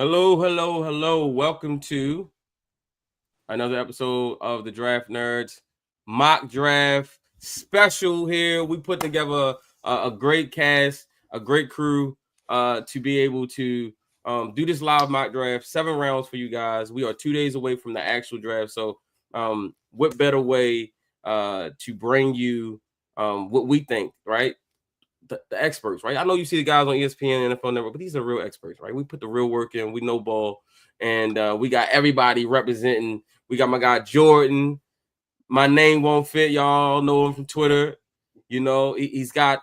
Hello. Welcome to another episode of the Draft Nerds mock draft special here. We put together a great cast, a great crew to be able to do this live mock draft, 7 rounds for you guys. We are 2 days away from the actual draft. So what better way to bring you what we think, right? The experts, right? I know you see the guys on ESPN, NFL Network, but these are real experts, right? We put the real work in. We know ball, and we got everybody representing. We got my guy Jordan. My name won't fit. Y'all know him from Twitter. You know, he's got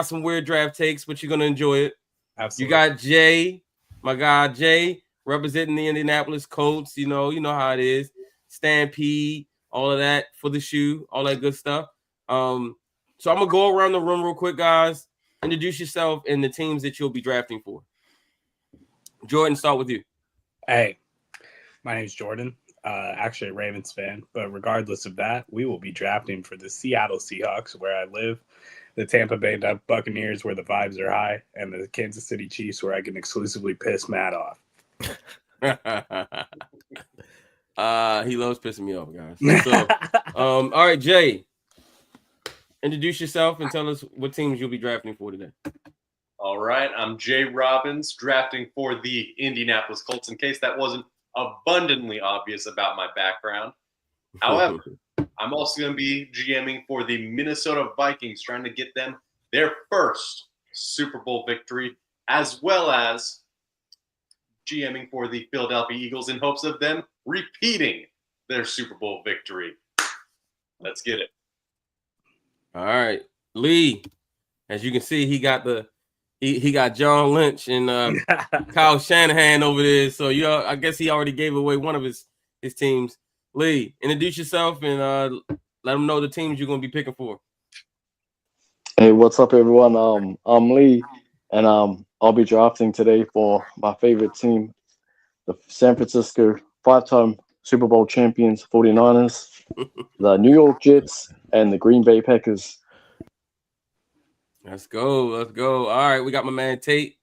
some weird draft takes, but you're gonna enjoy it. Absolutely. You got Jay, my guy Jay, representing the Indianapolis Colts. You know how it is. Stampede, all of that for the shoe, all that good stuff. So I'm gonna go around the room real quick, guys. Introduce yourself and the teams that you'll be drafting for. Jordan, start with you. Hey, my name's Jordan. Actually a Ravens fan, but regardless of that, we will be drafting for the Seattle Seahawks, where I live, the Tampa Bay Buccaneers, where the vibes are high, and the Kansas City Chiefs, where I can exclusively piss Matt off. He loves pissing me off, guys. So, all right, Jay. Introduce yourself and tell us what teams you'll be drafting for today. All right, I'm Jay Robbins, drafting for the Indianapolis Colts, in case that wasn't abundantly obvious about my background. However, I'm also going to be GMing for the Minnesota Vikings, trying to get them their first Super Bowl victory, as well as GMing for the Philadelphia Eagles in hopes of them repeating their Super Bowl victory. Let's get it. All right, Lee. As you can see, he got he got John Lynch and Kyle Shanahan over there. So I guess he already gave away one of his teams. Lee, introduce yourself and let them know the teams you're gonna be picking for. Hey, what's up, everyone? I'm Lee, and I'll be drafting today for my favorite team, the San Francisco 5-time Super Bowl champions 49ers, the New York Jets, and the Green Bay Packers. Let's go. All right, we got my man Tate.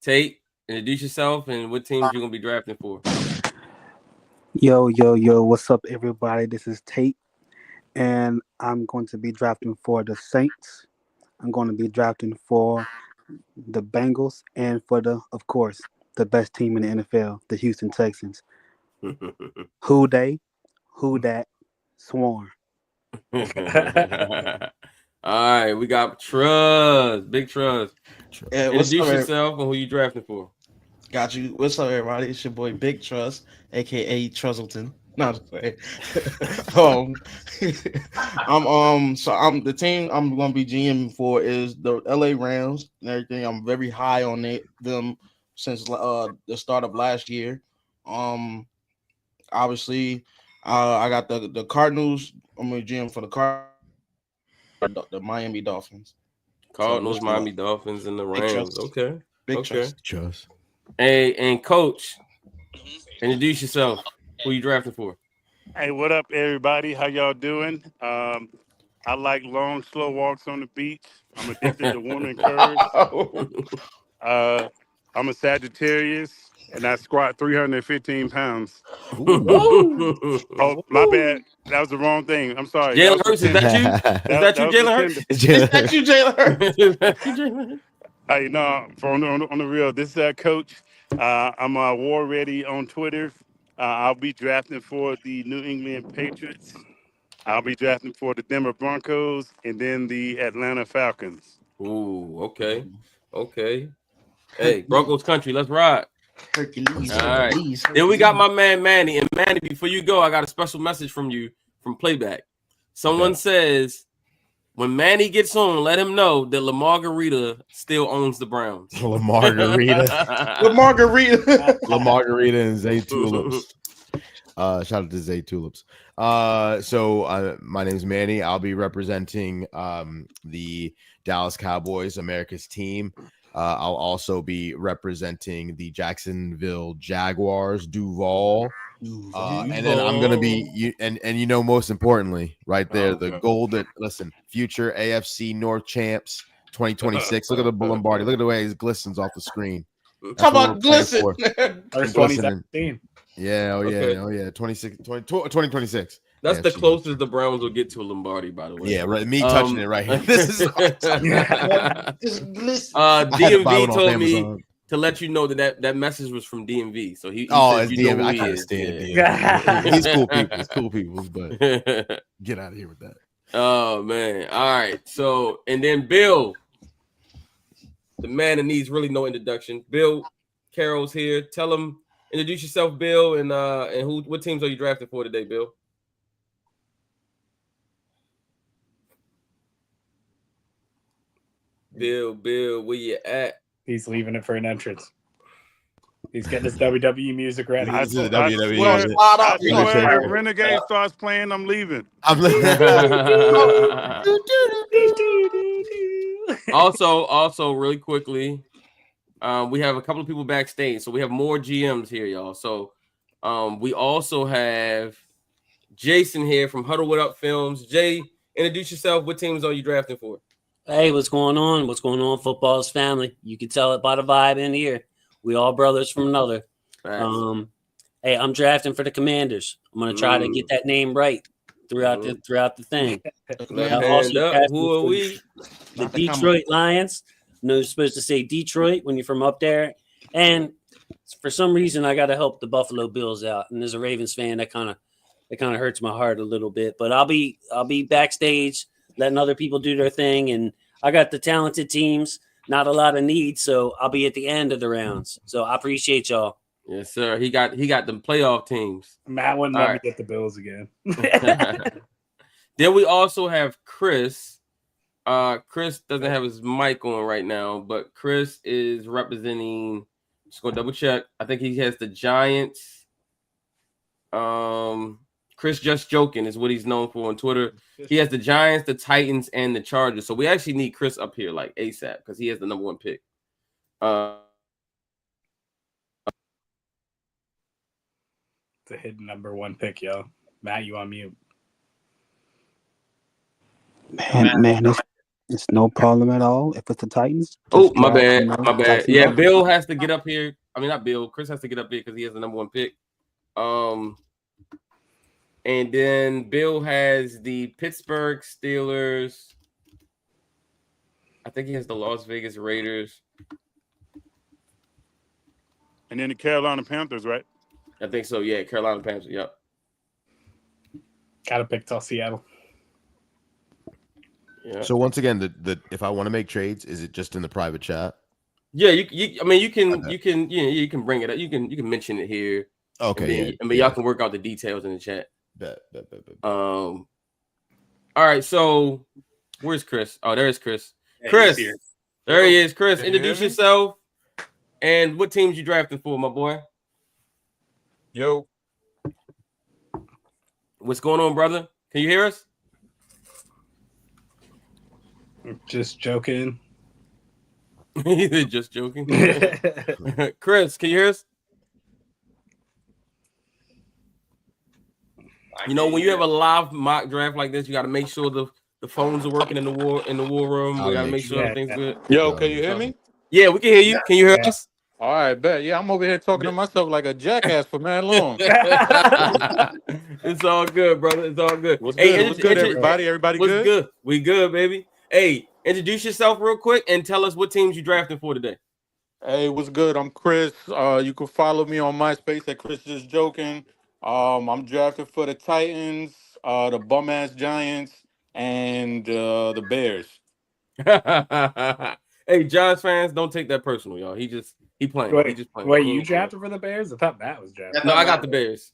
Tate, introduce yourself and what teams you're gonna be drafting for. Yo, what's up, everybody? This is Tate, and I'm going to be drafting for the Saints. I'm going to be drafting for the Bengals and for of course, the best team in the NFL, the Houston Texans. Who they? Who that? Swarm. All right, we got Truz, Big Truz. Introduce yourself and who you drafting for. Got you. What's up, everybody? It's your boy Big Trust, aka Truzzleton. No, I'm just playing. I'm the team I'm gonna be GMing for is the LA Rams and everything. I'm very high on them since the start of last year. Obviously, I got the Cardinals. I'm gonna GM for the Miami Dolphins. Cardinals, Miami Dolphins, and the Rams. Okay. Big Trust. Hey, and Coach, introduce yourself. Who you drafting for? Hey, what up, everybody? How y'all doing? I like long, slow walks on the beach. I'm addicted to woman curves. I'm a Sagittarius, and I squat 315 pounds. Oh, my bad. That was the wrong thing. I'm sorry. Jalen Hurts, is that you? Is that you, Jalen Hurts? Is that you, Jalen Hurts? Hey, no, on the real, this is Coach. I'm war ready on Twitter. I'll be drafting for the New England Patriots. I'll be drafting for the Denver Broncos and then the Atlanta Falcons. Ooh, okay. Hey, Broncos country, let's ride. Hercules. All right. Then we got my man Manny. And Manny, before you go, I got a special message from you from Playback. Someone says, when Manny gets on, let him know that LaMargarita still owns the Browns. LaMargarita and Zay Tulips. Shout out to Zay Tulips. So my name is Manny. I'll be representing the Dallas Cowboys, America's team. I'll also be representing the Jacksonville Jaguars, Duval. And then I'm gonna be most importantly, right there, the golden future AFC North champs 2026. Look at the Lombardi. Look at the way he glistens off the screen. How what we're about playing glisten? for. First Glistening. 2017. Yeah, Okay. 2026. That's Yeah, the she- closest the Browns will get to a Lombardi, by the way. Yeah, right. Me touching it right here. This is awesome. Just glisten. I had to buy DMV one off told me Amazon. to let you know that message was from DMV. So he Oh, said it's you know DMV. who I he can't is. stand Yeah. DMV. He's cool people. He's cool people, but get out of here with that. Oh man. All right. So and then Bill, the man that needs really no introduction. Bill Carroll's here. Tell him, introduce yourself, Bill, and what teams are you drafting for today, Bill? Bill, where you at? He's leaving it for an entrance. He's getting his WWE music ready. This is the I WWE. swear, Slide I up. You gonna swear, slide if Renegade starts playing, I'm leaving. I'm Also, really quickly, we have a couple of people backstage, so we have more GMs here, y'all. So, we also have Jason here from Huddle What Up Films. Jay, introduce yourself. What teams are you drafting for? Hey, what's going on? What's going on, football's family? You can tell it by the vibe in here. We all brothers from another. Hey, I'm drafting for the Commanders. I'm gonna try to get that name right throughout the thing. Left hand up. Who are we? The Detroit Lions. No, you're supposed to say Detroit when you're from up there. And for some reason, I got to help the Buffalo Bills out. And as a Ravens fan, that kind of hurts my heart a little bit. But I'll be backstage, letting other people do their thing. And I got the talented teams, not a lot of needs, so I'll be at the end of the rounds. So I appreciate y'all. Yes, sir. He got them playoff teams. Matt wouldn't All let right. me get the Bills again. Then we also have Chris. Chris doesn't have his mic on right now, but Chris is representing. Just go double check. I think he has the Giants. Chris Just Joking is what he's known for on Twitter. He has the Giants, the Titans, and the Chargers. So we actually need Chris up here like ASAP because he has the number one pick. It's a hidden number one pick, yo. Matt, you on mute. Man, it's no problem at all. If it's the Titans. Oh, just my draft, bad. you know, My bad. Titans Yeah, up. Bill has to get up here. I mean, not Bill. Chris has to get up here because he has the number one pick. And then Bill has the Pittsburgh Steelers. I think he has the Las Vegas Raiders. And then the Carolina Panthers, right? I think so. Yeah, Carolina Panthers. Yep. Gotta pick till Seattle. Yeah. So once again, the if I want to make trades, is it just in the private chat? Yeah, you can bring it up. You can mention it here. Okay. Y'all can work out the details in the chat. Bet. All right. So where's Chris? Oh, there's Chris. Yeah, Chris, he's here. there he is. Chris, Can you hear introduce me? yourself and what teams you drafting for, my boy. Yo. What's going on, brother? Can you hear us? Just joking. Just joking. Chris, can you hear us? You know, when you have a live mock draft like this, you got to make sure the phones are working in the war room. We got to make sure everything's good. Yo, can you hear me? Yeah, we can hear you. Can you hear us? All right, bet. Yeah, I'm over here talking to myself like a jackass for mad long. It's all good, brother. It's all good. What's good? What's good, everybody? Everybody What's good? good? We good, baby. Hey, introduce yourself real quick and tell us what teams you drafting for today. Hey, what's good? I'm Chris. You can follow me on MySpace at Chris Just Joking. I'm drafted for the Titans, the bum ass Giants, and the Bears. Hey, Giants fans, don't take that personal, y'all. He playing. He just playing. Wait, you drafted for the Bears? I thought Matt was drafted. No, I got the Bears.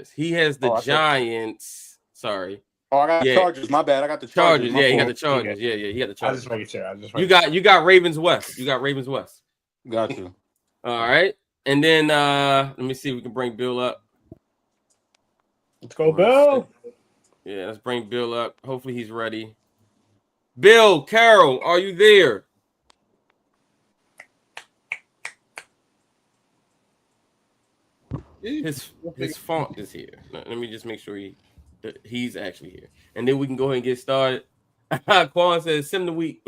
He has the I thought- Giants. Sorry. Oh, I got Yeah. Chargers. My bad. I got the Chargers. Chargers. My Yeah, he got fault. the Chargers. Yeah, he got the I Chargers. just making sure. You got Ravens West. Got you. All right. And then let me see if we can bring Bill up. Let's go, Bill. Yeah, let's bring Bill up. Hopefully he's ready. Bill, Carol, are you there? His font is here. Let me just make sure he's actually here. And then we can go ahead and get started. Quan says, sim the week.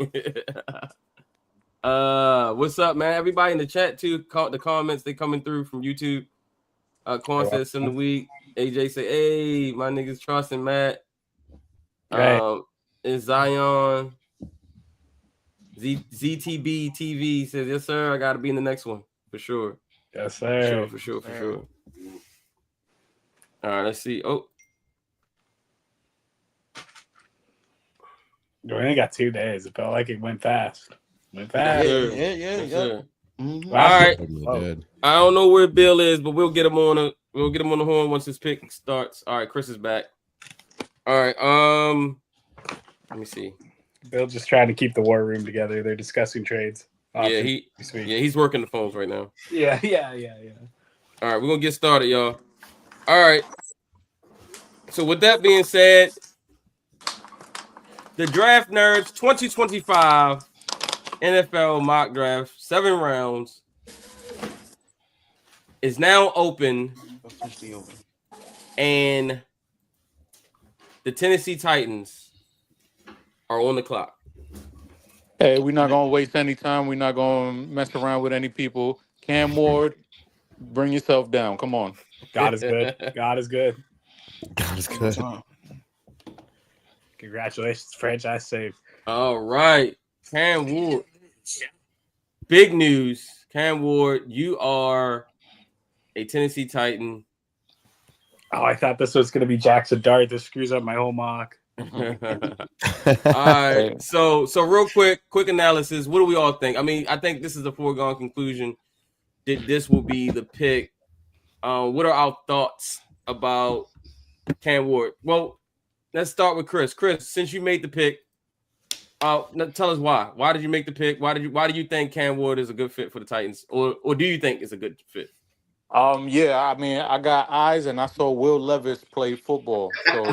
What's up, man? Everybody in the chat too. The comments they coming through from YouTube. Quan says in the week. AJ say, "Hey, my niggas Trust and Matt." Is Zion ZTB TV says, "Yes, sir. I got to be in the next one for sure." Yes, sir. For sure. All right, let's see. Oh, We only got 2 days. It felt like it went fast. Yeah. Mm-hmm. All right. I don't know where Bill is, but we'll get him on the horn once his pick starts. All right, Chris is back. All right. Let me see. Bill just trying to keep the war room together. They're discussing trades. He's working the phones right now. Yeah. All right, we're gonna get started, y'all. All right. So with that being said, the Draft Nerds 2025 NFL mock draft, 7 rounds, is now open, and the Tennessee Titans are on the clock. Hey, we're not gonna waste any time. We're not gonna mess around with any people. Cam Ward, bring yourself down. Come on. God is good. God is good. God is good. Congratulations, franchise saved. All right, Cam Ward. Big news, Cam Ward. You are a Tennessee Titan. Oh, I thought this was going to be Jackson Dart. This screws up my whole mock. All right. So real quick analysis. What do we all think? I mean, I think this is a foregone conclusion that this will be the pick. What are our thoughts about Cam Ward? Well, let's start with Chris. Chris, since you made the pick, tell us why. Why did you make the pick? Why do you think Cam Ward is a good fit for the Titans, or do you think it's a good fit? Yeah, I mean, I got eyes, and I saw Will Levis play football, so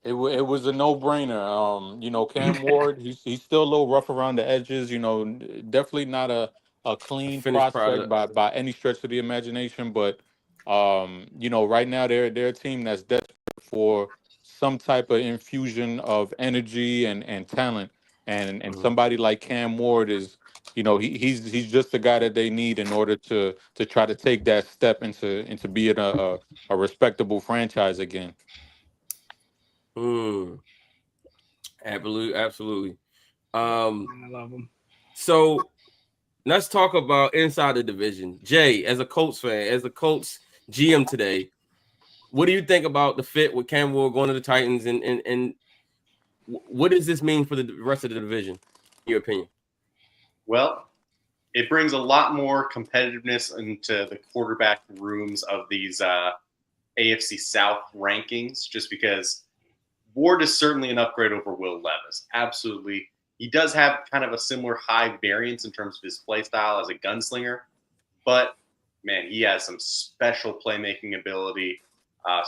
it was a no-brainer. Cam Ward, he's still a little rough around the edges. Definitely not a clean Finished prospect by any stretch of the imagination. But right now they're a team that's desperate for some type of infusion of energy and talent, and somebody like Cam Ward is. He's just the guy that they need in order to try to take that step into being a respectable franchise again. Absolutely. I love him. So let's talk about inside the division. Jay, as a Colts fan, as a Colts GM today, what do you think about the fit with Cam Ward going to the Titans, and what does this mean for the rest of the division, in your opinion? Well, it brings a lot more competitiveness into the quarterback rooms of these AFC South rankings, just because Ward is certainly an upgrade over Will Levis. Absolutely. He does have kind of a similar high variance in terms of his play style as a gunslinger, but man, he has some special playmaking ability,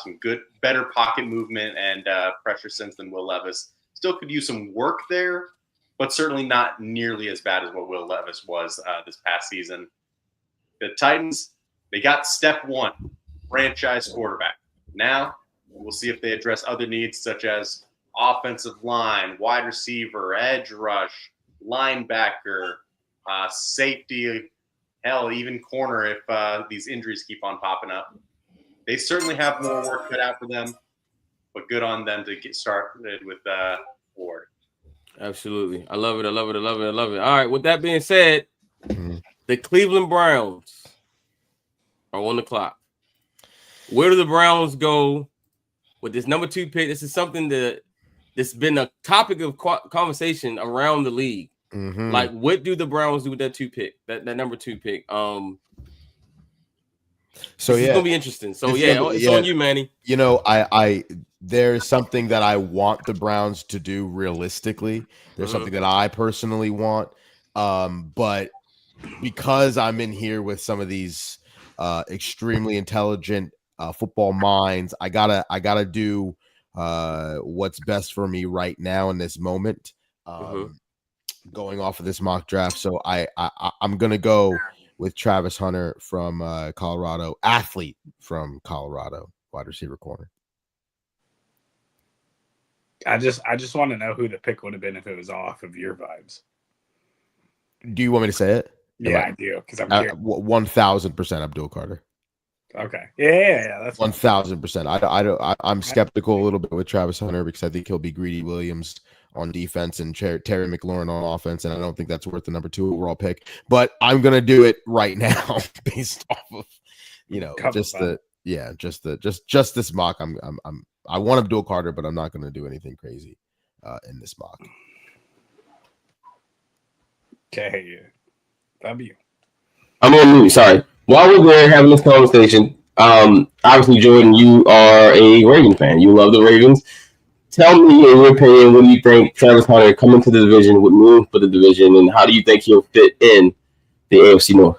some better pocket movement and pressure sense than Will Levis. Still could use some work there, but certainly not nearly as bad as what Will Levis was this past season. The Titans, they got step one, franchise quarterback. Now, we'll see if they address other needs such as offensive line, wide receiver, edge rush, linebacker, safety, hell, even corner if these injuries keep on popping up. They certainly have more work cut out for them, but good on them to get started with Ward. Absolutely. I love it. All right. With that being said, the Cleveland Browns are on the clock. Where do the Browns go with this number 2 pick? This is something that's been a topic of conversation around the league. Like, what do the Browns do with that 2 pick? That number 2 pick. So it's gonna be interesting. So it's on you, Manny. I there's something that I want the Browns to do realistically. There's something that I personally want. But because I'm in here with some of these extremely intelligent football minds, I gotta do what's best for me right now in this moment. Going off of this mock draft. So I'm gonna go with Travis Hunter from Colorado, athlete from Colorado, wide receiver corner. I just want to know who the pick would have been if it was off of your vibes. Do you want me to say it? Yeah, I do, because I'm curious. 1000% Abdul Carter. Okay. Yeah. That's 1000%. I'm skeptical a little bit with Travis Hunter because I think he'll be Greedy Williams on defense and Terry McLaurin on offense, and I don't think that's worth the number 2 overall pick. But I'm gonna do it right now based off of just this mock. I want Abdul Carter, but I'm not gonna do anything crazy in this mock. Okay. W. I'm on mute. Sorry. While we're there having this conversation, obviously, Jordan, you are a Ravens fan. You love the Ravens. Tell me, in your opinion, what do you think Travis Hunter coming to the division would mean for the division, and how do you think he'll fit in the AFC North?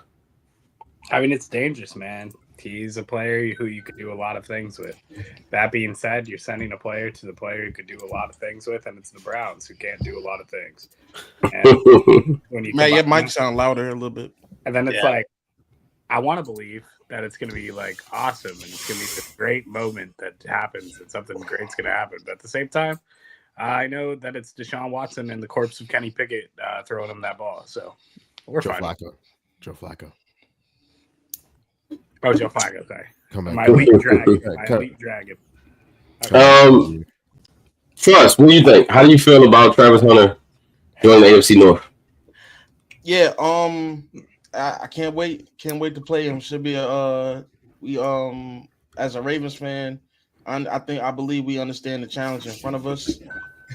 I mean, it's dangerous, man. He's a player who you could do a lot of things with. That being said, you're sending a player to the player who could do a lot of things with, and it's the Browns who can't do a lot of things. And when you Man, your mic sound louder a little bit. And then it's like, I want to believe that it's going to be like awesome, and it's going to be this great moment that happens, and something great's going to happen. But at the same time, I know that it's Deshaun Watson and the corpse of Kenny Pickett throwing him that ball. So we're fine. Joe Flacco. Oh, Joe Flacco. Sorry. Come My elite dragon. Elite dragon. Okay. Trust, what do you think? How do you feel about Travis Hunter joining the AFC North? Yeah, I can't wait. Can't wait to play him. Should be we as a Ravens fan, I believe we understand the challenge in front of us.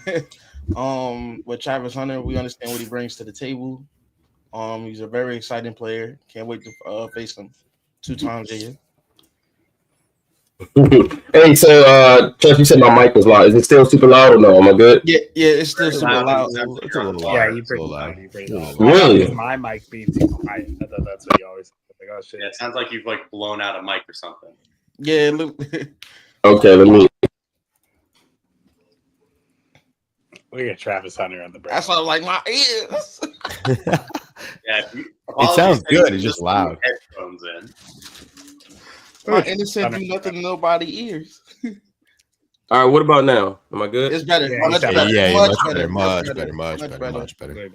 With Travis Hunter, we understand what he brings to the table. He's a very exciting player. Can't wait to face him 2 times a year. Hey, so Chuck, you said my mic was loud. Is it still super loud or no? Am I good? Yeah, it's still super loud. It's a little loud. Yeah, you pretty loud. Really? My mic being too quiet. I thought that's what you always like. Oh shit! Yeah, it sounds like you've like blown out a mic or something. Yeah. Okay, let me. We got Travis Hunter on the Browns. That's all like my ears. Yeah, it sounds good. It's just loud. Headphones in. My innocent do nothing to nobody ears. All right, what about now? Am I good? It's better. Yeah, much better. Much better.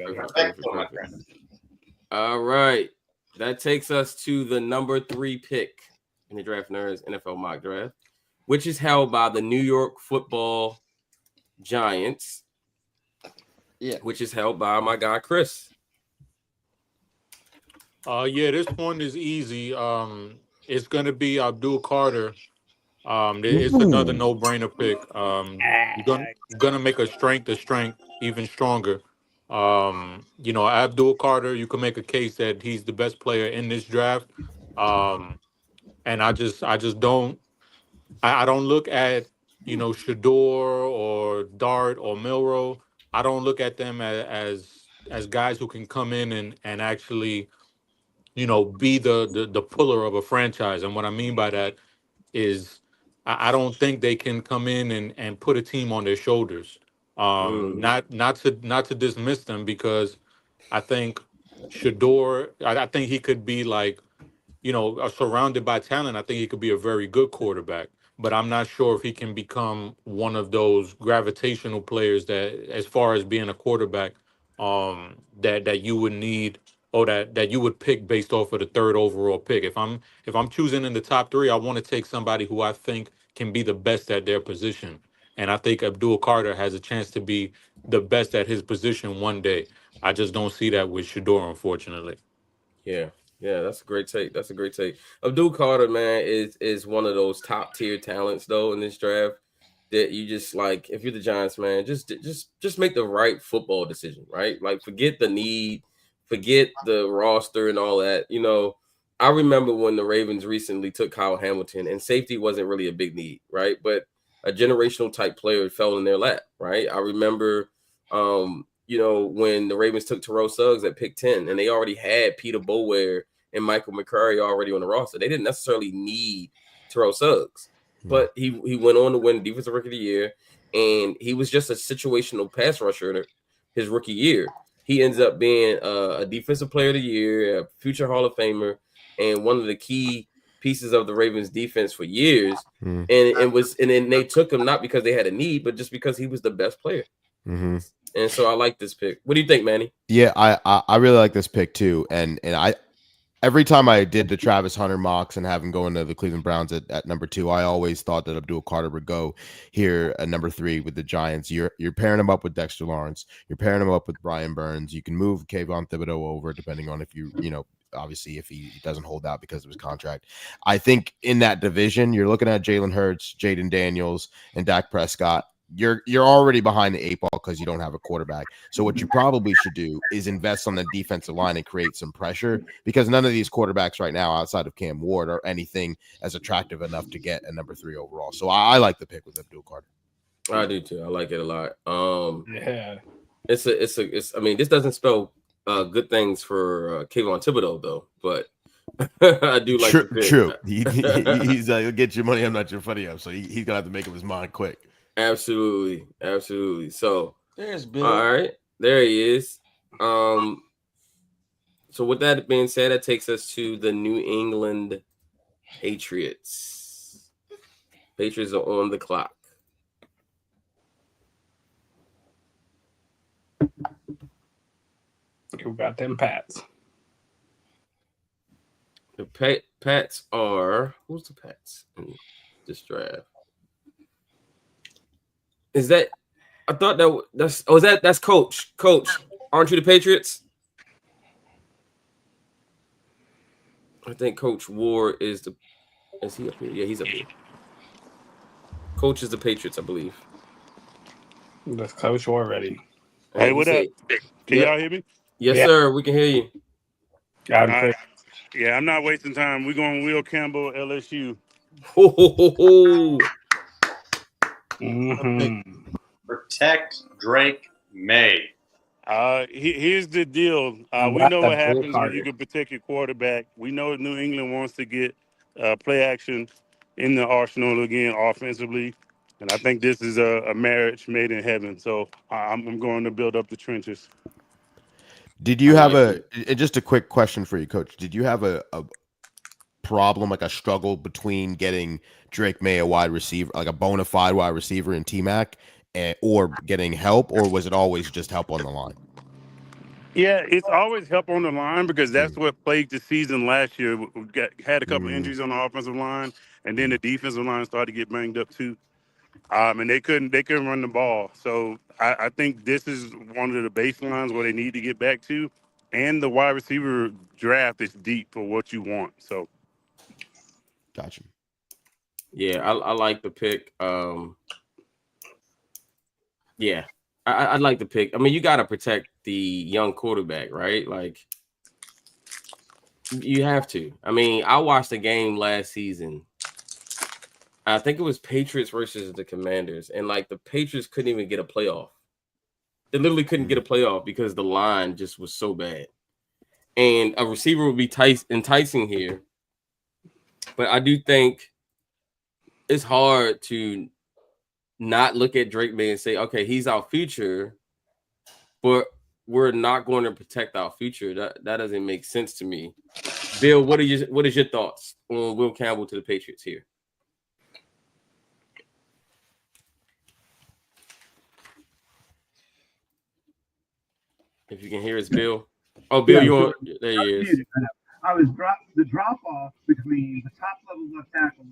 All right. That takes us to the number 3 pick in the Draft Nerds NFL mock draft, which is held by the New York Football Giants. Yeah. Which is held by my guy Chris. Yeah, this one is easy. It's gonna be Abdul Carter. It's another no-brainer pick. You're gonna make a strength even stronger. Abdul Carter, you can make a case that he's the best player in this draft. And I just don't look at Shador or Dart or Milrow. I don't look at them as guys who can come in and actually be the puller of a franchise. And what I mean by that is I don't think they can come in and put a team on their shoulders. Not to dismiss them, because I think Shador, I think he could be like, surrounded by talent. I think he could be a very good quarterback, but I'm not sure if he can become one of those gravitational players that, as far as being a quarterback, that you would need, or that you would pick based off of the 3rd overall pick. If I'm choosing in the top 3, I want to take somebody who I think can be the best at their position. And I think Abdul Carter has a chance to be the best at his position one day. I just don't see that with Shador, unfortunately. Yeah, that's a great take. Abdul Carter, man, is one of those top tier talents though in this draft that you just like. If you're the Giants, man, just make the right football decision, right? Like, forget the need, forget the roster and all that. I remember when the Ravens recently took Kyle Hamilton, and safety wasn't really a big need, right? But a generational type player fell in their lap, right? I remember, when the Ravens took Terrell Suggs at pick 10, and they already had Peter Boulware and Michael McCurry already on the roster. They didn't necessarily need Terrell Suggs, but he went on to win Defensive Rookie of the Year, and he was just a situational pass rusher his rookie year. He ends up being a Defensive Player of the Year, a future Hall of Famer, and one of the key pieces of the Ravens defense for years. And then they took him not because they had a need, but just because he was the best player. And so I like this pick. What do you think, Manny? Yeah, I really like this pick too. And I every time I did the Travis Hunter mocks and have him go into the Cleveland Browns at number 2, I always thought that Abdul Carter would go here at number 3 with the Giants. You're pairing him up with Dexter Lawrence. You're pairing him up with Brian Burns. You can move Kayvon Thibodeau over depending on if you know, obviously if he doesn't hold out because of his contract. I think in that division, you're looking at Jalen Hurts, Jaden Daniels, and Dak Prescott. You're already behind the 8 ball because you don't have a quarterback. So what you probably should do is invest on the defensive line and create some pressure, because none of these quarterbacks right now outside of Cam Ward are anything as attractive enough to get a number 3 overall. So I like the pick with Abdul Carter. I do too. I like it a lot. Yeah. It's I mean, this doesn't spell good things for Kayvon Thibodeau though, but I do like the pick. True. He's he'll get your money. I'm not your funny up. So he's gonna have to make up his mind quick. Absolutely. So There's Bill. all right, there he is. So with that being said, that takes us to the New England Patriots. Patriots are on the clock. Who got them Pats? The Pats are, who's the Pats in this draft? Is that, I thought that's Coach. Coach, aren't you the Patriots? I think Coach Ward is he up here? Yeah, he's up here. Coach is the Patriots, I believe. That's Coach Ward ready. Hey, what up? Can y'all hear me? Yes, Yeah. sir. We can hear you. Got him. Yeah, I'm not wasting time. We're going Will Campbell, LSU. Protect Drake May. Here's the deal. We know what happens when you can protect your quarterback. We know New England wants to get play action in the arsenal again offensively. And I think this is a marriage made in heaven. So I'm going to build up the trenches. Did you have just a quick question for you, Coach? Did you have a problem, like a struggle between getting Drake May a wide receiver, like a bona fide wide receiver in T-Mac, or getting help, or was it always just help on the line? Yeah, it's always help on the line because that's what plagued the season last year. We had a couple injuries on the offensive line, and then the defensive line started to get banged up too. And they couldn't run the ball. So I think this is one of the baselines where they need to get back to. And the wide receiver draft is deep for what you want. So, gotcha. Yeah, I like the pick. Yeah, I'd like the pick. I mean, you got to protect the young quarterback, right? Like, you have to. I mean, I watched a game last season. I think it was Patriots versus the Commanders, and like the Patriots couldn't even get a playoff. They literally couldn't get a playoff because the line just was so bad. And a receiver would be enticing here, but I do think it's hard to not look at Drake May and say, okay, he's our future, but we're not going to protect our future. That doesn't make sense to me. Bill, what is your thoughts on Will Campbell to the Patriots here? If you can hear us, Bill. Oh, Bill, yeah, there he is. I was the drop off between the top level left tackles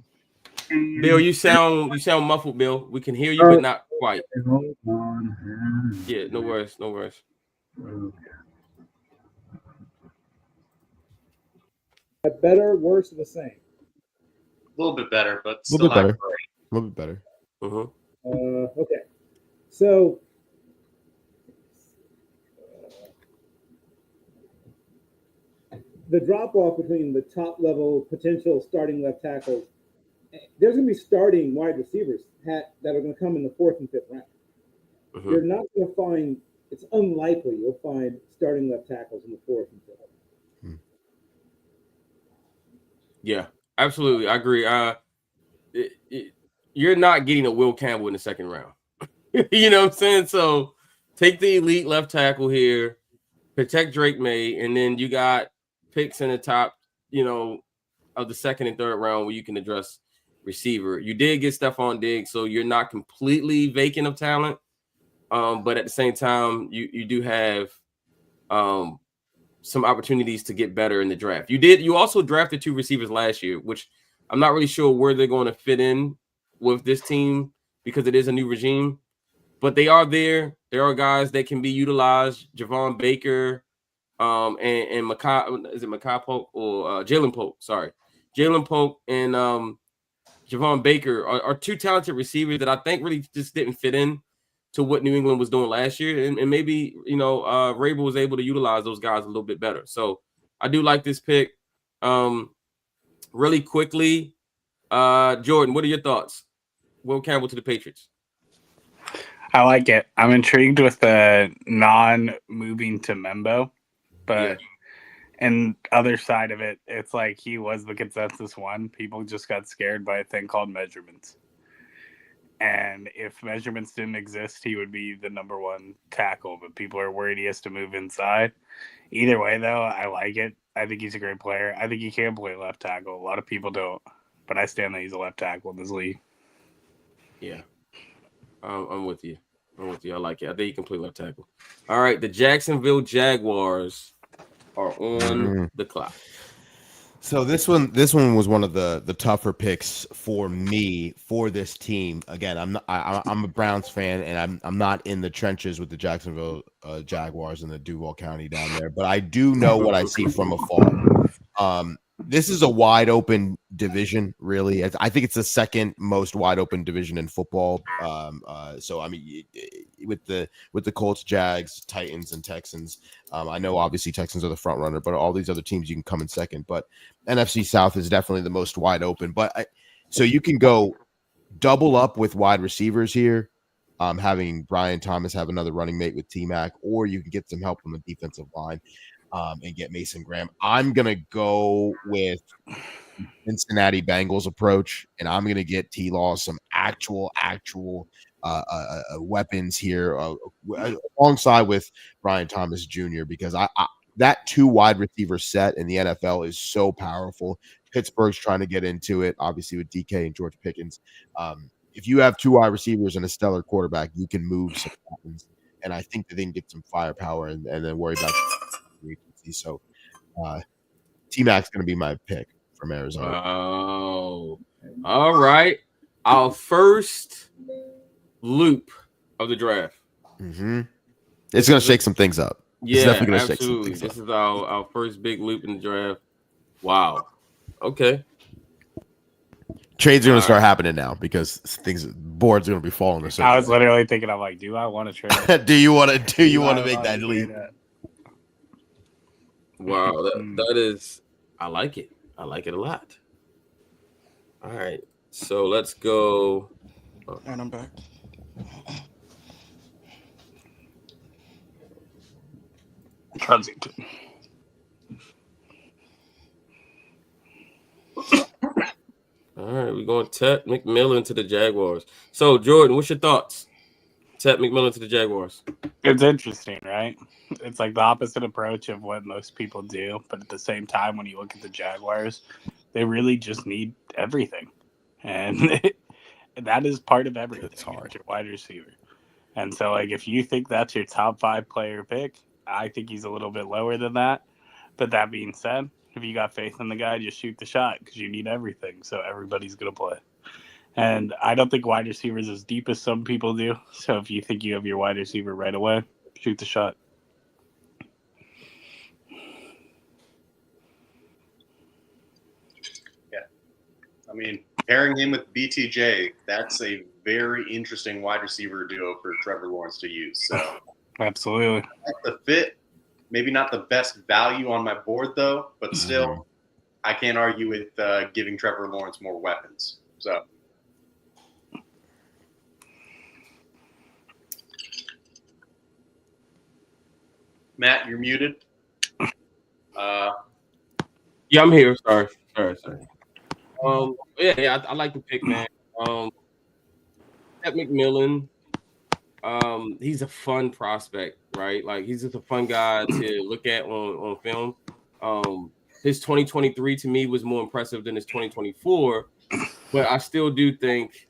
and Bill, you sound muffled, Bill. We can hear you, but not quite. Hold on. Yeah, no worries. Okay. Better, worse, or the same? A little bit better, but A still little bit not better. great. A little bit better. Okay. So the drop off between the top level potential starting left tackles, there's going to be starting wide receivers that are going to come in the 4th and 5th round. You're not going to find, it's unlikely you'll find starting left tackles in the 4th and 5th. Yeah, absolutely. I agree. You're not getting a Will Campbell in the 2nd round. You know what I'm saying? So take the elite left tackle here, protect Drake May, and then you got picks in the top, of the 2nd and 3rd round where you can address receiver. You did get Stephon Diggs, so you're not completely vacant of talent. But at the same time, you do have some opportunities to get better in the draft. You also drafted 2 receivers last year, which I'm not really sure where they're going to fit in with this team because it is a new regime. But they are there. There are guys that can be utilized. Javon Baker, and Makai, is it Makai Polk or Jalen Polk? Sorry, Jalen Polk and Javon Baker are 2 talented receivers that I think really just didn't fit in to what New England was doing last year, and maybe Rabel was able to utilize those guys a little bit better. So I do like this pick. Really quickly, Jordan, what are your thoughts? Will Campbell to the Patriots. I like it. I'm intrigued with the non-moving to Membo, but and other side of it, it's like he was the consensus one. People just got scared by a thing called measurements. And if measurements didn't exist, he would be the number 1 tackle. But people are worried he has to move inside. Either way, though, I like it. I think he's a great player. I think he can play left tackle. A lot of people don't. But I stand that he's a left tackle in this league. Yeah. I'm with you. I like it. I think he can play left tackle. All right. The Jacksonville Jaguars are on the clock. So this one was one of the tougher picks for me for this team. Again, I'm a Browns fan, and I'm not in the trenches with the Jacksonville Jaguars in the Duval County down there, but I do know what I see from afar. This is a wide open division, really. I think it's the second most wide open division in football. So I mean, with the Colts, Jags, Titans, and Texans, I know obviously Texans are the front runner, but all these other teams you can come in second. But NFC South is definitely the most wide open. But so you can go double up with wide receivers here, having Brian Thomas have another running mate with T-Mac, or you can get some help on the defensive line. And get Mason Graham. I'm going to go with Cincinnati Bengals approach, and I'm going to get T-Law some actual weapons here alongside with Brian Thomas Jr. because I that 2 wide receiver set in the NFL is so powerful. Pittsburgh's trying to get into it, obviously with DK and George Pickens. If you have 2 wide receivers and a stellar quarterback, you can move some weapons, and I think that they can get some firepower and then worry about agency. So T-Mac's going to be my pick from Arizona. Oh, all right. Our first loop of the draft. It's going to shake some things up. Yeah, it's definitely absolutely. Shake some things this up. Is our first big loop in the draft. Wow. Okay. Trades are going to start happening now because boards are going to be falling. I was literally thinking, I'm like, do I want to trade? do you want to make that leap? Wow, that is, I like it. I like it a lot. All right, so let's go. And I'm back. Kensington. All right, we're going Ted McMillan to the Jaguars. So, Jordan, what's your thoughts? Ted McMillan to the Jaguars. It's interesting, right? It's like the opposite approach of what most people do, but at the same time, when you look at the Jaguars, they really just need everything, and that is part of everything. It's hard. Your wide receiver, and so like if you think that's your top 5 player pick, I think he's a little bit lower than that. But that being said, if you got faith in the guy, just shoot the shot because you need everything. So everybody's gonna play. And I don't think wide receiver is as deep as some people do. So if you think you have your wide receiver right away, shoot the shot. Yeah. I mean, pairing him with BTJ, that's a very interesting wide receiver duo for Trevor Lawrence to use. So absolutely. The fit, maybe not the best value on my board, though, but still, I can't argue with giving Trevor Lawrence more weapons. So. Matt, you're muted. Yeah, I'm here. Sorry. Yeah, I like the pick, man. Ted McMillan, he's a fun prospect, right? Like he's just a fun guy to look at on film. His 2023 to me was more impressive than his 2024, but I still do think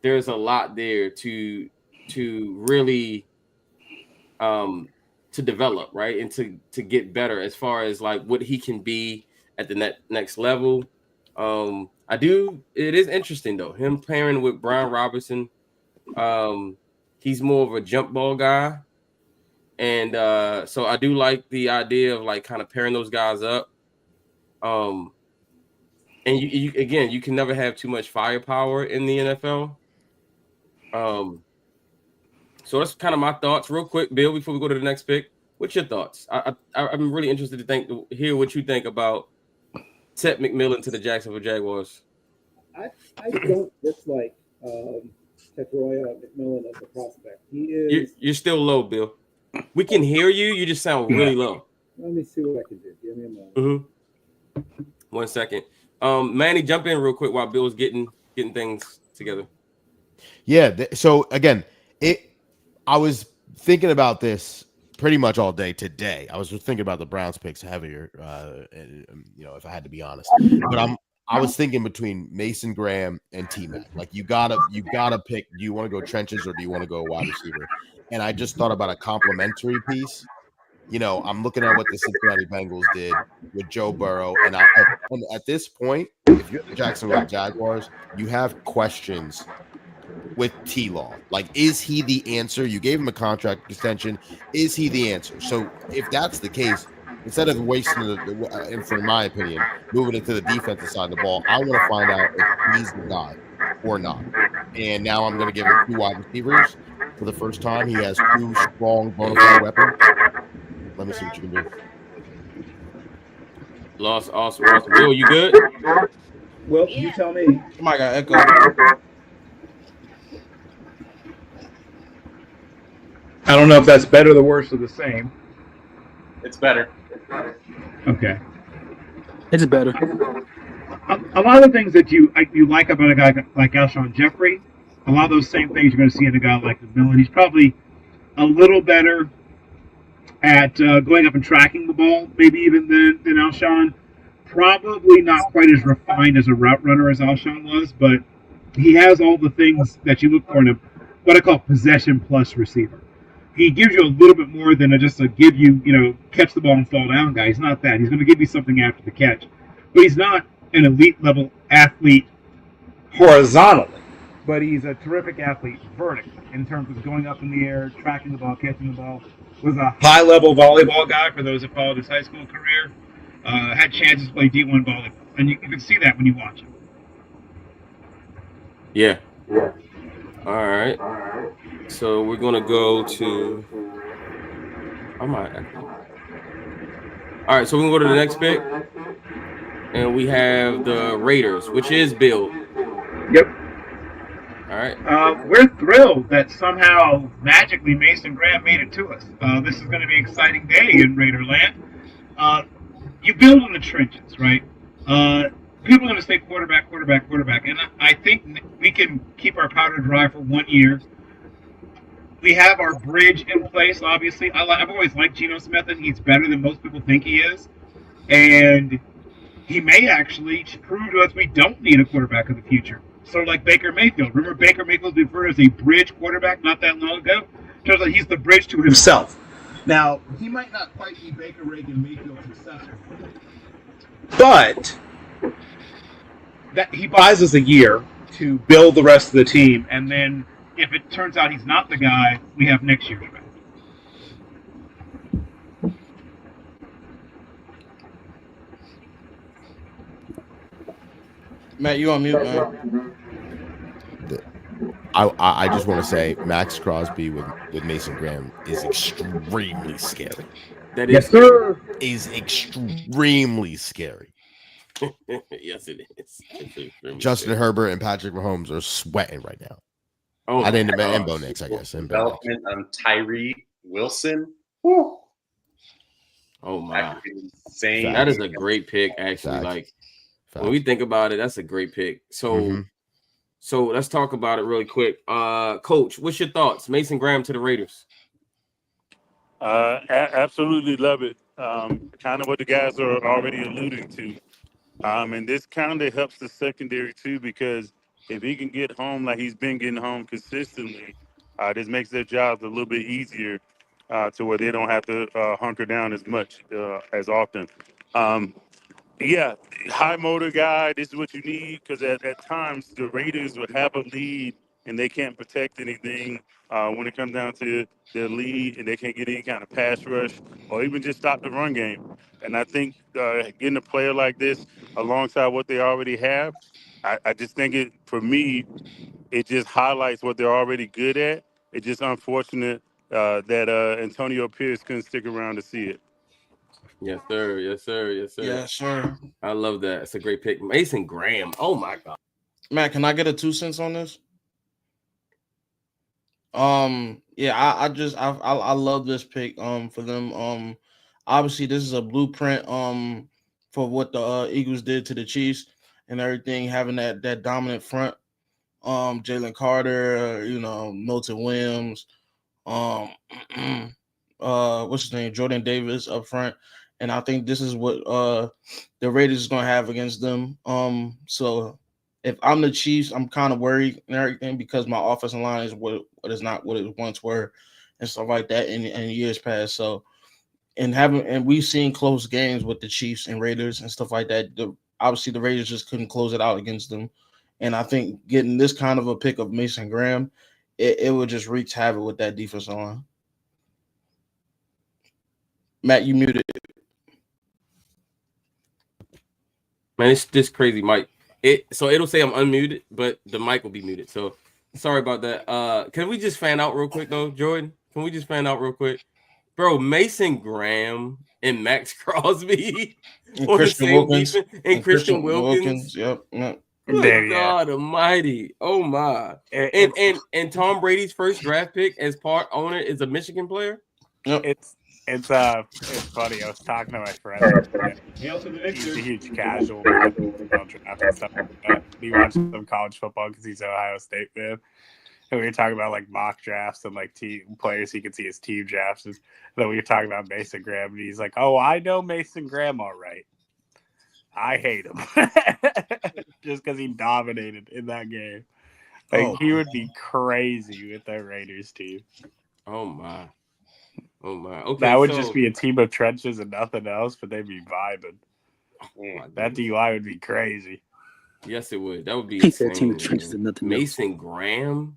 there's a lot there to really to develop, right, and to get better as far as like what he can be at the next level. It is interesting though, him pairing with Brian Robinson. He's more of a jump ball guy. And so I do like the idea of like kind of pairing those guys up. And you again, you can never have too much firepower in the NFL. So that's kind of my thoughts, real quick, Bill. Before we go to the next pick, what's your thoughts? I'm really interested to hear what you think about Ted McMillan to the Jacksonville Jaguars. I don't dislike Tetroya McMillan as a prospect. He is. You're still low, Bill. We can hear you. You just sound really low. Let me see what I can do. Give me a moment. Mm-hmm. 1 second. Manny, jump in real quick while Bill's getting things together. Yeah. So again, I was thinking about this pretty much all day today. I was just thinking about the Browns picks heavier, if I had to be honest. But I was thinking between Mason Graham and T-Mac. Like you gotta pick. Do you want to go trenches or do you want to go wide receiver? And I just thought about a complementary piece. I'm looking at what the Cincinnati Bengals did with Joe Burrow, and at this point, if you're the Jacksonville Jaguars, you have questions with T-Law. Like, is he the answer? You gave him a contract extension. Is he the answer? So if that's the case, instead of wasting in my opinion, moving into the defensive side of the ball, I want to find out if he's the guy or not. And now I'm going to give him 2 wide receivers for the first time. He has 2 strong bona fide weapons. Let me see what you can do. Awesome. Bill, you good? Well, you tell me. Somebody got echo. I don't know if that's better, the worse, or the same. It's better. Okay. It's better. A lot of the things that you like about a guy like Alshon Jeffrey, a lot of those same things you're going to see in a guy like McMillan. He's probably a little better at going up and tracking the ball, maybe even than Alshon. Probably not quite as refined as a route runner as Alshon was, but he has all the things that you look for in a what I call possession plus receiver. He gives you a little bit more than just a give you, catch the ball and fall down guy. He's not that. He's going to give you something after the catch. But he's not an elite level athlete horizontally, but he's a terrific athlete vertically in terms of going up in the air, tracking the ball, catching the ball. Was a high level volleyball guy for those that followed his high school career. Had chances to play D1 volleyball, and you can see that when you watch him. Yeah. All right. So we're gonna go to. All right. So we're gonna go to the next pick, and we have the Raiders, which is Bill. Yep. All right. We're thrilled that somehow magically Mason Graham made it to us. This is going to be an exciting day in Raiderland. You build in the trenches, right? People are going to say quarterback, and I think we can keep our powder dry for 1 year. We have our bridge in place, obviously. I've always liked Geno Smith, and he's better than most people think he is. And he may actually prove to us we don't need a quarterback of the future. Sort of like Baker Mayfield. Remember Baker Mayfield was referred as a bridge quarterback not that long ago? Turns out he's the bridge to himself. Now, he might not quite be Baker Reagan Mayfield's successor, but that he buys us a year to build the rest of the team, and then if it turns out he's not the guy, we have next year's draft. Matt, you on mute, man. I just want to say Max Crosby with Mason Graham is extremely scary. That Yes, sir. Is extremely scary. Yes, it is. Justin Herbert and Patrick Mahomes are sweating right now. Oh, I didn't and Bo Nix, I guess. Development on Tyree Wilson. Oh my! Insane. That is a great pick, actually. Facts. Like when we think about it, that's a great pick. So, so let's talk about it really quick. Coach, what's your thoughts? Mason Graham to the Raiders. Absolutely love it. Kind of what the guys are already alluding to. And this kind of helps the secondary too, because if he can get home like he's been getting home consistently, this makes their jobs a little bit easier to where they don't have to hunker down as much as often. Yeah, high motor guy. This is what you need because at times the Raiders would have a lead and they can't protect anything when it comes down to their lead, and they can't get any kind of pass rush or even just stop the run game. And I think getting a player like this alongside what they already have, I just think for me, it just highlights what they're already good at. It's just unfortunate that Antonio Pierce couldn't stick around to see it. Yes, sir. Yes, sir. Yes, sir. Yeah, sure. I love that. It's a great pick. Mason Graham. Oh my God. Matt, can I get a 2 cents on this? Yeah, I love this pick for them. Obviously this is a blueprint for what the Eagles did to the Chiefs and everything, having that dominant front. Jalen Carter, Milton Williams, what's his name, Jordan Davis up front, and I think this is what the Raiders is gonna have against them. So if I'm the Chiefs, I'm kind of worried and everything because my offensive line is what is not what it once were and stuff like that in years past. So and we've seen close games with the Chiefs and Raiders and stuff like that. Obviously the Raiders just couldn't close it out against them. And I think getting this kind of a pick of Mason Graham, it would just wreak havoc with that defensive line. Matt, you muted. Man, it's just crazy, Mike. So it'll say I'm unmuted, but the mic will be muted. So sorry about that. Can we just fan out real quick though, Jordan? Can we just fan out real quick? Bro, Mason Graham and Max Crosby And on Christian the same Wilkins. defense, and Christian Wilkins. Yep. Good God Almighty! Oh my! And Tom Brady's first draft pick as part owner is a Michigan player. Yep. It's funny. I was talking to my friend. He's a huge casual draft and stuff like that. He watches some college football because he's an Ohio State fan. And we were talking about like mock drafts and like team players he could see as team drafts. And then we were talking about Mason Graham, and he's like, "Oh, I know Mason Graham all right. I hate him just because he dominated in that game. Like he would be crazy with that Raiders team. Oh my! Oh my! Okay, that would just be a team of trenches and nothing else, but they'd be vibing. That DUI would be crazy. Yes, it would. That would be He insane. said team of trenches and nothing else. Mason Graham.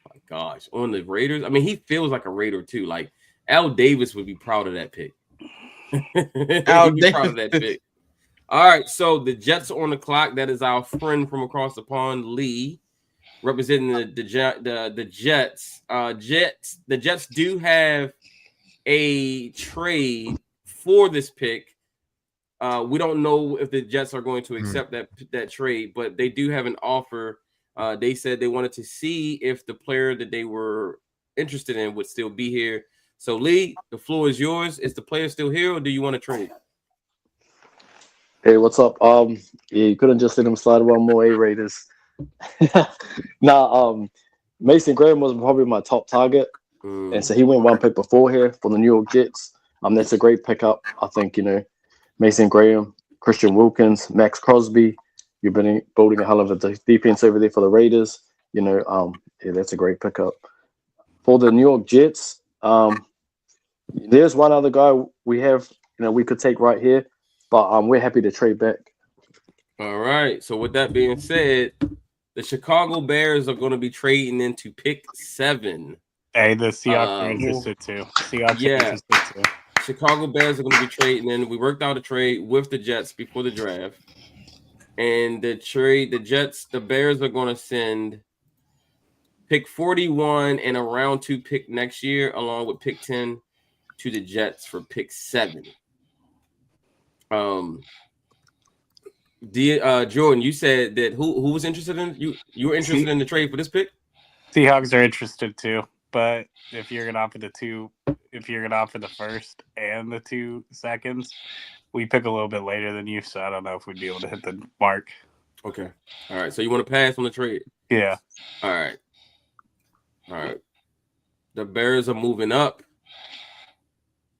Oh my gosh, on the Raiders. I mean, he feels like a Raider too. Like Al Davis would be proud of that pick. He'd be proud of that pick. All right, so the Jets are on the clock. That is our friend from across the pond, Lee, representing the Jets. The Jets do have a trade for this pick. We don't know if the Jets are going to accept that trade, but they do have an offer. They said they wanted to see if the player that they were interested in would still be here. So, Lee, the floor is yours. Is the player still here, or do you want to trade? Hey, what's up? Yeah, you couldn't just let him slide one more, Raiders. Mason Graham was probably my top target, and so he went one pick before here for the New York Jets. That's a great pickup. I think Mason Graham, Christian Wilkins, Max Crosby. You've been building a hell of a defense over there for the Raiders. Yeah, that's a great pickup. For the New York Jets, there's one other guy we have, we could take right here, but we're happy to trade back. All right. So with that being said, the Chicago Bears are going to be trading into pick 7. Hey, the Seahawks are interested too. Chicago Bears are going to be trading in. We worked out a trade with the Jets before the draft. And the Bears are going to send pick 41 and a round 2 pick next year, along with pick 10 to the Jets for pick 7. Jordan, you said that who was interested in you were interested in the trade for this pick? Seahawks are interested too, but if you're gonna offer the first and the 2 seconds, we pick a little bit later than you, so I don't know if we'd be able to hit the mark. Okay. All right. So you want to pass on the trade? Yeah. All right. The Bears are moving up.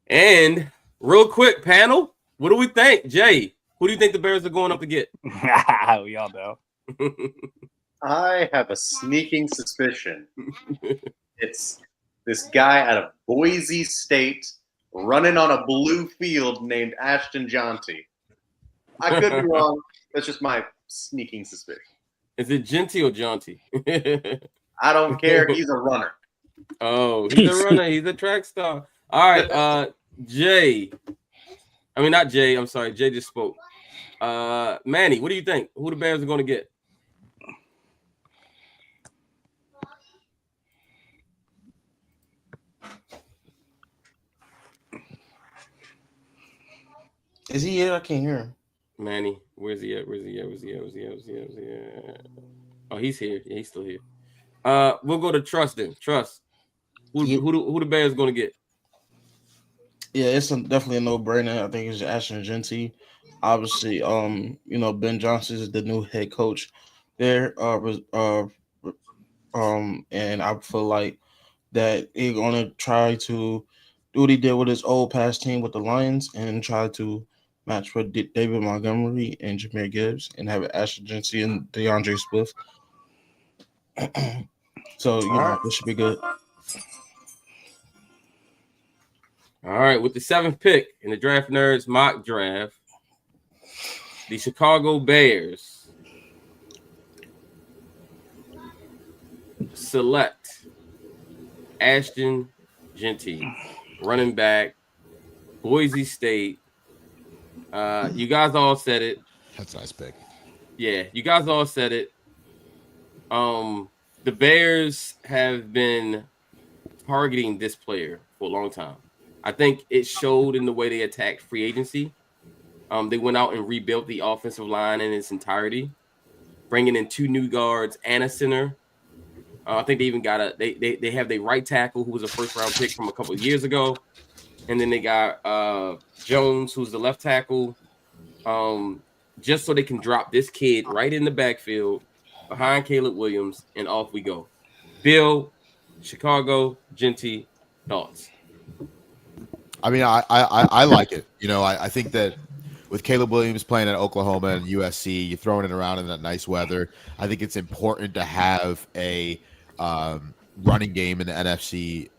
And real quick, panel, what do we think? Jay, who do you think the Bears are going up to get? We all know. I have a sneaking suspicion it's This guy out of Boise State running on a blue field named Ashton Jonty. I could be wrong. That's just my sneaking suspicion. Is it Genty or Jaunty? I don't care. He's a runner. Oh, he's a runner. He's a track star. All right, Jay. I mean, not Jay. I'm sorry. Jay just spoke. Manny, what do you think? Who the Bears are going to get? Is he here? I can't hear him. Manny, where's he at? Oh, he's here. Yeah, he's still here. We'll go to Trust then. Trust. Who the Bears going to get? Yeah, it's definitely a no-brainer. I think it's Ashton Genty. Obviously, Ben Johnson is the new head coach there. And I feel like that he's gonna try to do what he did with his old past team with the Lions and try to match with David Montgomery and Jahmyr Gibbs and have Ashton Genty and DeAndre Swift. So this should be good. All right, with the 7th pick in the Draft Nerds mock draft, the Chicago Bears select Ashton Genty, running back, Boise State. You guys all said it. That's a nice pick. Yeah, you guys all said it. The Bears have been targeting this player for a long time. I think it showed in the way they attacked free agency. They went out and rebuilt the offensive line in its entirety, bringing in 2 new guards and a center. I think they even got they have their right tackle, who was a first-round pick from a couple of years ago. And then they got Jones, who's the left tackle, just so they can drop this kid right in the backfield behind Caleb Williams, and off we go. Bill, Chicago, Genty, thoughts? I mean, I like it. I think that with Caleb Williams playing at Oklahoma and USC, you're throwing it around in that nice weather. I think it's important to have a running game in the NFC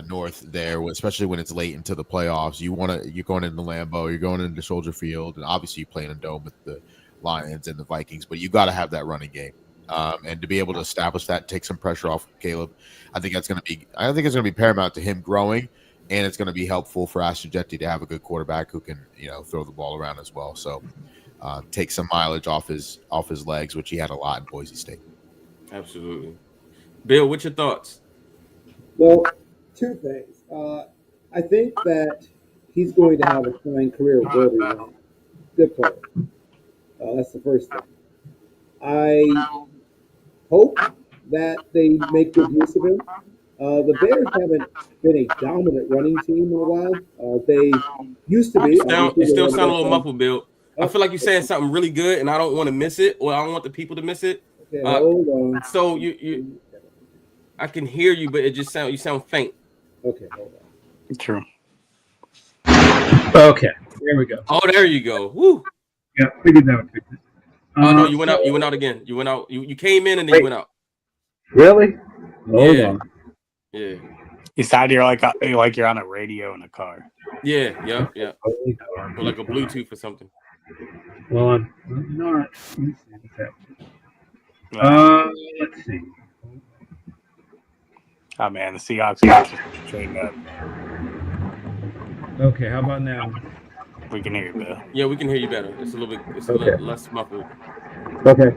North there, especially when it's late into the playoffs. You're going into Lambeau, you're going into Soldier Field, and obviously you're playing a dome with the Lions and the Vikings, but you got to have that running game. And to be able to establish that, take some pressure off Caleb, I think it's going to be paramount to him growing. And it's going to be helpful for Ashton Genty to have a good quarterback who can, throw the ball around as well. So take some mileage off his legs, which he had a lot in Boise State. Absolutely. Bill, what's your thoughts? Well, 2 things. I think that he's going to have a fine career wherever he wants. Good player. That's the first thing. I hope that they make good use of him. The Bears haven't been a dominant running team in a while. They used to be. You still sound a little muffled, Bill. I feel like you're saying something really good, and I don't want to miss it, or I don't want the people to miss it. Okay, hold on. So I can hear you, but you sound faint. Okay, hold on. True. Okay, there we go. Oh, there you go. Woo. Yeah, figured that would fix it. Oh no, you went out. You went out again. You went out. You came in and then you went out. Really? Hold on. Yeah. You sound like you're on a radio in a car. Yeah. Or like a Bluetooth or something. Well, I'm not. Let me see what's happening. Let's see. Oh man, the Seahawks are just trading up. Okay, how about now? We can hear you, Bill. Yeah, we can hear you better. It's a little bit. It's a little less muffled. Okay.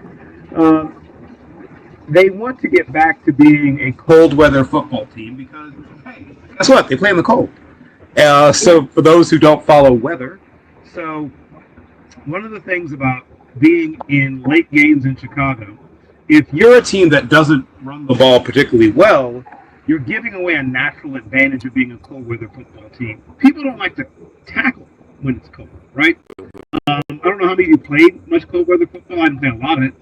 They want to get back to being a cold weather football team because, hey, guess what? They play in the cold. So for those who don't follow weather, so one of the things about being in late games in Chicago, if you're a team that doesn't run the ball particularly well, you're giving away a natural advantage of being a cold weather football team. People don't like to tackle when it's cold, right? I don't know how many of you played much cold weather football. I didn't play a lot of it.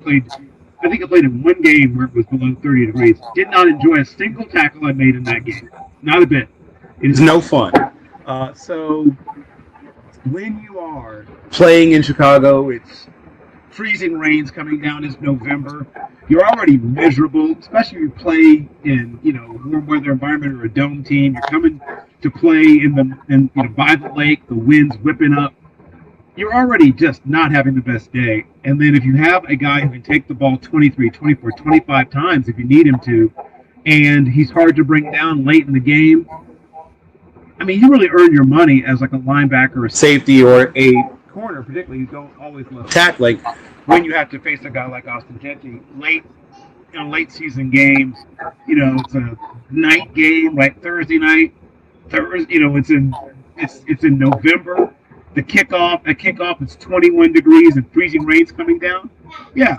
I think I played in 1 game where it was below 30 degrees. Did not enjoy a single tackle I made in that game. Not a bit. It is no fun. So when you are playing in Chicago, it's freezing rains coming down. It's November. You're already miserable, especially if you play in warm weather environment or a dome team. You're coming to play by the lake. The wind's whipping up. You're already just not having the best day. And then if you have a guy who can take the ball 23, 24, 25 times if you need him to, and he's hard to bring down late in the game, I mean, you really earn your money as like a linebacker or a safety or a corner, particularly. You don't always love tackling when you have to face a guy like Austin Genty late season games. It's a night game, like Thursday night. It's in November. At kickoff, it's 21 degrees and freezing rains coming down. Yeah,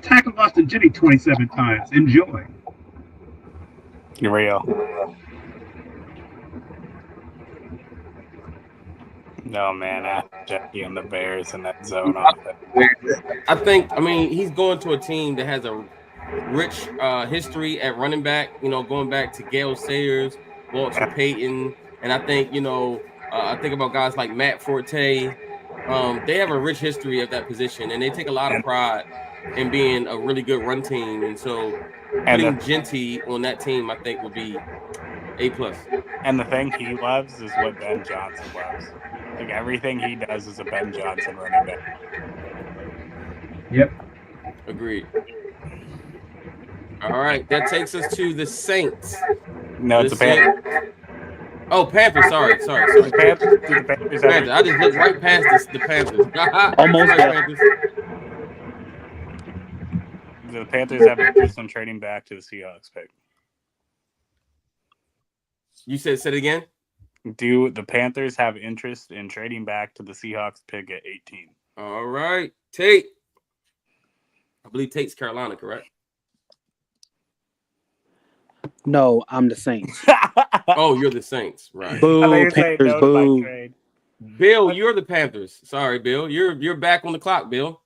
tackle Austin Genty 27 times. Enjoy. You're real. No, man, Jackie and the Bears in that zone offense. I mean, he's going to a team that has a rich history at running back, going back to Gale Sayers, Walter Payton. And I think, I think about guys like Matt Forte. They have a rich history of that position, and they take a lot of pride in being a really good run team. And so putting Genty on that team, I think, would be A+. And the thing he loves is what Ben Johnson loves. Like, everything he does is a Ben Johnson running back. Yep. Agreed. All right, that takes us to the Saints. No, it's the Panthers. Oh, Panthers. Sorry. The Panthers. I just looked right past the Panthers. Almost. Sorry, Panthers. The Panthers have interest in trading back to the Seahawks pick. You said it again? Do the Panthers have interest in trading back to the Seahawks pick at 18? All right. Tate. I believe Tate's Carolina, correct? No, I'm the Saints. Oh, you're the Saints, right? Boo, Panthers, boo. Bill, you're the Panthers. Sorry, Bill. You're back on the clock, Bill.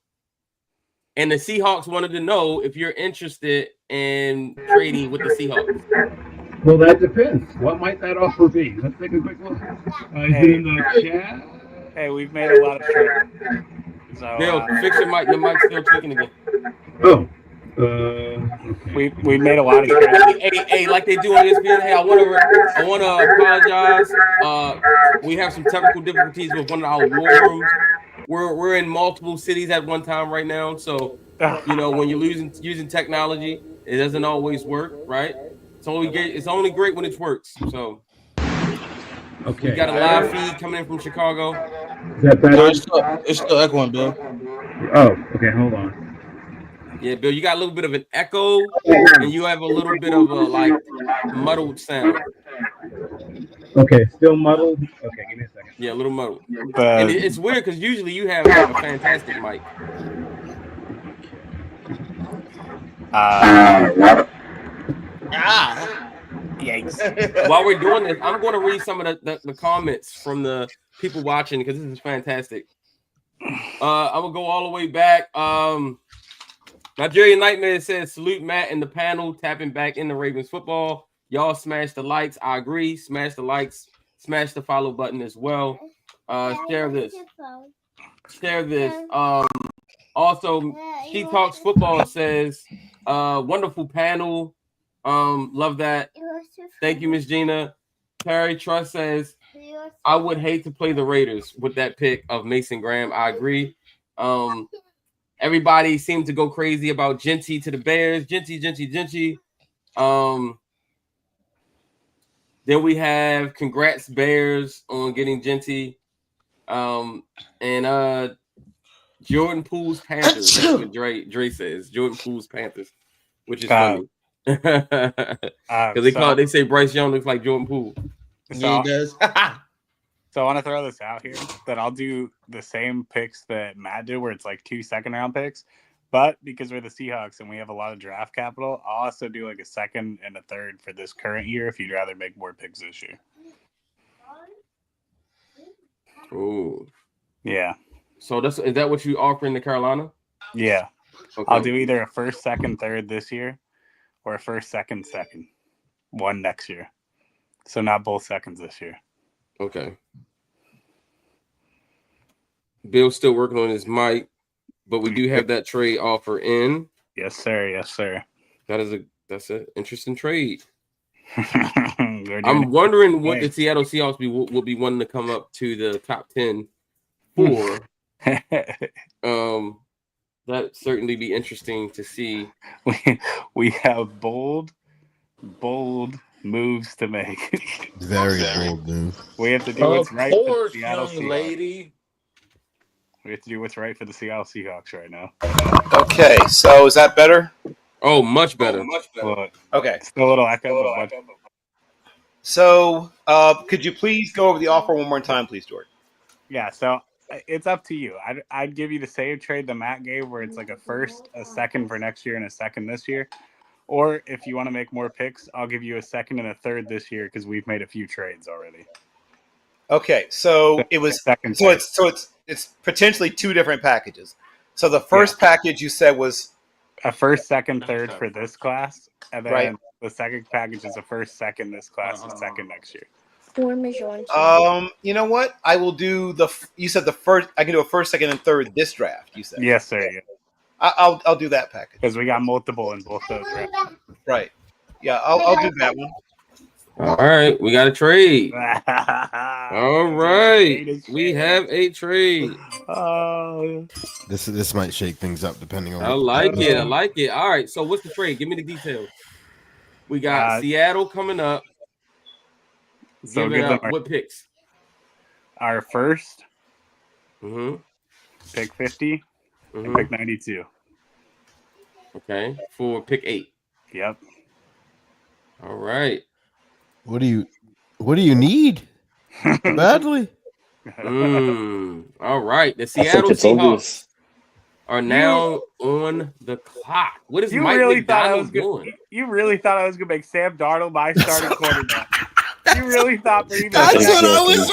And the Seahawks wanted to know if you're interested in trading with the Seahawks. Well, that depends. What might that offer be? Let's take a quick look. Is it in the chat? Hey, we've made a lot of trades. So, Bill, fix your mic. Your mic's still tweaking again. Oh. We made a lot of trades. Hey, like they do on ESPN. Hey, I want to apologize. We have some technical difficulties with one of our war rooms. We're in multiple cities at one time right now, so when you're using technology, it doesn't always work, right? It's only great when it works. So, okay, we got a live feed coming in from Chicago. Is that better? No, it's still echoing, Bill. Oh, okay, hold on. Yeah, Bill, you got a little bit of an echo, and you have a little bit of a muddled sound. Okay, still muddled. Okay, give me a second. Yeah, a little muddled. And it's weird because usually you have a fantastic mic. Yikes. While we're doing this, I'm going to read some of the comments from the people watching because this is fantastic. I will go all the way back. Nigerian Nightmare says, salute Matt and the panel, tapping back in the Ravens football. Y'all smash the likes. I agree. Smash the likes. Smash the follow button as well. Share this. Also, She Talks Football says, wonderful panel. Love that. Thank you, Miss Gina. Terry Trust says, I would hate to play the Raiders with that pick of Mason Graham. I agree. Everybody seemed to go crazy about Genty to the Bears. Genty. Then we have congrats Bears on getting Genty. And Jordan Poole's Panthers. That's what Dre says. Jordan Poole's Panthers, which is funny. Because they say Bryce Young looks like Jordan Poole. Yeah, he does. So I want to throw this out here that I'll do the same picks that Matt did, where it's like 2 second-round picks. But because we're the Seahawks and we have a lot of draft capital, I'll also do like a second and a third for this current year if you'd rather make more picks this year. Oh, yeah. So is that what you offering to Carolina? Yeah. Okay. I'll do either a first, second, third this year, or a first, second, one next year. So not both seconds this year. Okay. Bill's still working on his mic. but we do have that trade offer in. Yes, sir. Yes, sir. That's an interesting trade. We're doing I'm wondering it. what the Seattle Seahawks will be wanting to come up to the top 10 for. That certainly be interesting to see. We have bold moves to make. Very bold move. We have to do what's right for the Seattle young Seahawks. lady. We have to do what's right for the Seattle Seahawks right now. Okay, so is that better? Oh, much better. Look, Okay. still a little echo, but So, could you please go over the offer one more time, please, Jordan? yeah. So it's up to you. I'd give you the same trade that Matt gave, where it's like a first, a second for next year, and a second this year. Or if you want to make more picks, I'll give you a second and a third this year because we've made a few trades already. Okay, so it was second. so it's potentially two different packages. So the first package you said was a first, second, third for this class, and then right. The second package is a first, second this class, and second next year. You know what? I will do you said the first. I can do a first, second, and third this draft. You said yes, sir. Yeah. I'll do that package because we got multiple in both those drafts. Right. Yeah, I'll do that one. All right, we got a trade. All right, we have a trade. This might shake things up depending on. I like it. I like it. All right, so what's the trade? Give me the details. We got Seattle coming up. So give up what picks? Our first, pick 50, and pick 92. Okay, for pick 8. Yep. All right. What do you need? Badly. All right. The Seattle Seahawks are now on the clock. What is Mike McDonald doing? You really thought I was going to make Sam Darnold my starting quarterback. You really thought for even That's what I was.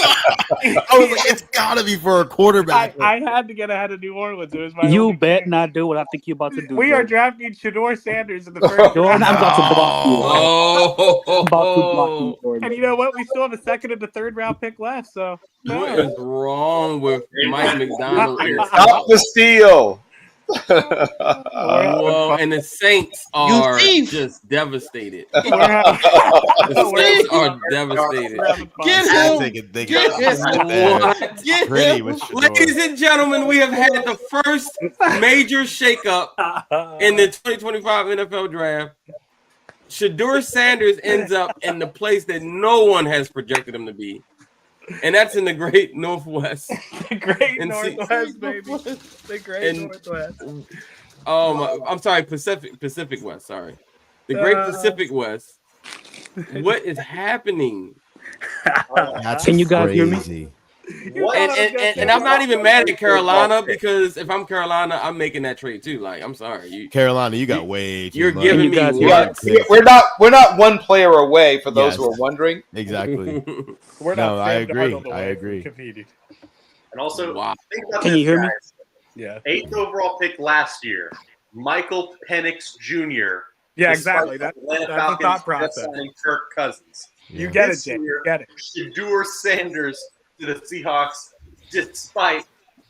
I was like, it's got to be for a quarterback. I had to get ahead of New Orleans. It was my you bet not do what I think you're about to do. We are drafting Shador Sanders in the first Jordan, I'm about to block you. Oh, I'm about to block you, Jordan. And you know what? We still have a second and a third round pick left. So what is wrong with Mike McDonald? Stop the steal. Well, and the Saints are just devastated. The Saints are devastated. Get him. Ladies and gentlemen, we have had the first major shakeup in the 2025 NFL Draft. Shador Sanders ends up in the place that no one has projected him to be. And that's in the Great Northwest. The Great Northwest, baby. The Great Northwest. I'm sorry, Pacific West. Sorry, the Great Pacific West. What is happening? That's Can you guys hear me? crazy. And I'm not even mad at Carolina because if I'm Carolina, I'm making that trade too. Like, I'm sorry, Carolina, you got way too You're much. giving me what? We're not one player away for those who are wondering. Exactly. We're No, not I Sam agree. Darnold I away agree. from competing. And also, think about Can this, you hear me? guys. Yeah. 8th overall pick last year, Michael Penix Jr. Yeah, exactly. Despite That's Atlanta the Falcons thought just process. signing Kirk Cousins. You get it, This Jay. year, You get it. Shador Sanders to the Seahawks, despite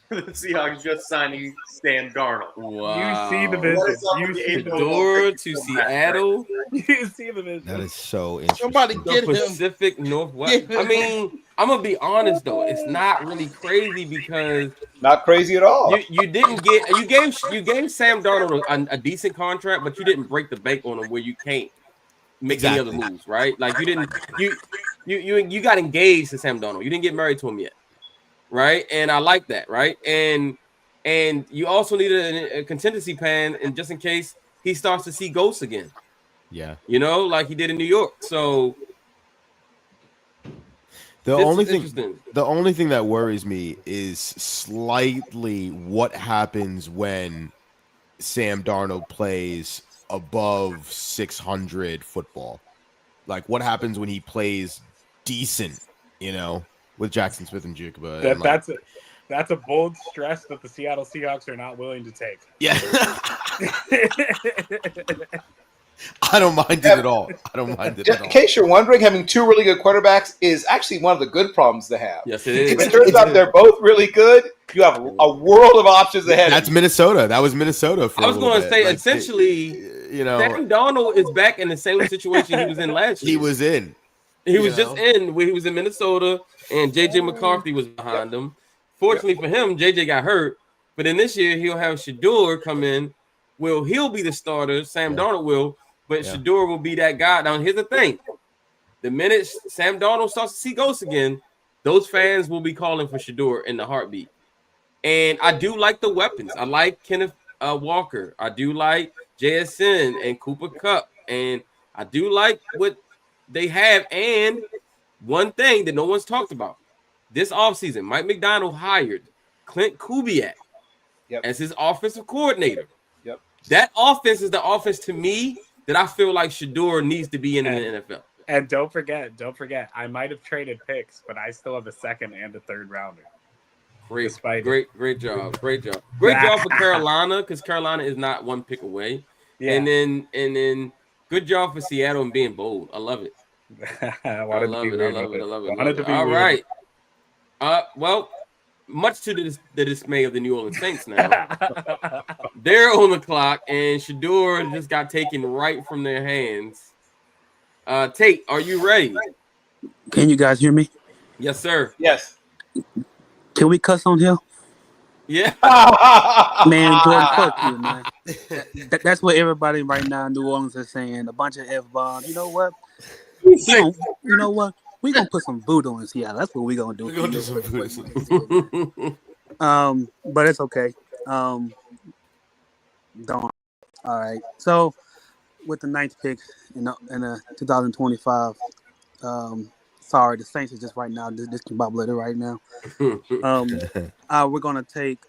the Seahawks just signing Sam Darnold. Wow. You see the What vision. is up You with the see eighth the Shador overall pick to from Seattle. You see the vision. That is so interesting. Somebody The get him. Pacific Northwest. I mean, I'm gonna be honest though, it's not really crazy because Not crazy at all. you didn't get you gave Sam Darnold a decent contract, but you didn't break the bank on him where you can't make any other moves, right? Like you got engaged to Sam Darnold. You didn't get married to him yet, right? And I like that, right? And you also needed a contingency plan, and just in case he starts to see ghosts again. Yeah. You know, like he did in New York. So The this only is thing interesting. the only thing that worries me is slightly what happens when Sam Darnold plays above 600 football. Like what happens when he plays decent, you know, with Jackson Smith and Jigba. That's a bold stress that the Seattle Seahawks are not willing to take. Yeah. I don't mind it at all. I don't mind it at In all. case you're wondering, having two really good quarterbacks is actually one of the good problems to have. Yes, it is. If it turns out they're both really good, you have a world of options ahead. That's Minnesota. That was Minnesota for I was going to say, essentially, Sam Darnold is back in the same situation he was in last year. He was in. He was just in where he was in Minnesota, and JJ McCarthy was behind him. Fortunately for him, JJ got hurt. But then this year, he'll have Shador come in. Well, he'll be the starter. Sam Darnold will. But Shador will be that guy. Now, here's the thing. The minute Sam Darnold starts to see ghosts again, those fans will be calling for Shador in the heartbeat. And I do like the weapons. I like Kenneth Walker. I do like JSN and Cooper Kupp. And I do like what they have. And one thing that no one's talked about, this offseason, Mike McDonald hired Clint Kubiak as his offensive coordinator. Yep. That offense is the offense to me that I feel like Shador needs to be in the NFL. And don't forget, I might have traded picks, but I still have a second and a third rounder. Great job. Great job for Carolina, because Carolina is not one pick away. Yeah. And then good job for Seattle and being bold. I love it. I love it. All right. Well, much to the dismay of the New Orleans Saints now. They're on the clock, and Shador just got taken right from their hands. Tate, are you ready? Can you guys hear me? Yes, sir. Yes. Can we cuss on here? Yeah. Man, Jordan, fuck you, man. That's what everybody right now in New Orleans is saying. A bunch of F-bombs. You know what? We're going to put some voodoo in Seattle. That's what we're going to do. We're going to do some voodoo. But it's okay. Don't. All right. So, with the 9th pick in the 2025, sorry, the Saints are just right now discombobulated right now. We're going to take.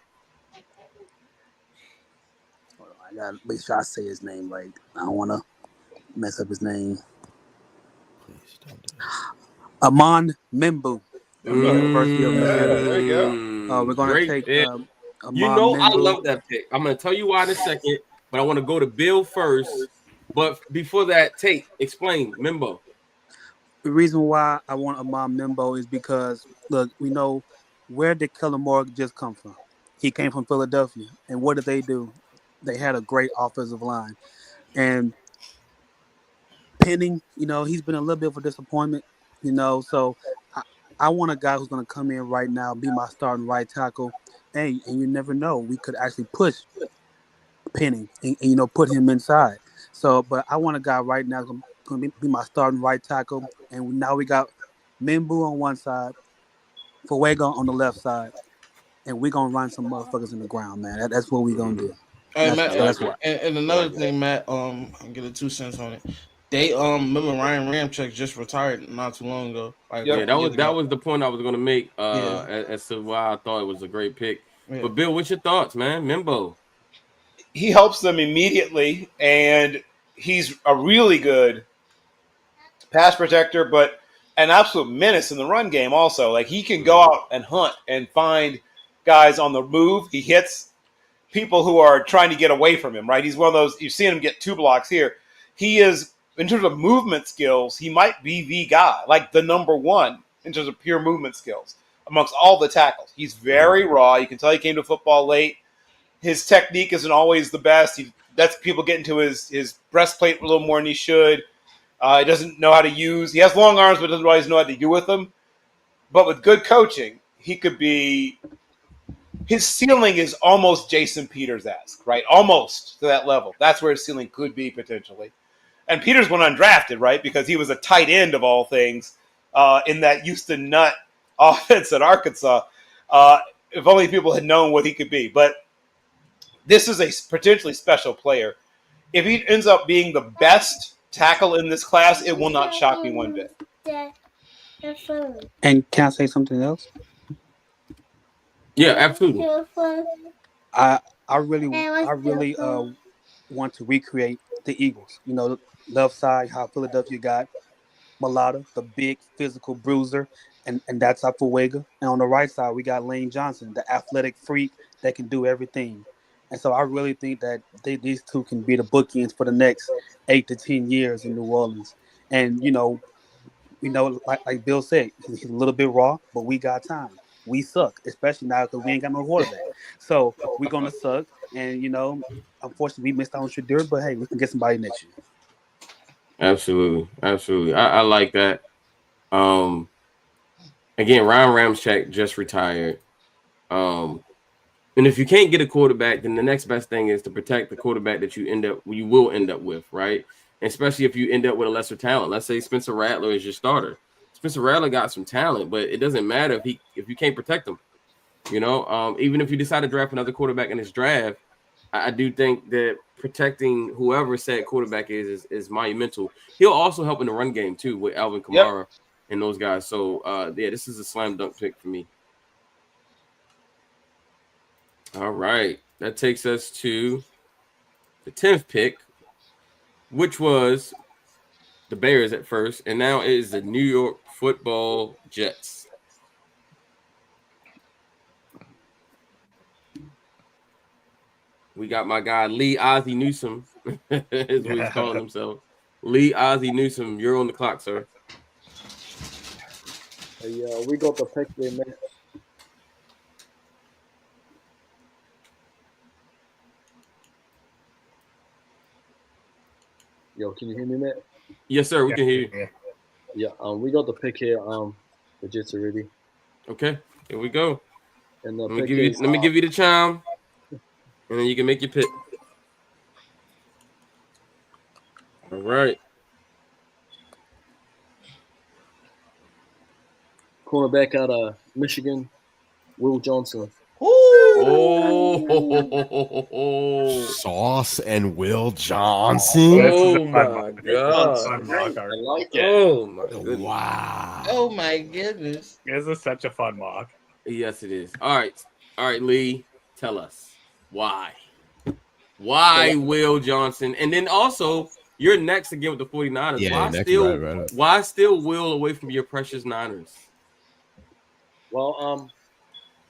I got to make sure I say his name right. I don't want to mess up his name. Please don't do Amon Membu. University of Missouri. There you go. We're going to take. Amon Membu. I love that pick. I'm going to tell you why in a second, but I want to go to Bill first. But before that, Tate, explain Membo. The reason why I want Amon Membo is because, look, we know where did Kellen Moore just come from? He came from Philadelphia. And what did they do? They had a great offensive line. And Penning, he's been a little bit of a disappointment, So I want a guy who's going to come in right now, be my starting right tackle. And you never know. We could actually push Penning and put him inside. So, but I want a guy right now who's going to be my starting right tackle. And now we got Membu on one side, Fuego on the left side, and we're going to run some motherfuckers in the ground, man. That's what we're going to do. Hey, That's why. And another thing, Matt, I'll get a 2 cents on it. They remember Ryan Ramczyk just retired not too long ago. That was the point I was going to make as to why I thought it was a great pick. Yeah. But Bill, what's your thoughts, man? Membo. He helps them immediately, and he's a really good pass protector, but an absolute menace in the run game also. Like, he can go out and hunt and find guys on the move. He hits people who are trying to get away from him, right? He's one of those, you've seen him get 2 blocks here. He is, in terms of movement skills, he might be the guy, like the number one in terms of pure movement skills amongst all the tackles. He's very raw. You can tell he came to football late. His technique isn't always the best. He lets people get into his breastplate a little more than he should. He doesn't know how to use. He has long arms, but doesn't always know how to do with them. But with good coaching, he could be. His ceiling is almost Jason Peters-esque, right? Almost to that level. That's where his ceiling could be potentially. And Peters went undrafted, right? Because he was a tight end of all things in that Houston Nutt offense at Arkansas. If only people had known what he could be. But this is a potentially special player. If he ends up being the best tackle in this class, it will not shock me one bit. And can I say something else? Yeah, absolutely. I really want to recreate the Eagles. Left side, how Philadelphia got Mulata, the big physical bruiser, and that's Fuega. And on the right side, we got Lane Johnson, the athletic freak that can do everything. And so I really think that these two can be the bookends for the next 8 to 10 years in New Orleans. And like Bill said, he's a little bit raw, but we got time. We suck, especially now because we ain't got no quarterback. So we're gonna suck. And unfortunately, we missed out on Shadur, but hey, we can get somebody next year. Absolutely, absolutely. I like that. Again, Ryan Ramczyk just retired. And if you can't get a quarterback, then the next best thing is to protect the quarterback that you will end up with, right? Especially if you end up with a lesser talent. Let's say Spencer Rattler is your starter. Spencer Rattler got some talent, but it doesn't matter if you can't protect him. Even if you decide to draft another quarterback in this draft, I do think that protecting whoever said quarterback is monumental. He'll also help in the run game too with Alvin Kamara and those guys. So this is a slam dunk pick for me. All right, that takes us to the 10th pick, which was the Bears at first, and now it is the New York Football Jets. We got my guy Lee Ozzie Newsome, is what he's calling himself. Lee Ozzie Newsome, you're on the clock, sir. Hey, we got the pick there, man. Yo, can you hear me, Matt? Yes, sir. We can hear you. Yeah, we got the pick here. The Jets are ready. Okay, here we go. And let me give you the chime, and then you can make your pick. All right. Cornerback out of Michigan, Will Johnson. Oh, Sauce and Will Johnson. Oh my god! I like it. Oh my goodness! Wow! Oh my goodness! This is such a fun mock. Yes, it is. All right, Lee. Tell us why. Why Will Johnson? And then also, you're next again with the 49ers. Yeah, why next, still? right. Why still Will away from your precious Niners? Well,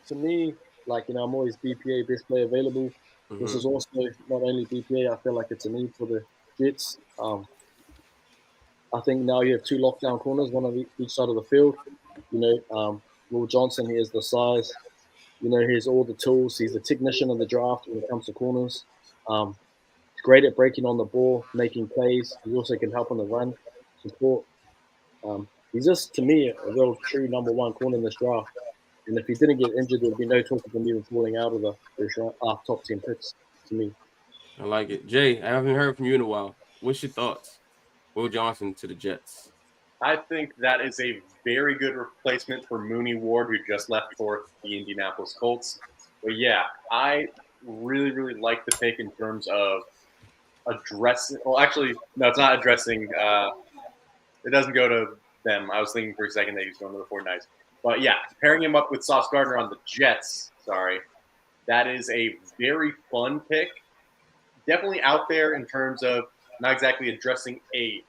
to me, I'm always BPA, best player available. Mm-hmm. This is also not only BPA. I feel like it's a need for the Jets. I think now you have two lockdown corners, one on each side of the field. Will Johnson, he has the size. He has all the tools. He's the technician of the draft when it comes to corners. He's great at breaking on the ball, making plays. He also can help on the run, support. He's just, to me, a real true number one corner in this draft. And if he didn't get injured, there'd be no talk of him even falling out of the first round, top 10 picks, to me. I like it. Jay, I haven't heard from you in a while. What's your thoughts? Will Johnson to the Jets. I think that is a very good replacement for Mooney Ward, who just left for the Indianapolis Colts. But yeah, I really, really like the pick in terms of addressing. Well, actually, no, it's not addressing. It doesn't go to them. I was thinking for a second that he was going to the 49ers. But yeah, pairing him up with Sauce Gardner on the Jets, that is a very fun pick. Definitely out there in terms of not exactly addressing a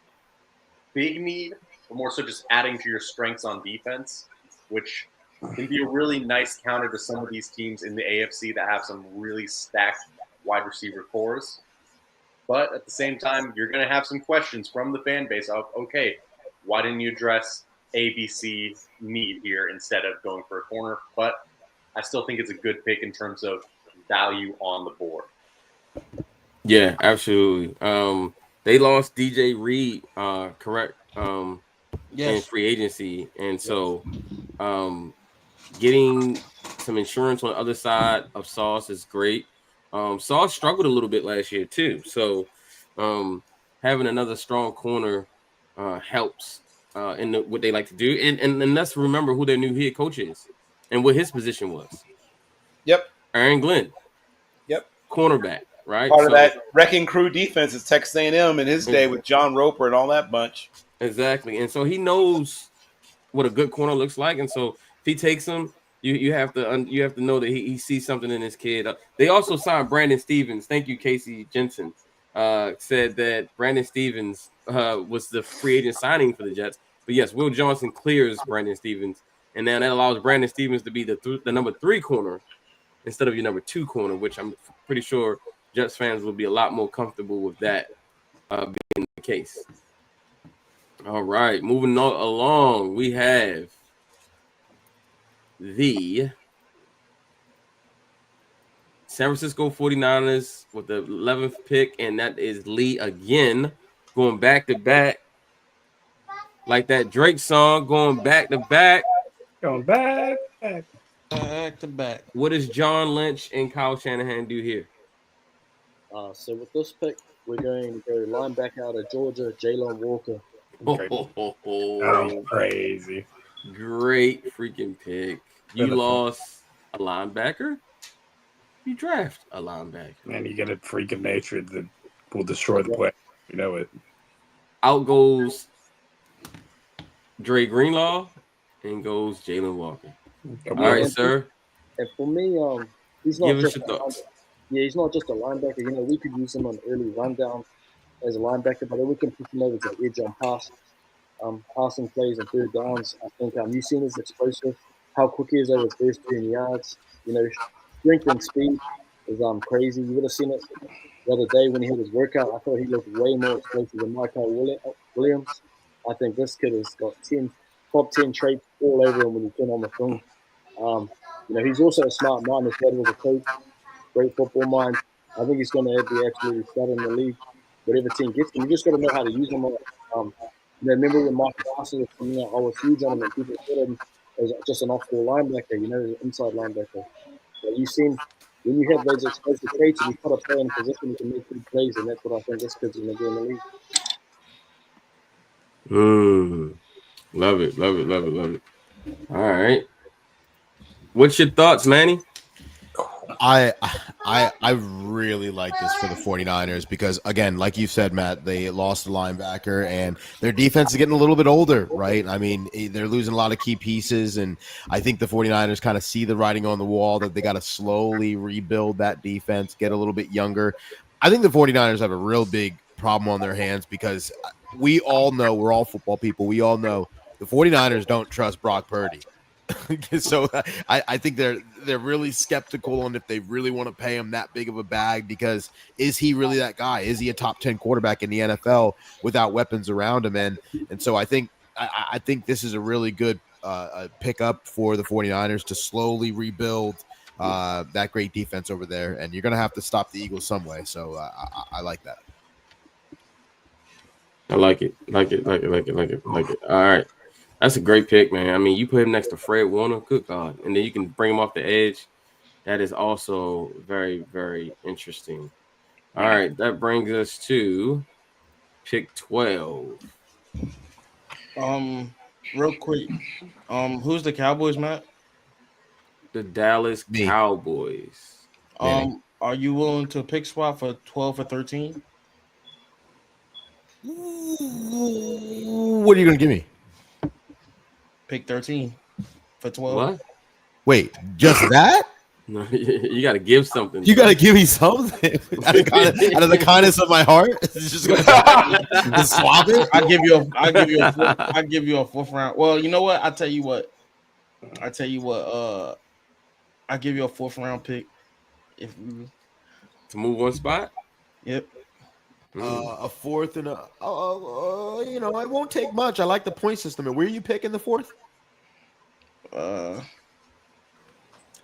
big need, but more so just adding to your strengths on defense, which can be a really nice counter to some of these teams in the AFC that have some really stacked wide receiver cores. But at the same time, you're going to have some questions from the fan base of, okay, why didn't you address ABC need here instead of going for a corner? But I still think it's a good pick in terms of value on the board. Yeah, absolutely. They lost DJ Reed, correct? In free agency, and so getting some insurance on the other side of Sauce is great. Sauce struggled a little bit last year too, so having another strong corner helps in what they like to do. And let's remember who their new head coach is and what his position was. Yep. Aaron Glenn. Yep. Cornerback, right? Part of that wrecking crew defense is Texas A&M in his day with John Roper and all that bunch. Exactly. And so he knows what a good corner looks like. And so if he takes him, you have to know that he sees something in his kid. They also signed Brandon Stevens. Thank you, Casey Jensen. Said that Brandon Stevens was the free agent signing for the Jets. But yes, Will Johnson clears Brandon Stevens, and now that allows Brandon Stevens to be the number 3 corner instead of your number 2 corner, which I'm pretty sure Jets fans will be a lot more comfortable with that being the case. All right, moving along, we have the San Francisco 49ers with the 11th pick, and that is Lee again, going back to back. Like that Drake song, going back to back. Going back. Back to back. What does John Lynch and Kyle Shanahan do here? So with this pick, we're going to go linebacker out of Georgia, Jalen Walker. Oh, crazy. Great freaking pick. You lost a linebacker. You draft a linebacker. And you get a freak of nature that will destroy the play. You know it. Out goes Dre Greenlaw and goes Jalen Walker. All right, sir. And for me, he's not Give us just your thoughts. he's not just a linebacker. You know, we could use him on early rundown as a linebacker, but then we can push him over to the edge on passing plays and third downs. I think you've seen his explosive, how quick he is over the first 10 yards. You know, strength and speed is crazy. You would have seen it the other day when he had his workout. I thought he looked way more explosive than Michael Williams. I think this kid has got top 10 traits all over him when you turn on the film. You know, he's also a smart mind. His dad was a coach, great football mind. I think he's going to be absolutely stud in the league. Whatever team gets him, you just got to know how to use him. You know, remember when Mike Parsons was coming out, I was huge on him, and people said him as just an off-ball linebacker, you know, an inside linebacker. But you've seen when you have those explosive traits and you put a player in a position, you can make good plays, and that's what I think this kid's going to do in the league. Love it, love it, love it, love it. All right. What's your thoughts, Manny? I really like this for the 49ers because, again, like you said, Matt, they lost a linebacker and their defense is getting a little bit older, right? I mean, they're losing a lot of key pieces, and I think the 49ers kind of see the writing on the wall that they got to slowly rebuild that defense, get a little bit younger. I think the 49ers have a real big problem on their hands because we all know, we're all football people, we all know the 49ers don't trust Brock Purdy. So I think they're really skeptical on if they really want to pay him that big of a bag, because is he really that guy? Is he a top 10 quarterback in the NFL without weapons around him? And so I think this is a really good pickup for the 49ers to slowly rebuild that great defense over there. And you're going to have to stop the Eagles some way. So I like that. I like it. All right. That's a great pick, man. I mean, you put him next to Fred Warner, good God. And then you can bring him off the edge. That is also very, very interesting. All right, that brings us to pick 12. Real quick, who's the Cowboys, Matt? The Dallas Cowboys. Are you willing to pick swap for 12 or 13? What are you going to give me? Pick 13 for 12. What? Wait, just that? No, you got to give something. You got to give me something out of the kindness of my heart. It's just gonna swap it. I give you a fourth round. Well, you know what? I tell you what. I give you a fourth round pick if to move one spot. Yep. A fourth and it won't take much. I like the point system. And where are you picking the fourth? I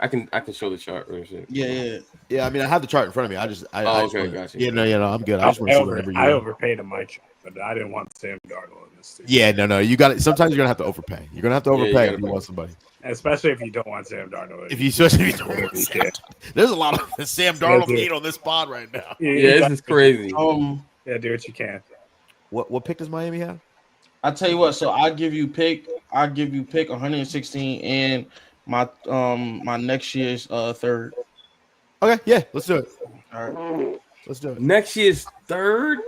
can show the chart. Yeah. I mean, I have the chart in front of me. Okay, gotcha. Yeah, no, I'm good. I just want to see whatever you. I overpaid on my chart, but I didn't want Sam Darnold in this team. Yeah, no. You got it. Sometimes you're gonna have to overpay. You're gonna have to overpay if you want somebody. Especially if you don't want Sam Darnold. Especially if you don't want Sam. There's a lot of Sam Darnold hate on this pod right now. Yeah, this is crazy. Yeah, do what you can. What pick does Miami have? I tell you what. So I give you pick 116 and my next year's third. Okay, yeah, let's do it. All right, let's do it. Next year's third.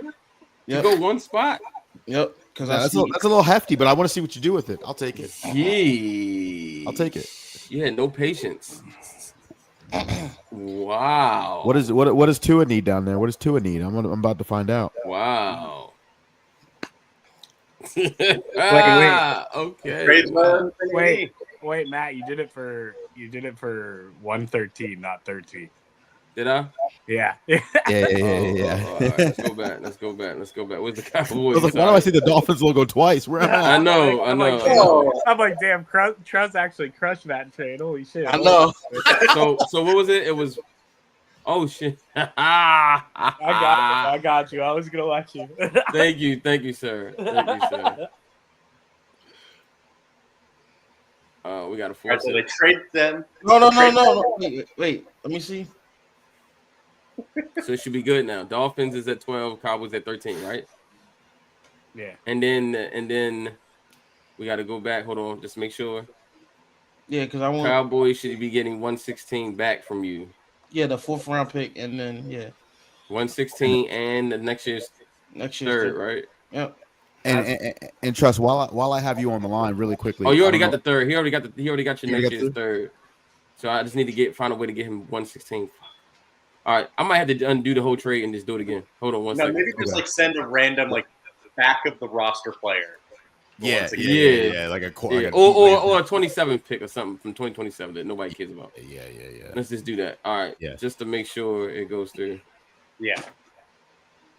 Yep. To go one spot. Yep. Because that's a little hefty, but I want to see what you do with it. I'll take it. Gee. I'll take it. Yeah, no patience. Wow. What does Tua need down there? What does Tua need? I'm about to find out. Wow. Okay. Trades Wow. Wait, Matt, you did it for 113, not 13. Did I? Yeah. Yeah. All right, let's go back. Where's the I Cowboys? was like, why do I see the Dolphins logo twice? Where am I? I know. I'm like, damn, Trust actually crushed that trade. Holy shit. I know. So what was it? It was. Oh shit! I got you. I was gonna let you. Thank you, sir. We got to All right, force so they it. trade them. No. Wait. Let me see. So it should be good now. Dolphins is at 12, Cowboys at 13, right? Yeah. And then we got to go back. Hold on, just make sure. Yeah, because I want Cowboys should be getting 116 back from you. the 4th round pick, and then 116 and the next year's third, right? Yep. And Trust, while I have you on the line, really quickly. Oh, you already got the third. He already got your next year's third? third. So I just need to find a way to get him 116. All right, I might have to undo the whole trade and just do it again. Hold on one second. Maybe just like send a random like back of the roster player. Yeah, like a or a 27 pick or something from 2027 that nobody cares about. Yeah. Let's just do that. All right, just to make sure it goes through. Yeah.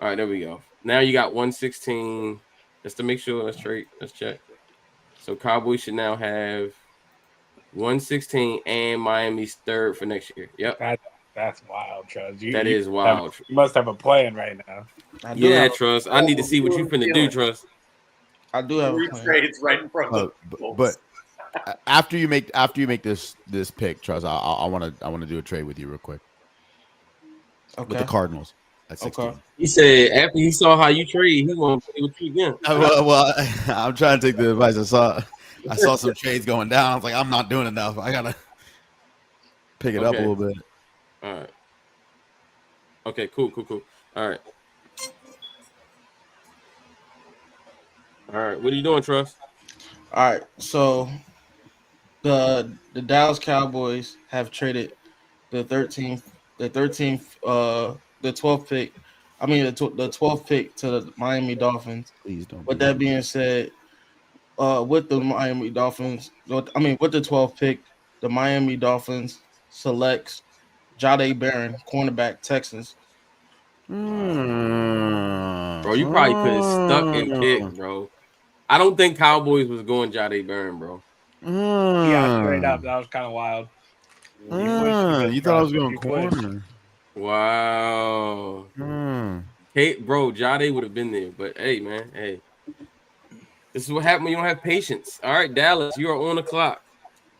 All right, there we go. Now you got 116. Just to make sure. Let's check. So Cowboys should now have 116 and Miami's third for next year. Yep. That's wild, Trust. That is wild. You must have a plan right now. Yeah, Trust. I need to see what you finna do, Trust. I do have a plan. Trades right in front of but after you make this pick, Trust, I want to do a trade with you real quick. Okay. With the Cardinals at 16. Okay. He said after he saw how you trade, he want to play with you again. Well, I'm trying to take the advice. I saw some trades going down. I was like, I'm not doing enough. I gotta pick it up a little bit. All right. Okay. Cool. All right. What are you doing, Trust? All right. So the Dallas Cowboys have traded the 12th pick. I mean the 12th pick to the Miami Dolphins. Please don't. With that being said, with the Miami Dolphins, with the 12th pick, the Miami Dolphins selects Jahdae Barron, cornerback, Texans. Bro, you probably could have stuck and picked, bro. I don't think Cowboys was going Jahdae Barron, bro. Yeah, straight up. That was kind of wild. You thought I was going corner. Wow. Hey, bro, Jahdae would have been there, but hey, man, hey. This is what happened when you don't have patience. All right, Dallas, you are on the clock.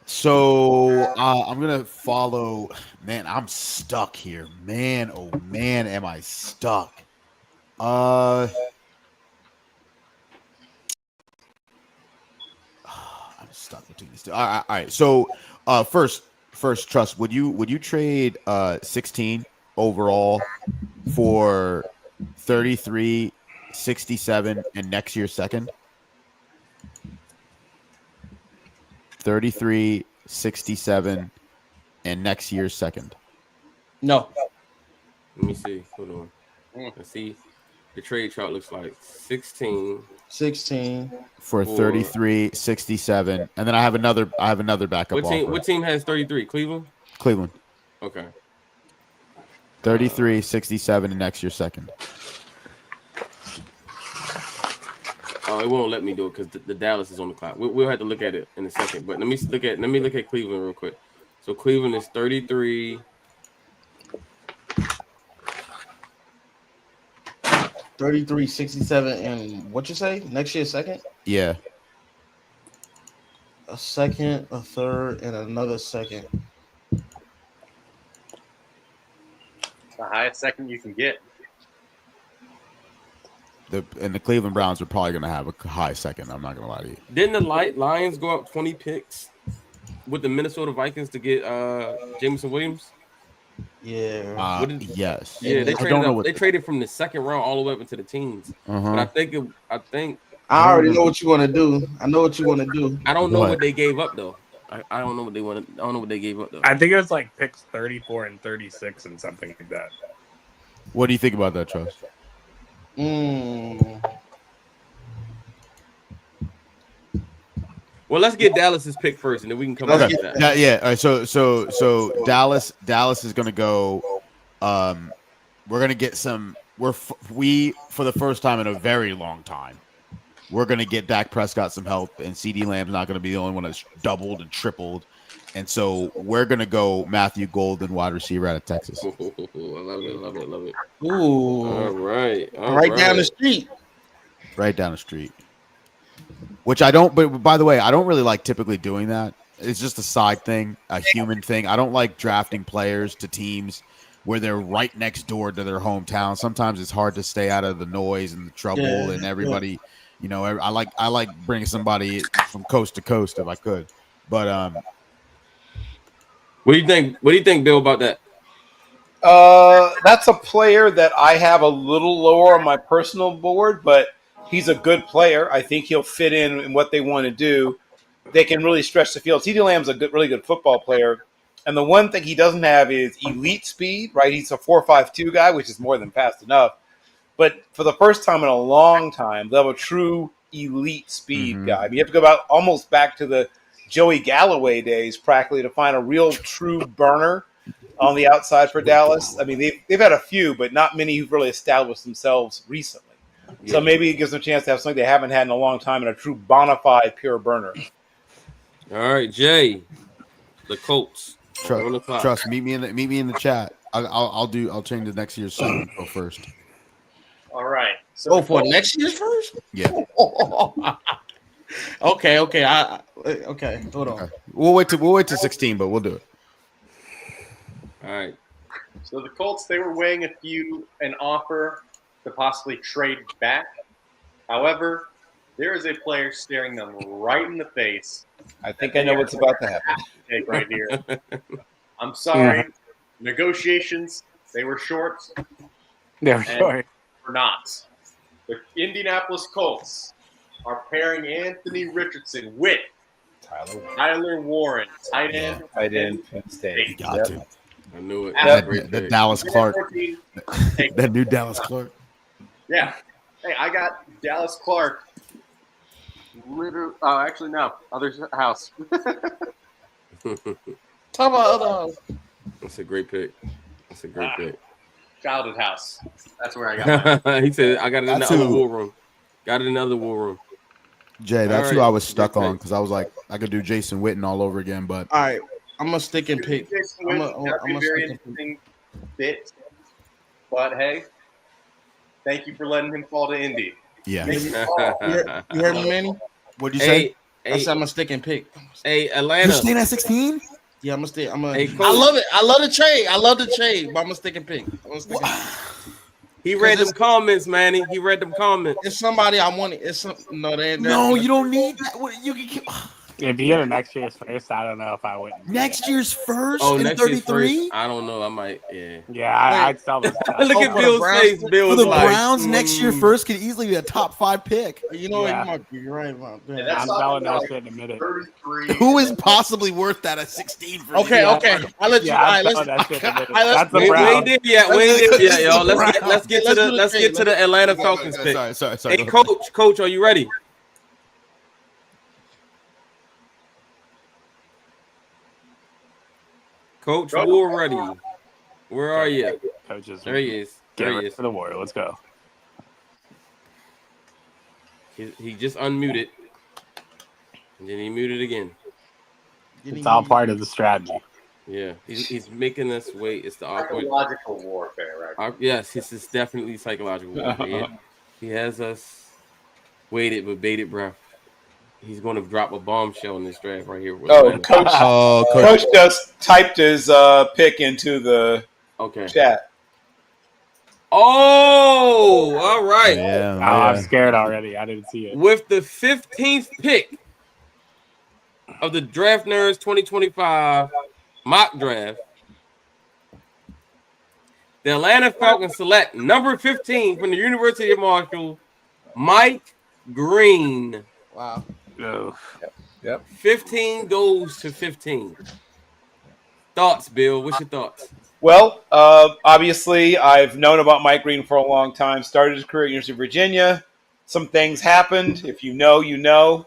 So I'm gonna follow. Man, I'm stuck here. Man, oh man, am I stuck? I'm stuck between these two. All right. So first, Trust. Would you trade 16 overall for 33, 67, and next year's second? 33, 67, and next year's second. No. Let me see. Hold on. Let's see. The trade chart looks like 16 for 33, 67, and then I have another backup offer. What team has 33? Cleveland. Okay. 33, 67, and next year's second. Oh, it won't let me do it because the Dallas is on the clock. We'll have to look at it in a second. But let me look at Cleveland real quick. So Cleveland is 33. 33, 67, and what you say? Next year, second? Yeah. A second, a third, and another second. The highest second you can get. The Cleveland Browns are probably going to have a high second. I'm not going to lie to you. Didn't the Lions go up 20 picks with the Minnesota Vikings to get Jameson Williams? Yeah. Yes. Yeah, they traded from the second round all the way up into the teens. But I think I already know what you want to do. I know what you want to do. I don't know what they gave up though. I don't know what they wanted. I don't know what they gave up though. I think it was like picks 34 and 36 and something like that. What do you think about that, Trust? Well, let's get Dallas's pick first, and then we can come back Okay. to that. Yeah. All right. So Dallas is gonna go. We're gonna get some. We for the first time in a very long time, we're gonna get Dak Prescott some help, and CD Lamb's not gonna be the only one that's doubled and tripled. And so we're gonna go Matthew Golden, wide receiver out of Texas. I love it. Ooh. All right. Right down the street. Right down the street. Which I don't. But by the way, I don't really like typically doing that. It's just a side thing, a human thing. I don't like drafting players to teams where they're right next door to their hometown. Sometimes it's hard to stay out of the noise and the trouble and everybody. You know, I like bringing somebody from coast to coast if I could. But what do you think? What do you think, Bill, about that? That's a player that I have a little lower on my personal board, but he's a good player. I think he'll fit in what they want to do. They can really stretch the field. CeeDee Lamb's a really good football player. And the one thing he doesn't have is elite speed, right? He's a 4.52 guy, which is more than fast enough. But for the first time in a long time, they'll have a true elite speed guy. I mean, you have to go almost back to the Joey Galloway days, practically, to find a real true burner on the outside for Dallas. I mean, they've had a few, but not many who've really established themselves recently. Yeah. So maybe it gives them a chance to have something they haven't had in a long time, and a true bona fide pure burner. All right, Jay, the Colts. Trust. Meet me in the chat. I'll change the next year's segment go first. All right. So Oh, for next year's first? Yeah. Okay. Okay. Hold on. Okay. We'll wait to 16, but we'll do it. All right. So the Colts, they were weighing an offer to possibly trade back. However, there is a player staring them right in the face. I think I know what's about to happen. Take right here. I'm sorry. Negotiations, they were short. They were short. We're not. The Indianapolis Colts are pairing Anthony Richardson with Tyler Warren, tight end. Tight end, Penn State. Got to. I knew it. The Dallas Clark. That new Dallas Clark. Yeah. Hey, I got Dallas Clark. Actually, no. Other house. Talk about other. That's a great pick. Childhood house. That's where I got mine. He said, I got it in the other war room. Got it in the other war room. Jay, that's who I was stuck on because I was like, I could do Jason Witten all over again, but all right, I'm gonna stick and pick. I'm a very interesting fit. But hey, thank you for letting him fall to Indy. Yeah. You heard me, Manny? What'd you say? I said I'm gonna stick and pick. Hey, Atlanta. You're staying at 16? Yeah, I'm gonna stay. Hey, I love it. I love the trade, but I'm gonna stick and pick. He read them comments, Manny. He read them comments. It's somebody I want. No, you don't need that. You can. If you get a next year's first, I don't know if I would. Next year's first Oh, in next year's 33? first. I don't know. I might. Yeah. Yeah, I'd sell this. Look at Bill's face. Bill For was the like, Browns, next year first could easily be a top 5 pick. You know, Yeah. you might be right about that. I'm selling that shit in a minute. 33. Who is possibly worth that at 16? For Okay. I'll let you. Yeah, all I'm right, selling that shit in a minute. let's- That's the We ain't Browns. there yet. We ain't there yet, y'all. Let's get to the Let's do the Atlanta Falcons pick. Sorry. Hey, coach, are you ready? Coach War ready. Where are you? Coaches, There he is. get There he ready is. for the war. Let's go. He just unmuted. And then he muted again. It's all part of the strategy. Yeah. He's making us wait. It's the awkward. Psychological warfare, right? Yes, this is definitely psychological warfare. He has us waited with bated breath. He's going to drop a bombshell in this draft right here. Coach just typed his pick into the chat. Oh, all right. Yeah, I'm scared already. I didn't see it. With the 15th pick of the DraftNerds 2025 mock draft, the Atlanta Falcons select number 15 from the University of Marshall, Mike Green. Wow. Oh. Yep. 15 goes to 15. Thoughts, Bill? What's your thoughts? Well, obviously, I've known about Mike Green for a long time. Started his career at University of Virginia. Some things happened. If you know, you know.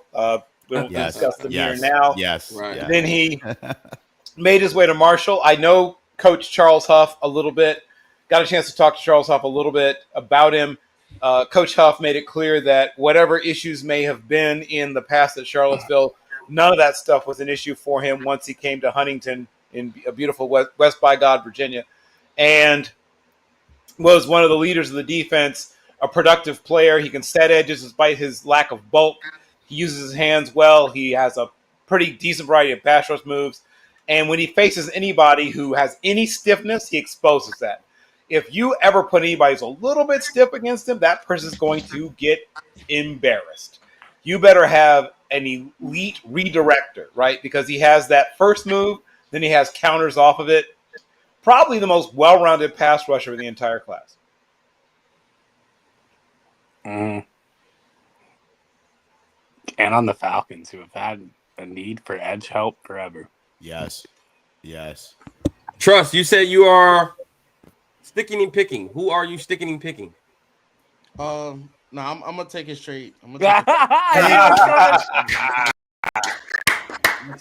we'll Yes, discuss them here yes, now. yes, Right. yes. Then he made his way to Marshall. I know Coach Charles Huff a little bit. Got a chance to talk to Charles Huff a little bit about him. Coach Huff made it clear that whatever issues may have been in the past at Charlottesville, none of that stuff was an issue for him once he came to Huntington in a beautiful West by God, Virginia, and was one of the leaders of the defense, a productive player. He can set edges despite his lack of bulk. He uses his hands well. He has a pretty decent variety of pass rush moves. And when he faces anybody who has any stiffness, he exposes that. If you ever put anybody who's a little bit stiff against him, that person's going to get embarrassed. You better have an elite redirector, right? Because he has that first move, then he has counters off of it. Probably the most well-rounded pass rusher in the entire class. And on the Falcons, who have had a need for edge help forever. Yes. Yes. Trust, you said you are sticking and picking. Who are you sticking and picking? No, I'm gonna take it straight. I'm gonna take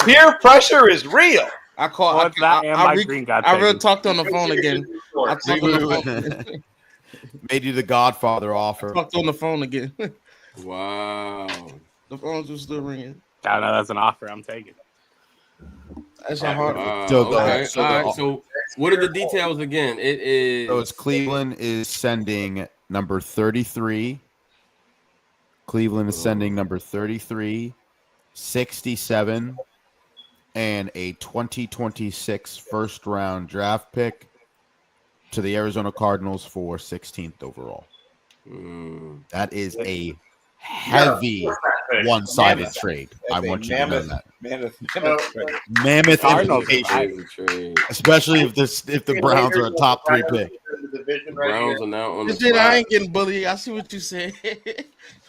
Peer pressure is real. I call. What's that? And my green got I really taken. talked on the phone again. I talked on the phone. Made you the Godfather offer. Talked on the phone again. Wow. The phones were still ringing. I know that's an offer I'm taking. That's a hard. Okay. All right. So, what are the details again? It is. So it's Cleveland is sending number 33. Cleveland is sending number 33, 67, and a 2026 first round draft pick to the Arizona Cardinals for 16th overall. That is a heavy one-sided trade. I want you to know that. Mammoth trade. Especially if the Browns are a top 3 pick. The Browns are now on the Shit, I spot. ain't getting bullied. I see what you said.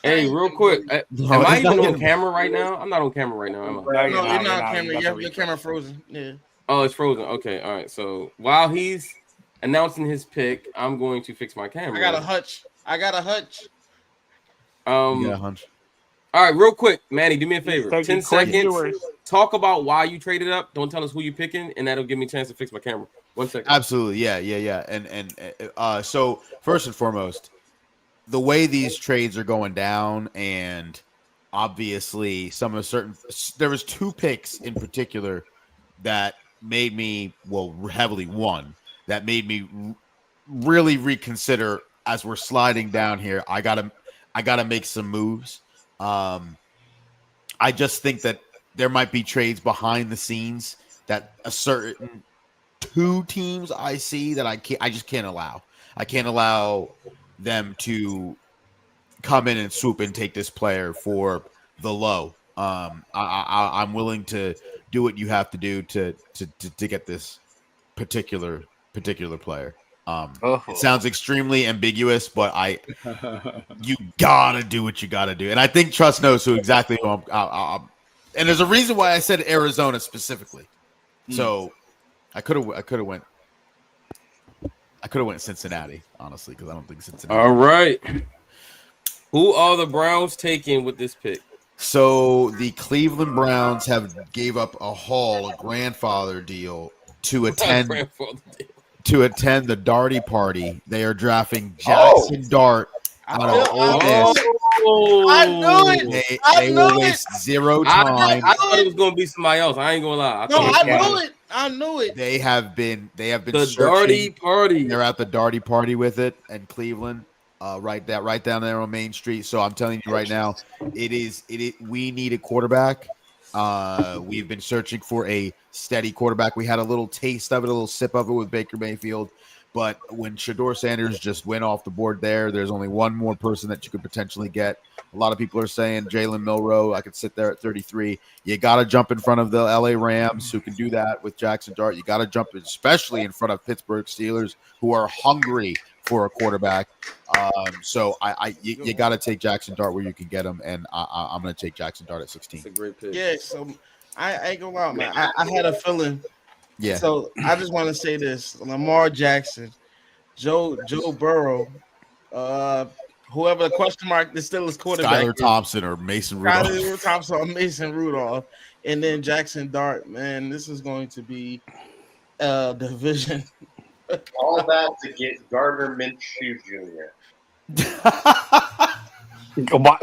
Hey, real quick, am I even on camera right now? I'm not on camera right now, am I? No, you're not on camera. Your camera frozen. Yeah. Oh, it's frozen. Okay, all right. So while he's announcing his pick, I'm going to fix my camera. I got a hunch. You got a hunch. All right, real quick, Manny, do me a favor. Thank 10 you, quick seconds. viewers. Talk about why you traded up. Don't tell us who you're picking, and that'll give me a chance to fix my camera. 1 second. Absolutely, yeah. And so first and foremost, the way these trades are going down, and obviously there was 2 picks in particular that made me heavily one that made me really reconsider as we're sliding down here. I gotta make some moves. I just think that there might be trades behind the scenes that a certain 2 teams I see that I just can't allow. I can't allow them to come in and swoop and take this player for the low. I'm willing to do what you have to do to get this particular player. It sounds extremely ambiguous, but you gotta do what you gotta do, and I think Trust knows exactly who I'm. And there's a reason why I said Arizona specifically. So I could have went Cincinnati, honestly, because I don't think Cincinnati. All right. Who are the Browns taking with this pick? So the Cleveland Browns have gave up a grandfather deal to attend the Darty party. They are drafting Jackson Dart out of Ole Miss. I knew it. They will waste zero time. I thought it was going to be somebody else. I ain't going to lie. I knew it. They have been the Darty party. They're at the Darty party with it in Cleveland, right down there on Main Street. So I'm telling you right now, we need a quarterback. We've been searching for a steady quarterback. We had a little taste of it, a little sip of it with Baker Mayfield. But when Shador Sanders just went off the board there's only one more person that you could potentially get. A lot of people are saying Jalen Milroe. I could sit there at 33. You got to jump in front of the LA Rams, who can do that with Jackson Dart. You got to jump, especially in front of Pittsburgh Steelers, who are hungry for a quarterback. So you got to take Jackson Dart where you can get him, and I'm going to take Jackson Dart at 16. It's a great pick. Yeah, so I ain't gonna lie, man. I had a feeling. Yeah. So I just want to say this: Lamar Jackson, Joe Burrow, whoever the question mark, the Steelers quarterback Skylar Thompson or Mason Rudolph. Skylar Thompson or Mason Rudolph, and then Jackson Dart. Man, this is going to be a division. All that to get Gardner Minshew Jr.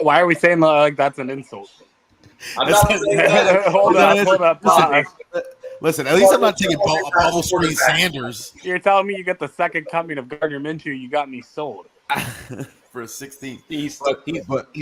Why are we saying like that's an insult? I'm not saying that. Hold up. Pause. Listen, at least I'm not taking bubble screen Sanders You're telling me you get the second coming of Gardner Minshew. You got me sold. for a 16. He's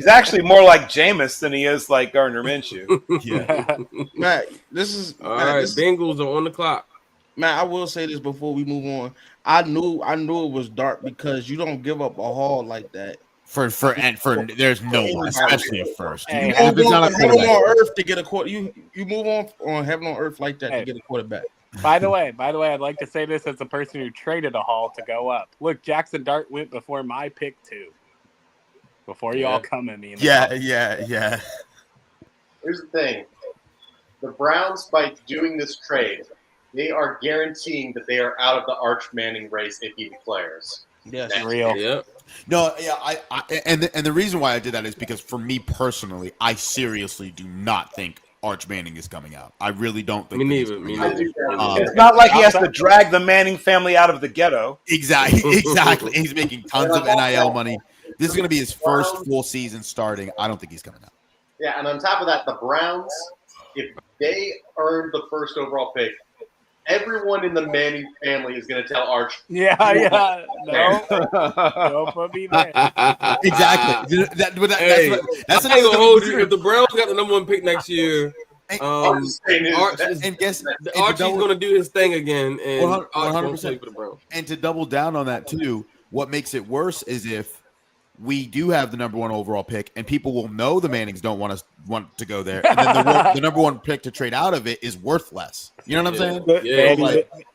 actually more like Jameis than he is like Gardner Minshew. Yeah. Matt, this is all right. Bengals are on the clock. Matt, I will say this before we move on. I knew it was dark because you don't give up a haul like that. For there's no one, especially at first. You move on heaven on earth to get a quarter. You move on heaven on earth like that to get a quarterback. By the way, I'd like to say this as a person who traded a haul to go up. Look, Jackson Dart went before my pick too. Before y'all come at me. Yeah. Here's the thing: the Browns, by doing this trade, they are guaranteeing that they are out of the Arch Manning race if he declares. Yes, it's real. Yep. No, yeah, and the reason why I did that is because for me personally, I seriously do not think Arch Manning is coming out. I really don't think. Me neither. It's not like he has to drag the Manning family out of the ghetto. Exactly. He's making tons of NIL money. This is going to be his first full season starting. I don't think he's coming out. Yeah, and on top of that, the Browns, if they earn the first overall pick, everyone in the Manning family is going to tell Arch. Yeah. No, don't put me there. Exactly. That's I ain't gonna hold you. If the Browns got the number 1 pick next year, Archie's gonna do his thing again, and 100% for the Browns. And to double down on that too, what makes it worse is if we do have the number 1 overall pick, and people will know the Mannings don't want to go there, and then the number 1 pick to trade out of it is worth less. You know what I'm saying? Yeah,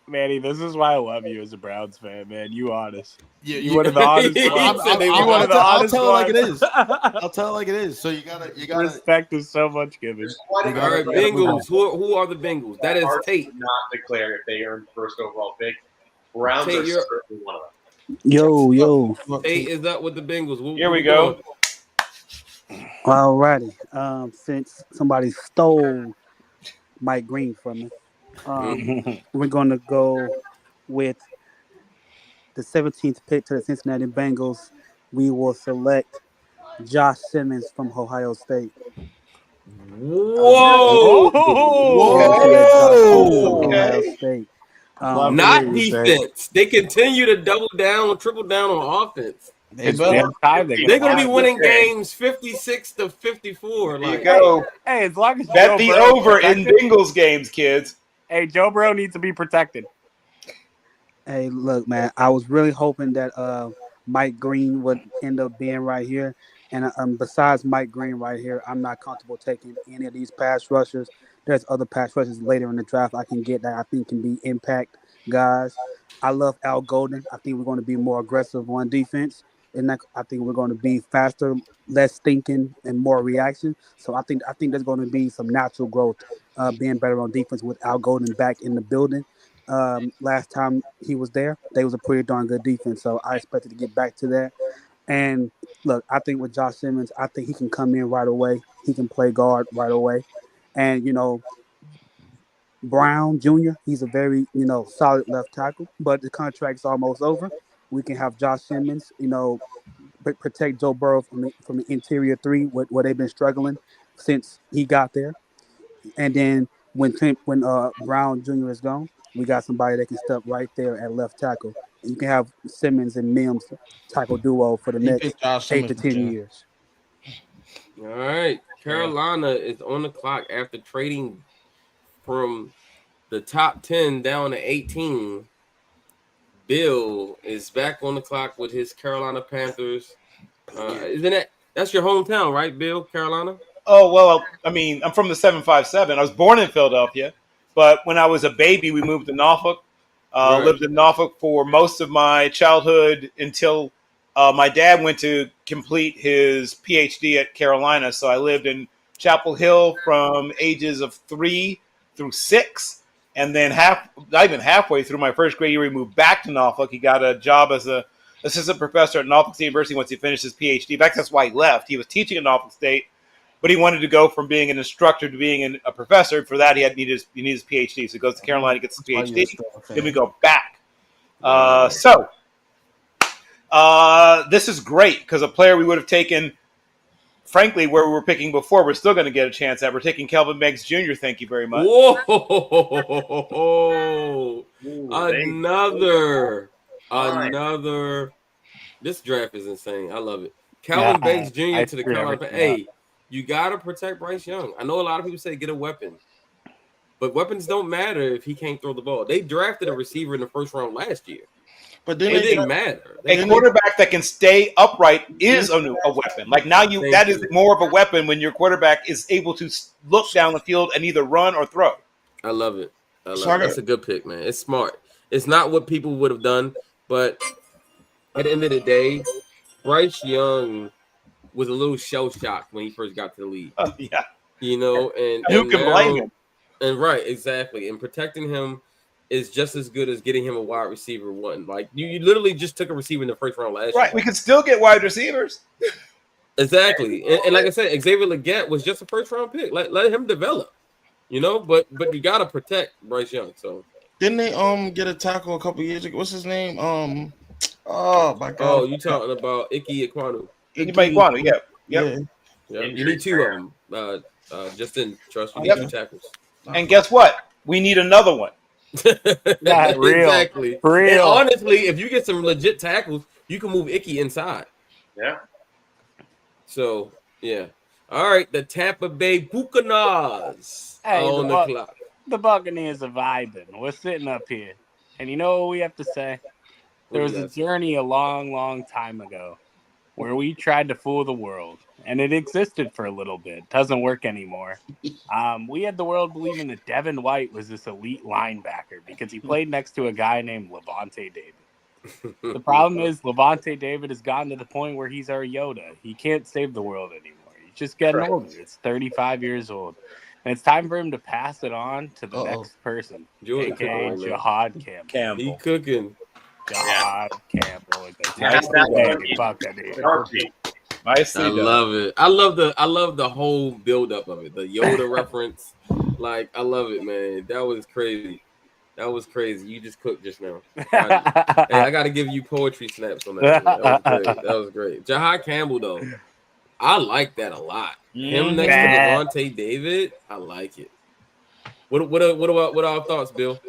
Manny, this is why I love you as a Browns fan, man. You honest. You one of the honest ones. I'll tell it like it is. I'll tell it like it is. So you gotta respect is so much given. All right, Bengals. Who are the Bengals? That is Tate. Not declare if they earn first overall pick. Browns Tate, are certainly one of them. Yo. Tate is up with the Bengals. Here we go. Alrighty. Since somebody stole Mike Green from me, we're gonna go with the 17th pick to the Cincinnati Bengals. We will select Josh Simmons from Ohio State. Whoa! Ohio State. Not defense. They continue to double down, triple down on offense. They're going to be winning games 56-54. There you go. Hey, as long as bet the over in Bengals games, kids. Hey, Joe Burrow needs to be protected. Hey, look, man, I was really hoping that Mike Green would end up being right here. And besides Mike Green right here, I'm not comfortable taking any of these pass rushers. There's other pass rushers later in the draft I can get that I think can be impact guys. I love Al Golden. I think we're going to be more aggressive on defense. And I think we're going to be faster, less thinking, and more reaction. So I think there's going to be some natural growth being better on defense with Al Golden back in the building. Last time he was there, they was a pretty darn good defense. So I expected to get back to that. And look, I think with Josh Simmons, I think he can come in right away. He can play guard right away. And, Brown Jr., he's a very, solid left tackle, but the contract's almost over. We can have Josh Simmons, protect Joe Burrow from the interior 3 where they've been struggling since he got there. And then when Brown Jr. is gone, we got somebody that can step right there at left tackle. And you can have Simmons and Mims tackle duo for the next 8 to 10 years. All right. Carolina is on the clock after trading from the top 10 down to 18. Bill is back on the clock with his Carolina Panthers. That's your hometown, right, Bill? Carolina? Oh, well, I mean, I'm from the 757. I was born in Philadelphia, but when I was a baby, we moved to Norfolk. Lived in Norfolk for most of my childhood until my dad went to complete his PhD at Carolina. So I lived in Chapel Hill from ages of 3 through 6. And then not even halfway through my first grade year, we moved back to Norfolk. He got a job as a assistant professor at Norfolk State University once he finished his PhD. In fact, that's why he left. He was teaching at Norfolk State, but he wanted to go from being an instructor to being a professor. For that, he needed his PhD. So he goes to Carolina, gets his PhD. Then we go back. This is great because a player we would have taken, frankly, where we were picking before, we're still going to get a chance at. We're taking Kelvin Banks Jr. Thank you very much. Whoa! Another. This draft is insane. I love it. Calvin Banks Jr. to the Carolina. Hey, you got to protect Bryce Young. I know a lot of people say get a weapon, but weapons don't matter if he can't throw the ball. They drafted a receiver in the first round last year. But then it didn't matter. A quarterback that can stay upright is a weapon. Like now, that is more of a weapon when your quarterback is able to look down the field and either run or throw. I love it. That's a good pick, man. It's smart. It's not what people would have done, but at the end of the day, Bryce Young was a little shell shocked when he first got to the league. Yeah, you know, and who can blame him? And right, exactly. And protecting him is just as good as getting him a wide receiver one. Like you literally just took a receiver in the first round last year. Right, we could still get wide receivers. Exactly, and like I said, Xavier Legette was just a first round pick. Let him develop, you know. But you gotta protect Bryce Young. So didn't they get a tackle a couple years ago? What's his name? Oh my God! Oh, you talking about Ike Ekwonu? Ekwonu, yeah. You need two of them. Justin, trust me, two tackles. And guess what? We need another one. Exactly. For real. And honestly, if you get some legit tackles, you can move Icky inside. Yeah. So, yeah. All right, the Tampa Bay Buccaneers on the clock. The Buccaneers are vibing. We're sitting up here. And you know what we have to say? There was a journey a long, long time ago where we tried to fool the world. And it existed for a little bit. Doesn't work anymore. We had the world believing that Devin White was this elite linebacker because he played next to a guy named Levante David. The problem is Levante David has gotten to the point where he's our Yoda. He can't save the world anymore. He's just getting older. It's 35 years old. And it's time for him to pass it on to the next person, a.k.a. Jihad Campbell. He cooking. Jihad Campbell with the Tampa Bay Buccaneers. I love it. I love the whole buildup of it. The Yoda reference. Like, I love it, man. That was crazy. You just cooked just now. I got to give you poetry snaps on that. That was great. Jihad Campbell, though, I like that a lot. Him next to Levante David, I like it. What are our thoughts, Bill?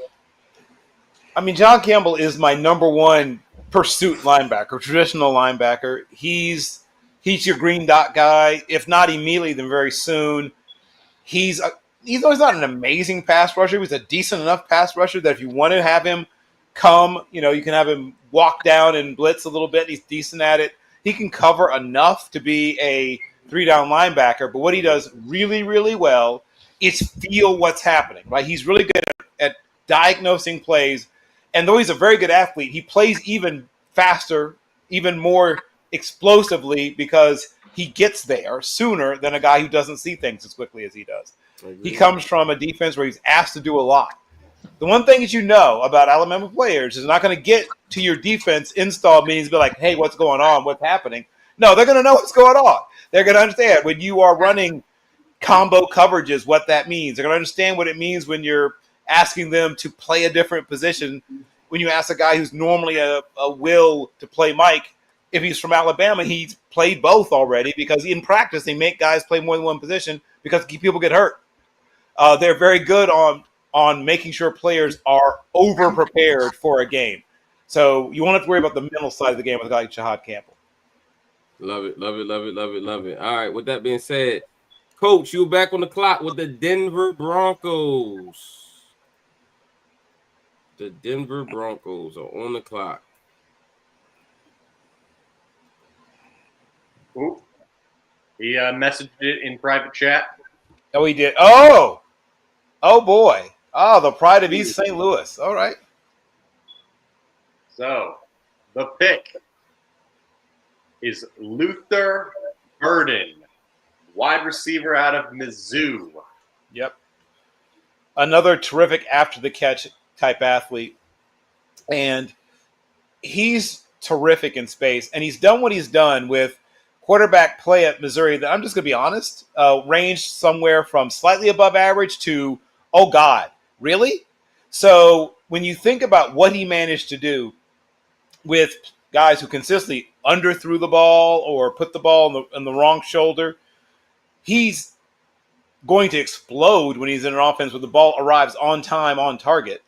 I mean, John Campbell is my number one pursuit linebacker, traditional linebacker. He's your green dot guy. If not immediately, then very soon. He's always not an amazing pass rusher. He's a decent enough pass rusher that if you want to have him come, you can have him walk down and blitz a little bit. He's decent at it. He can cover enough to be a 3-down linebacker. But what he does really, really well is feel what's happening. Right? He's really good at diagnosing plays. And though he's a very good athlete, he plays even faster, even more explosively because he gets there sooner than a guy who doesn't see things as quickly as he does. He comes from a defense where he's asked to do a lot. The one thing that you know about Alabama players is not going to get to your defense install means be like, hey, what's going on? What's happening? No, they're going to know what's going on. They're going to understand when you are running combo coverages, what that means. They're going to understand what it means when you're asking them to play a different position. When you ask a guy who's normally a will to play Mike, if he's from Alabama, he's played both already because in practice they make guys play more than one position because people get hurt. They're very good on making sure players are over prepared for a game. So you won't have to worry about the mental side of the game with a guy like Jihad Campbell. Love it. All right. With that being said, Coach, you're back on the clock with the Denver Broncos. The Denver Broncos are on the clock. Ooh. He messaged it in private chat. Oh, he did. Oh boy. Oh, the pride of East St. Louis. All right. So, the pick is Luther Burden, wide receiver out of Mizzou. Yep. Another terrific after the catch type athlete. And he's terrific in space, and he's done what he's done with quarterback play at Missouri that I'm just going to be honest, ranged somewhere from slightly above average to, oh God, really? So when you think about what he managed to do with guys who consistently underthrew the ball or put the ball in the wrong shoulder, he's going to explode when he's in an offense where the ball arrives on time, on target.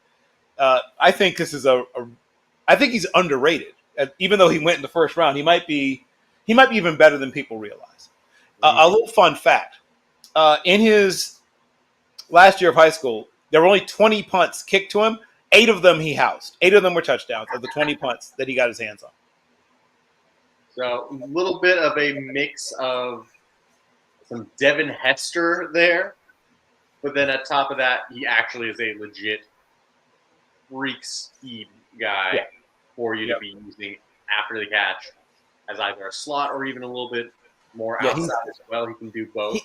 I think this is I think he's underrated. Even though he went in the first round, he might be even better than people realize. A little fun fact: in his last year of high school, there were only 20 punts kicked to him. 8 of them he housed. 8 of them were touchdowns of the 20 punts that he got his hands on. So a little bit of a mix of some Devin Hester there, but then on top of that, he actually is a legit freak speed guy for you to be using after the catch as either a slot or even a little bit more outside as well. He can do both.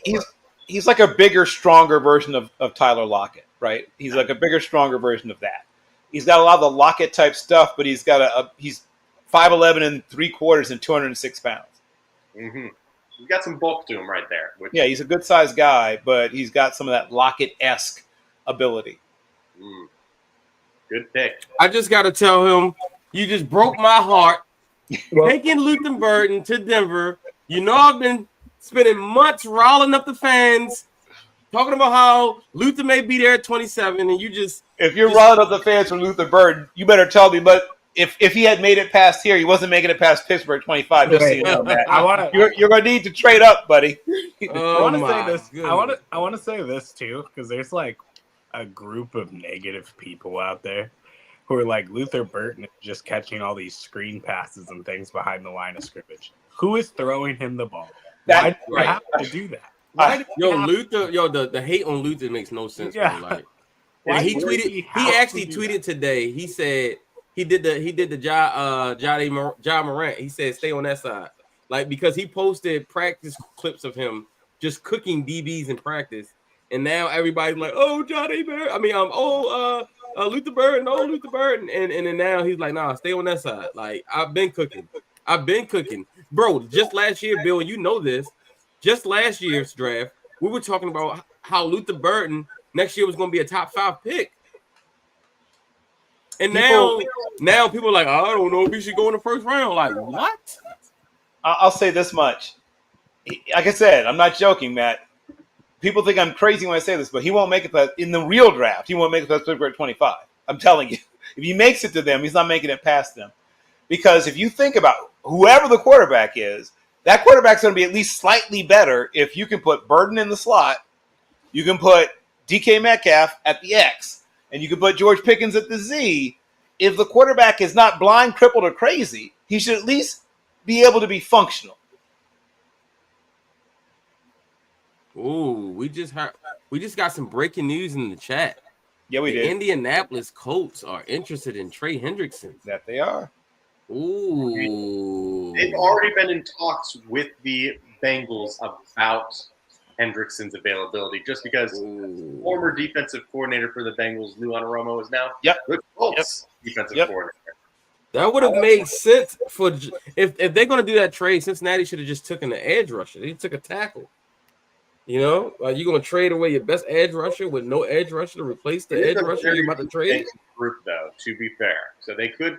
He's like a bigger, stronger version of Tyler Lockett, right? He's like a bigger, stronger version of that. He's got a lot of the Lockett type stuff, but he's got he's 5'11" and 3/4 and 206 pounds. Mm-hmm. He's got some bulk to him right there. Yeah, he's a good sized guy, but he's got some of that Lockett-esque ability. Good pick. I just got to tell him, you just broke my heart. Taking Luther Burden to Denver. You know I've been spending months riling up the fans, talking about how Luther may be there at 27, and you just... If you're riling up the fans for Luther Burden, you better tell me, but if he had made it past here, he wasn't making it past Pittsburgh 25. Just so you know, Matt. You're going to need to trade up, buddy. I want to say this. I want to say this too, because there's like a group of negative people out there who are like, Luther Burton is just catching all these screen passes and things behind the line of scrimmage. Who is throwing him the ball? Why do you have to do that? The hate on Luther makes no sense. Yeah. Bro. Like, he actually tweeted today. He said he did the Ja Morant. He said stay on that side, like, because he posted practice clips of him just cooking DBs in practice, and now everybody's like, oh, Johnny Bear. I mean, Luther Burden, Luther Burden, and then now he's like, nah, stay on that side. Like, I've been cooking, bro. Just last year, Bill, and you know this. Just last year's draft, we were talking about how Luther Burden next year was going to be a top 5 pick. And now people are like, I don't know if he should go in the first round. Like, what? I'll say this much. Like I said, I'm not joking, Matt. People think I'm crazy when I say this, but he won't make it past, in the real draft, he won't make it past Pittsburgh 25. I'm telling you. If he makes it to them, he's not making it past them. Because if you think about whoever the quarterback is, that quarterback's going to be at least slightly better if you can put Burden in the slot, you can put DK Metcalf at the X, and you can put George Pickens at the Z. If the quarterback is not blind, crippled, or crazy, he should at least be able to be functional. Ooh, we just got some breaking news in the chat. Yeah, we the did. Indianapolis Colts are interested in Trey Hendrickson. That they are. Ooh. They've already been in talks with the Bengals about Hendrickson's availability, just because former defensive coordinator for the Bengals, Lou Anaromo, is now the Colts defensive coordinator. That would have made sense for if they're going to do that trade. Cincinnati should have just taken an edge rusher. They took a tackle. You know, you're going to trade away your best edge rusher with no edge rusher to replace the edge rusher you're about to trade? Group, though, to be fair. So they could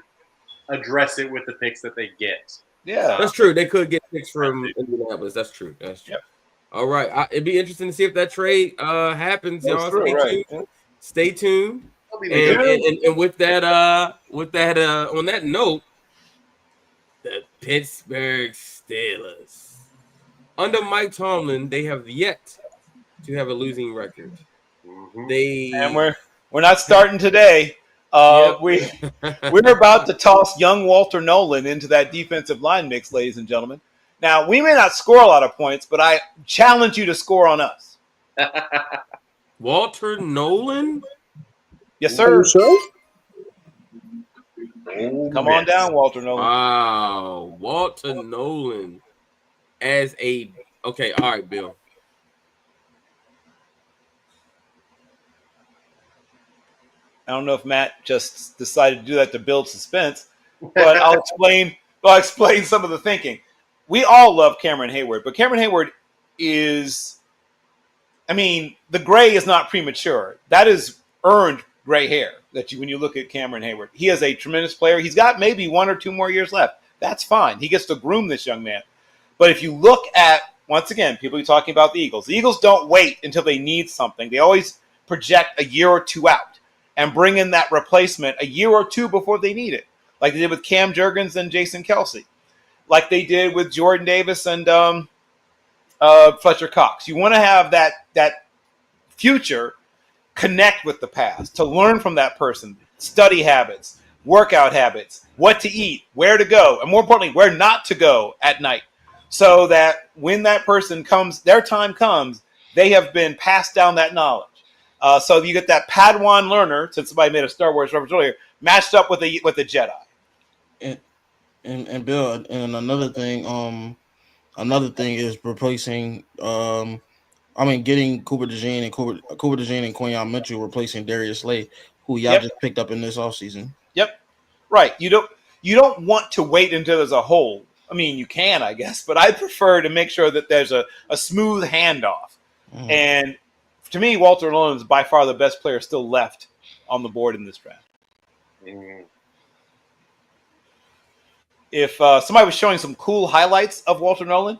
address it with the picks that they get. Yeah. That's true. They could get picks from Indianapolis. That's true. That's true. Yep. All right. It'd be interesting to see if that trade happens. Y'all stay tuned. Stay tuned. And with that, on that note, the Pittsburgh Steelers. Under Mike Tomlin, they have yet to have a losing record. And we're not starting today. We're about to toss young Walter Nolan into that defensive line mix, ladies and gentlemen. Now, we may not score a lot of points, but I challenge you to score on us. Walter Nolan? Yes, sir. Sure. Come on down, Walter Nolan. Wow, Walter Nolan as a okay. All right, Bill. I don't know if Matt just decided to do that to build suspense, but I'll explain I'll explain some of the thinking. We all love Cameron Hayward, but Cameron Hayward is, I mean, the gray is not premature. That is earned gray hair when you look at Cameron Hayward. He is a tremendous player. He's got maybe 1 or 2 more years left. That's fine. He gets to groom this young man. But if you look at, once again, people are talking about the Eagles don't wait until they need something. They always project a year or 2 out and bring in that replacement a year or 2 before they need it, like they did with Cam Jurgens and Jason Kelsey, like they did with Jordan Davis and Fletcher Cox. You want to have that future connect with the past, to learn from that person, study habits, workout habits, what to eat, where to go, and more importantly, where not to go at night, so that when that person comes, their time comes, they have been passed down that knowledge. So you get that Padawan learner, since somebody made a Star Wars reference earlier, matched up with a Jedi. And Bill, and another thing is replacing getting Cooper DeJean and Quinyon Mitchell, replacing Darius Slay, who y'all just picked up in this offseason. Yep. Right. You don't want to wait until there's a hole. I mean, you can, I guess, but I prefer to make sure that there's a smooth handoff. And to me, Walter Nolan is by far the best player still left on the board in this draft. If somebody was showing some cool highlights of Walter Nolan,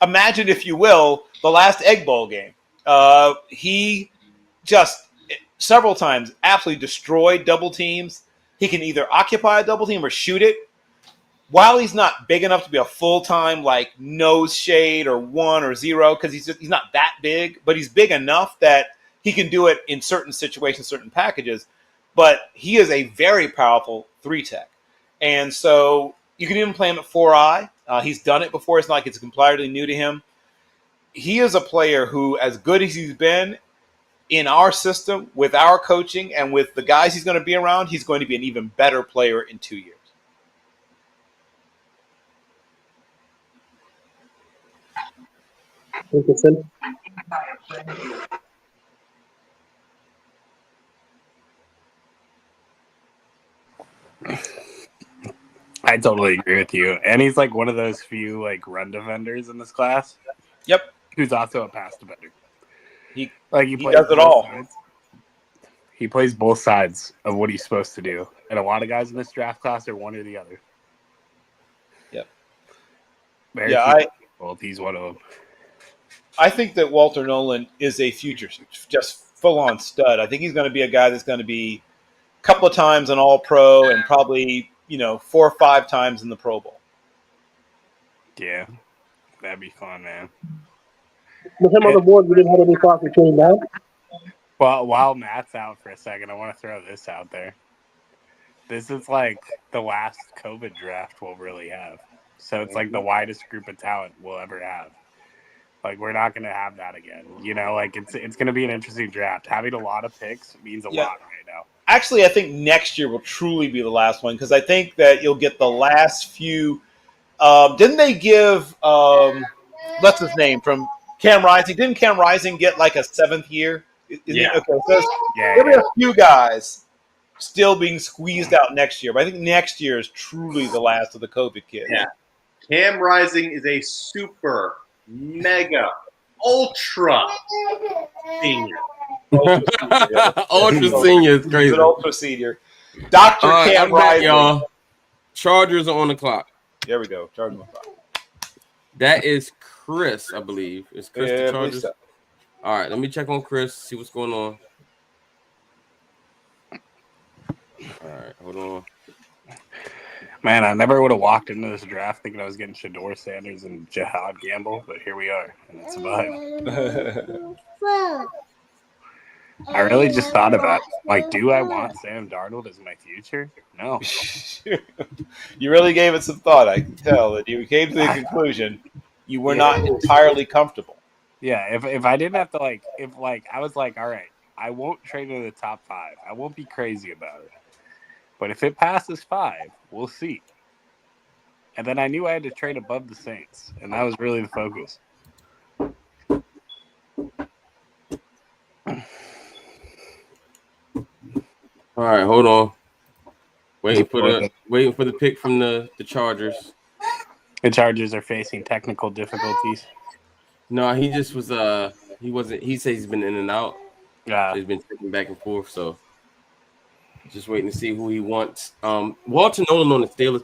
imagine, if you will, the last Egg Bowl game. He just several times absolutely destroyed double teams. He can either occupy a double team or shoot it. While he's not big enough to be a full-time like nose shade or 1 or 0, because he's not that big, but he's big enough that he can do it in certain situations, certain packages. But he is a very powerful 3-tech. And so you can even play him at 4-eye. He's done it before. It's not like it's completely new to him. He is a player who, as good as he's been in our system, with our coaching, and with the guys he's going to be around, he's going to be an even better player in 2 years. I totally agree with you. And he's like one of those few like run defenders in this class. Yep. Who's also a pass defender. He plays does it all. Sides. He plays both sides of what he's supposed to do. And a lot of guys in this draft class are one or the other. Yep. He's one of them. I think that Walter Nolan is a future, just full-on stud. I think he's going to be a guy that's going to be a couple of times an All-Pro and probably, 4 or 5 times in the Pro Bowl. Yeah, that'd be fun, man. With him on the board, we didn't have any thoughts of trading down. Well, while Matt's out for a second, I want to throw this out there. This is like the last COVID draft we'll really have. So it's like the widest group of talent we'll ever have. Like, we're not going to have that again. It's going to be an interesting draft. Having a lot of picks means a lot right now. Actually, I think next year will truly be the last one, because I think that you'll get the last few. Didn't they give what's his name from Cam Rising? Didn't Cam Rising get like a 7th year? Yeah. There'll be a few guys still being squeezed out next year, but I think next year is truly the last of the COVID kids. Yeah. Cam Rising is a super, mega, ultra senior. Ultra senior is crazy. An ultra senior. Dr. Cam Rising. Y'all. Chargers are on the clock. There we go. Chargers on the clock. That is Chris, I believe. Is Chris the Chargers? So. All right, let me check on Chris, see what's going on. All right, hold on. Man, I never would have walked into this draft thinking I was getting Shador Sanders and Jihad Gamble, but here we are, and it's a vibe. I really just thought about it. Do I want Sam Darnold as my future? No. You really gave it some thought. I can tell that you came to the conclusion you were not entirely comfortable. Yeah, if I didn't have to I was like, all right, I won't trade in the top 5. I won't be crazy about it. But if it passes 5, we'll see. And then I knew I had to trade above the Saints, and that was really the focus. All right, hold on. Waiting for the pick from the Chargers. The Chargers are facing technical difficulties. No, he just was he wasn't. He says he's been in and out. Yeah, So he's been taking back and forth. So just waiting to see who he wants. Walter Nolan on the Steelers.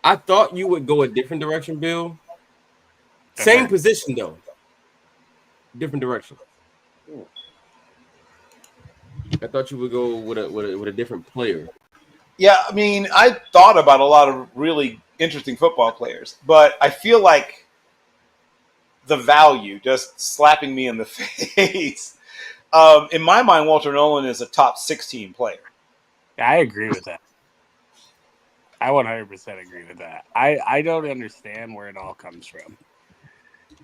I thought you would go a different direction, Bill. Same position though. Different direction. I thought you would go with a different player. Yeah, I mean, I thought about a lot of really interesting football players, but I feel like the value just slapping me in the face. In my mind, Walter Nolan is a top 16 player. I agree with that. I 100% agree with that. I don't understand where it all comes from.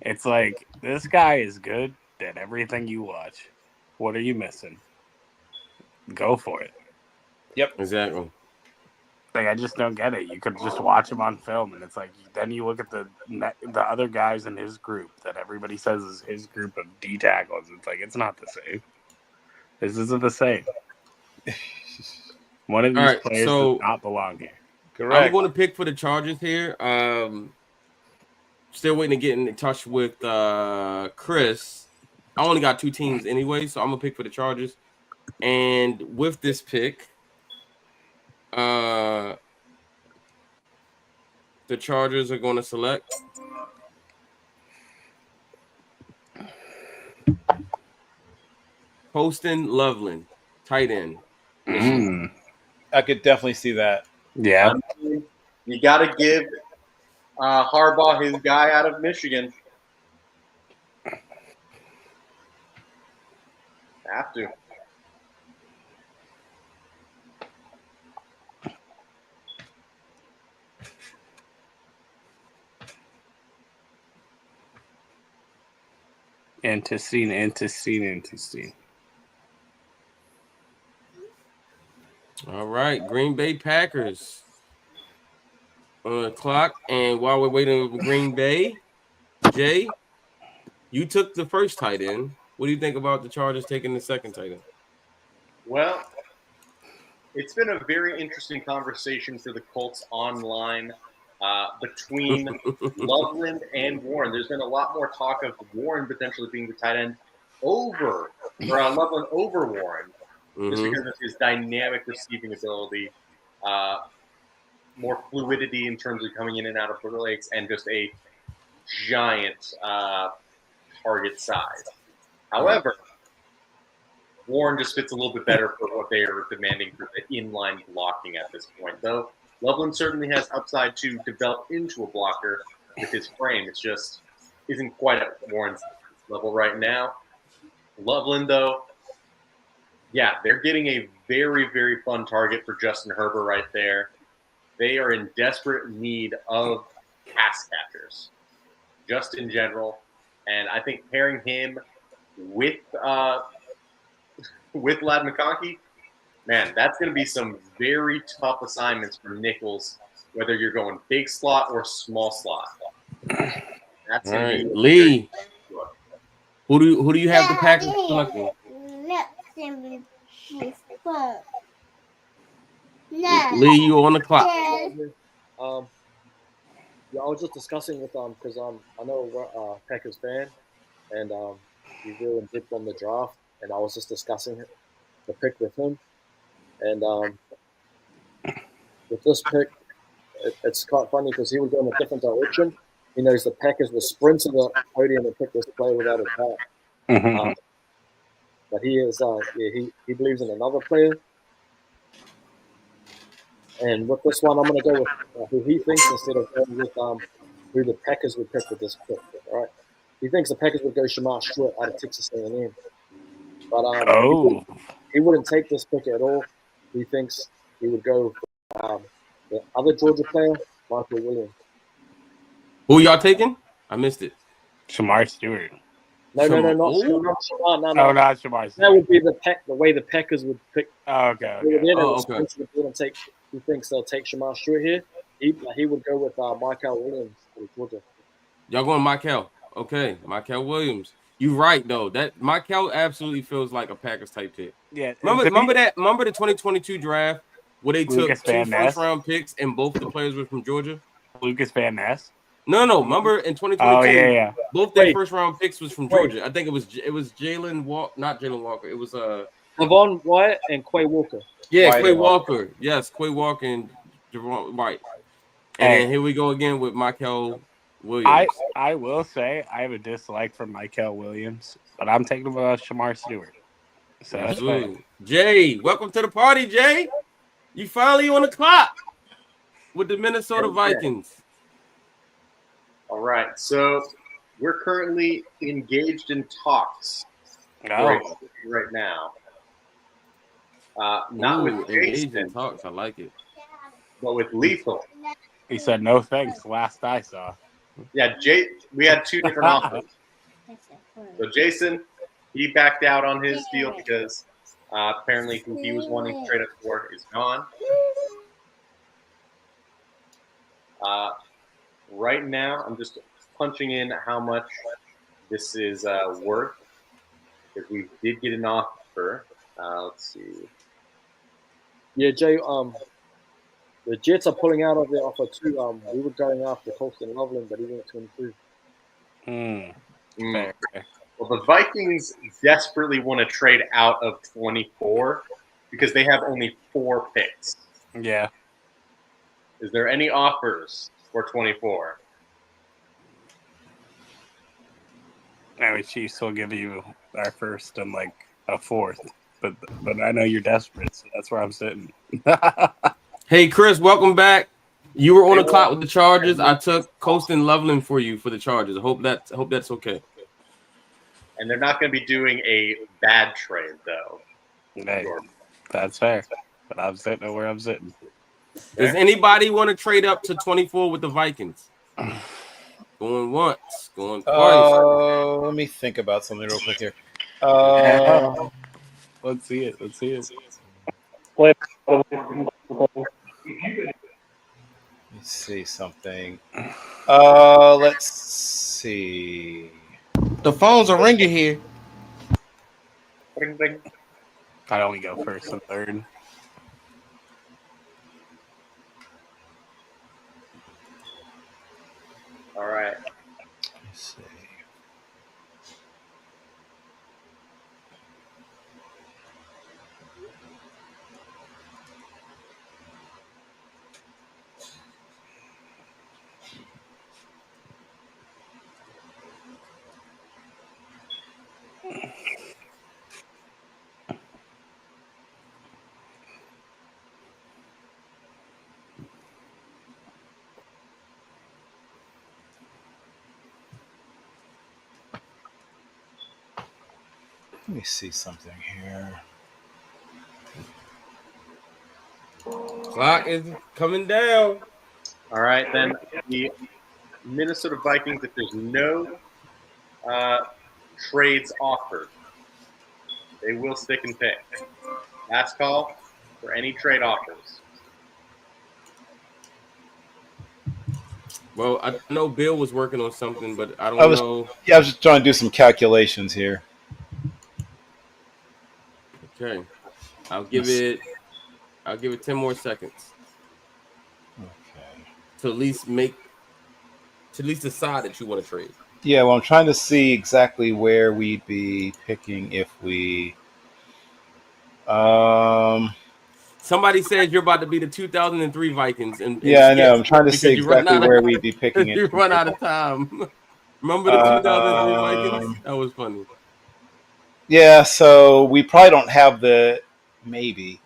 It's like, this guy is good at everything you watch. What are you missing? Go for it. Yep. Exactly. Like, I just don't get it. You could just watch him on film, and it's like, then you look at the other guys in his group that everybody says is his group of D tackles. It's like, it's not the same. This isn't the same. One of these players does not belong here. Correct. I'm going to pick for the Chargers here. Still waiting to get in touch with Chris. I only got 2 teams anyway, so I'm going to pick for the Chargers. And with this pick, the Chargers are going to select Poston Loveland, tight end. I could definitely see that. Yeah. You got to give Harbaugh his guy out of Michigan. Have to. Interesting. All right, Green Bay Packers on the clock. And while we're waiting for Green Bay, Jay, you took the first tight end. What do you think about the Chargers taking the second tight end? Well, it's been a very interesting conversation for the Colts online between Loveland and Warren. There's been a lot more talk of Warren potentially being the tight end over Loveland over Warren, just because of his dynamic receiving ability, more fluidity in terms of coming in and out of breaks, and just a giant target size. However, Warren just fits a little bit better for what they are demanding for the inline blocking at this point. Though Loveland certainly has upside to develop into a blocker with his frame. It's just isn't quite at Warren's level right now. Loveland, though, yeah, they're getting a very, very fun target for Justin Herbert right there. They are in desperate need of pass catchers, just in general. And I think pairing him with Ladd McConkey, man, that's going to be some very tough assignments for Nichols, whether you're going big slot or small slot. That's all right, Lee. Who do you have the Packers selecting? Lee, you on the clock. Yeah, I was just discussing with because I know we're Packers fan, and he's really big on the draft, and I was just discussing the pick with him, and with this pick, it's quite funny because he would go in a different direction. He knows the Packers will sprint to the podium and pick this player without a doubt. But he is, he believes in another player. And with this one, I'm going to go with who he thinks instead of going with who the Packers would pick with this pick. All right, he thinks the Packers would go Shamar Stewart out of Texas A&M, but he wouldn't take this pick at all. He thinks he would go for the other Georgia player, Michael Williams. Who y'all taking? I missed it. Shamar Stewart. No, not Shamar. No, not Shamar Stewart. That would be the way the Packers would pick. Okay. He thinks they'll take Shamar Stewart here. He would go with Michael Williams for Georgia. Y'all going Michael? Okay, Michael Williams. You're right though. That Michael absolutely feels like a Packers type pick. Yeah. Remember the 2022 draft where they Lucas took 2 Van Ness? first-round picks and both the players were from Georgia? Lucas Van Ness? No. Remember in 2022, Oh yeah. both their first-round picks was from Georgia. I think it was Jalen Walker, not Jalen Walker. It was Levon Wyatt and Quay Walker. Yeah, Wyatt Quay Walker. Walker. Yes, Quay Walker and Javon White. And then here we go again with Michael Williams. I will say I have a dislike for Michael Williams, but I'm taking about Shamar Stewart. So Absolutely. Jay, welcome to the party, Jay. You finally on the clock with the Minnesota Vikings. All right. So we're currently engaged in talks right now. Not with engaged Jason, in talks. I like it. but with Lethal. He said no thanks. Last I saw. Yeah, we had 2 different offers. So Jason, he backed out on his deal because apparently who he was wanting to trade up for is gone. Right now, I'm just punching in how much this is worth because we did get an offer. Let's see. Yeah, Jay. The Jets are pulling out of their offer too. We were going after Colston Loveland, but he went 23. Well, the Vikings desperately want to trade out of 24 because they have only 4 picks. Yeah. Is there any offers for 24? I mean, Chiefs will give you our first and like a fourth, but I know you're desperate, so that's where I'm sitting. Hey, Chris, welcome back. You were on the clock with the Chargers. I took Colston Loveland for you for the Chargers. I hope that's okay. And they're not going to be doing a bad trade, though. Hey, that's fair. But I'm sitting where I'm sitting. Does anybody want to trade up to 24 with the Vikings? Going once, going twice. Let me think about something real quick here. Let's see it. Let's see it. Let's see something. Let's see. The phones are ringing here. Ring, ring. I only go first and third. All right. Let's see. Let me see something here. Clock is coming down. All right, then the Minnesota Vikings, if there's no trades offered, they will stick and pick. Last call for any trade offers. Well, I know Bill was working on something, but I don't know. Yeah, I was just trying to do some calculations here. Okay, I'll give it 10 more seconds. Okay. To at least decide that you want to trade. Yeah, well, I'm trying to see exactly where we'd be picking if we. Somebody says you're about to be the 2003 Vikings, and yeah, I know. I'm trying to see exactly where we'd be picking it. You run out of time. Remember the 2003 Vikings? That was funny. Yeah, so we probably don't have the maybe.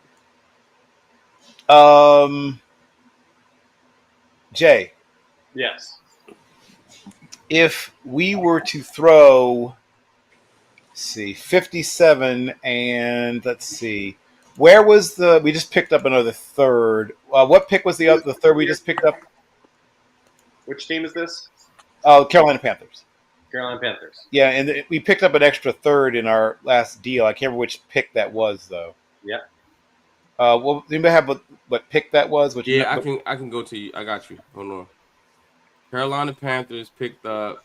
Jay. Yes. If we were to throw, let's see, 57 and let's see, where was we just picked up another third. What pick was the third we just picked up? Which team is this? Oh, Carolina Panthers. Carolina Panthers. Yeah, and we picked up an extra third in our last deal. I can't remember which pick that was, though. Yeah. Well, do anybody have what pick that was? I can go to you. I got you. Hold on. Carolina Panthers picked up.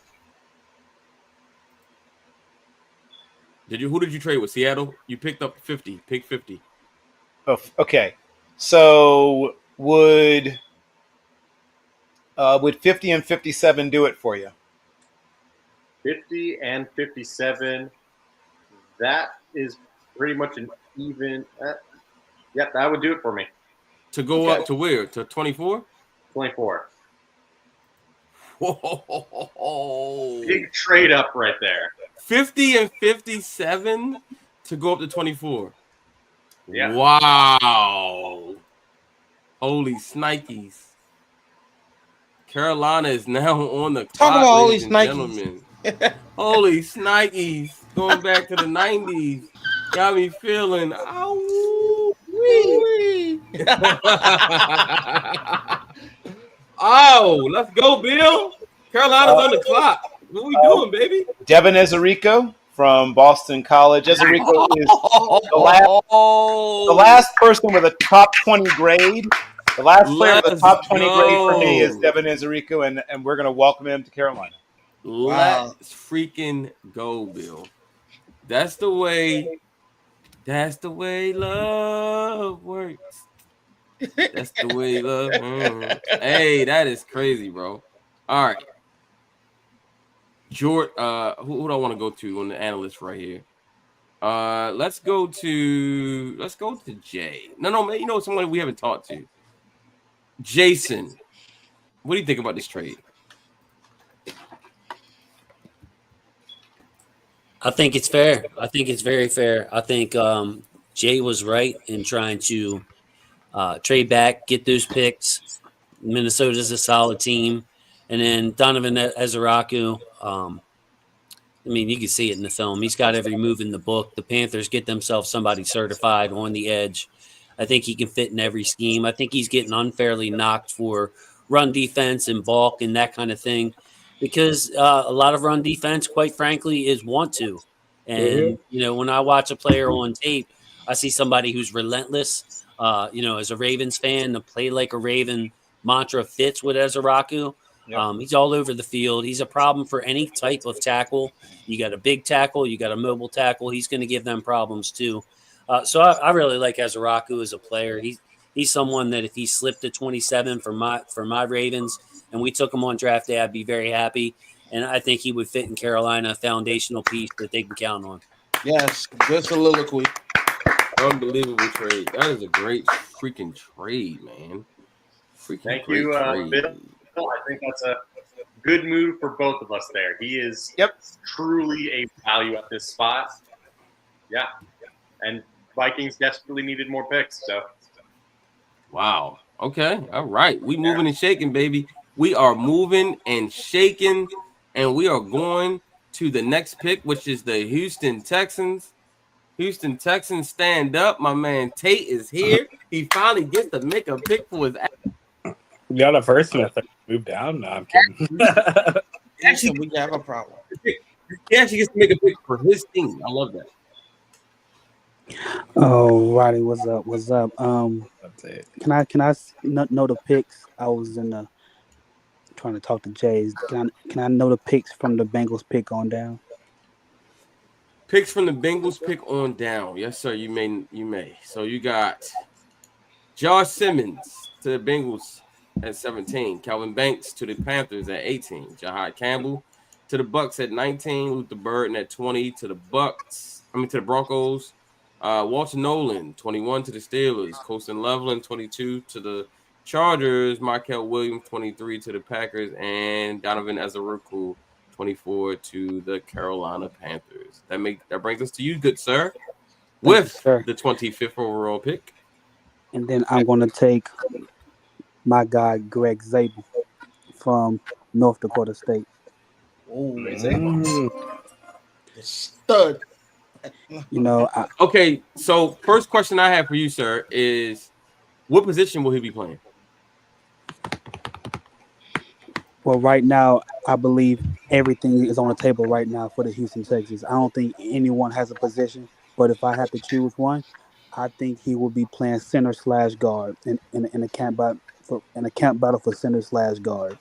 Who did you trade with? Seattle? You picked up 50. Pick 50. Oh, okay. So would 50 and 57 do it for you? 50 and 57. That is pretty much an even. Yep, that would do it for me. To go up to where? To 24? 24. Whoa. Big trade up right there. 50 and 57 to go up to 24. Yeah. Wow. Holy snikes. Carolina is now on the clock, about holy ladies and snikes. gentlemen. Holy snikes. Going back to the 90s. Got me feeling. Oh, oh, let's go, Bill. Carolina's on the clock. What we doing, baby? Devin Ezerico from Boston College. Ezerico is the last person with a top 20 grade. The last player with a top 20 grade for me is Devin Ezerico, and we're going to welcome him to Carolina. Let's freaking go, Bill. That's the way love works. That's the way love works. Hey, that is crazy, bro. All right. George, who do I want to go to on the analyst right here? Let's go to Jay. No, man, you know someone we haven't talked to. Jason, what do you think about this trade? I think it's fair. I think it's very fair. I think Jay was right in trying to trade back, get those picks. Minnesota's a solid team. And then Donovan Ezeraku, I mean, you can see it in the film. He's got every move in the book. The Panthers get themselves somebody certified on the edge. I think he can fit in every scheme. I think he's getting unfairly knocked for run defense and bulk and that kind of thing because a lot of run defense, quite frankly, is want to. And, when I watch a player on tape, I see somebody who's relentless. As a Ravens fan, the play like a Raven mantra fits with Ezeraku. Yep. He's all over the field. He's a problem for any type of tackle. You got a big tackle, you got a mobile tackle. He's going to give them problems too. So I really like Ezeraku as a player. He's someone that if he slipped to 27 for my Ravens and we took him on draft day, I'd be very happy. And I think he would fit in Carolina, a foundational piece that they can count on. Yes, good soliloquy. Unbelievable trade. That is a great freaking trade, man. Thank you, Bill. I think that's a good move for both of us there. He is truly a value at this spot. Yeah. And Vikings desperately needed more picks. So, wow. Okay. All right. We moving and shaking, baby. We are moving and shaking, and we are going to the next pick, which is the Houston Texans. Houston Texans stand up. My man Tate is here. He finally gets to make a pick for his. We got a first and a third move down. No, I'm kidding. Actually, we have a problem. He actually gets to make a pick for his team. I love that. Oh, Roddy, what's up? What's up? Can I know the picks? I was trying to talk to Jays. Can I know the picks from the Bengals pick on down? Picks from the Bengals pick on down. Yes, sir. You may. So you got Josh Simmons to the Bengals at 17. Calvin Banks to the Panthers at 18. Jahad Campbell to the Bucks at 19. Luther Burden at 20 to the Broncos. Walter Nolan, 21 to the Steelers. Colston Loveland, 22 to the Chargers. Markel Williams, 23 to the Packers. And Donovan Ezeraku, 24 to the Carolina Panthers. That brings us to you, good sir, with the 25th overall pick. And then I'm going to take my guy, Greg Zabel from North Dakota State. Stud. Okay, so first question I have for you, sir, is what position will he be playing? Well, right now, I believe everything is on the table right now for the Houston Texans. I don't think anyone has a position, but if I had to choose one, I think he will be playing center/guard in a camp battle for center/guard.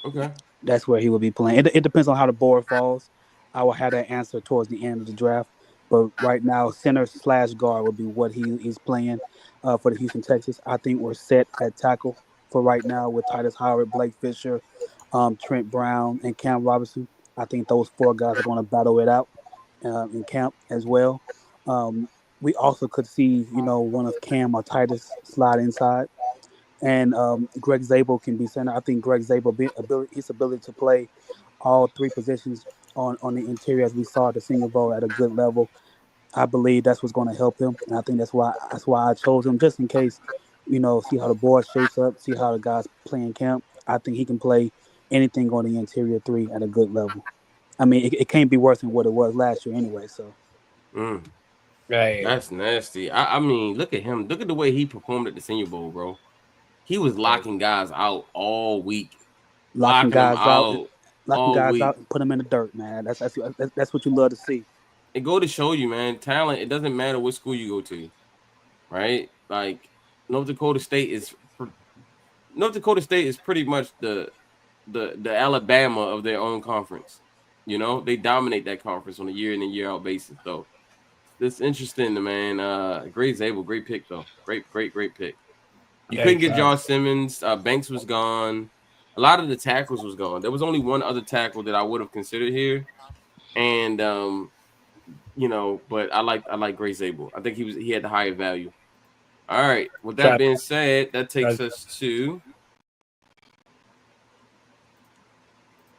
Okay, that's where he will be playing. It depends on how the board falls. I will have that answer towards the end of the draft, but right now center/guard would be what he's playing for the Houston Texans. I think we're set at tackle for right now with Titus Howard, Blake Fisher, Trent Brown, and Cam Robinson. I think those four guys are going to battle it out in camp as well. Um, we also could see, one of Cam or Titus slide inside, and Greg Zabel can be center. I think Greg Zabel, his ability to play all three positions on the interior, as we saw at the Senior Bowl, at a good level, I believe that's what's going to help him, and I think that's why I chose him, just in case, see how the board shapes up, see how the guys play in camp. I think he can play anything on the interior three at a good level. I mean, it can't be worse than what it was last year anyway. So, That's nasty. I mean, look at him. Look at the way he performed at the Senior Bowl, bro. He was locking guys out all week, locking them guys out, out all week. and put them in the dirt, man. That's what you love to see. It go to show you, man, talent. It doesn't matter what school you go to, right? Like North Dakota State is pretty much the Alabama of their own conference. They dominate that conference on a year in and year out basis. So it's interesting, man. Great Zabel, great pick though. Great pick. You couldn't get Josh Simmons. Banks was gone. A lot of the tackles was gone. There was only one other tackle that I would have considered here, and but I like Gray Zabel. I think he had the higher value. All right. With that being said, that takes us to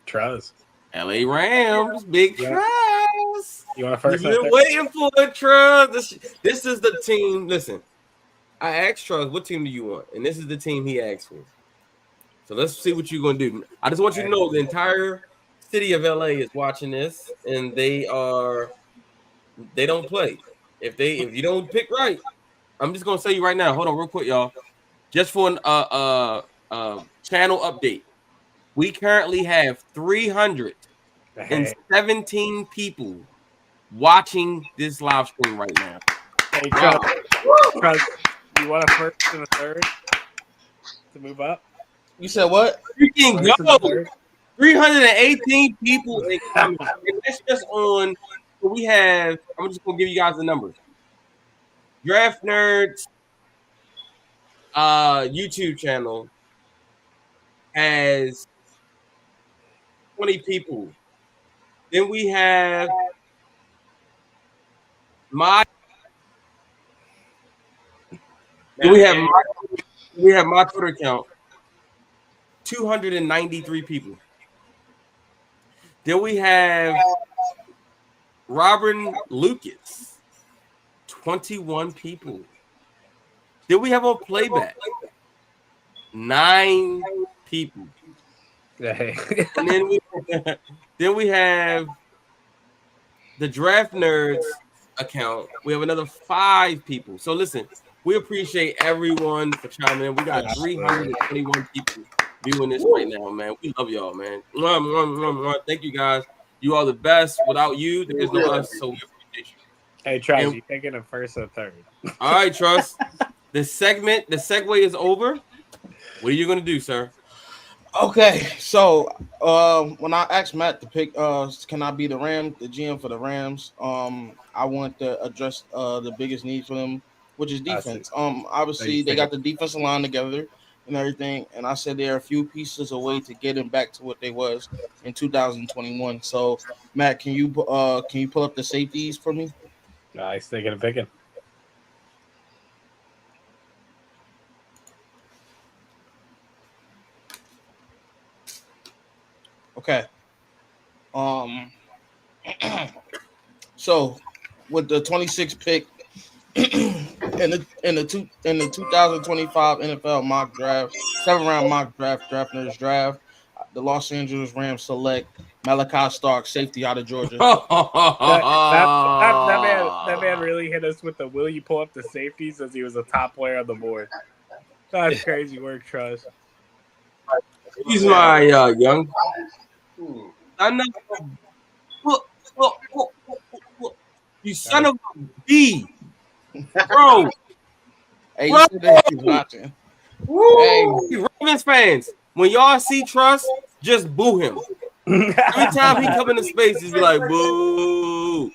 Truz. LA Rams, big Truz. You want first? You've been waiting for it, Truz. This is the team. Listen, I asked Truz, what team do you want? And this is the team he asked for. So let's see what you're going to do. I just want you to know the entire city of LA is watching this, and they don't play. If you don't pick right, I'm just going to say you right now. Hold on real quick, y'all. Just for an channel update. We currently have 317 people watching this live stream right now. Hey, Truz, you want a first and a third to move up? You said what? You can go. 318 people in comments. And that's just on. We have. I'm just gonna give you guys the numbers. DraftNerds YouTube channel has 20 people. Then we have my Twitter account, 293 people. Then we have Robin Lucas, 21 people. Then we have on playback, 9 people. And then we have the Draft Nerds account. We have another 5 people. So listen, we appreciate everyone for chiming in. We got 321 people viewing this right now, man. We love y'all, man. Thank you guys. You are the best. Without you, there's no us. So we appreciate you. Hey, Trust, you taking a first or third? All right, Trust. The segue is over. What are you gonna do, sir? Okay, so when I asked Matt to pick, can I be the GM for the Rams? I want to address the biggest need for them, which is defense. Obviously they got the defensive line together and everything, and I said they're a few pieces away to get them back to what they was in 2021. So, Matt, can you pull up the safeties for me? Nice, thinking of picking. Okay. So with the 26th pick in the 2025 NFL mock draft, 7-round mock draft, DraftNerds draft, the Los Angeles Rams select Malachi Stark, safety out of Georgia. that man really hit us with the will you pull up the safeties as he was a top player on the board. That's crazy work, Trust. He's my young. I know. You son of a B, bro. Hey, you said that he's watching. Hey, Ravens fans, when y'all see Trust, just boo him. Every time he come into space, he's be like, boo.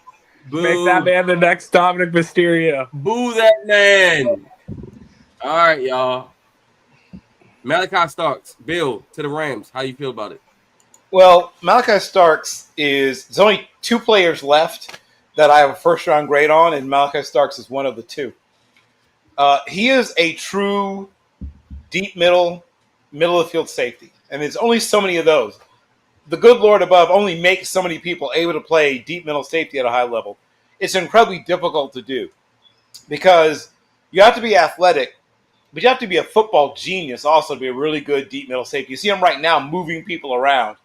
Boo. Make that man the next Dominic Mysterio. Boo that man. All right, y'all. Malachi Starks, Bill to the Rams. How you feel about it? Well, Malachi Starks there's only 2 players left that I have a first round grade on, and Malachi Starks is one of the 2. He is a true deep middle of the field safety, and there's only so many of those. The good Lord above only makes so many people able to play deep middle safety at a high level. It's incredibly difficult to do because you have to be athletic, but you have to be a football genius also to be a really good deep middle safety. You see him right now moving people around.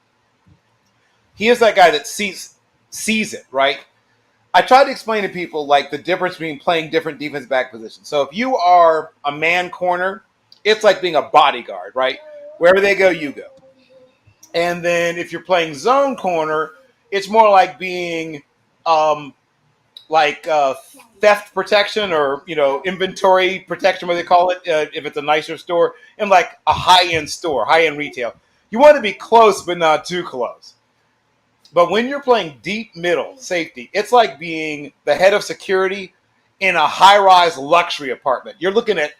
He is that guy that sees it, right? I try to explain to people like the difference between playing different defensive back positions. So if you are a man corner, it's like being a bodyguard, right? Wherever they go, you go. And then if you're playing zone corner, it's more like being theft protection or inventory protection, what they call it, if it's a nicer store, in like a high-end store, high-end retail. You want to be close but not too close. But when you're playing deep middle safety, it's like being the head of security in a high-rise luxury apartment. You're looking at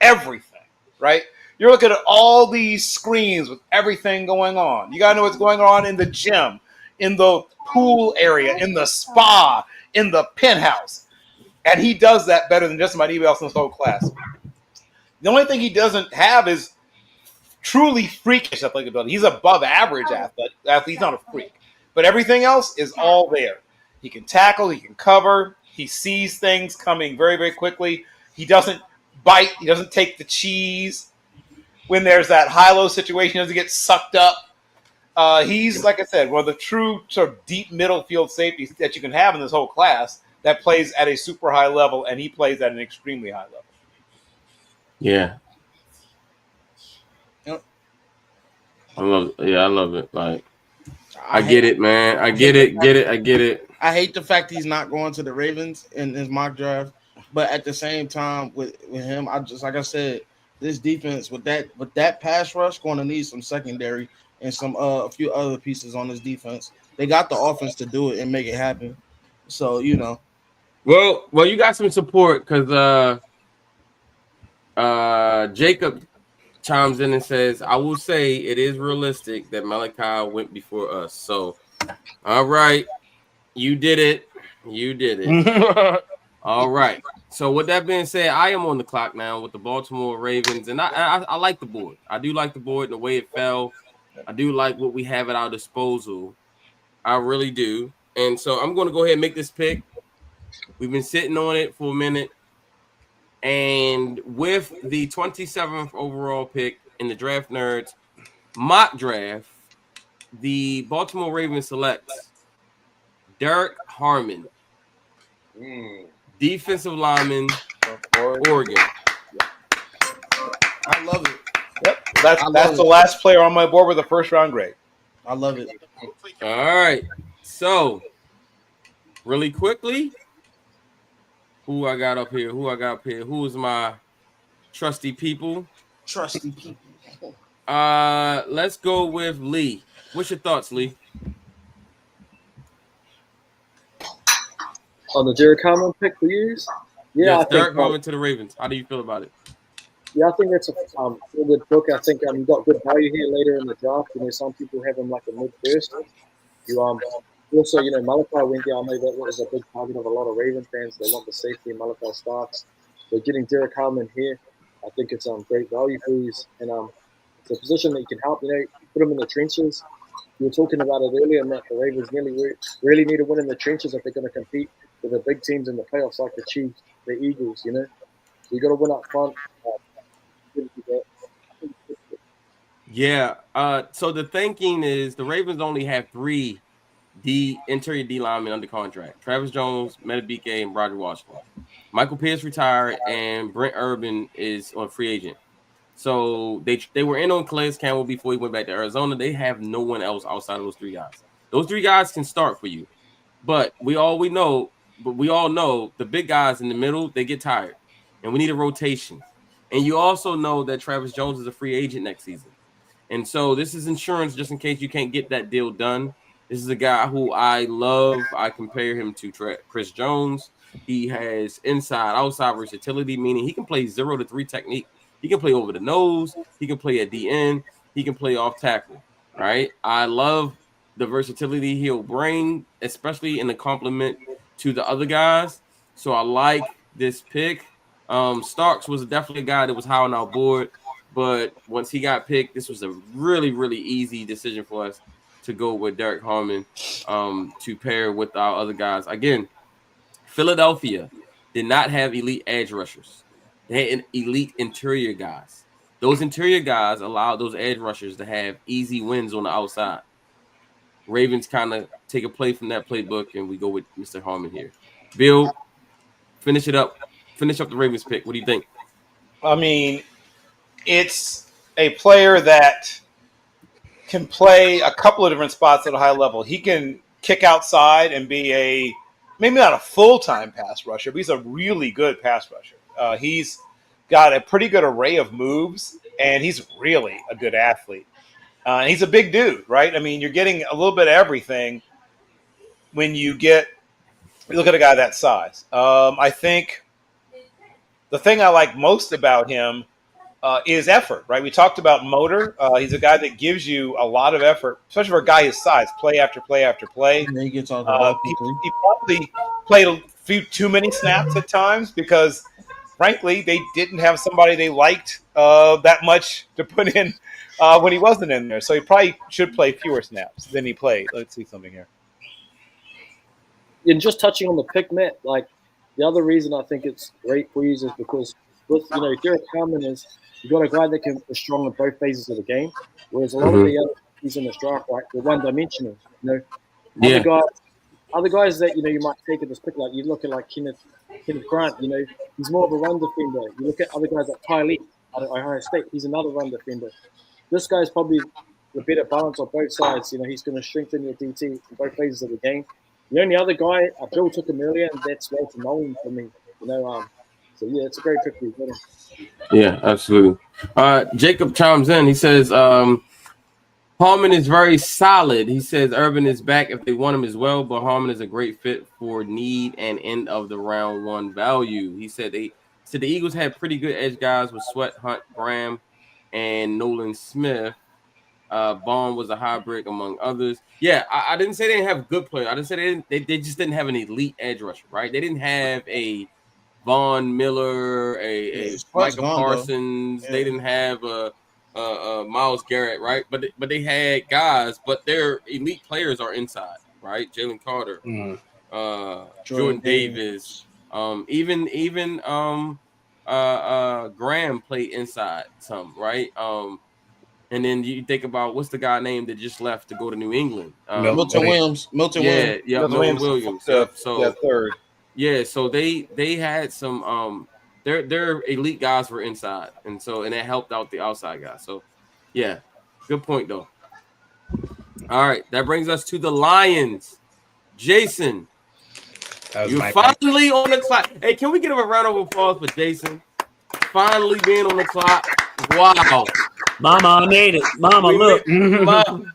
everything, right? You're looking at all these screens with everything going on. You got to know what's going on in the gym, in the pool area, in the spa, in the penthouse. And he does that better than just about anybody else in this whole class. The only thing he doesn't have is truly freakish athletic ability. He's above average athlete. He's not a freak. But everything else is all there. He can tackle. He can cover. He sees things coming very, very quickly. He doesn't bite. He doesn't take the cheese. When there's that high-low situation, he doesn't get sucked up. He's, like I said, one of the true sort of deep middle field safeties that you can have in this whole class that plays at a super high level, and he plays at an extremely high level. Yeah. I love it. Like, I get it, man. I get it. I hate the fact he's not going to the Ravens in his mock draft, but at the same time, with him, I just like I said, this defense with that pass rush going to need some secondary and some a few other pieces on this defense. They got the offense to do it and make it happen. So Well, you got some support because Jacob chimes in and says, I will say it is realistic that Malachi went before us. So, all right, you did it. All right. So with that being said, I am on the clock now with the Baltimore Ravens, and I like the board. I do like the board and the way it fell. I do like what we have at our disposal. I really do. And so I'm going to go ahead and make this pick. We've been sitting on it for a minute. And with the 27th overall pick in the Draft Nerds mock draft, the Baltimore Ravens selects Derek Harmon, defensive lineman, Oregon. I love it. Yep, that's the last player on my board with a first round grade. I love it. All right. So, really quickly, who I got up here? Who is my trusty people? Let's go with Lee. What's your thoughts, Lee? On the Derek Harmon pick for you? Yeah, yes, Derek Harmon to the Ravens. How do you feel about it? Yeah, I think that's a good book. I think you got good value here later in the draft. Some people have him like a mid first. You also, Malachi went there. I know that was a big target of a lot of Raven fans. They want the safety in Malachi Starks. So getting Derek Harmon here, I think it's great value for you. And it's a position that you can help. Put them in the trenches. You were talking about it earlier, Matt. The Ravens really need to win in the trenches if they're going to compete with the big teams in the playoffs, like the Chiefs, the Eagles. So you got to win up front. Yeah. So the thinking is the Ravens only have 3 interior D linemen under contract: Travis Jones, Metabike, and Roger Washington. Michael Pierce retired, and Brent Urban is on free agent. So they were in on Calais Campbell before he went back to Arizona. They have no one else outside of those 3 guys. Those 3 guys can start for you, but we all know the big guys in the middle, they get tired, and we need a rotation. And you also know that Travis Jones is a free agent next season. And so this is insurance just in case you can't get that deal done. This is a guy who I love. I compare him to Chris Jones. He has inside, outside versatility, meaning he can play 0 to 3 technique. He can play over the nose. He can play at the end. He can play off tackle, right? I love the versatility he'll bring, especially in the complement to the other guys. So I like this pick. Starks was definitely a guy that was high on our board, but once he got picked, this was a really, really easy decision for us to go with Derek Harmon to pair with our other guys. Again, Philadelphia did not have elite edge rushers. They had elite interior guys. Those interior guys allowed those edge rushers to have easy wins on the outside. Ravens kind of take a play from that playbook, and we go with Mr. Harmon here. Bill, finish it up. Finish up the Ravens pick. What do you think? I mean, it's a player that can play a couple of different spots at a high level. He can kick outside and be maybe not a full-time pass rusher, but he's a really good pass rusher. He's got a pretty good array of moves, and he's really a good athlete. And he's a big dude, right? I mean, you're getting a little bit of everything when you look at a guy that size. I think the thing I like most about him is effort, right? We talked about motor. He's a guy that gives you a lot of effort, especially for a guy his size, play after play after play. And he gets on the ball quickly. He probably played a few too many snaps at times because, frankly, they didn't have somebody they liked that much to put in when he wasn't in there. So he probably should play fewer snaps than he played. Let's see something here. And just touching on the pick, Matt, like the other reason I think it's great for you is because with Derek Harmon you got a guy that can be strong in both phases of the game, whereas a lot of the other guys in this draft, right, they're one-dimensional. Other guys that you might take at this pick, like you look at like Kenneth Grant, he's more of a run defender. You look at other guys like Ty Lee out of Ohio State, he's another run defender. This guy's probably a better balance on both sides. He's going to strengthen your DT in both phases of the game. The only other guy, Bill took him earlier, and that's Walter Nolan for me. So yeah, it's a great pick for you. Yeah, absolutely. Jacob chimes in. He says Harmon is very solid. He says Urban is back if they want him as well, but Harmon is a great fit for need and end of the round 1 value. He said the Eagles had pretty good edge guys with Sweat, Hunt, Graham, and Nolan Smith. Bond was a hybrid among others. Yeah, I didn't say they didn't have good players. I didn't say they just didn't have an elite edge rusher, right? They didn't have a Von Miller, a Michael Parsons. Yeah. They didn't have a Myles Garrett, right? But they had guys, but their elite players are inside, right? Jalen Carter, Jordan Davis, even Graham played inside some, right? And then you think about what's the guy name that just left to go to New England? Milton Williams. Milton Williams. So third. Yeah, so they had some their elite guys were inside, and that helped out the outside guys. So yeah, good point though. All right, that brings us to the Lions. Jason, you're finally on the clock. Hey, can we give a round of applause for Jason? Finally being on the clock. Wow. Mama, I made it. Mama, look. Mama,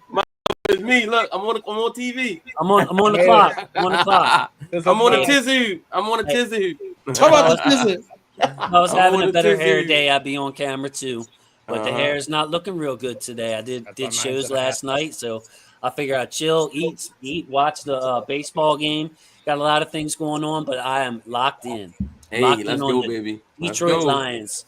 it's me. Look, I'm on TV. I'm on the clock. I'm on the clock. I'm on a tizzy. I'm on a tizzy. Talk about the tizzy. If I was having a better hair day, I'd be on camera too. But the hair is not looking real good today. I did shows last night, so I figure I'd chill, eat, watch the baseball game. Got a lot of things going on, but I am locked in. Hey, let's go, baby. Detroit Lions.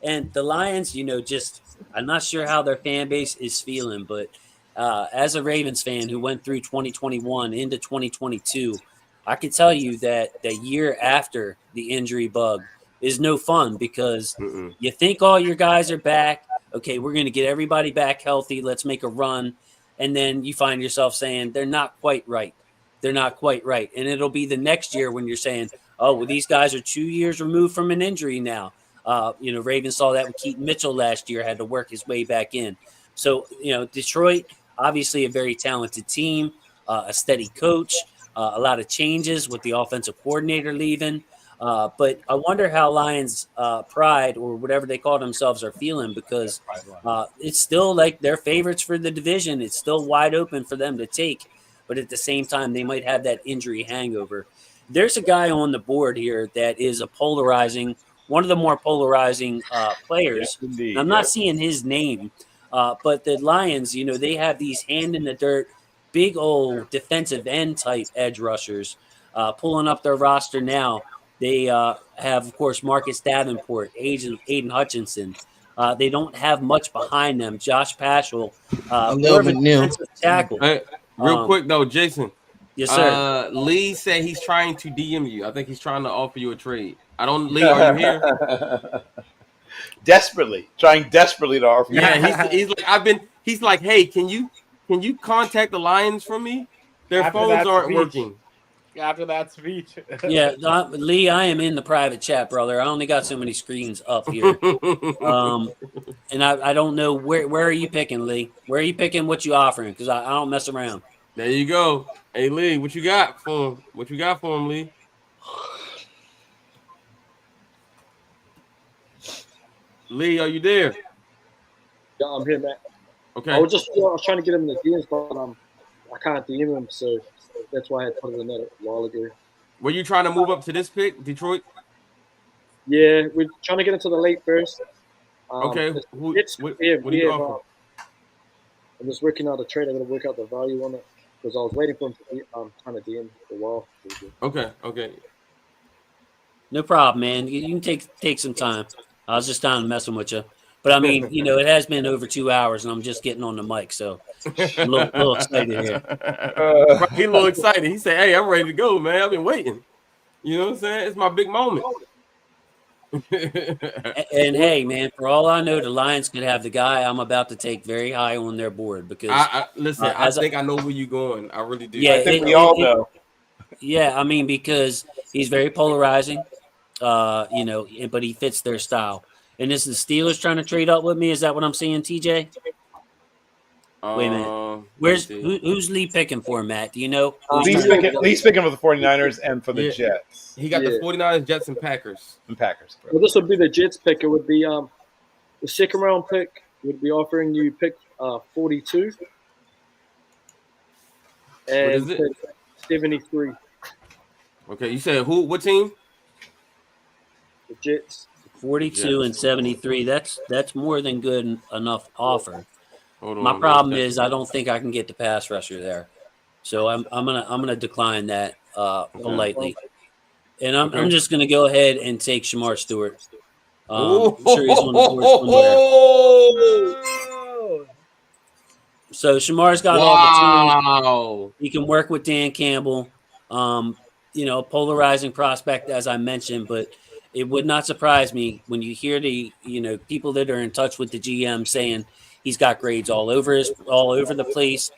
And the Lions, just I'm not sure how their fan base is feeling, but as a Ravens fan who went through 2021 into 2022, I can tell you that the year after the injury bug is no fun because you think all your guys are back. Okay, we're going to get everybody back healthy. Let's make a run. And then you find yourself saying they're not quite right. They're not quite right. And it'll be the next year when you're saying, oh, well, these guys are 2 years removed from an injury now. Ravens saw that with Keaton Mitchell last year, had to work his way back in. So, Detroit, obviously a very talented team, a steady coach, a lot of changes with the offensive coordinator leaving. But I wonder how Lions pride or whatever they call themselves are feeling because it's still like they're favorites for the division. It's still wide open for them to take. but at the same time, they might have that injury hangover. There's a guy on the board here that is one of the more polarizing players. Yes, indeed. And I'm not seeing his name, but the Lions, they have these hand in the dirt, big old defensive end type edge rushers pulling up their roster now. They have, of course, Marcus Davenport, Aiden Hutchinson. They don't have much behind them. Josh Paschal, more of a defensive tackle. Hey, real quick though, Jason. Yes, sir. Lee said he's trying to DM you. I think he's trying to offer you a trade. Lee, are you here? trying desperately to offer. Yeah, he's like, hey, can you contact the Lions for me? Their After phones that aren't speech. working. After that speech. Yeah, Lee, I am in the private chat, brother. I only got so many screens up here. And I don't know where are you picking, Lee? Where are you picking? What you offering? Because I don't mess around. There you go. Hey Lee, what you got for him? What you got for him, Lee? Lee, are you there? Yeah, I'm here, Matt. Okay. I was trying to get him in the DMs, but I can't DM him, so that's why I had put it in there a while ago. Were you trying to move up to this pick, Detroit? Yeah, we're trying to get into the late first. Okay. What do you offer? I'm just working out a trade. I got to work out the value on it because I was waiting for him to trying to DM for a while. Okay. No problem, man. You can take some time. I was just down messing with you. But I mean, it has been over 2 hours, and I'm just getting on the mic, so I'm a little excited here. He's a little excited. He said, "Hey, I'm ready to go, man. I've been waiting. You know what I'm saying? It's my big moment." And hey, man, for all I know, the Lions could have the guy I'm about to take very high on their board because listen, I think I know where you're going. I really do. Yeah, I think we all know. Yeah, I mean because he's very polarizing, but he fits their style. And this is the Steelers trying to trade up with me. Is that what I'm seeing, TJ? Wait a minute. Who's Lee picking for, Matt? Do you know? Lee's picking for the 49ers and for the Jets. He got the 49ers, Jets, and Packers. Well, this would be the Jets pick. It would be the second round pick would be offering you pick 42. And What is it? 73. Okay, you said who? What team? The Jets. 42 and 73. That's more than good enough offer. Hold on, My problem is I don't think I can get the pass rusher there, so I'm gonna decline that politely, and I'm just gonna go ahead and take Shamar Stewart. I'm sure he's on the board somewhere. So Shamar's got all the tools. He can work with Dan Campbell. Polarizing prospect as I mentioned, but it would not surprise me when you hear the people that are in touch with the GM saying he's got grades all over the place.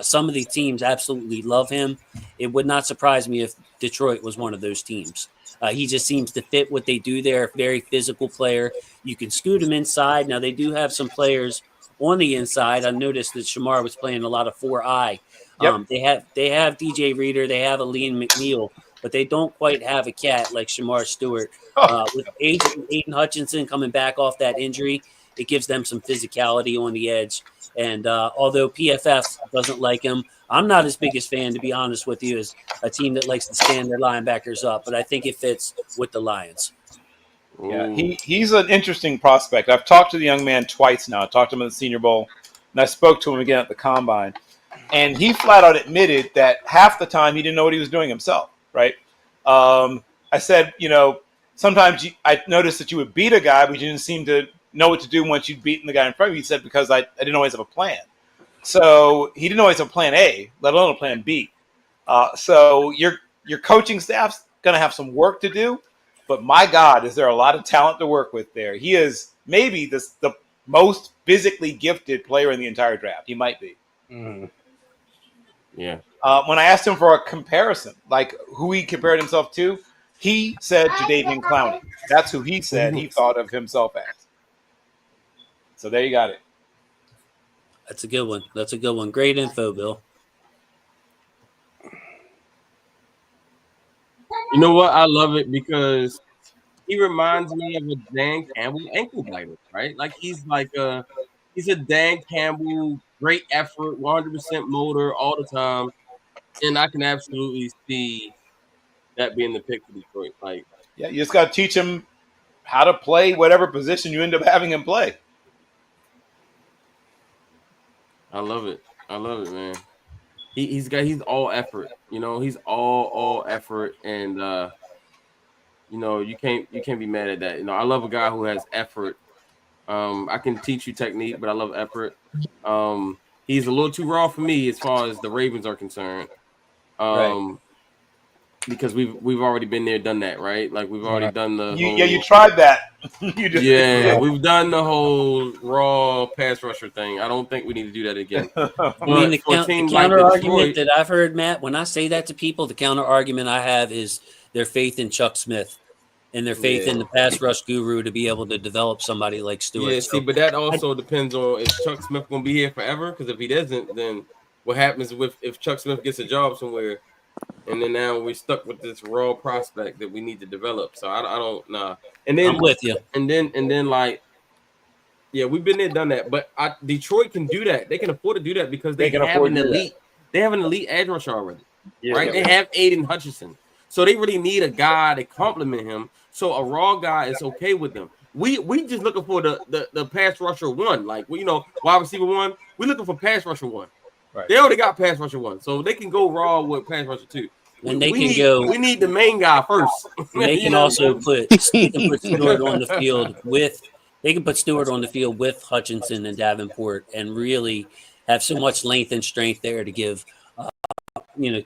Some of the teams absolutely love him. It would not surprise me if Detroit was one of those teams. He just seems to fit what they do there. Very physical player. You can scoot him inside. Now they do have some players on the inside. I noticed that Shamar was playing a lot of 4-eye. Yep. They have DJ Reader. They have Aline McNeil, but they don't quite have a cat like Shamar Stewart. With Aiden Hutchinson coming back off that injury, it gives them some physicality on the edge. And although PFF doesn't like him, I'm not his biggest fan, to be honest with you, as a team that likes to stand their linebackers up. But I think it fits with the Lions. Yeah, he's an interesting prospect. I've talked to the young man twice now. I talked to him at the Senior Bowl, and I spoke to him again at the Combine. And he flat out admitted that half the time he didn't know what he was doing himself, right? I said, sometimes I noticed that you would beat a guy, but you didn't seem to know what to do once you'd beaten the guy in front of you. He said, because I didn't always have a plan. So he didn't always have a plan A, let alone a plan B. So your coaching staff's going to have some work to do. But my God, is there a lot of talent to work with there. He is maybe the most physically gifted player in the entire draft. He might be. Mm-hmm. Yeah. When I asked him for a comparison, like who he compared himself to, he said Jadeveon Clowney. That's who he said he thought of himself as. So there you got it. That's a good one. Great info, Bill. You know what? I love it because he reminds me of a Dan Campbell ankle biter, right? Like he's a Dan Campbell, great effort, 100% motor all the time. And I can absolutely see that being the pick for Detroit. Like, Yeah, you just got to teach him how to play whatever position you end up having him play. I love it. I love it, man. He's all effort. You know, he's all effort, and you know, you can't be mad at that. You know, I love a guy who has effort. I can teach you technique, but I love effort. He's a little too raw for me as far as the Ravens are concerned. Right. Because we've already been there, done that, right? Like we've already done the whole. Yeah, you tried that. You just Yeah, we've done the whole raw pass rusher thing. I don't think we need to do that again. I mean, the for a team like counter argument Detroit, that I've heard, Matt, when I say that to people, the counter argument I have is their faith in Chuck Smith and their faith in the pass rush guru to be able to develop somebody like Stewart. yeah. See, but that also depends on if Chuck Smith gonna be here forever. Because if he doesn't, then what happens if Chuck Smith gets a job somewhere, and then now we're stuck with this raw prospect that we need to develop. So I don't know. And then I'm with you. And then like, yeah, we've been there, done that. But Detroit can do that. They can afford to do that because they have an elite. They have an elite edge rusher already, right? They have Aiden Hutchinson, so they really need a guy to complement him. So a raw guy is okay with them. We just looking for the pass rusher one, like wide receiver one. We're looking for pass rusher one. Right. They already got pass rusher one, so they can go raw with pass rusher two. And We need the main guy first. And they can also put Stewart on the field with. They can put Stewart on the field with Hutchinson and Davenport, and really have so much length and strength there to give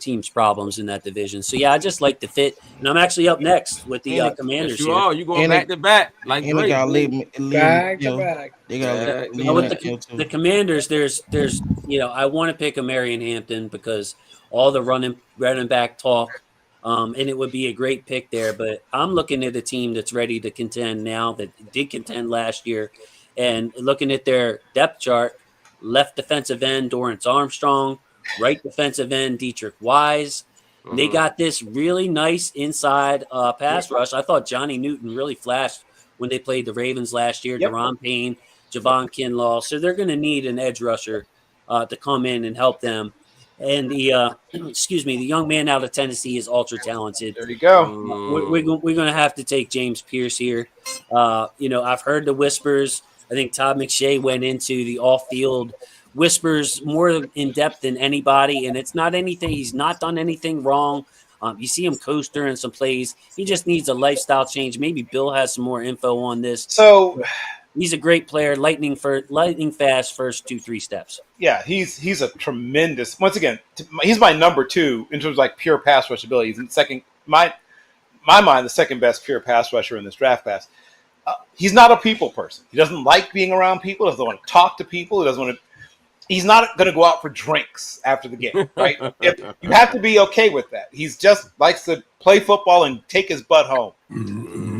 teams problems in that division. So yeah, I just like the fit, and I'm actually up next with the Commanders. Yes, you are. You going back to back like and they gotta leave back to back. They gotta with the Commanders. There's I want to pick a Marion Hampton because all the running back talk, and it would be a great pick there. But I'm looking at a team that's ready to contend now, that did contend last year, and looking at their depth chart: left defensive end Dorrance Armstrong, right defensive end Dietrich Wise. They got this really nice inside pass rush. I thought Johnny Newton really flashed when they played the Ravens last year. Deron Payne, Javon Kinlaw. So they're going to need an edge rusher to come in and help them. And the the young man out of Tennessee is ultra talented. There you go. We're going to have to take James Pierce here. I've heard the whispers. I think Todd McShay went into the off-field whispers more in depth than anybody, and it's not anything. He's not done anything wrong. You see him coast during some plays. He just needs a lifestyle change. Maybe Bill has some more info on this. So he's a great player, lightning fast first 2-3 steps. Yeah, he's a tremendous. Once again, he's my number 2 in terms of like pure pass rush ability. He's in second, my mind, the second best pure pass rusher in this draft class. He's not a people person. He doesn't like being around people. Doesn't want to talk to people. He doesn't want to. He's not going to go out for drinks after the game, right? You have to be okay with that. He's just likes to play football and take his butt home.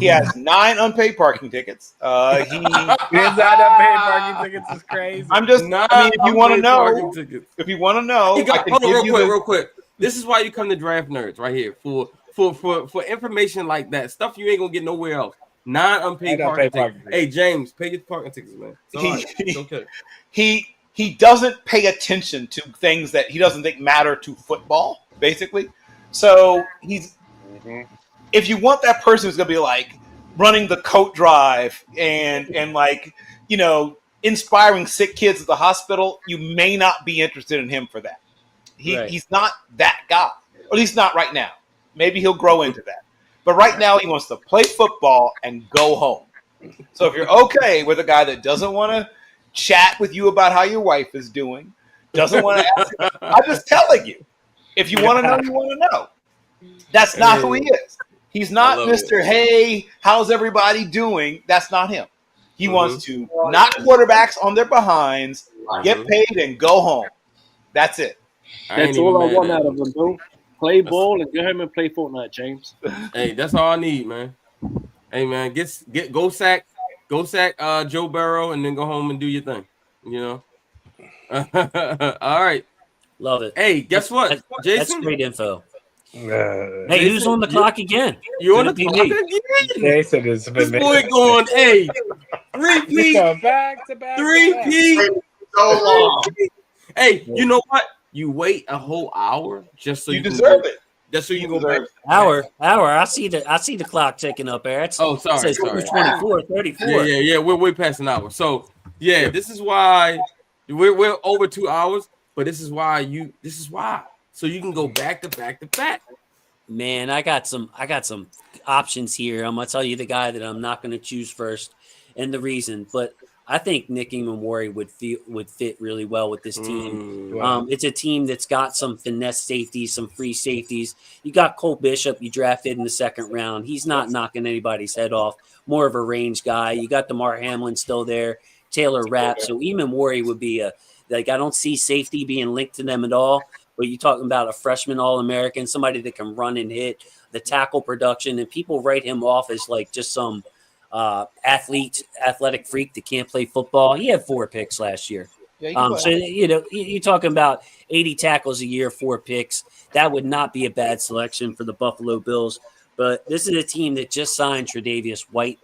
He has 9 unpaid parking tickets. His unpaid parking tickets is crazy. If you want to know, real quick. This is why you come to Draft Nerds right here for information like that. Stuff you ain't gonna get nowhere else. 9 unpaid parking tickets. Hey James, pay your parking tickets, man. It's okay. He doesn't pay attention to things that he doesn't think matter to football, basically. So if you want that person who's going to be like running the coat drive and like, inspiring sick kids at the hospital, you may not be interested in him for that. He's not that guy, or at least not right now. Maybe he'll grow into that. But right now he wants to play football and go home. So if you're okay with a guy that doesn't want to chat with you about how your wife is doing, doesn't want to ask you, I'm just telling you, if you want to know, you want to know. That's not who he is. He's not Mr. Hey, how's everybody doing? That's not him. He wants to knock quarterbacks on their behinds, get paid, and go home. That's it. That's all I want out of him, Bill. Play ball and go home and play Fortnite, James. Hey, that's all I need, man. Hey, man, go sack Joe Burrow and then go home and do your thing. All right. Love it. Hey, guess what, Jason? That's great info. Hey, who's on the clock again? You on the clock again? Jason is this boy going, hey, 3P. Back to back. 3P. So long. Hey, you know what? you wait a whole hour just so You you can deserve go, it. just so you You can go back. deserve it. Hour. I see the clock ticking up there. It Oh, sorry. says 24, 34. Yeah. We're way past an hour. So yeah, this is why we're over 2 hours. But this is why so you can go back to back to back. Man, I got some options here. I'm gonna tell you the guy that I'm not gonna choose first, and the reason. But I think Nick Ingramori would fit really well with this team. Wow. It's a team that's got some finesse safeties, some free safeties. You got Cole Bishop, you drafted in the second round. He's not knocking anybody's head off. More of a range guy. You got DeMar Hamlin still there, Taylor Rapp. So Ingramori would be I don't see safety being linked to them at all. But you're talking about a freshman All-American, somebody that can run and hit, the tackle production, and people write him off as like just some athletic freak that can't play football. He had 4 picks last year. Yeah, you can So, you're talking about 80 tackles a year, 4 picks. That would not be a bad selection for the Buffalo Bills. But this is a team that just signed Tre'Davious White.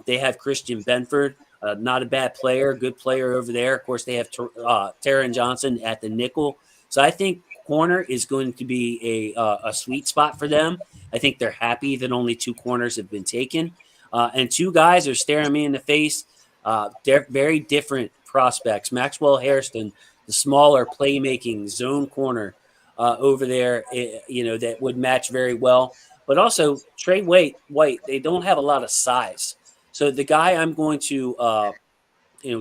They have Christian Benford, not a bad player, good player over there. Of course, they have Taron Johnson at the nickel. So I think corner is going to be a sweet spot for them. I think they're happy that only 2 corners have been taken. And 2 guys are staring me in the face. They're very different prospects. Maxwell Hairston, the smaller playmaking zone corner over there, that would match very well. But also Trey White, they don't have a lot of size. So the guy I'm going to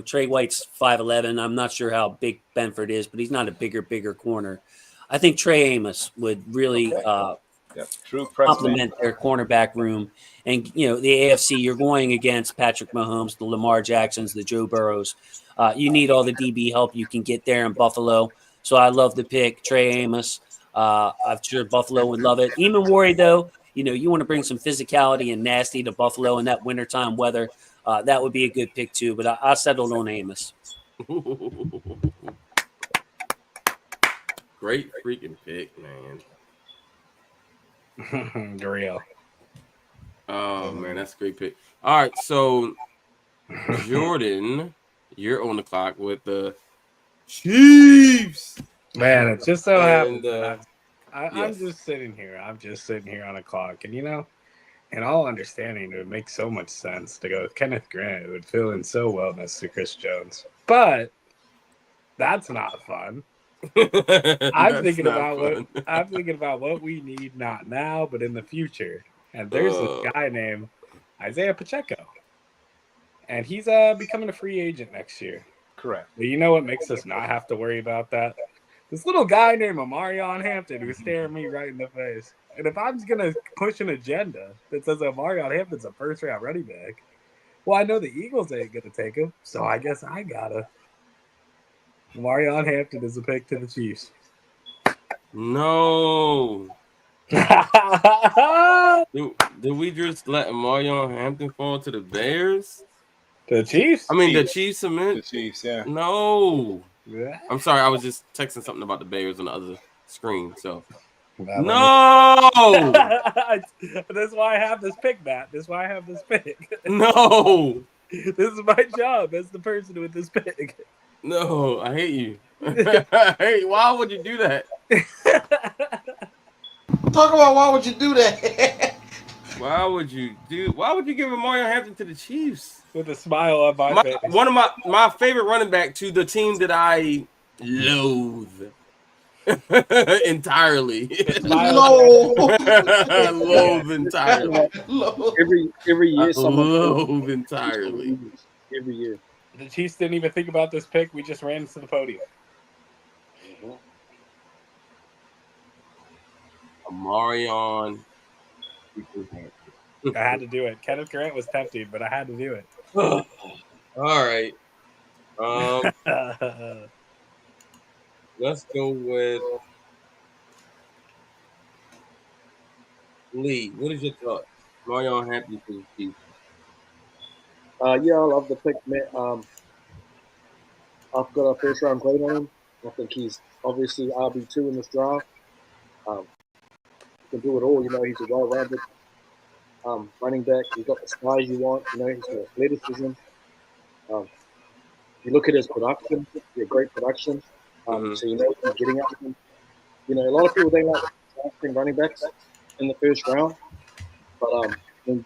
Trey White's 5'11". I'm not sure how big Benford is, but he's not a bigger corner. I think Trey Amos would really True press complement their cornerback room. And, the AFC, you're going against Patrick Mahomes, the Lamar Jacksons, the Joe Burrows. You need all the DB help you can get there in Buffalo. So I love the pick, Trey Amos. I'm sure Buffalo would love it. Ingramori, though, you want to bring some physicality and nasty to Buffalo in that wintertime weather. That would be a good pick, too. But I settled on Amos. Great freaking pick, man. Real. Oh man, that's a great pick. All right, so Jordan, you're on the clock with the Chiefs. Man, it just so And, happens. I'm yes. just sitting here. I'm just sitting here on a clock. And, in all understanding, it would make so much sense to go with Kenneth Grant. It would fill in so well next to Chris Jones. But that's not fun. I'm thinking about what we need not now, but in the future. And there's this guy named Isaiah Pacheco. And he's becoming a free agent next year. Correct. But you know what makes us not have to worry about that? This little guy named Omarion Hampton who's staring me right in the face. And if I'm going to push an agenda that says Omarion Hampton's a first-round running back, well, I know the Eagles ain't going to take him, so I guess I gotta. Omarion Hampton is a pick to the Chiefs. No. Did we just let Omarion Hampton fall to the Bears? The Chiefs? I mean, the Chiefs cement? The Chiefs, yeah. No. Yeah. I'm sorry. I was just texting something about the Bears on the other screen. So, no. That's why I have this pick, Matt. That's why I have this pick. No. This is my job as the person with this pick. No, I hate you. Hey, why would you do that? Talk about why would you do that? Why would you give Omarion Hampton to the Chiefs? With a smile on my face. One of my favorite running back to the team that I loathe entirely. Loathe entirely. Every year, someone loathe entirely. Every year. The Chiefs didn't even think about this pick. We just ran to the podium. Omarion. I had to do it. Kenneth Grant was tempting, but I had to do it. All right. Let's go with Lee. What is your thought? Omarion Hampton to the Chiefs. Yeah, I love the pick, Matt. I've got a first round grade on him. I think he's obviously RB2 in this draft. Can do it all. He's a well-rounded running back. He's got the size you want. He's got athleticism. You look at his production. Great production. So you know what you're getting out of them. You know, a lot of people don't like drafting running backs in the first round, but when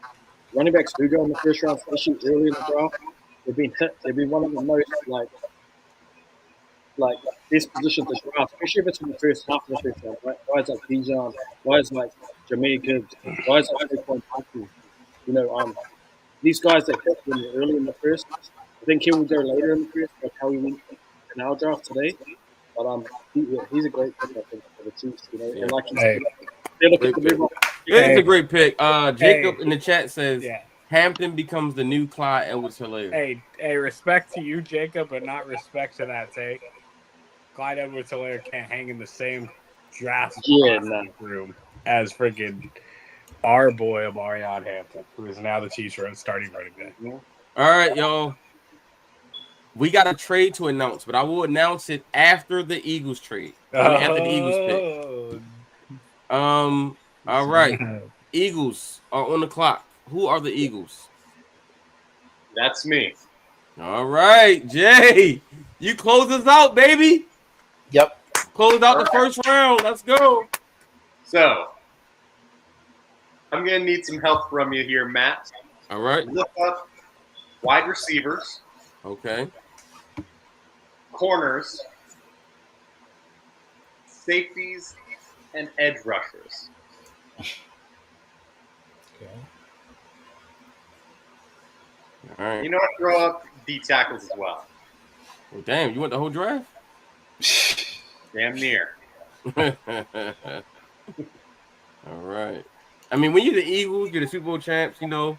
running backs do go in the first round, especially early in the draft, they've been hit. They've been one of the most like best position to draft, especially if it's in the first half of the first round. Right? Guys like Bijan, guys like Jameer Gibbs, guys like Saquon Barkley. You know, these guys that hit when you're early in the first. I think he will go later in the first, like how he went in our draft today. But he's a great pick, I think, for the Chiefs. You know, and like you said, they look at the move. It's a great pick. Jacob in the chat says Hampton becomes the new Clyde Edwards-Helaire. Hey, respect to you, Jacob, but not respect to that take. Clyde Edwards-Helaire can't hang in the same draft room as freaking our boy Amarion Hampton, who is now the Chiefs' starting running back. All right, y'all. We got a trade to announce, but I will announce it after the Eagles trade. After the Eagles pick. All right. Eagles are on the clock. Who are the Eagles? That's me. All right, Jay. You close us out, baby. Yep. Close out the first round. Let's go. So, I'm going to need some help from you here, Matt. All right. Look up wide receivers. Okay. Corners. Safeties and edge rushers. Okay. All right. You know what? Throw up D tackles as well. Well, damn, you want the whole draft? Damn near. All right. I mean, when you're the Eagles, you're the Super Bowl champs, you know,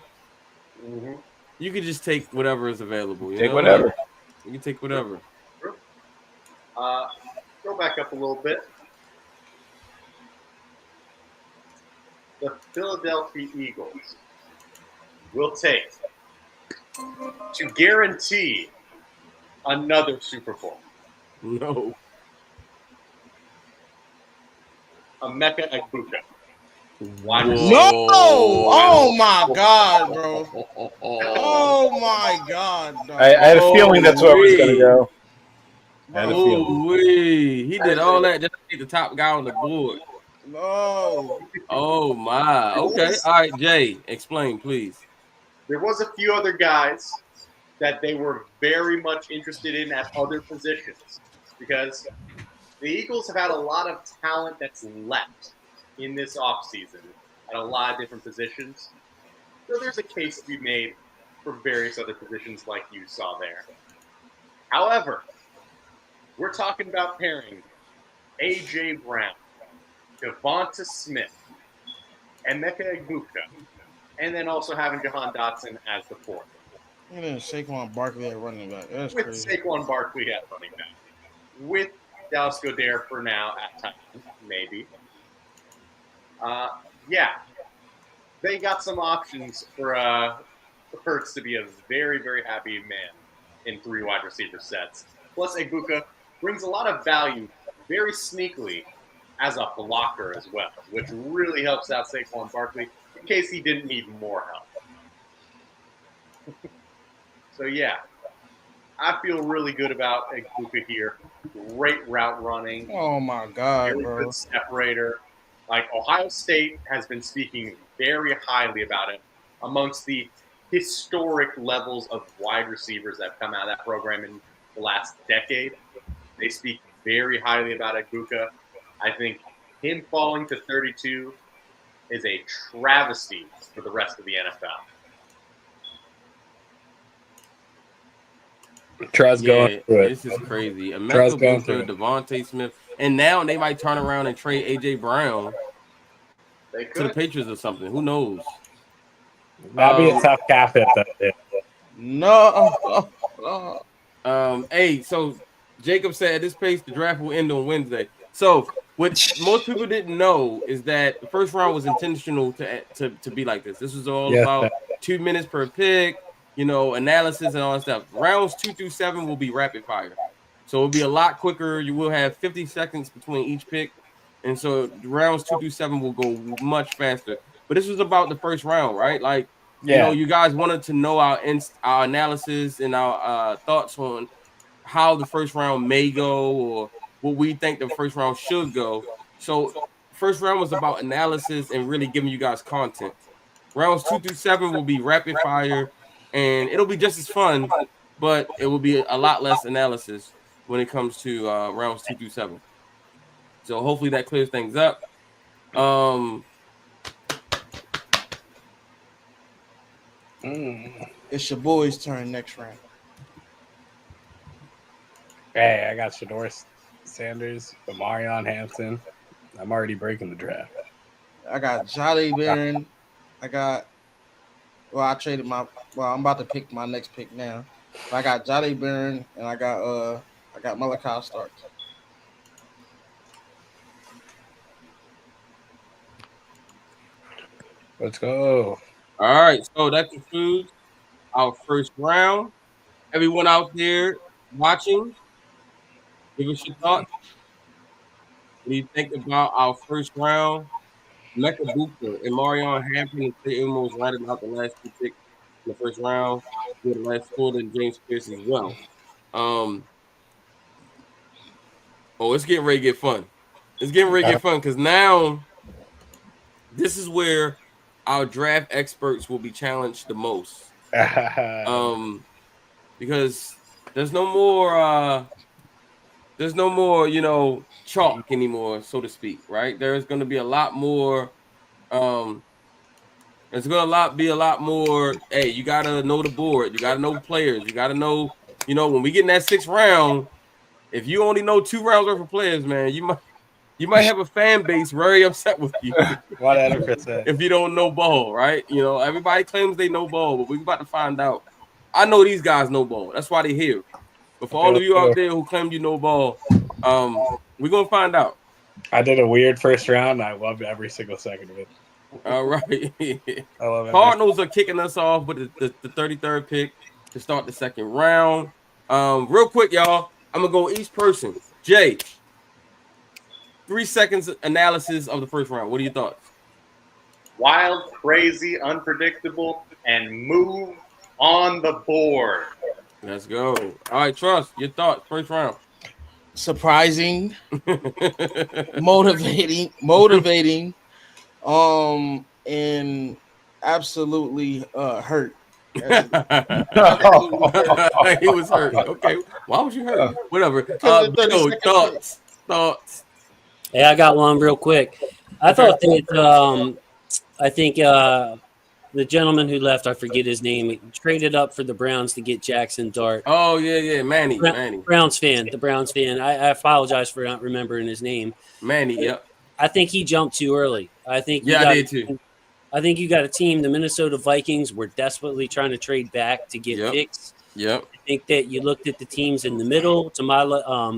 you can just take whatever is available. You Take know? whatever. You can take whatever. Go back up a little bit. The Philadelphia Eagles will take to guarantee another Super Bowl. No. Emeka Egbuka. No! Oh my God, bro! Oh my God! Dog. I had a feeling that's where it was going to go. I had a feeling. He did all that just to be the top guy on the board. No. Oh my. Okay. All right, Jay, explain, please. There was a few other guys that they were very much interested in at other positions because the Eagles have had a lot of talent that's left in this offseason at a lot of different positions. So there's a case to be made for various other positions like you saw there. However, we're talking about pairing A.J. Brown, Devonta Smith, Emeka Egbuka, and then also having Jahan Dotson as the fourth. And then Saquon Barkley at running back. That's with crazy. Saquon Barkley at running back. With Dallas Goedert for now at tight end, maybe. Yeah. They got some options for Hurts to be a very, very happy man in 3 wide receiver sets. Plus, Egbuka brings a lot of value very sneakily as a blocker as well, which really helps out Saquon Barkley in case he didn't need more help. So, yeah, I feel really good about Egbuka here. Great route running. Oh, my God, very bro. good separator. Like, Ohio State has been speaking very highly about it amongst the historic levels of wide receivers that have come out of that program in the last decade. They speak very highly about Egbuka. I think him falling to 32 is a travesty for the rest of the NFL. This is crazy. Emeka Egbuka, Devontae Smith, and now they might turn around and trade A.J. Brown to the Patriots or something. Who knows? That'd be a tough cap hit, though. No. Hey, so Jacob said at this pace, the draft will end on Wednesday. So what most people didn't know is that the first round was intentional to be like this. This was all about 2 minutes per pick, analysis and all that stuff. Rounds 2 through 7 will be rapid fire. So it'll be a lot quicker. You will have 50 seconds between each pick. And so rounds 2 through 7 will go much faster. But this was about the first round, right? Like, you guys wanted to know our analysis and our thoughts on how the first round may go or what we think the first round should go. So first round was about analysis and really giving you guys content. Rounds 2 through 7 will be rapid fire, and it'll be just as fun, but it will be a lot less analysis when it comes to rounds 2 through 7. So hopefully that clears things up. It's your boy's turn next round. Hey, I got Shador Sanders, Amarion Hampton. I'm already breaking the draft. I got Jolly Barron. I traded I'm about to pick my next pick now. I got Jolly Barron and I got Malachi Starks. Let's go. All right, so that concludes our first round. Everyone out there watching, give us your thoughts. What do you think about our first round? Mecca Booker and Marion Hampton and Trey Amos rounded out the last 2 picks in the first round. We had the last 4 than James Pierce as well. It's getting ready to get fun. It's getting ready to get fun because now this is where our draft experts will be challenged the most. Because there's no more chalk anymore, so to speak, right? There's going to be a lot more there's going to be a lot more, hey, you got to know the board, you got to know players, you got to know, when we get in that 6th round, if you only know 2 rounds worth of players, man, you might have a fan base very upset with you. 100%. If you don't know ball, right? Everybody claims they know ball, but we're about to find out. I know these guys know ball. That's why they're here. But for all of you out there who claim you know ball, we're going to find out. I did a weird first round. I loved every single second of it. All right. I love it. Cardinals are kicking us off with the 33rd pick to start the 2nd round. Real quick, y'all. I'm going to go each person. Jay, 3 seconds analysis of the first round. What are your thoughts? Wild, crazy, unpredictable, and move on the board. Let's go. All right, Trust, your thoughts, first round. Surprising, motivating, and absolutely hurt. He was hurt. Okay, why was you hurt? Whatever. Thoughts. Hey, I got one real quick. I thought that I think the gentleman who left, I forget his name, traded up for the Browns to get Jackson Dart. Oh yeah, Manny. Browns fan. I apologize for not remembering his name. Manny. Yep. I think he jumped too early. I think I did too. I think you got a team. The Minnesota Vikings were desperately trying to trade back to get picks. Yep. I think that you looked at the teams in the middle. To my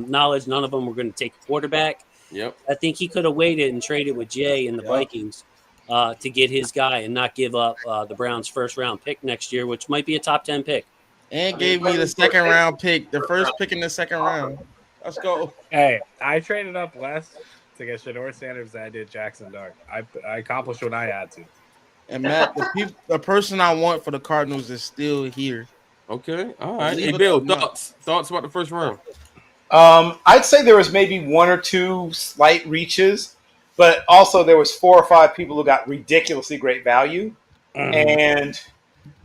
knowledge, none of them were going to take a quarterback. Yep. I think he could have waited and traded with Jay and the Vikings to get his guy and not give up the Browns' first-round pick next year, which might be a top 10 pick. And gave me the 2nd round pick, the first pick in the 2nd round. Let's go. Hey, I traded up less to get Shador Sanders than I did Jackson Dart. I accomplished what I had to. And Matt, the person I want for the Cardinals is still here. Okay, all right. Hey, Bill, thoughts about the first round? I'd say there was maybe 1 or 2 slight reaches, but also there was 4 or 5 people who got ridiculously great value. And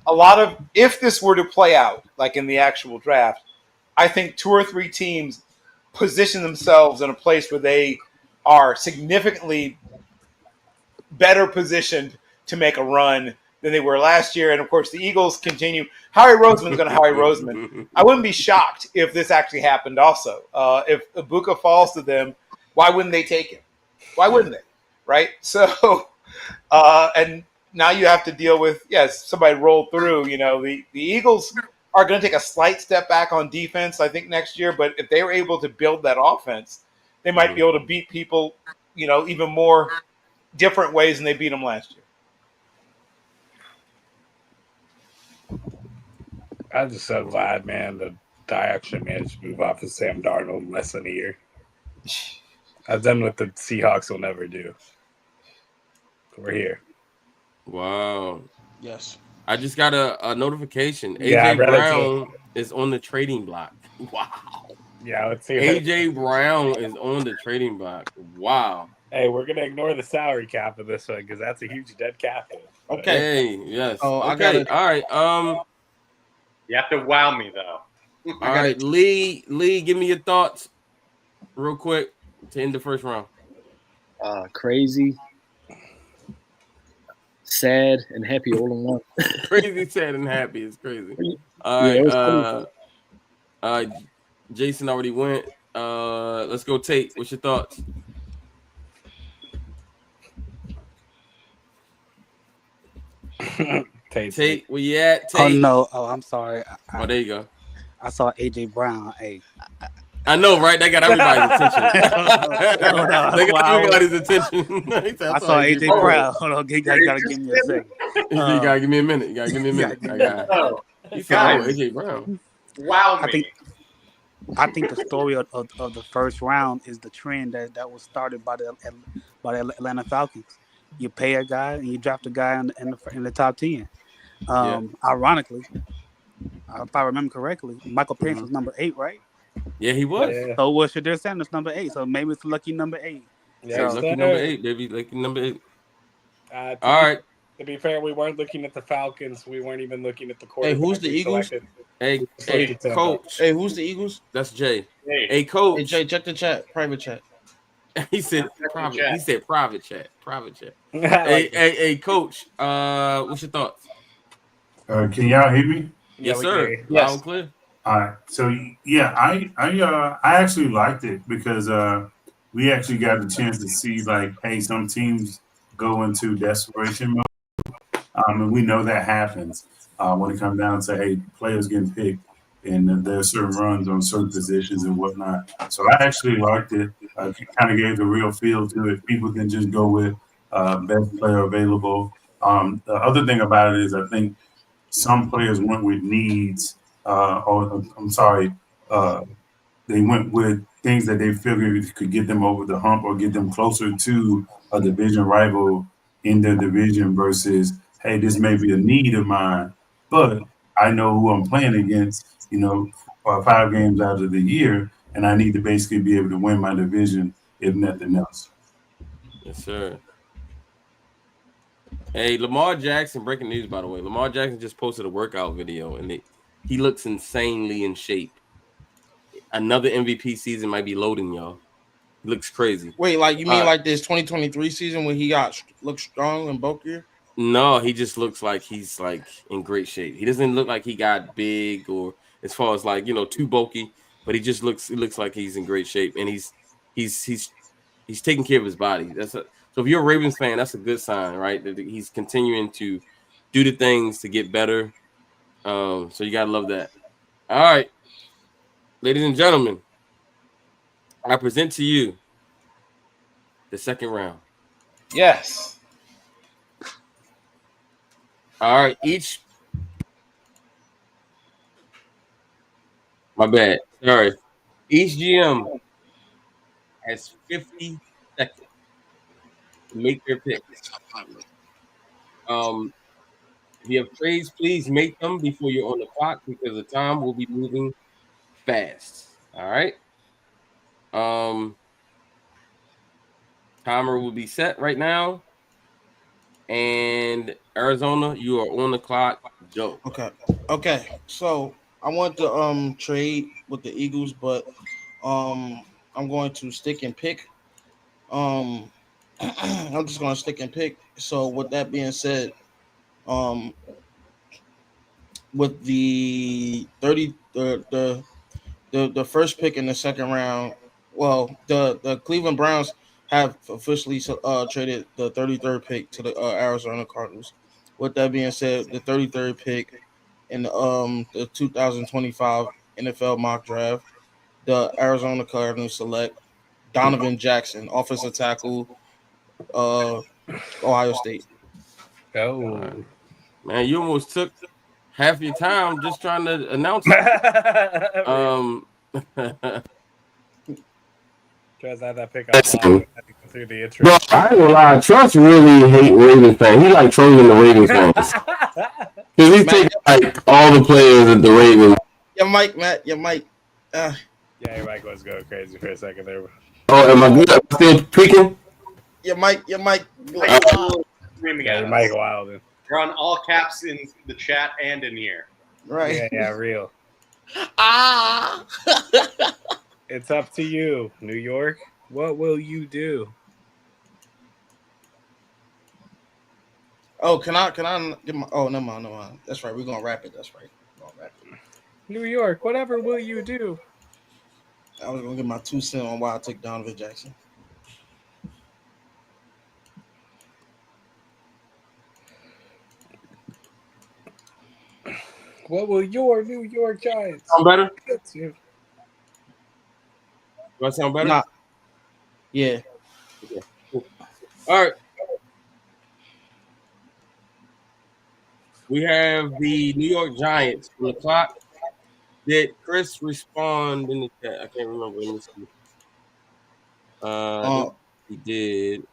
a lot of, if this were to play out, like in the actual draft, I think 2 or 3 teams position themselves in a place where they are significantly better positioned to make a run than they were last year. And of course, the Eagles continue. Howie Roseman's going to Howie Roseman. I wouldn't be shocked if this actually happened also. If Ibuka falls to them, why wouldn't they take him? Why wouldn't they? Right? So, and now you have to deal with, somebody rolled through. The Eagles are going to take a slight step back on defense, I think, next year. But if they were able to build that offense, they might be able to beat people, even more different ways than they beat them last year. I'm just so glad, man, that I actually managed to move off of Sam Darnold in less than a year. I've done what the Seahawks will never do. We're here. Wow. Yes. I just got a notification. AJ Brown is on the trading block. Wow. Yeah, let's see. AJ Brown is on the trading block. Wow. Hey, we're gonna ignore the salary cap of this one because that's a huge dead cap hit. Okay. Hey, yes. Oh, I Okay. gotta. All right. You have to wow me though. All right, Lee, give me your thoughts real quick to end the first round. Crazy, sad, and happy all in one. Crazy, sad, and happy. It's crazy. All Yeah, right. it was Jason already went. Let's go, Tate. What's your thoughts? Tate, where you at? Tate. Oh no! Oh, I'm sorry. Oh, there you go. I saw AJ Brown. Hey, I know, right? They got everybody's attention. They got everybody's attention. I saw AJ Brown. Hold on, you gotta give me a second. You gotta give me a minute. You gotta give me a minute. You said, AJ Brown. Wow me. I think the story of the first round is the trend that was started by the Atlanta Falcons. You pay a guy and you draft a guy in the top 10. Ironically, if I remember correctly, Michael Penix was number 8, right? Yeah, he was. So was Shadir Sanders number 8. So maybe it's lucky number 8. Yeah, lucky number 8, baby. Lucky number 8. All right. To be fair, we weren't looking at the Falcons. We weren't even looking at the quarterback. Hey, who's the Eagles? Hey, coach. Hey, who's the Eagles? That's Jay. Hey, coach. Hey, Jay, check the chat. Private chat. He said private. He said private chat. Private chat. Hey, coach. What's your thoughts? Can y'all hear me? Yes, sir. Loud and clear. All right. So yeah, I actually liked it because we actually got the chance to see like, hey, some teams go into desperation mode, and we know that happens when it comes down to hey, players getting picked, and there are certain runs on certain positions and whatnot. So I actually liked it. Kind of gave the real feel to it. People can just go with best player available. The other thing about it is I think some players went with needs, they went with things that they figured could get them over the hump or get them closer to a division rival in their division versus, hey, this may be a need of mine, but I know who I'm playing against, 5 games out of the year, and I need to basically be able to win my division, if nothing else. Yes, sir. Hey, Lamar Jackson, breaking news, by the way. Lamar Jackson just posted a workout video, and he looks insanely in shape. Another MVP season might be loading, y'all. He looks crazy. Wait, like you mean like this 2023 season when he looked strong and bulkier? No, he just looks like he's like in great shape. He doesn't look like he got big or as far as like too bulky, but he just looks like he's in great shape, and he's taking care of his body. So if you're a Ravens fan, that's a good sign, right? That he's continuing to do the things to get better. So you gotta love that. All right, ladies and gentlemen, I present to you the second round. Yes. All right, my bad. Sorry. Each GM has 50 seconds to make their picks. If you have trades, please make them before you're on the clock because the time will be moving fast. All right. Timer will be set right now. And Arizona, you are on the clock. Joe. Okay. So I want to trade with the Eagles, but I'm going to stick and pick. I'm just going to stick and pick. So with that being said, with the the first pick in the second round, well, the Cleveland Browns have officially traded the 33rd pick to the Arizona Cardinals. With that being said, the 33rd pick in the 2025 NFL mock draft, the Arizona Cardinals select Donovan Jackson, offensive tackle, Ohio State. Oh, man, you almost took half your time just trying to announce it. Tries to have that pick up through the intro. Bro, I ain't gonna lie. Trust really hate Ravens fans. He like trolling the Ravens fans because he's taking like all the players at the Ravens. Your mic, Matt. Your mic. Yeah, your mic was going crazy for a second there. Oh, am I good? Am I still tweaking? Your mic. Screaming Yeah, at your us. mic wild. You're on all caps in the chat and in here. Right. Yeah, real. Ah. It's up to you, New York. What will you do? Oh, can I get my? Oh, never mind. That's right. We're gonna wrap it. That's right. We're gonna wrap it. New York, whatever will you do? I was gonna get my 2 cents on why I took Donovan Jackson. What will your New York Giants Sound better? do? Do I sound better? Nah. Yeah. Okay. Cool. All right. We have the New York Giants on the clock. Did Chris respond in the chat? I can't remember. Let me see. I think he did.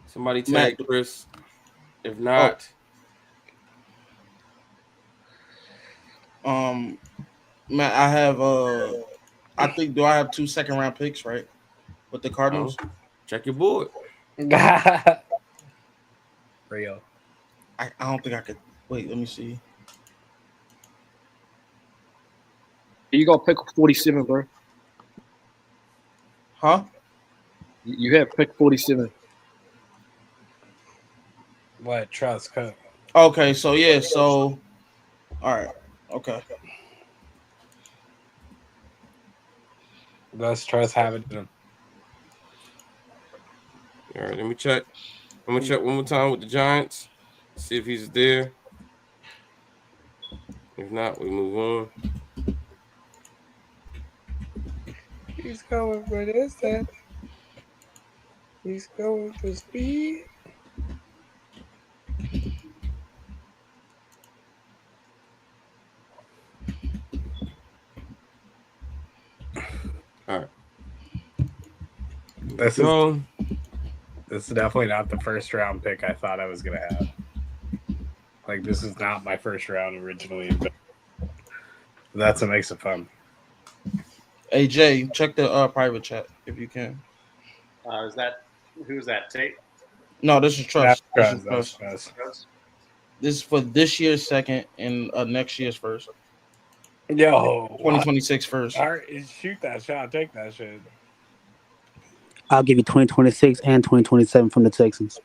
Somebody tag Chris. If not, Matt, I have I think do I have 2 second-round picks, right? With the Cardinals? Check your board. Real. I don't think I could wait, let me see. You got pick 47, bro. Huh? You have pick 47. What? Trust Cook. Okay, so yeah, all right. Okay. Let's trust have it in him. All right, let me check. I'm gonna check one more time with the Giants. See if he's there. If not, we move on. He's going for this. He's going for speed. All right. This is definitely not the first round pick I thought I was gonna have. Like, this is not my first round originally, but that's what makes it fun. Hey Jay, check the private chat if you can. Who's that? Tate? No, this is Trust. That's This is Trust. This is for this year's second and next year's first. Yo, 2026 first. All right, shoot that shot. Take that shit. I'll give you 2026 and 2027 from the Texans.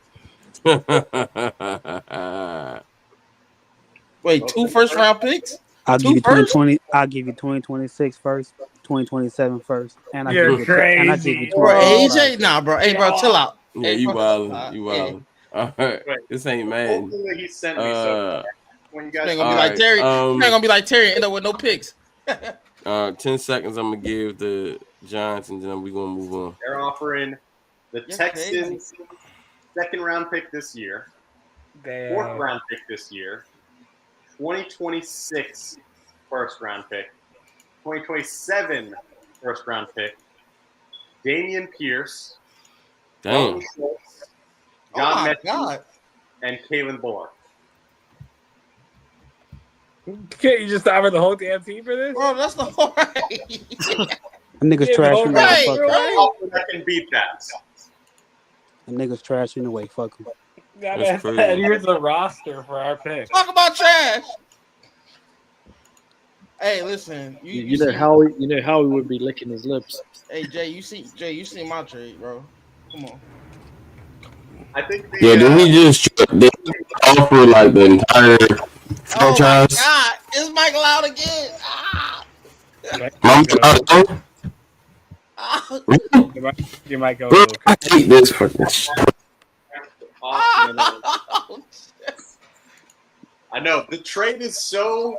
Wait, 2 first-round picks? I'll give you first? 2020. I'll give you 2026 first, 2027 first, and I You're give you crazy, and I give you bro. 2025. AJ, nah, bro. Hey, bro, chill out. Yeah, you wildin'. You wildin'. All right. This ain't man. Hopefully he sent me so when you guys ain't gonna be like Terry. ain't gonna be like Terry and end up with no picks. 10 seconds I'm gonna give the Giants and then we're gonna move on. They're offering the Texans second round pick this year, fourth round pick this year, 2026 first round pick, 2027 first round pick, Damian Pierce, Damn. Schultz, Oh John my Metchie, God. and Kalen Bullock. Can't you just offer the whole damn team for this? Bro, that's the whole right. Niggas trash the anyway. right, Fuck bro. them. Offer that can beat that. Niggas trash anyway. Fuck them. That's crazy. And here's the roster for our pick. Talk about trash. Hey, listen. You know how he would be licking his lips. Hey Jay, you see my trade, bro. Come on. I think Yeah, did he just offer like the entire Oh my franchise? God, is Michael out again? Ah. You might go. Bro, I hate this fucking shit. I know the trade is so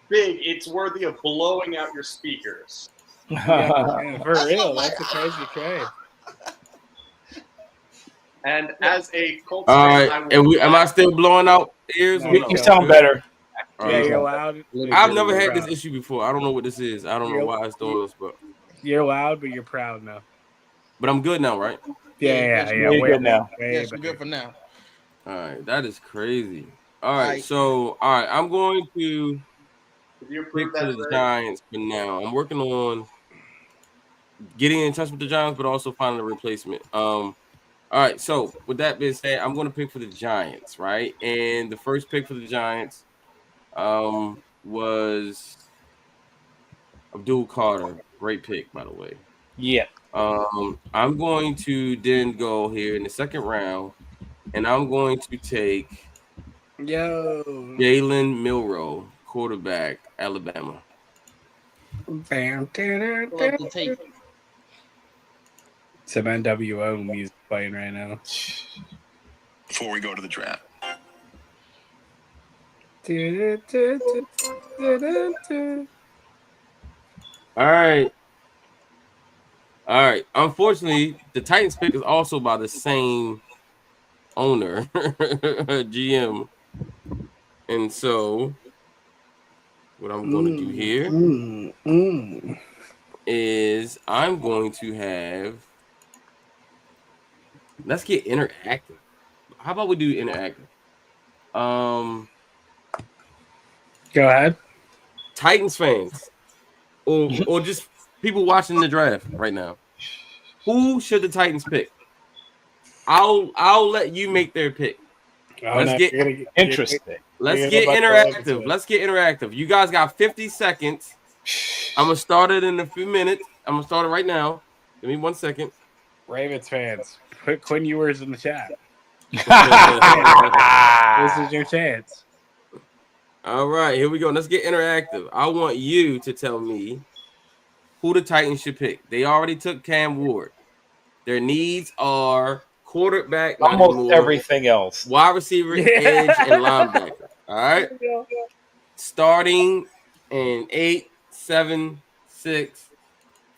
big; it's worthy of blowing out your speakers. Yeah, for real, that's a crazy trade. And as a Colts All fan, right, and am I still blowing out ears? No, You sound better. All Yeah, right. you're loud. I've never had this issue before. I don't know what this is. I don't know why it's doing this, You're loud, but you're proud now. but I'm good now, right? Yeah. You're Way good now. Yes, you're good for now. All right, that is crazy. All right, so I'm going to you pick approve for that the trade? Giants for now. I'm working on getting in touch with the Giants, but also finding a replacement. All right. So with that being said, I'm going to pick for the Giants, right? And the first pick for the Giants, was Abdul Carter. Great pick, by the way. Yeah. I'm going to then go here in the second round, and I'm going to take Jalen Milroe, quarterback, Alabama. Bam, Love to take. Some NWO music playing right now. Before we go to the draft. All right. All right. Unfortunately, the Titans pick is also by the same owner, GM. And so what I'm going to do here is I'm going to have, let's get interactive. How about we do interactive? Go ahead. Titans fans or just people watching the draft right now. Who should the Titans pick? I'll let you make their pick. Let's get interesting. Let's get interactive. Let's get interactive. You guys got 50 seconds. I'm gonna start it in a few minutes. I'm gonna start it right now. Give me 1 second. Ravens fans, put Quinn Ewers in the chat. This is your chance. All right, here we go. Let's get interactive. I want you to tell me who the Titans should pick. They already took Cam Ward. Their needs are quarterback, not Almost anymore, everything else. wide receiver, edge, and linebacker. All right. Starting in 8, 7, 6,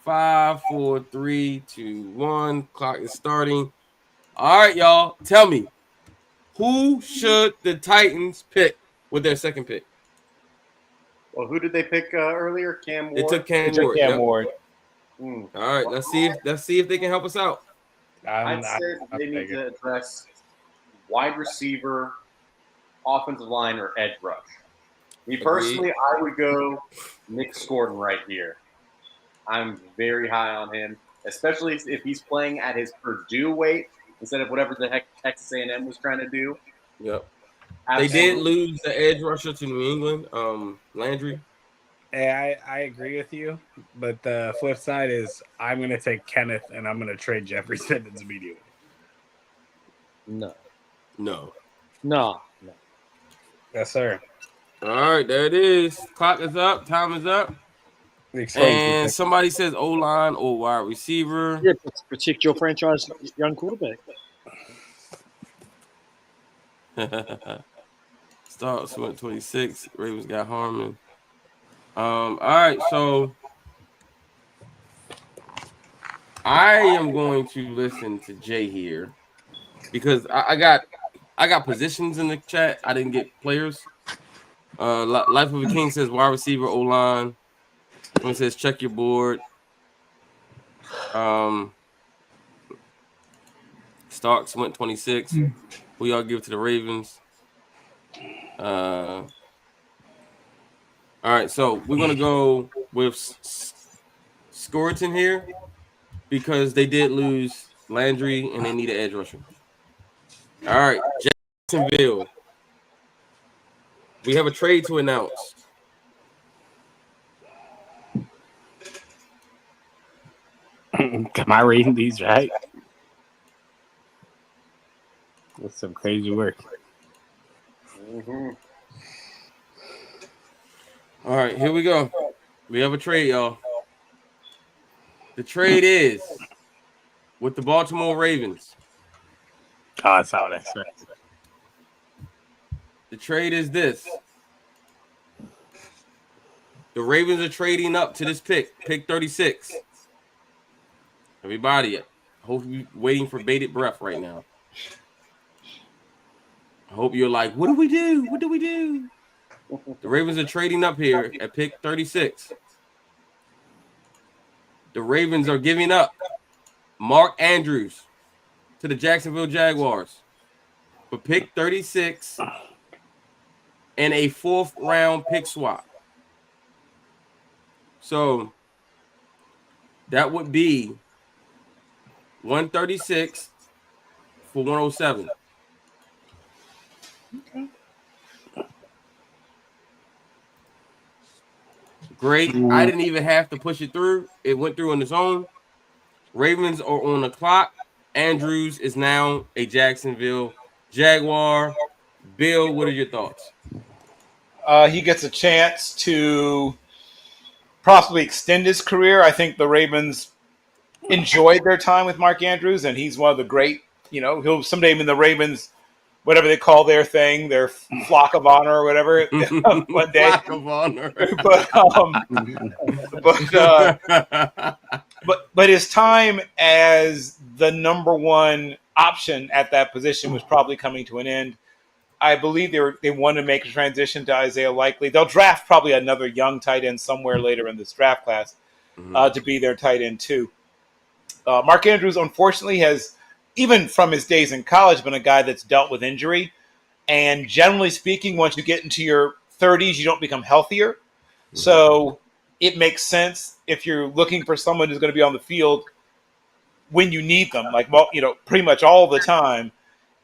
5, 4, 3, 2, 1. Clock is starting. All right, y'all. Tell me, who should the Titans pick with their second pick? Well, who did they pick earlier? Cam Ward. They took Cam Ward. Cam Yep. Ward. All right, let's see if they can help us out. I'd say they need to address wide receiver, offensive line, or edge rush. Me personally, I would go Nick Scordon right here. I'm very high on him, especially if he's playing at his Purdue weight instead of whatever the heck Texas A&M was trying to do. Yep. Absolutely. They did lose the edge rusher to New England, Landry. Hey, I agree with you, but the flip side is I'm going to take Kenneth and I'm going to trade Jeffrey Simmons immediately. No. Yes, sir. All right, there it is. Clock is up. Time is up. And somebody says O-line or wide receiver. Yeah, protect your franchise young quarterback. Starts went 26. Ravens got Harmon. All right, so I am going to listen to Jay here because I got positions in the chat. I didn't get players. Life of a King says wide receiver, O-line. Someone says check your board. Starks went 26. Who y'all give to the Ravens? All right, so we're gonna go with Scorton here because they did lose Landry and they need an edge rusher. All right, Jacksonville. We have a trade to announce. Am I reading these right? That's some crazy work. All right, here we go. We have a trade, y'all. The trade is with the Baltimore Ravens. Oh, that's how that's right. The trade is this. The Ravens are trading up to this pick 36. Everybody, I hope you're waiting for bated breath right now. I hope you're like, what do we do? What do we do? The Ravens are trading up here at pick 36. The Ravens are giving up Mark Andrews to the Jacksonville Jaguars for pick 36 and a 4th round pick swap. So that would be 136 for 107. Okay. Great. I didn't even have to push it through. It went through on its own. Ravens are on the clock. Andrews is now a Jacksonville Jaguar. Bill, what are your thoughts? He gets a chance to possibly extend his career. I think the Ravens enjoyed their time with Mark Andrews, and he's one of the great. He'll someday be in the Ravens, whatever they call their thing, their flock of honor or whatever. One day, Flock of honor. but his time as the number one option at that position was probably coming to an end. I believe they want to make a transition to Isaiah Likely. They'll draft probably another young tight end somewhere later in this draft class to be their tight end too. Mark Andrews, unfortunately, has, even from his days in college, been a guy that's dealt with injury. And generally speaking, once you get into your 30s, you don't become healthier. So it makes sense if you're looking for someone who's going to be on the field when you need them, like, pretty much all the time.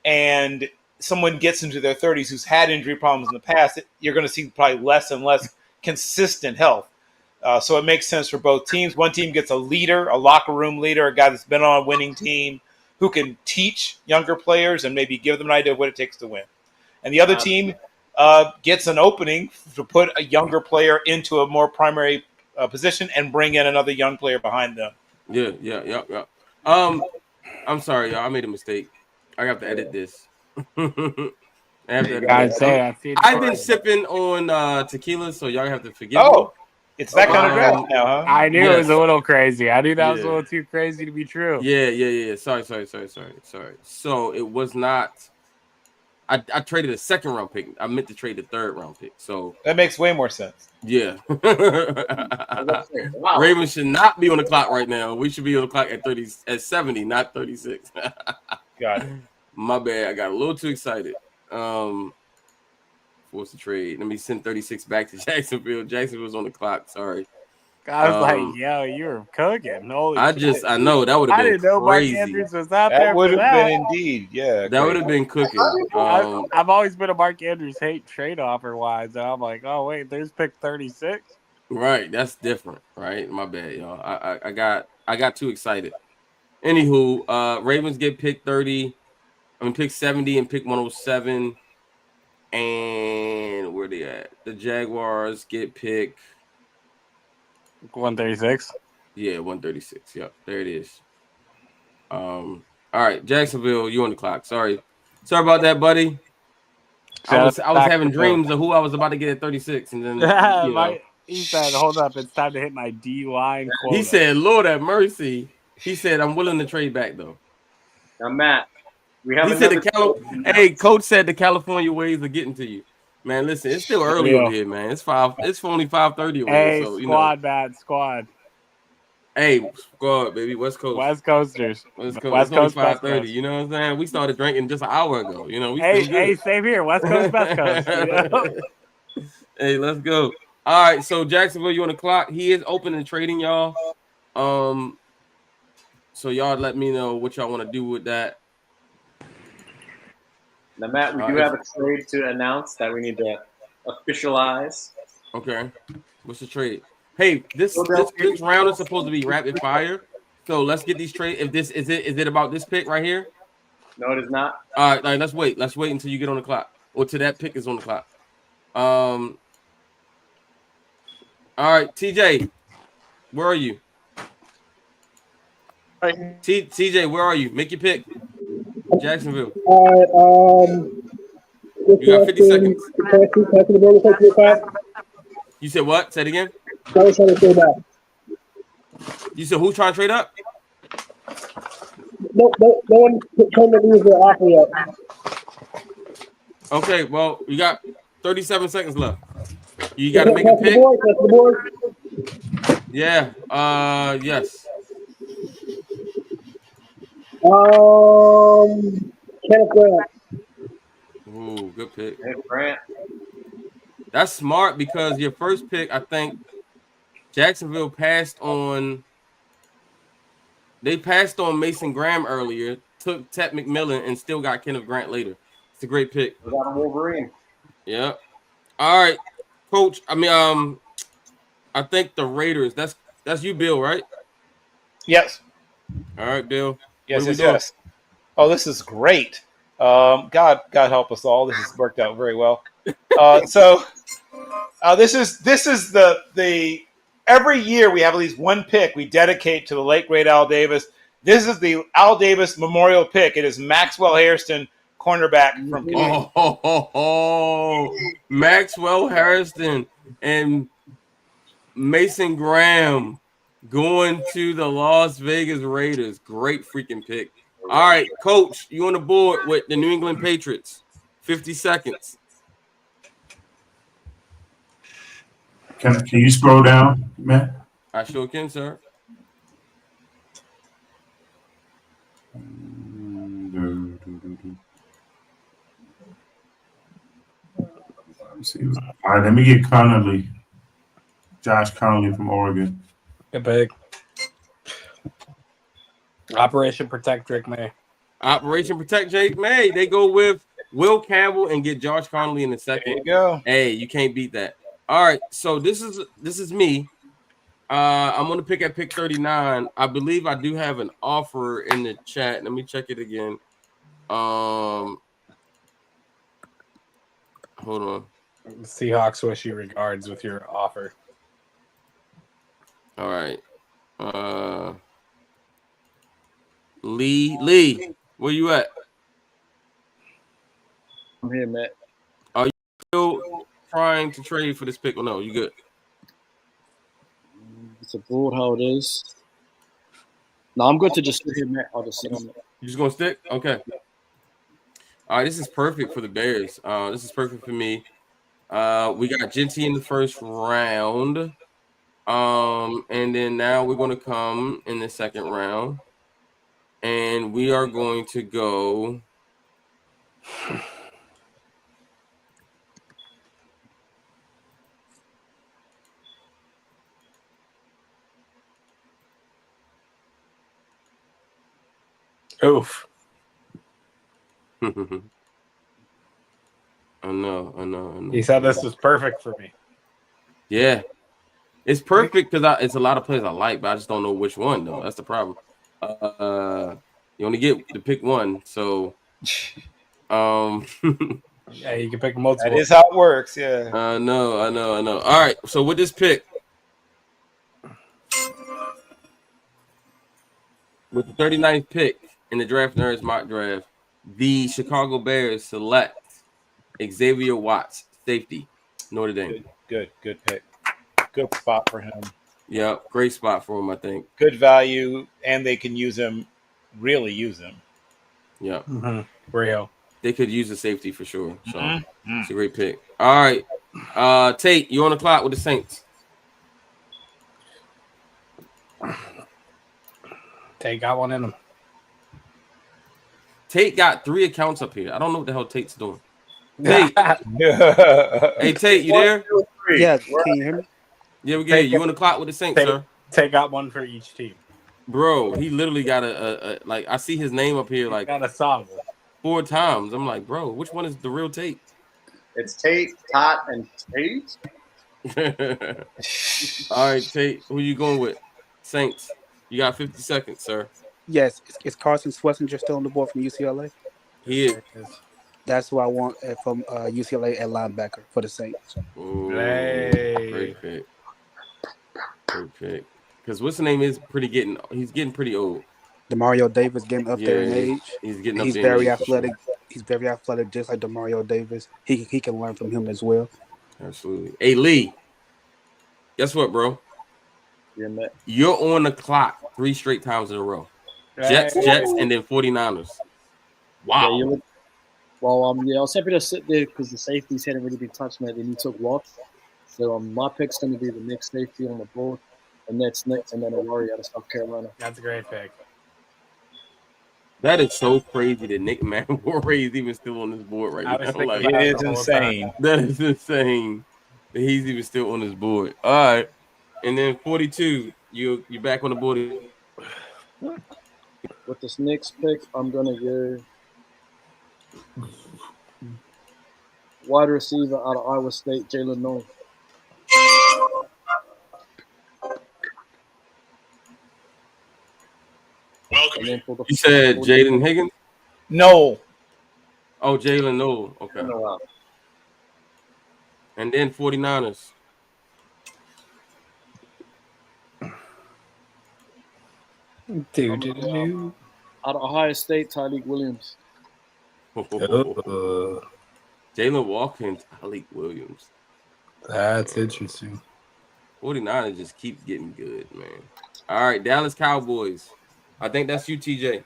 And someone gets into their 30s who's had injury problems in the past, you're going to see probably less and less consistent health. So it makes sense for both teams. One team gets a leader, a locker room leader, a guy that's been on a winning team who can teach younger players and maybe give them an idea of what it takes to win. And the other team gets an opening to put a younger player into a more primary position and bring in another young player behind them. Yeah. I'm sorry, y'all. I made a mistake. I have to edit this. I have to edit this. I've been sipping on tequila, so y'all have to forgive me. It's that kind of draft now, huh? I knew it was a little crazy. I knew that was a little too crazy to be true. Yeah. Sorry. So it was not. I traded a second round pick. I meant to trade the third round pick. So that makes way more sense. Yeah. Ravens should not be on the clock right now. We should be on the clock at 70, not 36. Got it. My bad. I got a little too excited. Forced the trade. Let me send 36 back to Jacksonville. Jacksonville's on the clock. Sorry. I was like, yo, you were cooking. Holy shit. I know that would have been I didn't know crazy. Mark Andrews was out there. That would have been indeed, yeah. That would have been cooking. I've always been a Mark Andrews hate trade offer wise, and I'm like, oh wait, there's pick 36. Right, that's different. Right, my bad, y'all. I got too excited. Anywho, Ravens get pick 30. Pick 70 and pick 107. And where they at? The Jaguars get pick 136. Yeah, 136. Yep, there it is. All right, Jacksonville, you on the clock. Sorry about that, buddy. I was having dreams of who I was about to get at 36, and then he said, "Hold up, it's time to hit my D line quota." He said, "Lord have mercy." He said, "I'm willing to trade back though." Now, Matt, we have. He said Hey, Coach said the California ways are getting to you, man. Listen, it's still early over here, man. It's only 5:30 over here. So squad, Matt, squad. Hey, squad, baby, West Coast. West Coasters. West Coast. It's only 5:30. You know what I'm saying? We started drinking just an hour ago. You know, hey, same here. West Coast, West Coast. You know? Hey, let's go. All right, so Jacksonville, you on the clock. He is open and trading, y'all. So y'all let me know what y'all want to do with that. Now, Matt, we do have a trade to announce that we need to officialize. Okay. What's the trade? Hey, this round is supposed to be rapid fire. So let's get these trades. If this is it about this pick right here? No, it is not. All right, let's wait. Let's wait until you get on the clock. Or till that pick is on the clock. All right, TJ, where are you? TJ, where are you? Make your pick. Jacksonville. You got 50 seconds. You said what? Say it again. You said who's trying to trade up? No one told me to use their offer yet. Okay, well, you got 37 seconds left. You got to make a pick. Yeah. Yes. Kenneth Grant. Ooh, good pick. Kenneth Grant. That's smart because your first pick, I think, Jacksonville passed on. They passed on Mason Graham earlier, took Ted McMillan, and still got Kenneth Grant later. It's a great pick. We got a Wolverine. Yeah. All right, Coach. I think the Raiders. That's you, Bill, right? Yes. All right, Bill. Yes, what are we yes, doing? yes. Oh, this is great. God help us all. This has worked out very well. So this is the every year we have at least one pick we dedicate to the late great Al Davis. This is the Al Davis Memorial pick. It is Maxwell Hairston, cornerback from Kentucky. Maxwell Harrison and Mason Graham going to the Las Vegas Raiders. Great freaking pick. All right, Coach, you on the board with the New England Patriots. 50 seconds. Can you scroll down, Matt? I sure can, sir. All right, let me get Connolly. Josh Connolly from Oregon. Good pick. Operation Protect Drake May. Operation Protect Jake May. They go with Will Campbell and get Josh Connolly in the second. There you go. Hey, you can't beat that. All right, so this is me. I'm gonna pick at pick 39. I believe I do have an offer in the chat. Let me check it again. Hold on. Seahawks wish you regards with your offer. All right. Lee, where you at? I'm here, Matt. Are you still trying to trade for this pick or no? You good? It's a broad how it is. No, I'm good to just sit here, Matt. I'll just sit on it. You just gonna stick? Okay. All right, this is perfect for the Bears. This is perfect for me. We got Genty in the first round. And then now we're gonna come in the second round. And we are going to go. Oof. I know. He said this was perfect for me. Yeah. It's perfect because it's a lot of players I like, but I just don't know which one, though. That's the problem. You only get to pick one, so yeah, you can pick multiple. That is how it works, yeah. I know. All right, so with this pick, with the 39th pick in the DraftNerds mock draft, the Chicago Bears select Xavier Watts, safety, Notre Dame. Good pick. Good spot for him. Yeah, great spot for him, I think. Good value, and they can really use him. Yeah. Real. They could use a safety for sure. So it's a great pick. All right. Tate, you on the clock with the Saints. Tate got one in him. Tate got 3 accounts up here. I don't know what the hell Tate's doing. Tate. Hey, Tate, you there? 1, 2, 3. Yeah, can you hear me? Yeah, we get you on the clock with the Saints, sir. Tate got one for each team. Bro, he literally got a like I see his name up here like got a song 4 times. I'm like, bro, which one is the real Tate? It's Tate, Tot, and Tate. All right, Tate, who you going with? Saints. You got 50 seconds, sir. Yes, is Carson Schlesinger still on the board from UCLA? He is. That's who I want from UCLA at linebacker for the Saints. Ooh, great pick. Great pick. Because what's the name is he's getting pretty old. Demario Davis getting up there in age. He's getting up He's there. very athletic. He's very athletic, just like Demario Davis. He can learn from him as well. Absolutely. Hey, Lee, guess what, bro? Yeah, Matt. You're on the clock 3 straight times in a row. Jets, and then 49ers. Wow. Yeah, I was happy to sit there because the safeties hadn't really been touched, man. Then you took Watts. So my pick's going to be the next safety on the board. And that's next, and then a Warrior out of South Carolina. That's a great pick. That is so crazy that Nick Manwari is even still on this board right now. Like, it is insane. That is insane that he's even still on this board. All right. And then 42, you back on the board. With this next pick, I'm gonna go wide receiver out of Iowa State, Jalen Noel. And then for the You said 40 Jaden Higgins? No. Oh, Jalen Noel. Okay. And then 49ers. Out of Ohio State, Tyreek Williams. Jalen Walker and Tyreek Williams. That's interesting. 49ers just keep getting good, man. All right, Dallas Cowboys. I think that's you, TJ.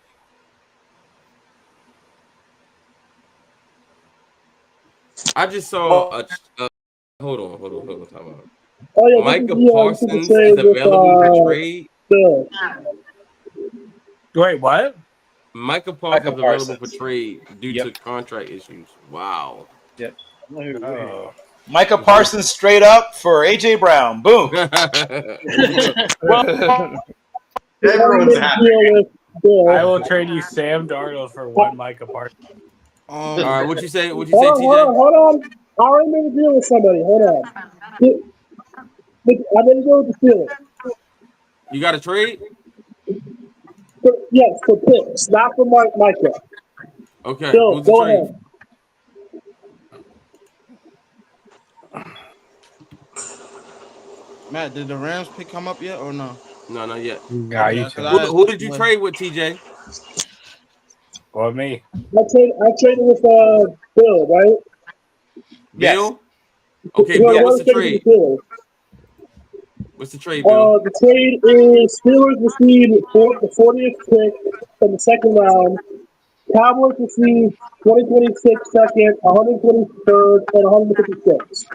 I just saw a hold on, time out. Oh yeah, this is Micah you Parsons can is say with available for trade. Bill. Wait, what? Micah Parsons Micah available Parsons. for trade due Yep. to contract issues. Wow. Yep. Oh. Micah Parsons straight up for AJ Brown. Boom. Everyone's happy. I will trade you Sam Darnold for one Micah Parsons. All right, what you say? What you Hold say, on, TJ? hold on. I already made a deal with somebody. Hold on. I made a deal with the Steelers. You got a trade? Yes, for picks, not for Micah. Okay, Bill, who's the go trade? ahead. Matt, did the Rams pick come up yet or no? No, not yet. Nah, you Who did you trade with, TJ? Or me? I traded with Bill, right? Bill? Okay, Who I Bill, what's wanted the to trade trade? for the Steelers. What's the trade, Bill? The trade is Steelers received the 40th pick from the second round. Cowboys received 2026 second, 123rd, and 156.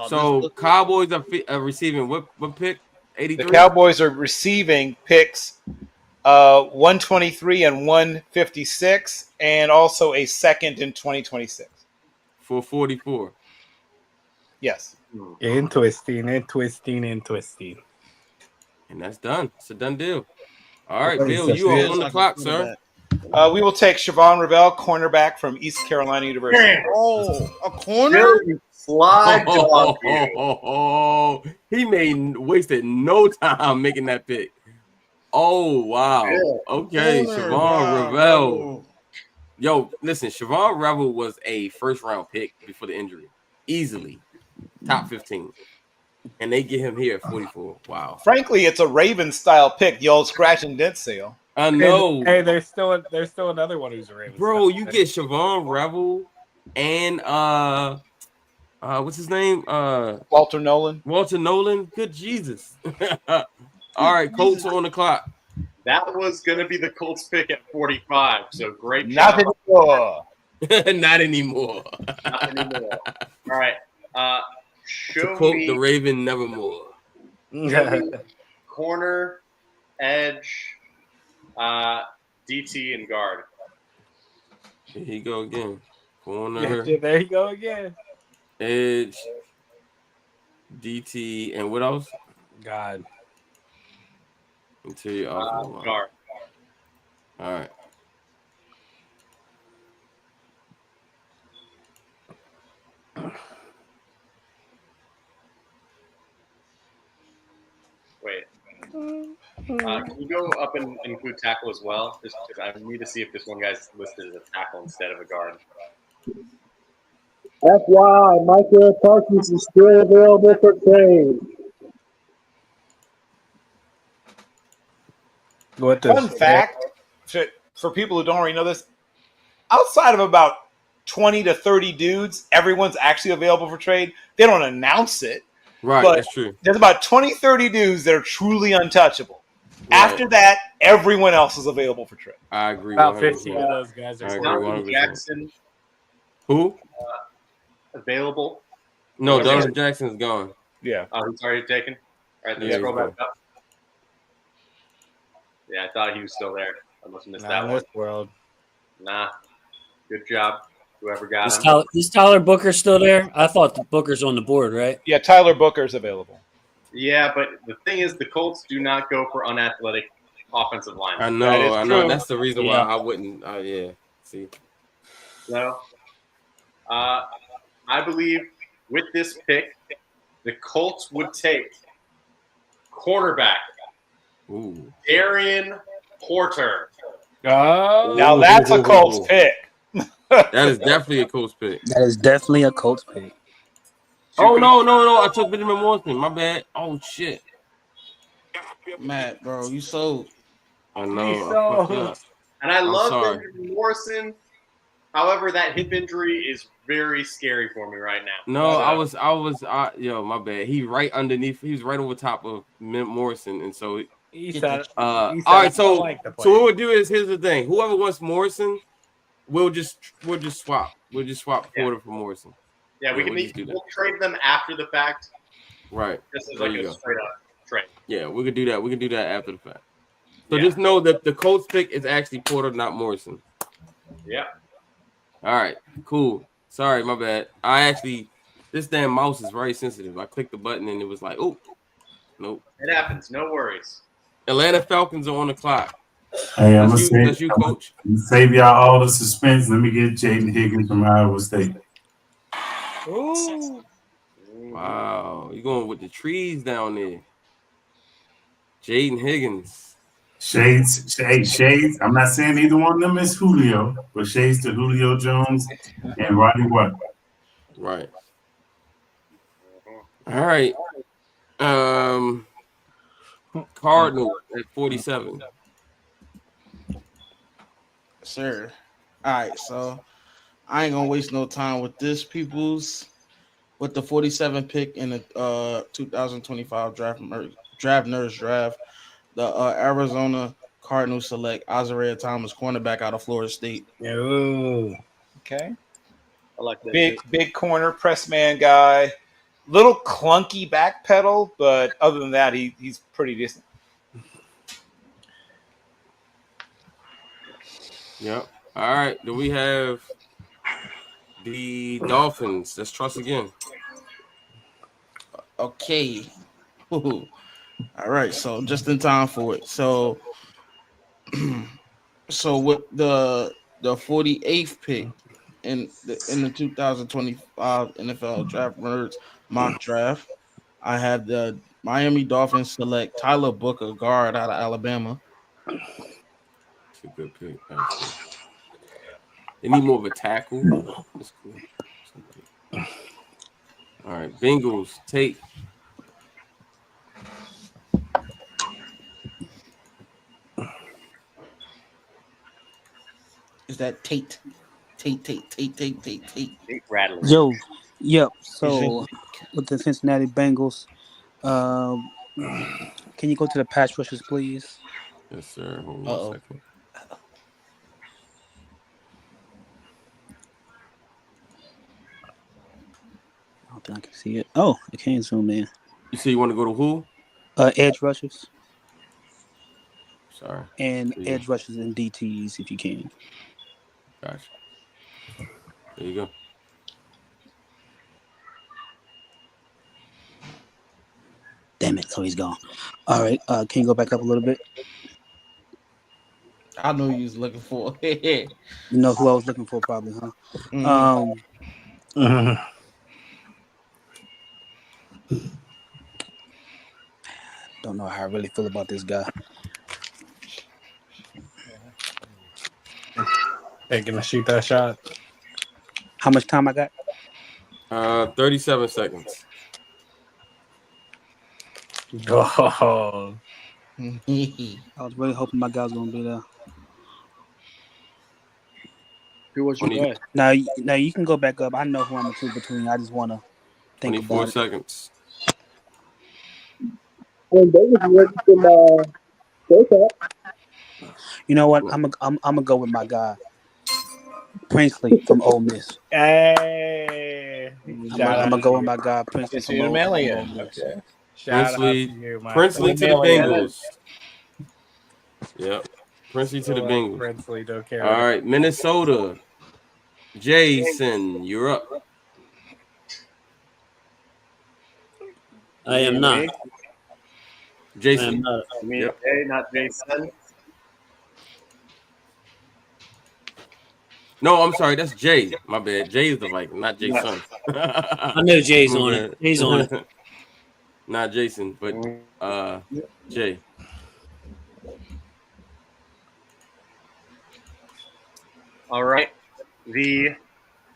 So Cowboys are receiving what pick? 83? The Cowboys are receiving picks 123 and 156, and also a second in 2026. For 44. Yes. Interesting. And that's done. It's a done deal. All right, What Bill, is you are this? on the clock, sir. We will take Siobhan Ravel, cornerback from East Carolina University. Oh, a corner? Fly dog. He wasted no time making that pick. Oh, wow. Okay, Corner. Siobhan Wow, Ravel. Rebel. Yo, listen, Siobhan Revel was a first-round pick before the injury. Easily. Top 15. And they get him here at 44. Wow. Frankly, it's a Ravens-style pick, the old scratch and dent sale. I know. Hey, there's still another one who's a Ravens. Bro, you get Siobhan Revel and what's his name? Walter Nolan. Walter Nolan. Good Jesus. All right, Colts are on the clock. That was going to be the Colts pick at 45. So great Not job. anymore. Not anymore. Not anymore. All right. To Show quote me the Raven Nevermore. corner, edge, DT, and guard. Here you go again. Corner, Yeah, there you go again. edge, DT, and what else? God. Interior offensive line. Guard. All right. Wait. Can you go up and include tackle as well? Just I need to see if this one guy's listed as a tackle instead of a guard. FYI, Micah Parsons is still available for trade. Fun fact, for people who don't already know this, outside of about 20 to 30 dudes, everyone's actually available for trade. They don't announce it. Right, but that's true. There's about 20, 30 dudes that are truly untouchable. Right. After that, everyone else is available for trade. I agree. About 100%. 15 of those guys are I agree Donovan 100%. Jackson Who? available. No, Donovan Jackson's gone. Yeah. Oh, he's already taken. All right, then Yeah, scroll he's back up. Yeah, I thought he was still there. I must have missed that in one. this world. Nah. Good job. Whoever got Is him. Tyler Booker still there? I thought the Booker's on the board, right? Yeah, Tyler Booker's available. Yeah, but the thing is, the Colts do not go for unathletic offensive linemen. I know. That's the reason why I wouldn't. Yeah. See. So, I believe with this pick, the Colts would take quarterback Darian Porter. Now that's a Colts pick. That is definitely a Colts pick. That is definitely a Colts pick. Oh no! I took Benjamin Morrison. My bad. Oh shit. Matt, bro, you so. I know. I fucked up. And I I'm love sorry. Benjamin Morrison. However, that hip injury is very scary for me right now. No, So, yo, my bad. He right underneath. He was right over top of Morrison, and so. All right, so what we'll do is here's the thing. Whoever wants Morrison, we'll just swap. We'll just swap Porter for Morrison. yeah, we can we'll trade them after the fact. Right. This is There like you a go. straight up trade. Yeah, we could do that. We can do that after the fact. So just know that the Colts pick is actually Porter, not Morrison. Yeah. All right, cool. Sorry, my bad. This damn mouse is very sensitive. I clicked the button and it was like, oh, nope. It happens. No worries. Atlanta Falcons are on the clock. Hey, I'm That's gonna you, coach. save y'all all the suspense. Let me get Jaden Higgins from Iowa State. Ooh. Wow, you going with the trees down there. Jaden Higgins. Shades. I'm not saying either one of them is Julio, but shades to Julio Jones and Roddy White. Right. All right. Cardinal at 47. Sir. All right, so I ain't gonna waste no time with this, peoples. With the 47 pick in the 2025 DraftNerds draft, the Arizona Cardinals select Isaiah Thomas, cornerback out of Florida State. Ooh. Okay. I like that. Big corner, press man guy. Little clunky back pedal, but other than that, he's pretty decent. Yep. All right. Do we have the Dolphins? Let's trust again. Okay. All right. So just in time for it. So with the 48th pick in the 2025 NFL Draft Nerds mock draft, I had the Miami Dolphins select Tyler Booker, guard out of Alabama. It's a good pick. Actually. They need more of a tackle. That's cool. All right, Bengals take. Is that Tate? Tate. Rattling. Yo, yep. So with the Cincinnati Bengals, can you go to the pass rushes, please? Yes, sir. Hold on a second. I don't think I can see it. Oh, I can't zoom in. You say you want to go to who? Edge rushes. Sorry. And edge rushes and DTs if you can. Gotcha. There you go. Damn it! So he's gone. All right. Can you go back up a little bit? I know you was looking for. You know who I was looking for, probably, huh? Mm-hmm. Don't know how I really feel about this guy. Hey, gonna shoot that shot. How much time I got? 37 seconds. Oh. I was really hoping my guy was gonna be there. Who was your guy? Now you can go back up. I know who I'm choosing between. I just want to think 24 about it. seconds. You know what? I'm gonna go with my guy, Princely from Ole Miss. Hey, I'm gonna go with my guy, Princely from Ole Miss. Okay. Shout out to you, my Princely to the friend. Bengals. Yep. Princely to the Bengals. Princely, don't care. All right, Minnesota. Jason, you're up. I am not. Jason. I am not. You mean Yep. Jay, not Jason? No, I'm sorry. That's Jay. My bad. Jay is the Viking, not Jason. I know Jay's on it. Jay's on it. Not Jason, but Jay. All right. The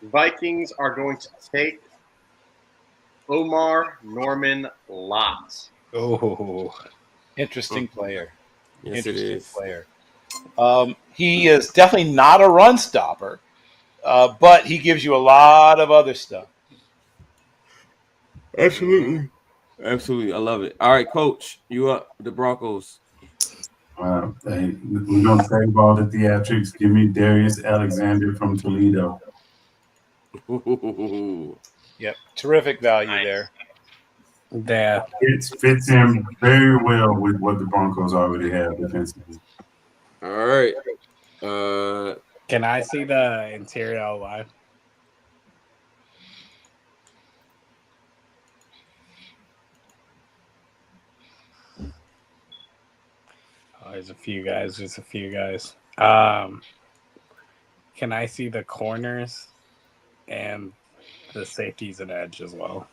Vikings are going to take Omar Norman Lott. Oh, interesting player. Yes, Interesting it is. player. He is definitely not a run stopper, but he gives you a lot of other stuff. Absolutely. Absolutely. I love it. All right, Coach, you up. The Broncos. Hey, we're going to save all the theatrics. Give me Darius Alexander from Toledo. Yep, terrific value there. Yeah, It fits in very well with what the Broncos already have defensively. All right. Can I see the interior line? Oh, there's a few guys. Can I see the corners and the safeties and edge as well?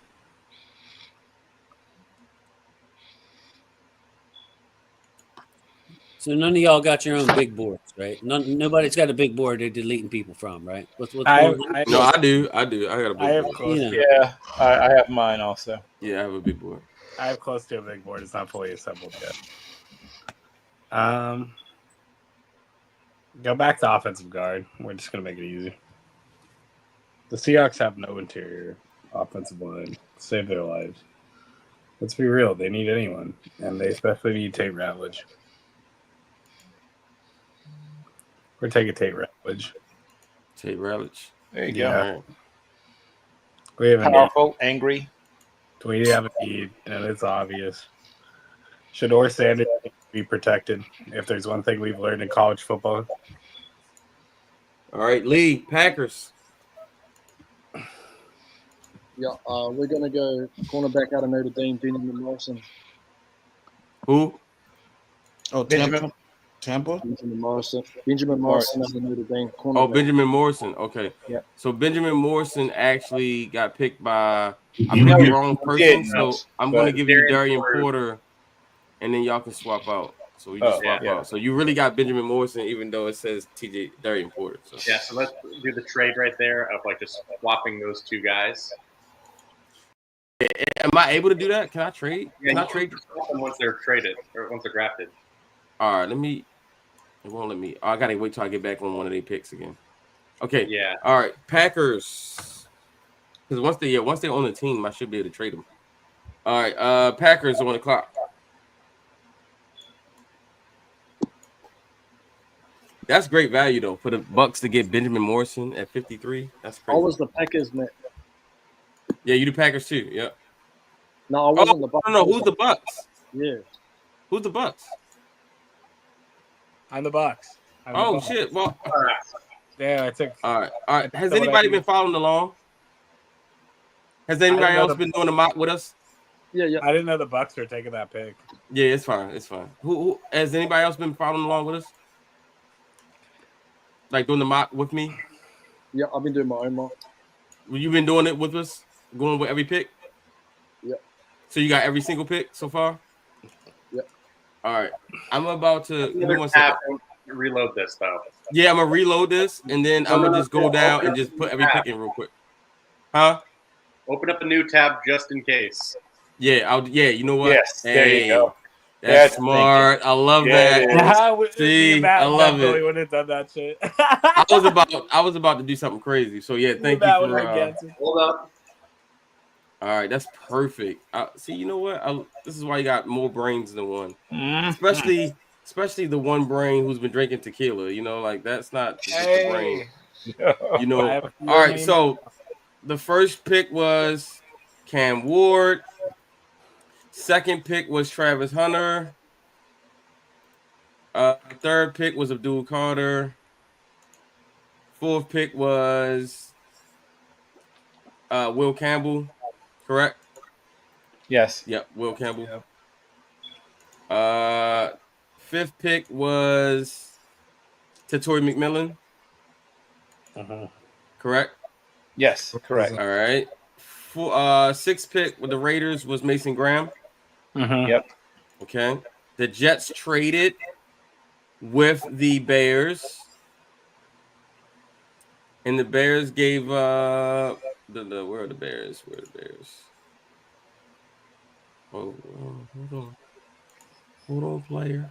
So none of y'all got your own big boards, right? Nobody's got a big board they're deleting people from, right? What's I going on? No, I do. I got a big board. close. Yeah, I have mine also. Yeah, I have a big board. I have close to a big board. It's not fully assembled yet. Go back to offensive guard. We're just gonna make it easy. The Seahawks have no interior offensive line. Save their lives. Let's be real. They need anyone, and they especially need Tate Ratledge. We're taking Tate Ratledge. Tate Ratledge. There you Yeah. go. We have a Powerful, angry. We have a need, and it's obvious. Shador Sanders be protected. If there's one thing we've learned in college football. All right, Lee, Packers. Yeah, we're going to go cornerback out of Notre Dame, Benjamin Morrison. Who? Oh, Benjamin. Tampa? Benjamin Morrison out of Notre Dame. Oh, Cornerback. Benjamin Morrison. Okay. Yeah. So Benjamin Morrison actually got picked by I You picked know, the wrong person. So I'm going to but give you Darian Darian Porter, and then y'all can swap out. So we Oh, just swap yeah. out. So you really got Benjamin Morrison, even though it says TJ Darian Porter. So Yeah, so let's do the trade right there of like just swapping those two guys. am I able to do that? Can I trade? Yeah, Can I you trade? can swap them once they're traded or once they're drafted. All right, let me. It won't let me. I gotta wait till I get back on one of their picks again. Okay. Yeah. All right, Packers. Because once they're on the team, I should be able to trade them. All right, Packers on the clock. That's great value though for the Bucks to get Benjamin Morrison at 53. That's I crazy. was the Packers, man. Yeah, you do Packers too. Yeah. No, I wasn't the Bucks. No. Who's the Bucks? Yeah. Who's the Bucks? I'm the Bucks. Oh shit! Well, yeah, I took. All right. Has So what anybody I do- been following along? Has anybody else been doing the mock with us? Yeah. I didn't know the Bucks were taking that pick. Yeah, it's fine. It's fine. Who has anybody else been following along with us? Like doing the mock with me? Yeah, I've been doing my own mock. You've been doing it with us, going with every pick. Yeah. So you got every single pick so far. Yeah. All right. I'm about to give me Another one tab second. and reload this though. Yeah, I'm gonna reload this and then I'm gonna just go down and just put every pick in real quick. Huh? Open up a new tab just in case. Yeah, you know what? Yes, there you go. That's That's smart. I love Yeah, that. See, I love it. Wouldn't have done that shit. I was about to do something crazy. So yeah, thank you for Hold up. all right, that's perfect. See, you know what? This is why you got more brains than one. Especially the one brain who's been drinking tequila. You know, like that's not just the brain. You know. All right, so the first pick was Cam Ward. Second pick was Travis Hunter. Third pick was Abdul Carter. Fourth pick was Will Campbell, correct? Yes. Yep, Will Campbell. Fifth pick was Tatori McMillan, correct? Yes, correct. All right. Sixth pick with the Raiders was Mason Graham. Yep. Okay. The Jets traded with the Bears, and the Bears gave where are the Bears? Where are the Bears? Oh, hold on, player.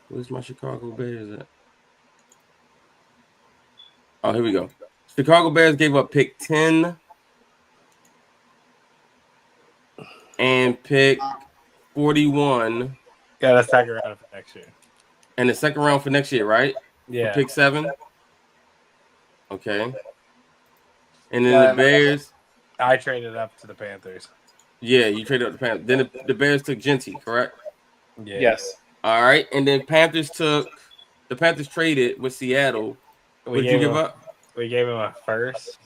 Where's my Chicago Bears at? Oh, here we go. Chicago Bears gave up pick 10 and pick 41. Got a second round for next year. And the second round for next year, right? Yeah. For pick 7. Okay. And then the Bears. I traded up to the Panthers. Yeah, you traded up the Panthers. Then the Bears took Genty, correct? Yeah. Yes. All right. And then Panthers traded with Seattle. What did you give up? We gave him a first,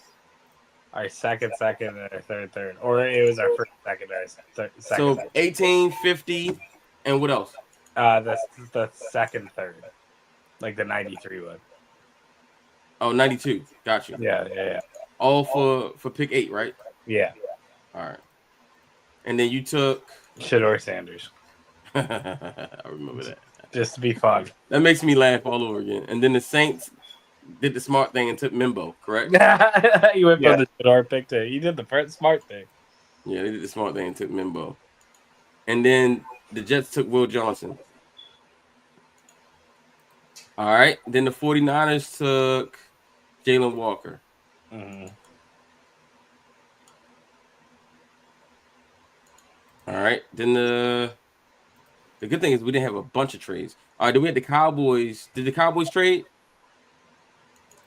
our second, and our third. Or it was our first, second, our second. So 18, 50, and what else? The second, third. Like the 93 one. Oh, 92. Got you. Yeah. All for pick 8, right? Yeah. All right. And then you took Shador Sanders. I remember that. Just to be fun. That makes me laugh all over again. And then the Saints did the smart thing and took Mimbo, correct? You went from the Shador pick to you did the first smart thing. Yeah, they did the smart thing and took Mimbo. And then the Jets took Will Johnson. All right. Then the 49ers took Jalen Walker. All right. Then the good thing is we didn't have a bunch of trades. All right. Then we had the Cowboys. Did the Cowboys trade?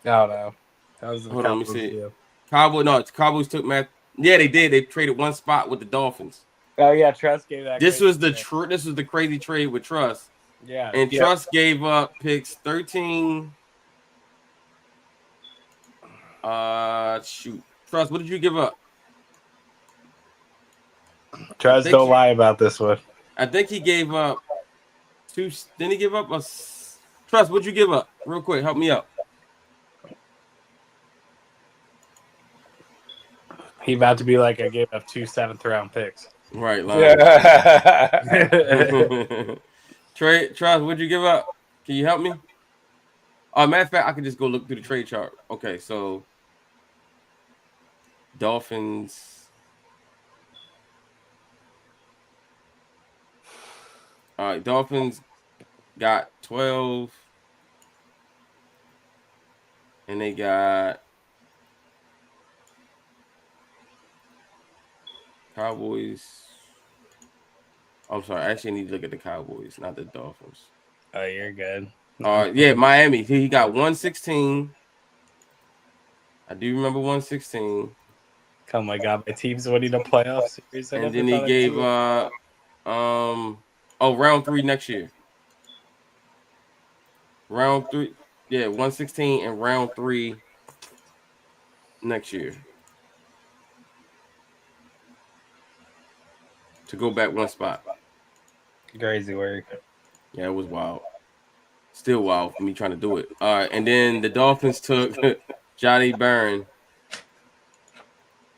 Oh no. That was the Hold on, let me Cowboys see. deal. Cowboys took Matt. Yeah, they did. They traded one spot with the Dolphins. Oh yeah, Trust gave that. This was the crazy trade with Trust. Yeah. And Trust gave up picks 13. Trust, what did you give up? Trust, don't lie about this one. I think he gave up 2. Didn't he give up a Trust? What'd you give up? Real quick, help me out. He about to be like, I gave up 2 7th-round picks. Right, yeah. Trust, what'd you give up? Can you help me? Matter of fact, I can just go look through the trade chart. Okay, so Dolphins. All right, Dolphins got 12, and they got Cowboys. I'm sorry, I actually need to look at the Cowboys, not the Dolphins. Oh, you're good. Yeah, Miami. He got 116. I do remember 116. Oh my god, my team's winning the playoff series. And then he gave round 3 next year. Round 3, yeah, 116 and round 3 next year. To go back one spot. Crazy work. Yeah, it was wild. Still wild for me trying to do it. All right, and then the Dolphins took Johnny Byrne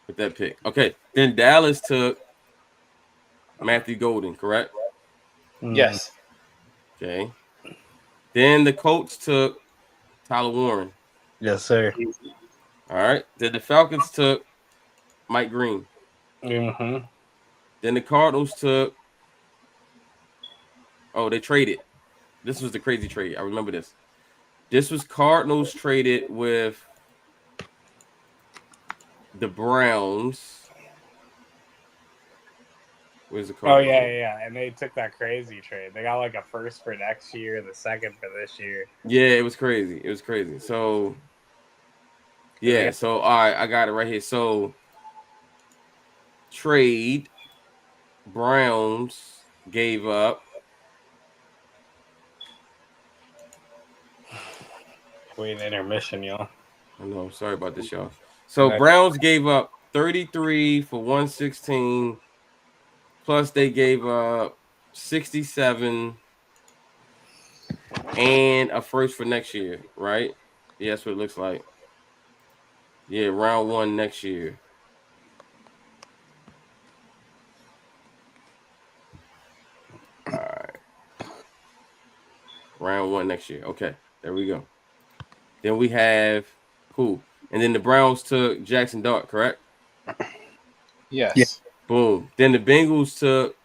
with that pick. Okay, then Dallas took Matthew Golden, correct? Yes. Okay. Then the Colts took Tyler Warren. Yes, sir. All right. Then the Falcons took Mike Green. Mm-hmm. Then the Cardinals took. Oh, they traded. This was the crazy trade. I remember this. This was Cardinals traded with the Browns. Where's the Cardinals? Oh, yeah. And they took that crazy trade. They got like a first for next year, the second for this year. Yeah, it was crazy. So, yeah. So, all right, I got it right here. So, trade Browns gave up We in intermission, y'all. I know. Sorry about this, y'all. So Browns gave up 33 for 116. Plus they gave up 67 and a first for next year, right? Yeah, that's what it looks like. Yeah, round 1 next year. All right. Round 1 next year. Okay, there we go. Then we have cool. And then the Browns took Jackson Dart, correct? Yes. Yeah. Boom. Then the Bengals took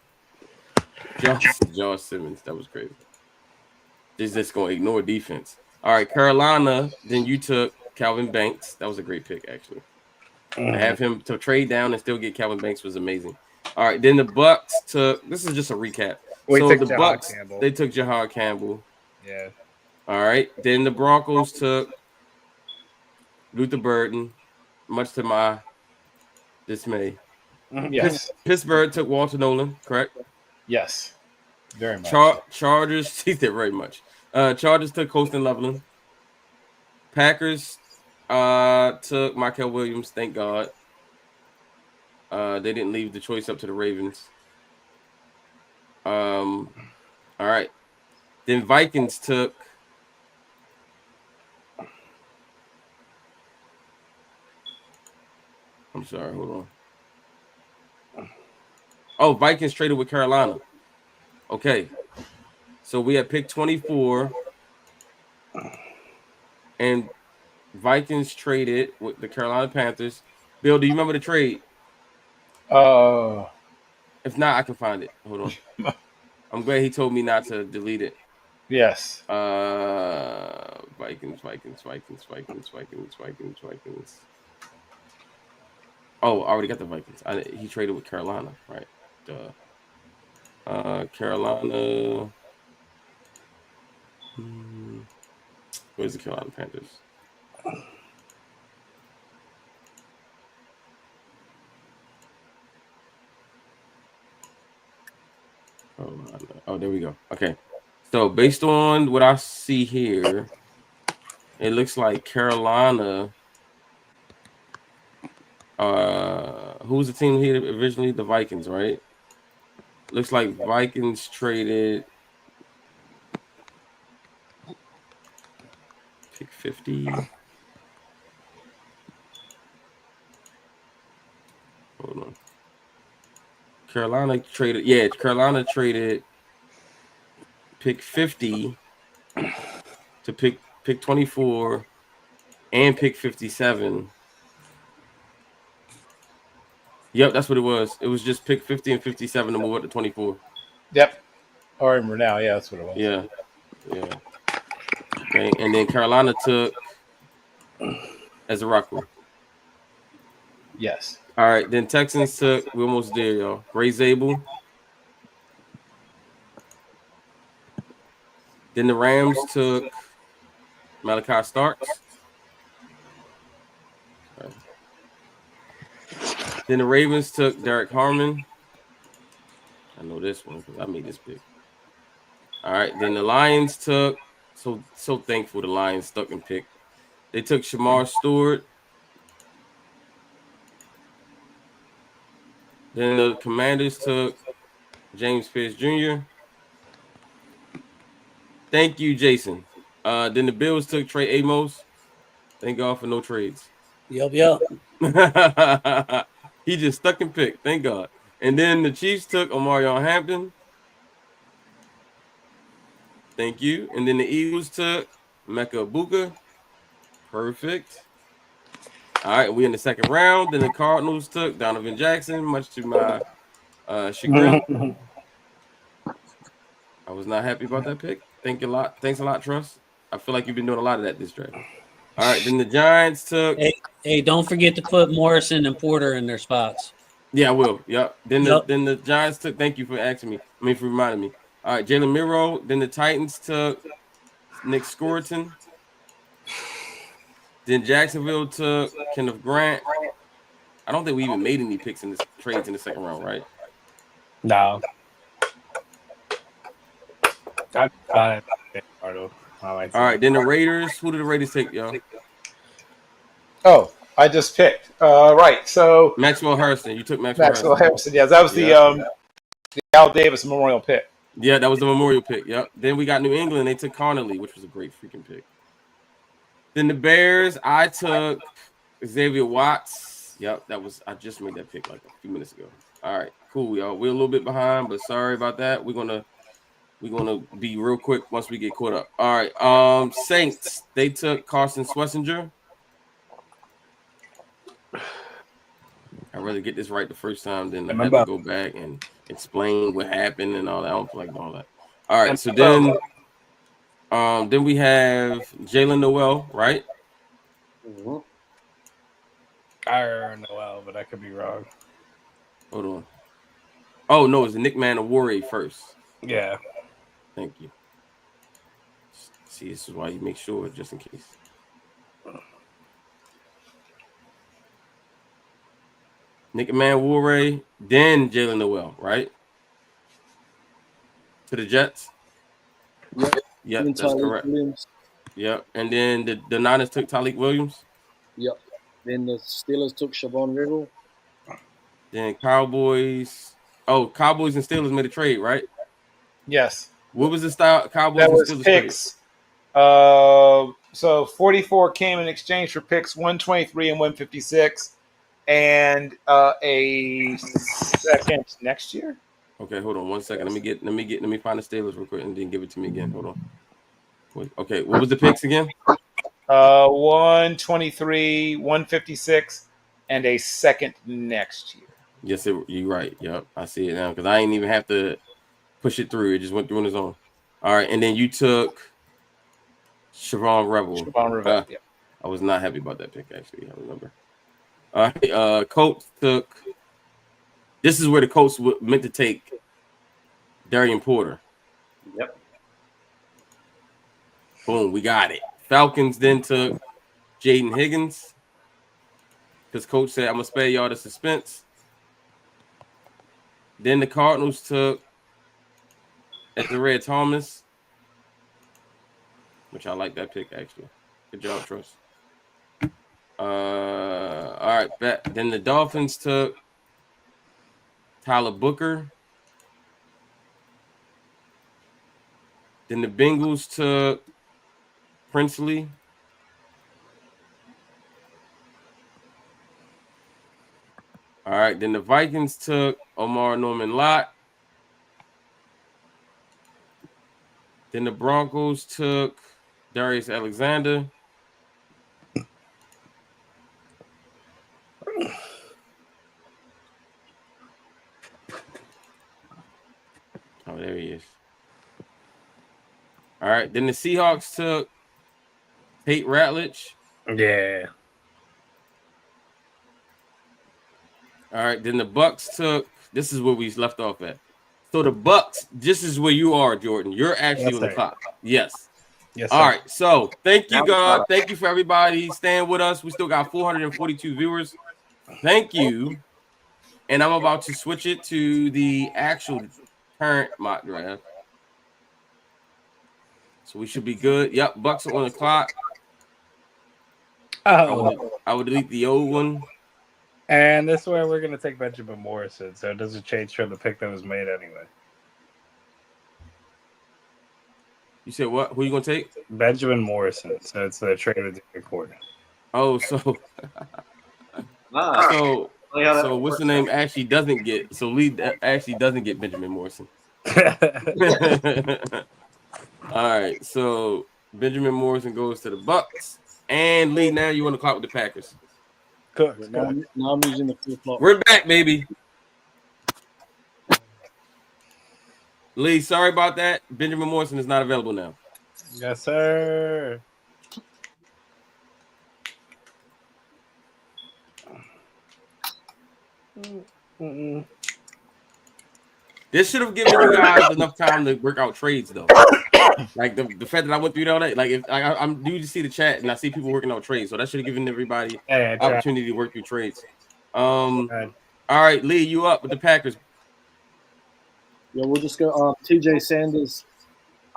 Josh Simmons. That was crazy. They're just going to ignore defense. All right, Carolina. Then you took Calvin Banks. That was a great pick, actually. To have him to trade down and still get Calvin Banks was amazing. All right, then the Bucks took. This is just a recap. So the Bucks, they took Jahad Campbell. Yeah. All right. Then the Broncos took Luther Burden, much to my dismay. Yes. Pittsburgh took Walter Nolan, correct? Yes. Very much. Chargers, he did very much. Chargers took Colston Loveland. Packers took Michael Williams, thank God. They didn't leave the choice up to the Ravens. All right. Then Vikings took I'm sorry, hold on. Oh, Vikings traded with Carolina. Okay. So we had pick 24. And Vikings traded with the Carolina Panthers. Bill, do you remember the trade? If not, I can find it. Hold on. I'm glad he told me not to delete it. Yes. Vikings. Oh, I already got the Vikings. He traded with Carolina, right? Carolina. Where's the Carolina Panthers? Oh, there we go. Okay. So based on what I see here, it looks like Carolina. Who was the team here originally? The Vikings, right? Looks like Vikings traded pick 50. Hold on. Carolina traded pick 50 to pick 24 and pick 57. Yep, that's what it was. It was just pick 50 and 57 to move up to 24. Yep. I remember now. Yeah, that's what it was. Yeah. Okay, and then Carolina took Ezra. Yes. All right, then Texans took. We're almost there, y'all. Ray Zabel. Then the Rams took Malachi Starks. Okay. Then the Ravens took Derek Harmon. I know this one because I made this pick. All right, then the Lions took. So thankful the Lions stuck and picked. They took Shamar Stewart. Then the Commanders took James Pierce Jr. Thank you, Jason. Then the Bills took Trey Amos. Thank God for no trades. Yup. He just stuck and picked. Thank God. And then the Chiefs took Omarion Hampton. Thank you. And then the Eagles took Mecca Ibuka. Perfect. All right, we in the second round. Then the Cardinals took Donovan Jackson, much to my chagrin. I was not happy about that pick. Thanks a lot, Trust. I feel like you've been doing a lot of that this draft. All right, then the Giants took. Hey, don't forget to put Morrison and Porter in their spots. Yeah, I will. Yep. Then the Giants took. Thank you for asking me. For reminding me. All right, Jalen Miro. Then the Titans took Nick Scoreton. Then Jacksonville took Kenneth Grant. I don't think we even made any picks in this trades in the second round, right? No. I I might All right, then the Raiders. Who did the Raiders take, y'all? Oh, I just picked. Right. So Maxwell Harrison. You took Maxwell Maxwell Harrison. Harrison. Yes, that was the Al Davis Memorial pick. Yeah, that was the memorial pick. Yep. Then we got New England. They took Connolly, which was a great freaking pick. Then the Bears. I took Xavier Watts. Yep, I just made that pick like a few minutes ago. All right, cool, y'all. We're a little bit behind, but sorry about that. We're gonna be real quick once we get caught up. All right. Saints. They took Carson Schlesinger. I'd rather get this right the first time than have to go back and explain what happened and all that. I don't feel like all that. All right, so then we have Jalen Noel, right? Mm-hmm. I don't know, but I could be wrong. Hold on. Oh no, it's Nick Manawari first. Yeah. Thank you. See, this is why you make sure just in case. Nick Manawari, then Jalen Noel, right? To the Jets. Yep, that's correct. Williams. Yep, and then the Niners took Tyleek Williams. Yep. Then the Steelers took Siobhan Riddle. Then Cowboys. Oh, Cowboys and Steelers made a trade, right? Yes. What was the style Cowboys that and was Steelers picks. So 44 came in exchange for picks 123 and 156, and a second next year. Okay, hold on 1 second. Let me find the Steelers real quick and then give it to me again. Hold on. Wait, okay, what was the picks again? 123, 156, and a second next year. Yes, you're right. Yep, I see it now because I ain't even have to push it through. It just went through on its own. All right, and then you took Siobhan Rebel. Yeah. I was not happy about that pick, actually. I remember. All right, Colts took. This is where the Colts meant to take Darian Porter. Yep. Boom, we got it. Falcons then took Jaden Higgins because Coach said, I'm going to spare y'all the suspense. Then the Cardinals took Red Thomas, which I like that pick, actually. Good job, Trust. All right, bet. Then the Dolphins took Tyler Booker. Then the Bengals took Princely. All right, then the Vikings took Omar Norman Lott. Then the Broncos took Darius Alexander. Oh, there he is. All right, then the Seahawks took Tate Ratledge. Yeah. All right, then the Bucks took. This is where we left off at. So the Bucks. This is where you are, Jordan. You're actually on the clock. Yes. Yes. All right. So thank you, God. Thank you for everybody staying with us. We still got 442 viewers. Thank you. And I'm about to switch it to the actual current mock draft. So we should be good. Yep, Bucks are on the clock. Oh. I would delete the old one. And this is where we're going to take Benjamin Morrison, so it doesn't change from the pick that was made anyway. You said what? Who are you going to take? Benjamin Morrison. So it's the trade of the record. Oh, so what's the name? Actually doesn't get Lee actually doesn't get Benjamin Morrison. All right, so Benjamin Morrison goes to the Bucks, and Lee. Now you on the clock with the Packers. Good. Now I'm using the flip flop. We're back, baby. Lee, sorry about that. Benjamin Morrison is not available now. Yes, sir. This should have given you guys enough time to work out trades, though. Like the fact that I went through all that, like if I'm new to see the chat and I see people working out trades, so that should have given everybody opportunity to work through trades. All right, Lee, you up with the Packers? Yeah, we'll just go TJ Sanders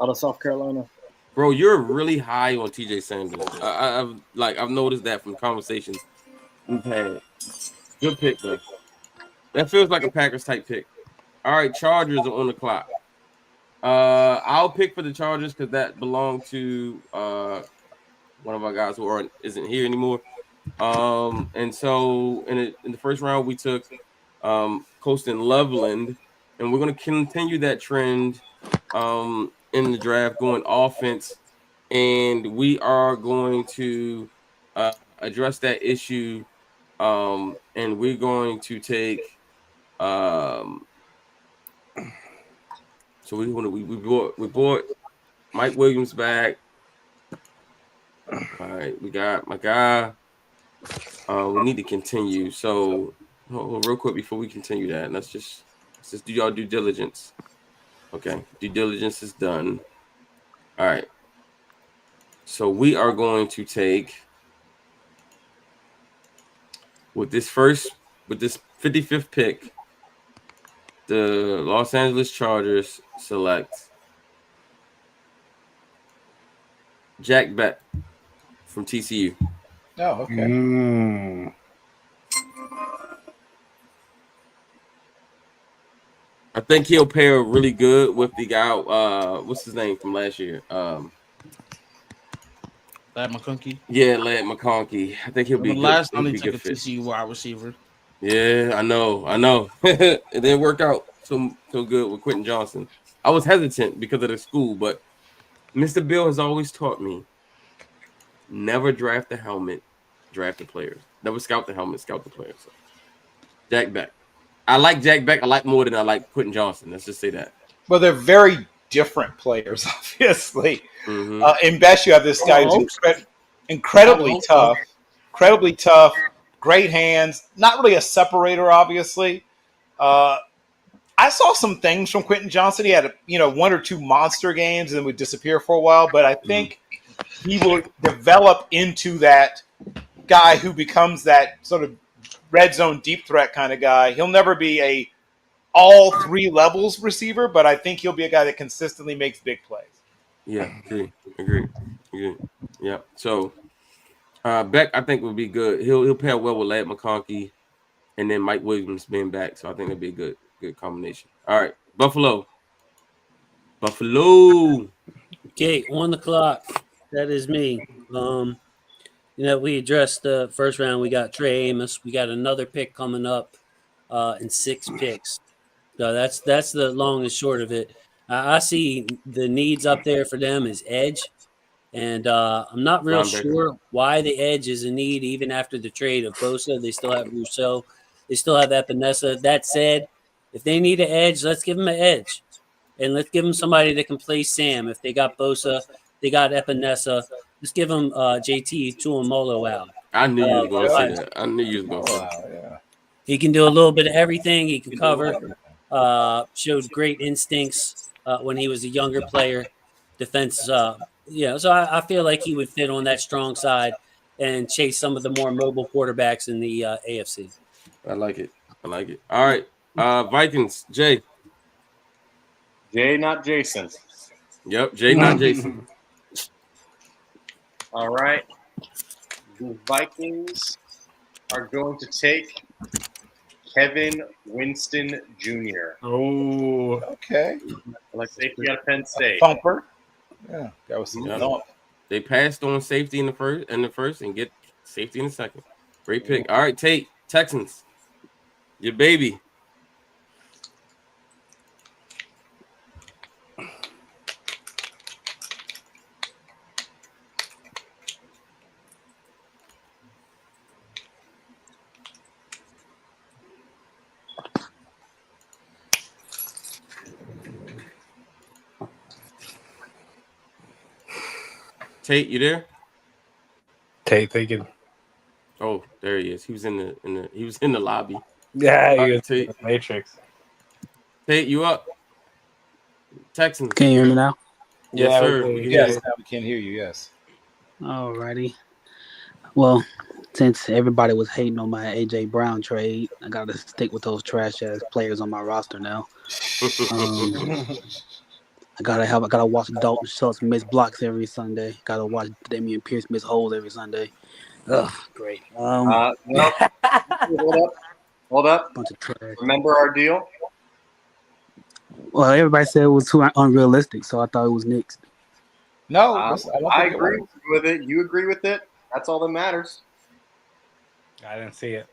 out of South Carolina. Bro, you're really high on TJ Sanders. I've noticed that from conversations we've had. Good pick though. That feels like a Packers type pick. All right, Chargers are on the clock. I'll pick for the Chargers because that belonged to one of our guys who isn't here anymore. And so in the first round we took Colston Loveland, and we're going to continue that trend in the draft, going offense, and we are going to address that issue, and we're going to take so we bought Mike Williams back. All right, we got my guy. We need to continue. So real quick before we continue that, let's just do y'all due diligence. Okay, due diligence is done. All right. So we are going to take with this 55th pick, the Los Angeles Chargers select Jack Beck from TCU. Oh, okay. I think he'll pair really good with the guy. What's his name from last year? Lad McConkey. Yeah, Lad McConkey. I think he'll be the good. last He'll time be he took good a fit. TCU wide receiver. Yeah, I know. It didn't work out so good with Quentin Johnson. I was hesitant because of the school, but Mr. Bill has always taught me never draft the helmet, draft the players. Never scout the helmet, scout the players. So, Jack Beck. I like Jack Beck a lot more than I like Quentin Johnson. Let's just say that. Well, they're very different players, obviously. Mm-hmm. In Best, you have this guy who's incredibly tough, great hands, not really a separator, obviously. I saw some things from Quentin Johnson. He had, one or two monster games and then would disappear for a while, but I think he will develop into that guy who becomes that sort of red zone deep threat kind of guy. He'll never be a all three levels receiver, but I think he'll be a guy that consistently makes big plays. Yeah, agree. Yeah. So Beck, I think would be good. He'll pair well with Lad McConkey, and then Mike Williams being back. So I think that'd be a good combination. All right, Buffalo. Okay, on the clock. That is me. We addressed the first round. We got Trey Amos. We got another pick coming up in 6 picks. So that's the long and short of it. I see the needs up there for them is edge. And I'm not real sure why the edge is a need even after the trade of Bosa. They still have Rousseau. They still have Epinesa. That said, if they need an edge, let's give them an edge. And let's give them somebody that can play Sam. If they got Bosa, they got Epinesa. Let's give them JT Tuamolo out. I knew you was going to say that. I knew you was going to say that. He can do a little bit of everything. He can cover. Showed great instincts when he was a younger player. Defense, so I feel like he would fit on that strong side and chase some of the more mobile quarterbacks in the AFC. I like it. All right, Vikings, Jay. Jay, not Jason. Yep, Jay, not Jason. All right. The Vikings are going to take Kevin Winston Jr. Oh, okay. Like safety out of Penn State. Thumper. Yeah, that was thump. They passed on safety in the first and get safety in the second. Great pick. All right, Tate, Texans. Your baby. Tate, you there? Tate thinking. Oh, there he is. He was in the lobby. Yeah, All he right, was Tate. in the Matrix. Tate, you up? Texans. Can you hear me now? Yes, sir. Yes, now we can hear you. Yes. Alrighty. Well, since everybody was hating on my AJ Brown trade, I got to stick with those trash ass players on my roster now. I I gotta watch Dalton Schultz miss blocks every Sunday. Gotta watch Damian Pierce miss holes every Sunday. Ugh, great. No, hold up. Bunch of trash. Remember our deal? Well, everybody said it was too unrealistic, so I thought it was Knicks. No, I think agree with it. You agree with it. That's all that matters. I didn't see it.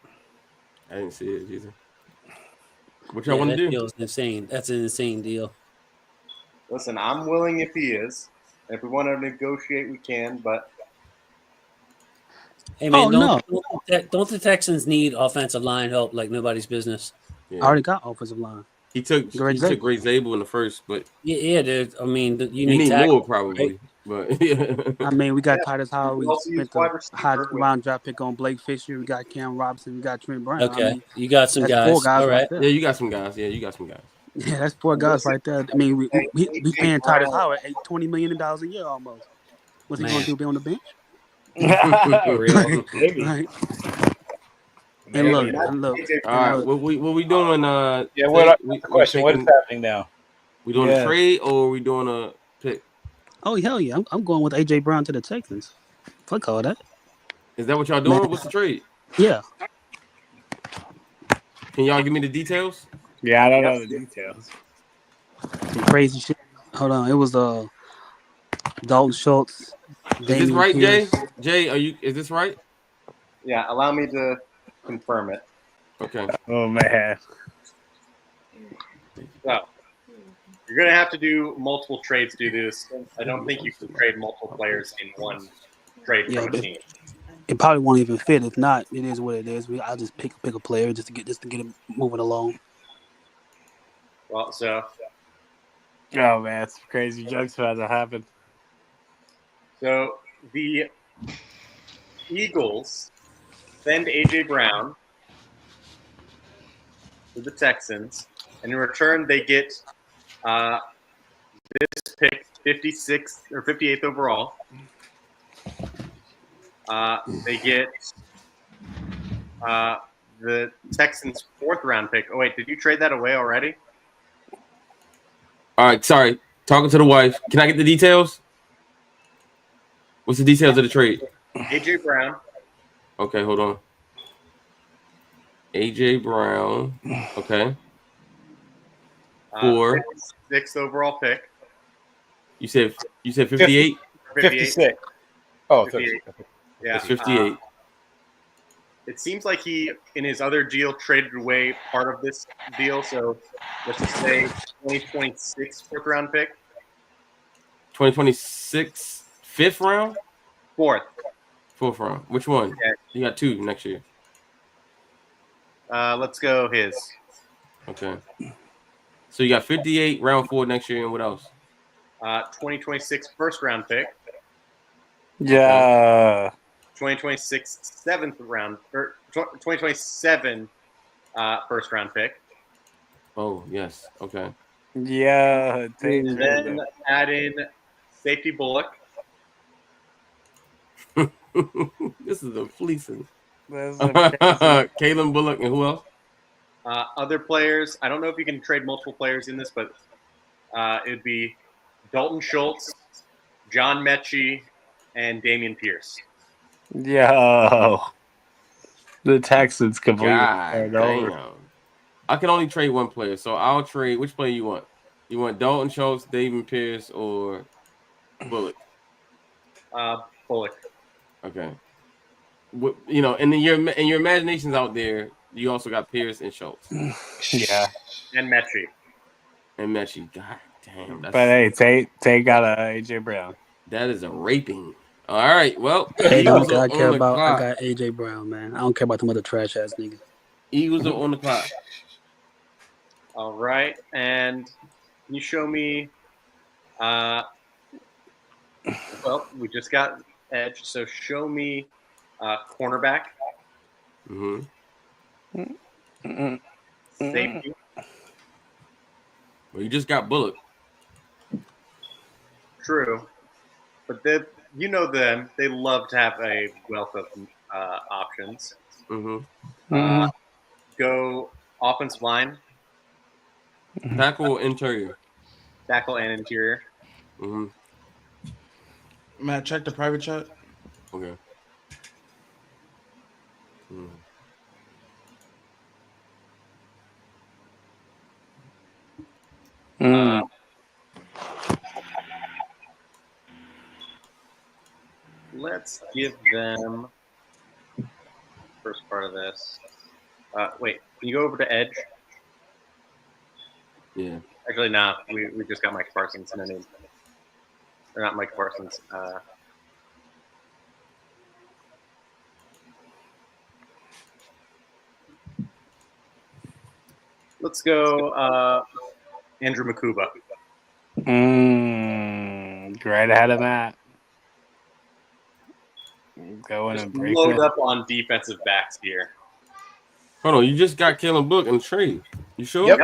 I didn't see it either. What y'all want to that do? deal's insane. That's an insane deal. Listen, I'm willing if he is. If we want to negotiate, we can. But Hey man, no. don't the Texans need offensive line help like nobody's business? I already got offensive line. He took Great Zabel in the first, but yeah, dude. I mean, you need tackle, more probably. right? But yeah. I mean, we got Titus Howard. We also use spent the wide receiver high with- round draft pick on Blake Fisher. We got Cam Robinson. We got Trent Brown. Okay, I mean, you got some that's guys. 4 guys All right. there. Yeah, you got some guys. Yeah, that's 4 guys right there. I mean, we paying Titus Howard $20 million a year almost. What's he going to do? Be on the bench? Really? Maybe. Right. And look. All right, what we doing? Yeah, we question. What is happening now? We doing a trade or are we doing a pick? Oh hell yeah! I'm going with AJ Brown to the Texans. Fuck all that. Is that what y'all doing? Man. What's the trade? Yeah. Can y'all give me the details? Yeah, I don't know the details. Some crazy shit. Hold on. It was Dalton Schultz. Is this right, Pierce. Jay? Is this right? Yeah, allow me to confirm it. Okay. Oh man. So you're gonna have to do multiple trades to do this. I don't think you can trade multiple players in one trade Yeah, from a team. It probably won't even fit. If not, it is what it is. I'll just pick a player just to get it moving along. Well, so Oh man, it's crazy jokes about to happen. So the Eagles send AJ Brown to the Texans, and in return they get this pick, 56th or 58th overall. They get the Texans' 4th round pick. Oh wait, did you trade that away already? All right, sorry. Talking to the wife. Can I get the details? What's the details of the trade? AJ Brown. Okay, hold on. AJ Brown. Okay. For 6th overall pick. You said 58? 56. Oh, 58. Yeah. It's 58. It seems like he, in his other deal, traded away part of this deal. So let's just say 2026 4th round pick. 2026 5th round? 4th round. Which one? Yeah. You got 2 next year. Let's go his. Okay. So you got 58 round 4 next year, and what else? 2026 1st round pick. Yeah. 2026 7th round, or 2027 1st round pick. Oh yes. Okay. Yeah. And then add in safety Bullock. This is a fleecing. Crazy. Kalen Bullock and who else? Other players. I don't know if you can trade multiple players in this, but it would be Dalton Schultz, John Mechie, and Damian Pierce. Yo. The Texans completely God turned over. damn. I can only trade one player, so I'll trade. Which player you want? You want Dalton Schultz, Damian Pierce, or Bullock? Bullock. Okay. You know, and then your imagination's out there. You also got Pierce and Schultz. Yeah. And Mechie. God damn. But hey, Tay got AJ Brown. That is a raping. All right. Well, Hey, Eagles that's what are I care on the about. I clock. got AJ Brown, man. I don't care about them other trash ass niggas. Eagles are on the clock. All right. And can you show me? Well, we just got edge. So show me cornerback. Mm-hmm. Safety. Well, you just got Bullock. True. But you know them. They love to have a wealth of options. Mm-hmm. Go offensive line. Tackle or interior? tackle and interior. Mm-hmm. Matt, check the private chat. Okay. Mm. Let's give them first part of this. Wait, can you go over to Edge? Yeah. Actually, nah. We just got Mike Parsons. No need. Or not Mike Parsons. Let's go Andrew Makuba. Right ahead of Matt. Going Just and breaking load it. up on defensive backs here. Hold on, you just got Kalen Book and trade. You sure? Yep.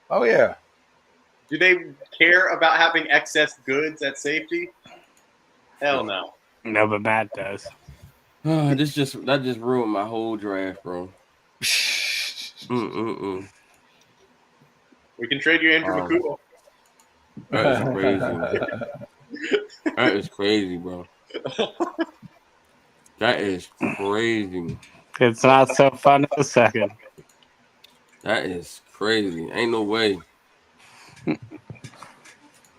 Oh yeah. Do they care about having excess goods at safety? Hell no. No, but Matt does. That just ruined my whole draft, bro. We can trade you Andrew Makuba. That is crazy. That is crazy, bro. That is crazy. It's not so fun in a second. That is crazy. Ain't no way.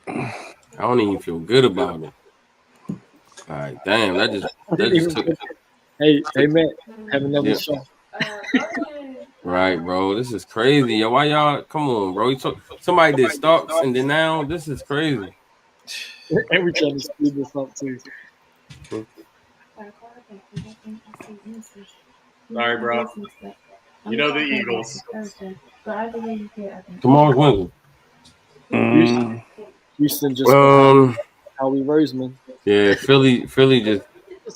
I don't even feel good about it. All right, damn. That just took. Hey, man, have another Yeah. shot. Right, bro. This is crazy. Yo, why y'all? Come on, bro. Somebody did Starks, and then now this is crazy. And we're trying to speed this up too. Sorry, bro. You know the Eagles. Tomorrow's Wednesday. Houston just Howie Roseman. Yeah, Philly just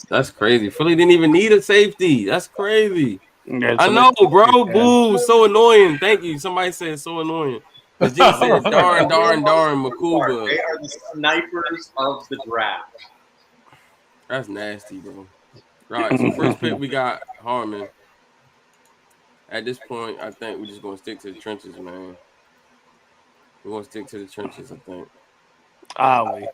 that's crazy. Philly didn't even need a safety. That's crazy. I know, bro. Boo, so annoying. Thank you. Somebody said so annoying. But G said, darn, Makuba. They are the snipers of the draft. That's nasty, bro. Right. So first pick we got Harmon. At this point, I think we're just gonna stick to the trenches, man. We're gonna stick to the trenches, I think. We.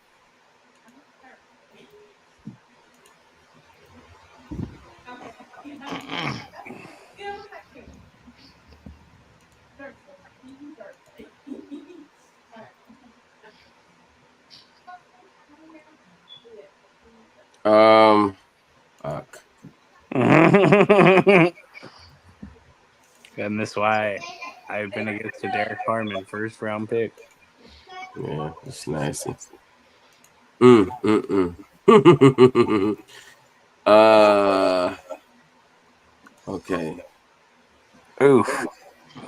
Fuck. And that's why I've been against the Derek Harmon first round pick. Yeah, it's nasty. Okay. Oof.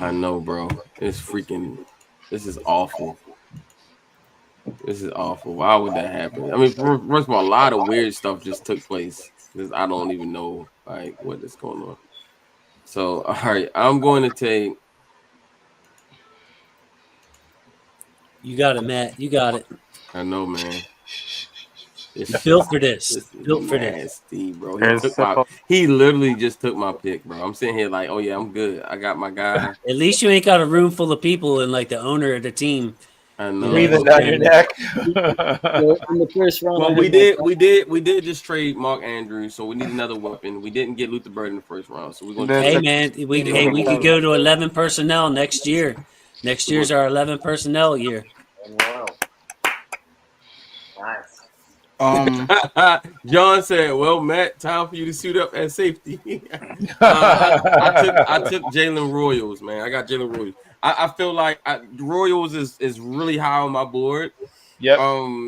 I know, bro. This is awful. This is awful. Why would that happen? I mean, first of all, a lot of weird stuff just took place. I don't even know like what is going on. So, all right, I'm going to take. You got it, Matt. You got it. I know, man. You built for this. Built for this. Nasty, bro. He literally just took my pick, bro. I'm sitting here like, oh yeah, I'm good. I got my guy. At least you ain't got a room full of people and like the owner of the team. I know. Breathing down your neck. In the first round, Well, we did just trade Mark Andrews, so we need another weapon. We didn't get Luther Bird in the first round, so we're gonna. Hey man, we could go to 11 personnel next year. Next year's our 11 personnel year. Wow. Nice. John said, "Well, Matt, time for you to suit up at safety." I took Jalen Royals, man. I got Jalen Royals. I feel like Royals is really high on my board. Yep.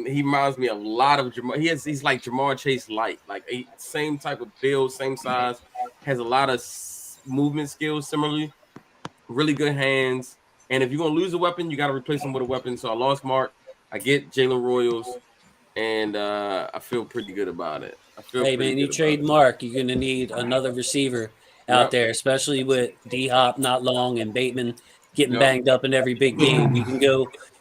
He reminds me a lot of Jamar. He's like Jamar Chase light, like same type of build, same size, has a lot of movement skills. Similarly, really good hands. And if you're gonna lose a weapon, you got to replace him with a weapon. So I lost Mark. I get Jalen Royals. And I feel pretty good about it. Hey man, you trade Mark, you're gonna need another receiver out there, especially with D Hop not long and Bateman getting banged up in every big game.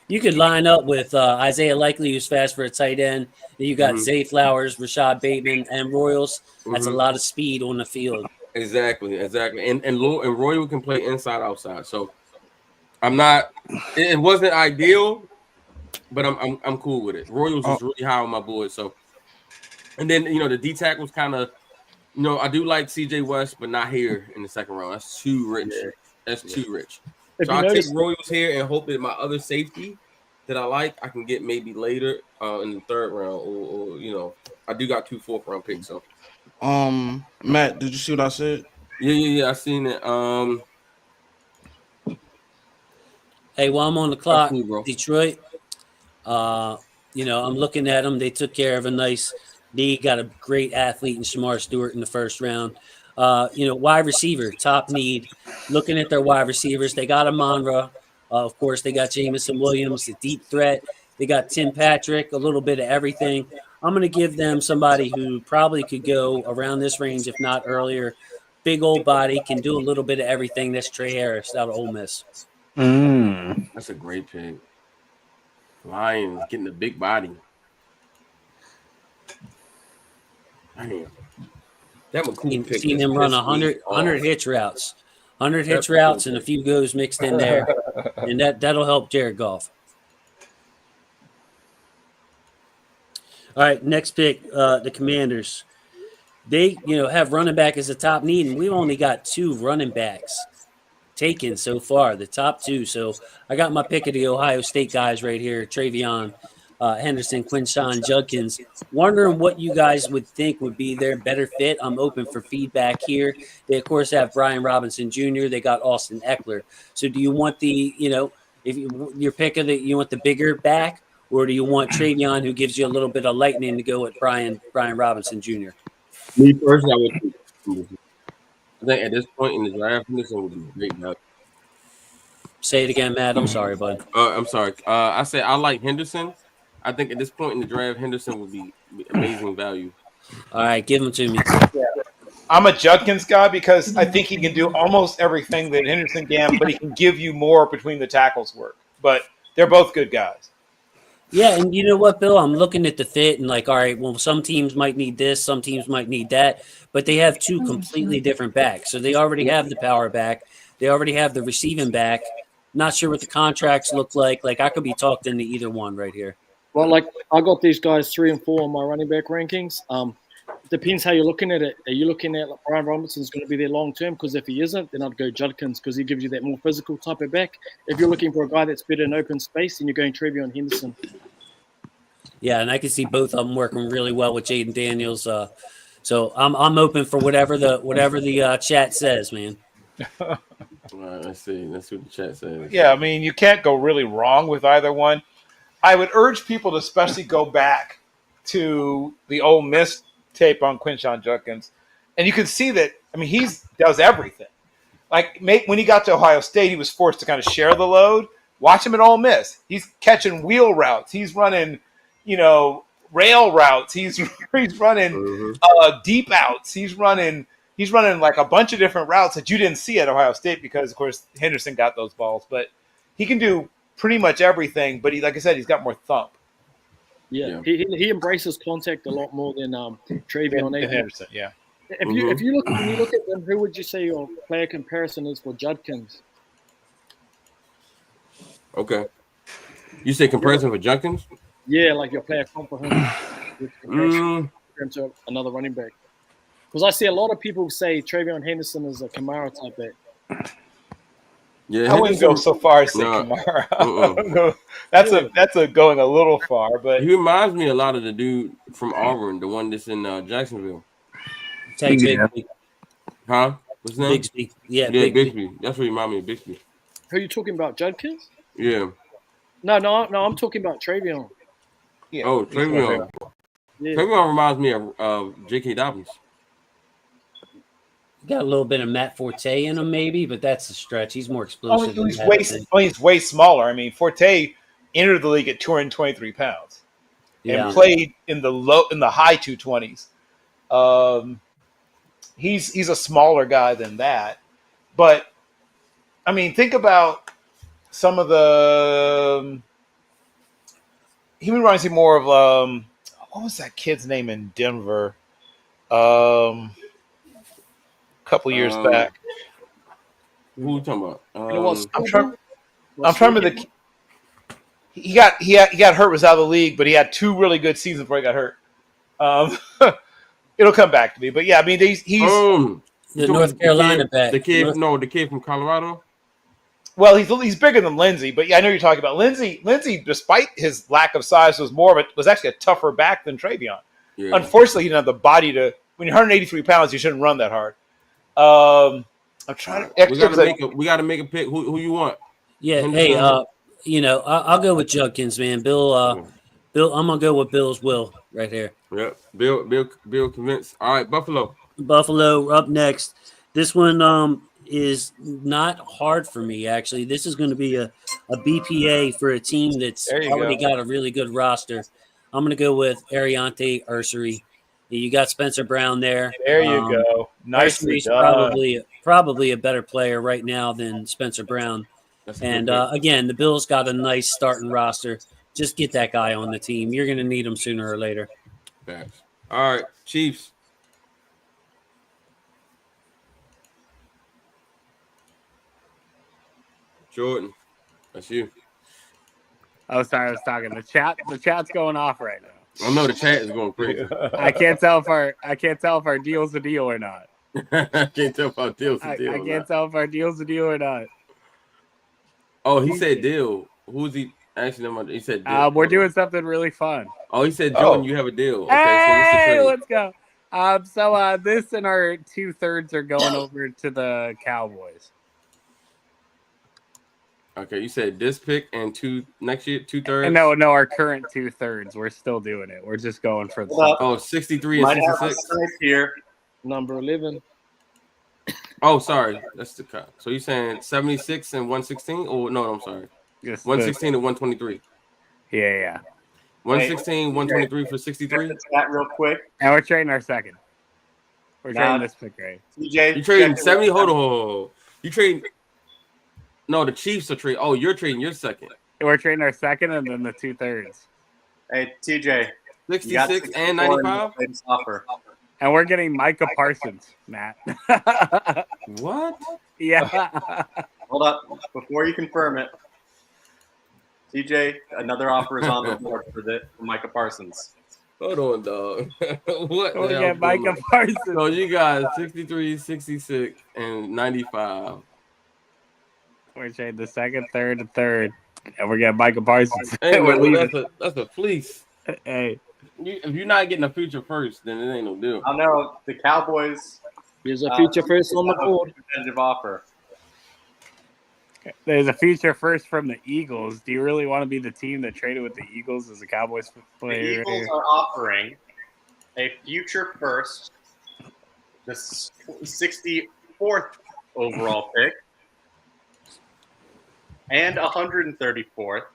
You could line up with Isaiah Likely, who's fast for a tight end. And you got Zay Flowers, Rashad Bateman, and Royals. That's a lot of speed on the field. Exactly. And Royal can play inside, outside. So I'm not. It wasn't ideal, but I'm cool with it. Royals is really high on my board. So, and then the D tackles kind of, I do like CJ West, but not here in the second round. That's too rich. Yeah. That's too rich. If So you I take notice, Royals here and hope that my other safety that I like, I can get maybe later in the third round, or I do got 2 4th-round picks. So, Matt, did you see what I said? Yeah, I seen it. Hey, while I'm on the clock, cool, bro. Detroit. I'm looking at them. They took care of a nice need. Got a great athlete in Shamar Stewart in the first round. Wide receiver, top need. Looking at their wide receivers, they got a Monra. Of course, they got Jamison Williams, the deep threat. They got Tim Patrick, a little bit of everything. I'm going to give them somebody who probably could go around this range, if not earlier. Big old body, can do a little bit of everything. That's Trey Harris out of Ole Miss. That's a great pick. Lions getting the big body. Man, that McCool pick. Seen him run 100 hitch routes, 100 hitch routes, and a few goes mixed in there, and that'll help Jared Goff. All right, next pick, the Commanders. They have running back as a top need, and we've only got 2 running backs taken so far, the top 2. So I got my pick of the Ohio State guys right here, Travion Henderson, Quinshawn Judkins. Wondering what you guys would think would be their better fit. I'm open for feedback here. They, of course, have Brian Robinson Jr. They got Austin Eckler. So do you want if your pick of you want the bigger back, or do you want Travion, who gives you a little bit of lightning, to go with Brian Robinson Jr.? Me personally, I think at this point in the draft, Henderson would be great value. Say it again, Matt. I'm sorry, bud. I'm sorry. I said I like Henderson. I think at this point in the draft, Henderson would be amazing value. All right, give him to me. Yeah. I'm a Judkins guy because I think he can do almost everything that Henderson can, but he can give you more between the tackles work. But they're both good guys. Yeah, and you know what, Bill? I'm looking at the fit and all right, well, some teams might need this, some teams might need that, but they have 2 completely different backs. So they already have the power back. They already have the receiving back. Not sure what the contracts look like. I could be talked into either one right here. Well, I got these guys 3 and 4 on my running back rankings. Depends how you're looking at it. Are you looking at Brian Robinson's going to be there long term? Because if he isn't, then I'd go Judkins because he gives you that more physical type of back. If you're looking for a guy that's better in open space, then you're going Travion Henderson. Yeah, and I can see both of them working really well with Jaden Daniels. So I'm open for whatever the chat says, man. All right, let's see. Let's see what the chat says. Yeah, I mean, you can't go really wrong with either one. I would urge people to especially go back to the Ole Miss tape on Quinshawn Judkins, and you can see that. I mean, he does everything. When he got to Ohio State, he was forced to kind of share the load. Watch him at Ole Miss. He's catching wheel routes. He's running, rail routes. He's running deep outs. He's running like a bunch of different routes that you didn't see at Ohio State because, of course, Henderson got those balls. But he can do pretty much everything. But like I said, he's got more thump. Yeah. He embraces contact a lot more than Travion Henderson. Yeah. When you look at them, who would you say your player comparison is for Judkins? Okay. You say comparison for Judkins? Yeah, like your player comp for him to another running back. Because I see a lot of people say Travion Henderson is a Kamara type back. Yeah, I wouldn't go so far as say Kamara. That's going a little far, but he reminds me a lot of the dude from Auburn, the one that's in Jacksonville. Bigsby. Huh? What's his name? Bigsby. Yeah, Bigsby. That's what he reminds me of Bigsby. Who are you talking about, Judkins? Yeah. No, I'm talking about Travion. Yeah. Oh, Travion. Yeah. Travion reminds me of J.K. Dobbins. Got a little bit of Matt Forte in him, maybe, but that's a stretch. He's more explosive. He's way smaller. I mean, Forte entered the league at 223 pounds and played in the high 220s. He's a smaller guy than that, but I mean, think about some of the. He reminds me more of what was that kid's name in Denver? Couple years back. Who are you talking about? I'm trying to the. he got hurt, was out of the league, but he had 2 really good seasons before he got hurt. It'll come back to me, but yeah, I mean he's the North Carolina back. The kid from Colorado. Well, he's bigger than Lindsey, but yeah, I know you're talking about Lindsey. Lindsey, despite his lack of size, was actually a tougher back than Travion. Yeah. Unfortunately, he didn't have the body to. When you're 183 pounds, you shouldn't run that hard. I'm trying to. We gotta make a pick. Who you want? Yeah. Henderson? Hey, I'll go with Judkins, man. Bill. I'm gonna go with Bill's will right here. Yep. Bill convinced. All right, Buffalo up next. This one is not hard for me, actually. This is going to be a BPA for a team that's already got a really good roster. I'm going to go with Ariante Ursery. You got Spencer Brown there. There you go. Nicely done. Probably a better player right now than Spencer Brown. And again, the Bills got a nice starting roster. Just get that guy on the team. You're going to need him sooner or later. Thanks. All right, Chiefs. Jordan, that's you. Oh, sorry, I was talking. The chat's going off right now. Oh no, the chat is going crazy. I can't tell if our deal's a deal or not. I can't tell if our deal's a deal. I can't tell if our deal's a deal or not. Oh, he said deal. Who's he? Actually, no, he said deal. We're doing something really fun. Oh, he said, Jordan, you have a deal. Okay, hey, so let's go. So this and our 2/3 are going over to the Cowboys. Okay, you said this pick and next year 2/3. No, our current 2/3. We're still doing it. We're just going for the 63 and 66 here. Number 11. Oh, sorry, that's the cut. So you're saying 76 and 116? Oh no, I'm sorry. Yes, 116 and 123. Yeah. 116, 123 for 63. That real quick. And we're trading our second. We're trading this pick, right? TJ, you trading 70? Hold on. You trading? No, the Chiefs are trading. Oh, you're trading your second. We're trading our second and then the 2/3. Hey, TJ. 66 and 95? Offer. And we're getting Micah Parsons, Matt. What? Yeah. Hold up. Before you confirm it, TJ, another offer is on the board for Micah Parsons. Hold on, dog. What? We get Micah Parsons. So you got 63, 66, and 95. We're trading the second, third, and third. And we're getting Micah Parsons. Hey, we're leaving. That's a fleece. Hey. If you're not getting a future first, then it ain't no deal. I know the Cowboys. There's a future first on the board. Competitive offer. There's a future first from the Eagles. Do you really want to be the team that traded with the Eagles as a Cowboys player? The Eagles are offering a future first, the 64th overall pick, and 134th,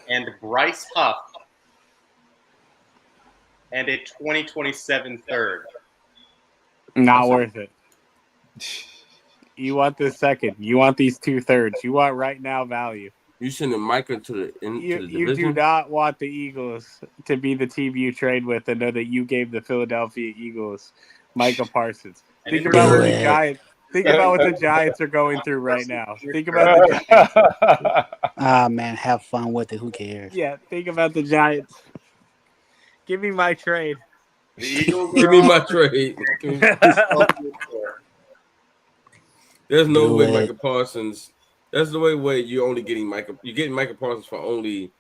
and Bryce Huff, and a 2027 third. Not worth it. You want this second. You want these 2/3. You want right now value. You sending Micah to the division? You do not want the Eagles to be the team you trade with and know that you gave the Philadelphia Eagles Micah Parsons. Think about what the Giants. Think about what the Giants are going through right now. Think about the Giants. Man, have fun with it. Who cares? Yeah, think about the Giants. Give me my trade. The Eagles Give me my trade. There's no way Micah Parsons. That's the way you're only getting Micah. You're getting Micah Parsons for only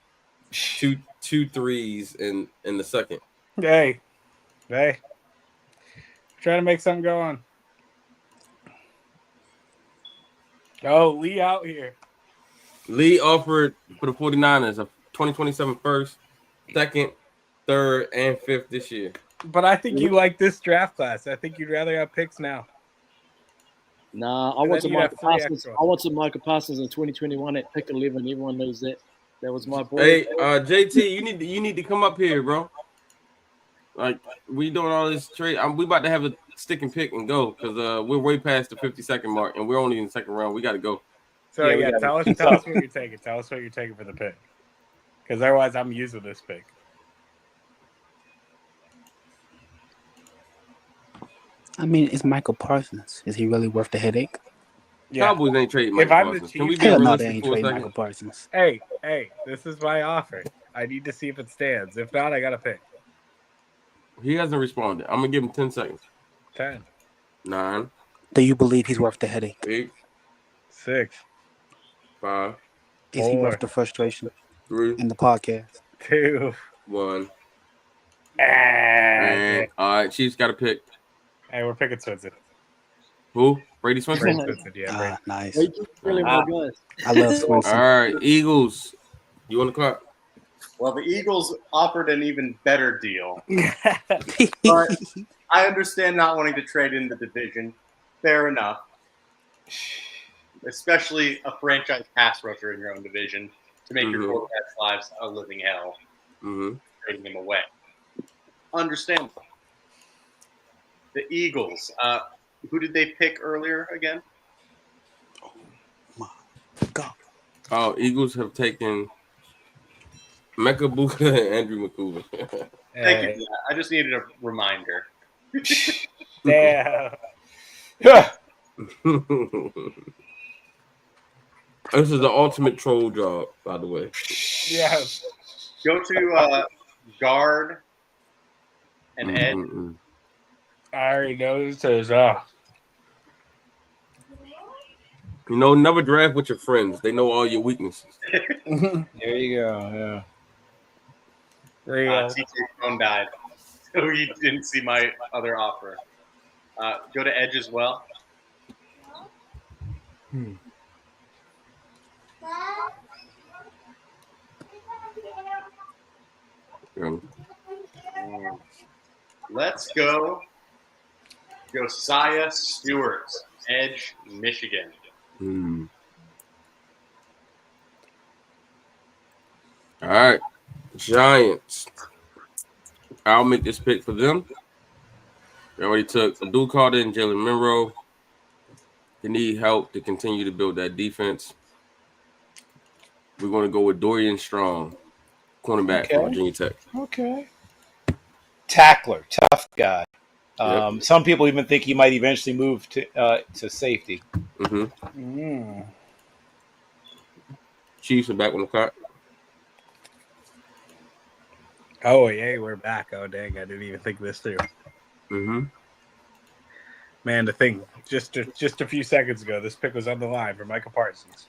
two threes in the second. Hey. Trying to make something go on. Oh, Lee out here. Lee offered for the 49ers a 2027 first, second, third, and fifth this year. But I think you like this draft class. I think you'd rather have picks now. Nah, I want some Micah Parsons. I want some Micah Parsons in 2021 at pick 11. Everyone knows that. That was my boy. Hey, JT, you need to come up here, bro. Like we doing all this trade. We about to have a stick and pick and go because we're way past the 50-second mark and we're only in the second round. We got to go. So yeah, tell us what you're taking. Tell us what you're taking for the pick. Because otherwise, I'm using this pick. I mean, it's Michael Parsons. Is he really worth the headache? Yeah. Cowboys ain't trading Mike If I'm the Parsons. Can we Chiefs, be Hell no, they realistic ain't for a trading second? Michael Parsons. hey, this is my offer. I need to see if it stands. If not, I got to pick. He hasn't responded. I'm gonna give him 10 seconds. 10, 9, Do you believe he's worth the headache? 8, 6, 5, Is he worth 4, the frustration 3, in the podcast? 2. 1. And And all right, Chiefs got to pick. hey, we're picking Swinson. Who? Brady Swinson? Brady Swinson, yeah. Brady. Nice. They keep stealing my guns. I love All Swinson. right, Eagles. You on the clock? Well, the Eagles offered an even better deal. But I understand not wanting to trade in the division. Fair enough. Especially a franchise pass rusher in your own division to make your quarterback's lives a living hell. Trading him away. Understandable. The Eagles. Who did they pick earlier again? Oh, Eagles have taken Mecca Buka and Andrew McCool. Thank you for that. I just needed a reminder. Damn. This is the ultimate troll job, by the way. Yeah. Go to guard and edge. I already know this is You know, never draft with your friends. They know all your weaknesses. There you go. real. TJ's phone died, so he didn't see my other offer. Go to edge as well. Let's go Josiah Stewart, edge, Michigan. All right, Giants. I'll make this pick for them. They already took Abdul Carter and Jalen Monroe. They need help to continue to build that defense. We're going to go with Dorian Strong, cornerback from Virginia Tech. Okay. Tackler, tough guy. Some people even think he might eventually move to safety. Chiefs are back on the clock. Oh, yay, we're back. Oh, dang, I didn't even think this through. Man, to think, just a few seconds ago, this pick was on the line for Micah Parsons.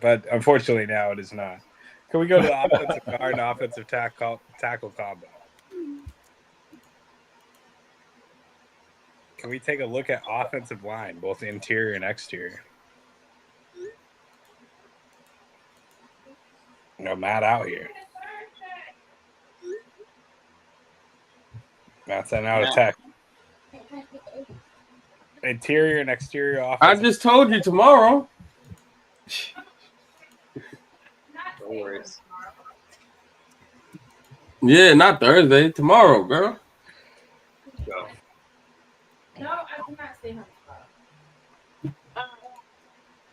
But unfortunately, now it is not. Can we go to the offensive guard and offensive tackle combo? Can we take a look at offensive line, both interior and exterior? No, Matt out here. Matt's an out attack. Interior and exterior offense. I just told you tomorrow. No worries. Yeah, not Thursday. Tomorrow, girl. Go. No, I cannot stay home.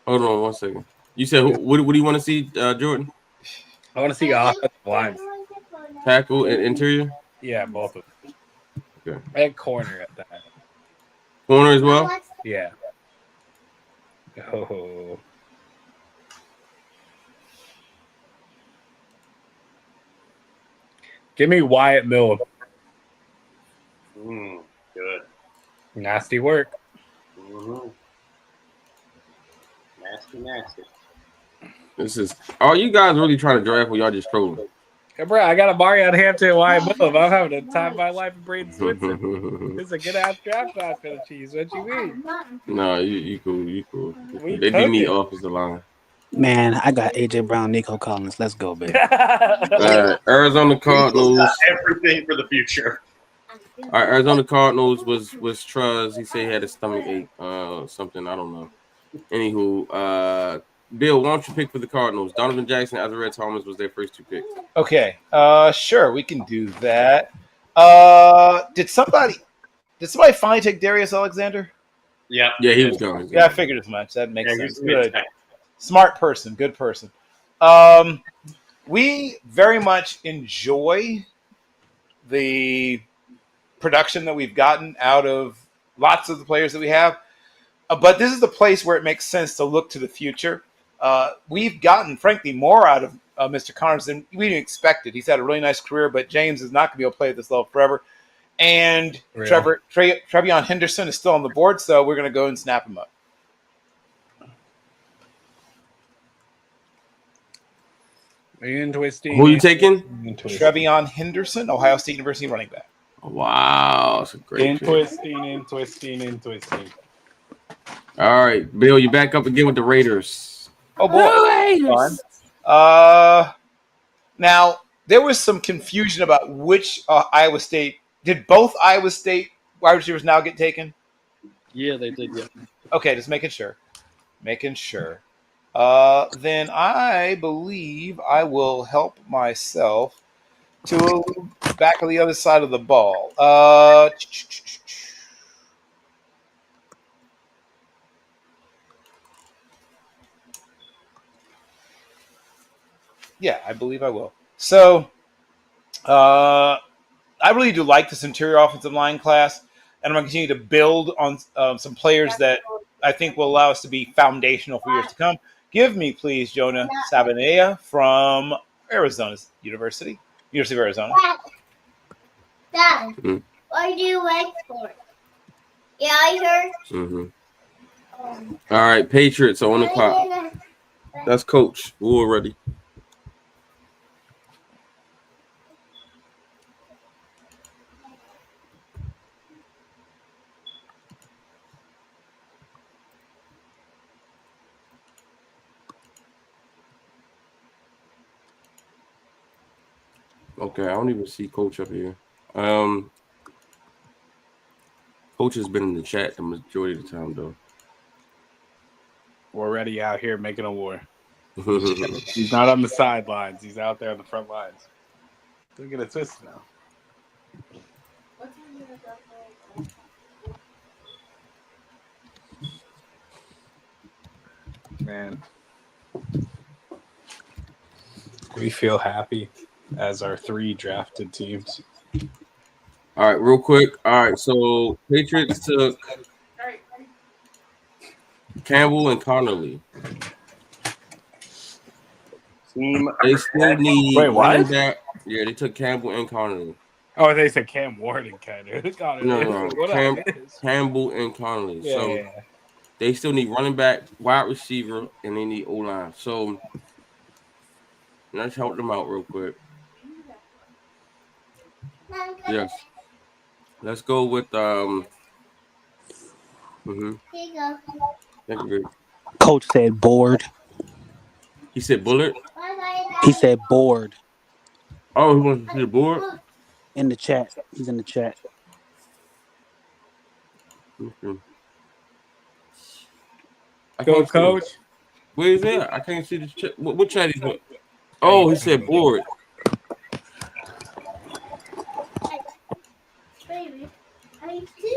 Hold on 1 second. You said what do you want to see, Jordan? I want to see offensive lines. Tackle and interior? Yeah, both of them. Okay. And corner at that. Corner as well? Yeah. Oh. Give me Wyatt Miller. Good. Nasty work. Nasty. This is. Are you guys really trying to draft or y'all just trolling? Hey, bro, I got a Mario Hampton and Wyatt Miller. I'm having the time of my life in Braden Swinson. This is a good ass draft class for the Chiefs. What you mean? No, you cool. You cool. We They do need cooking. offensive line. Man, I got AJ Brown, Nico Collins. Let's go, baby. Arizona Cardinals. Got everything for the future. All right, Arizona Cardinals was Truz. He said he had a stomach ache, something. I don't know. Anywho, Bill, why don't you pick for the Cardinals? Donovan Jackson, Azariah Thomas was their first two picks. Okay. Sure, we can do that. Did somebody finally take Darius Alexander? Yeah. Yeah, he was gone. Yeah, I figured as much. That makes sense. he's Good. Smart person. Good person. We very much enjoy the production that we've gotten out of lots of the players that we have. But this is the place where it makes sense to look to the future. We've gotten, frankly, more out of Mr. Connors than we expected. He's had a really nice career, but James is not going to be able to play at this level forever. And Trevion Henderson is still on the board, so we're going to go and snap him up. Who you taking? Trevion Henderson, Ohio State University running back. Wow, that's a great pick. Twisting. All right, Bill, you back up again with the Raiders. Oh boy. Raiders. Now there was some confusion about which Iowa State. Did both Iowa State wide receivers now get taken? Yeah, they did. Yeah. Okay, just making sure. Then I believe I will help myself to back on the other side of the ball. Yeah, I believe I will. So, I really do like this interior offensive line class, and I'm going to continue to build on some players that I think will allow us to be foundational for years to come. Give me, please, Jonah Sabanea from University of Arizona. Dad, what do you wait for? Yeah, I heard. Mm-hmm. All right, Patriots on the clock. That's Coach. We're ready. Okay, I don't even see Coach up here. Coach has been in the chat the majority of the time, though. We're already out here making a war. He's not on the sidelines. He's out there on the front lines. Don't get a twist now. Man, we feel happy as our 3 drafted teams. All right, real quick. All right, so Patriots took Campbell and Connolly. They still need running back. Yeah, they took Campbell and Connolly. Oh, they said Cam Ward and Connolly. No. Campbell and Connolly. Yeah, so yeah. they still need running back, wide receiver, and they need O-line. So let's help them out real quick. Yes. Let's go with Coach said bored. He said bullet. He said bored. Oh, he wants to see the board? In the chat. He's in the chat. Okay. Go, Coach. Where is that? I can't see the chat. What chat is it? Oh, he said bored.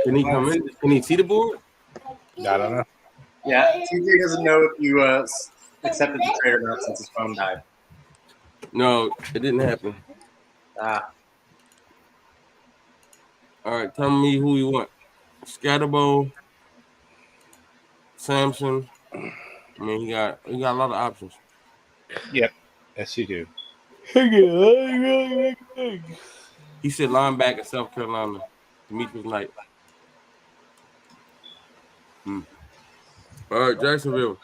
Can he come in? Can he see the board? I don't know. Yeah, TJ doesn't know if you accepted the trade or not since his phone died. No, it didn't happen. Ah. All right, tell me who you want. Scatterbo, Samson. I mean, he got a lot of options. Yep. Yes, you do. He said linebacker, South Carolina. Demetrius Knight. All right, Jacksonville.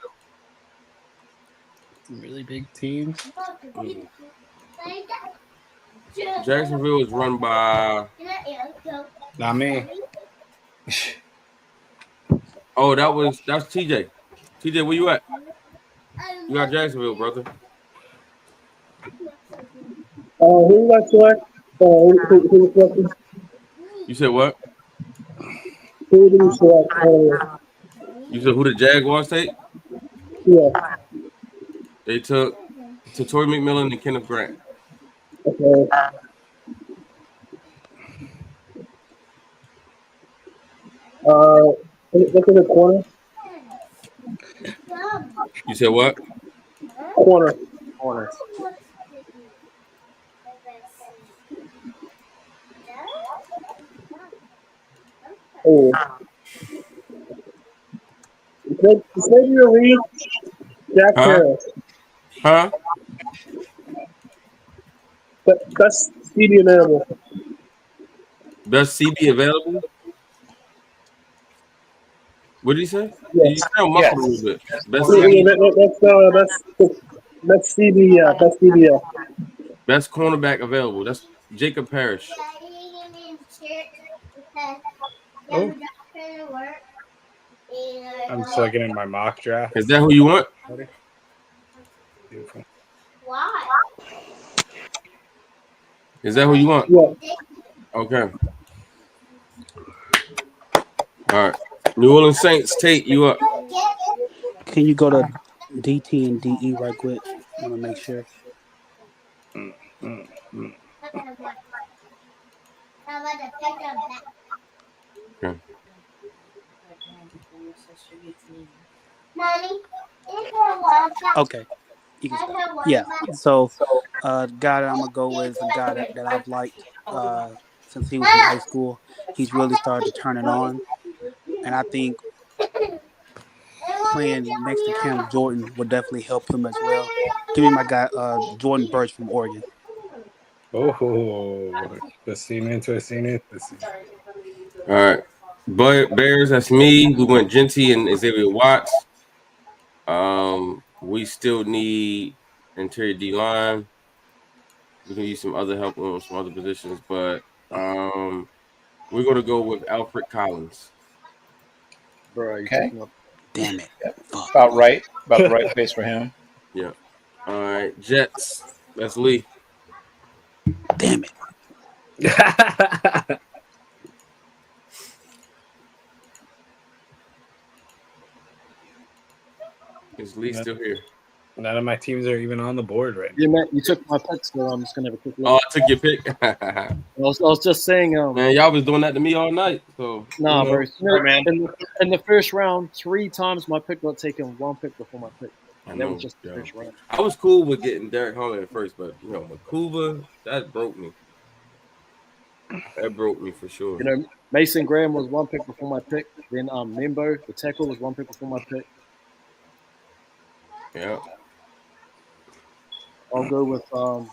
Really big teams. Jacksonville is run by. Not me. Oh, that's TJ. TJ, where you at? You got Jacksonville, brother. Who did I select? Who selected? You said what? Who did you select? You said who the Jaguars take? Yeah. They took Torrey McMillan and Kenneth Grant. Okay. Look at the corner. You said what? Corner. Oh. Xavier Reed, Jack Harris. Huh? Best CB available. Best CB available? What did he say? You Yes. sound muffled a little bit. Best Yeah, CB? Best CB, yeah. Best CB, yeah. Best cornerback available. That's Jacob Parrish. Oh. I'm just looking at my mock draft. Is that who you want? Beautiful. Why? Is that who you want? Yeah. Okay. All right. New Orleans Saints, Tate, you up. Can you go to DT and DE right quick? I want to make sure. Okay. Okay. You can start. Yeah. So, the guy that I'm gonna go with is a guy that I've liked since he was in high school. He's really started to turn it on, and I think playing next to Cam Jordan would definitely help him as well. Give me my guy, Jordan Burch from Oregon. Oh, interesting. All right. Bears, that's me. We went Genty and Xavier Watts. We still need interior D line. We can use some other help on some other positions, but we're gonna go with Alfred Collins. Bro, you Okay. took up. Damn it. Yep. About right. About the right place for him. Yeah. All right. Jets. That's Lee. Damn it. Is Lee still here? None of my teams are even on the board right now. Yeah, man, you took my pick, so I'm just gonna have a quick look. Oh, I took your pick. I was just saying, man, y'all was doing that to me all night. So nah, you know. bro. In the first round, 3 times my pick got taken, 1 pick before my pick. I That know, was just the first round. I was cool with getting Derek Hunter at first, but you know, Makuba, that broke me. That broke me for sure. You know, Mason Graham was 1 pick before my pick. Then Nimbo, the tackle, was 1 pick before my pick. Yeah. I'll go with I'll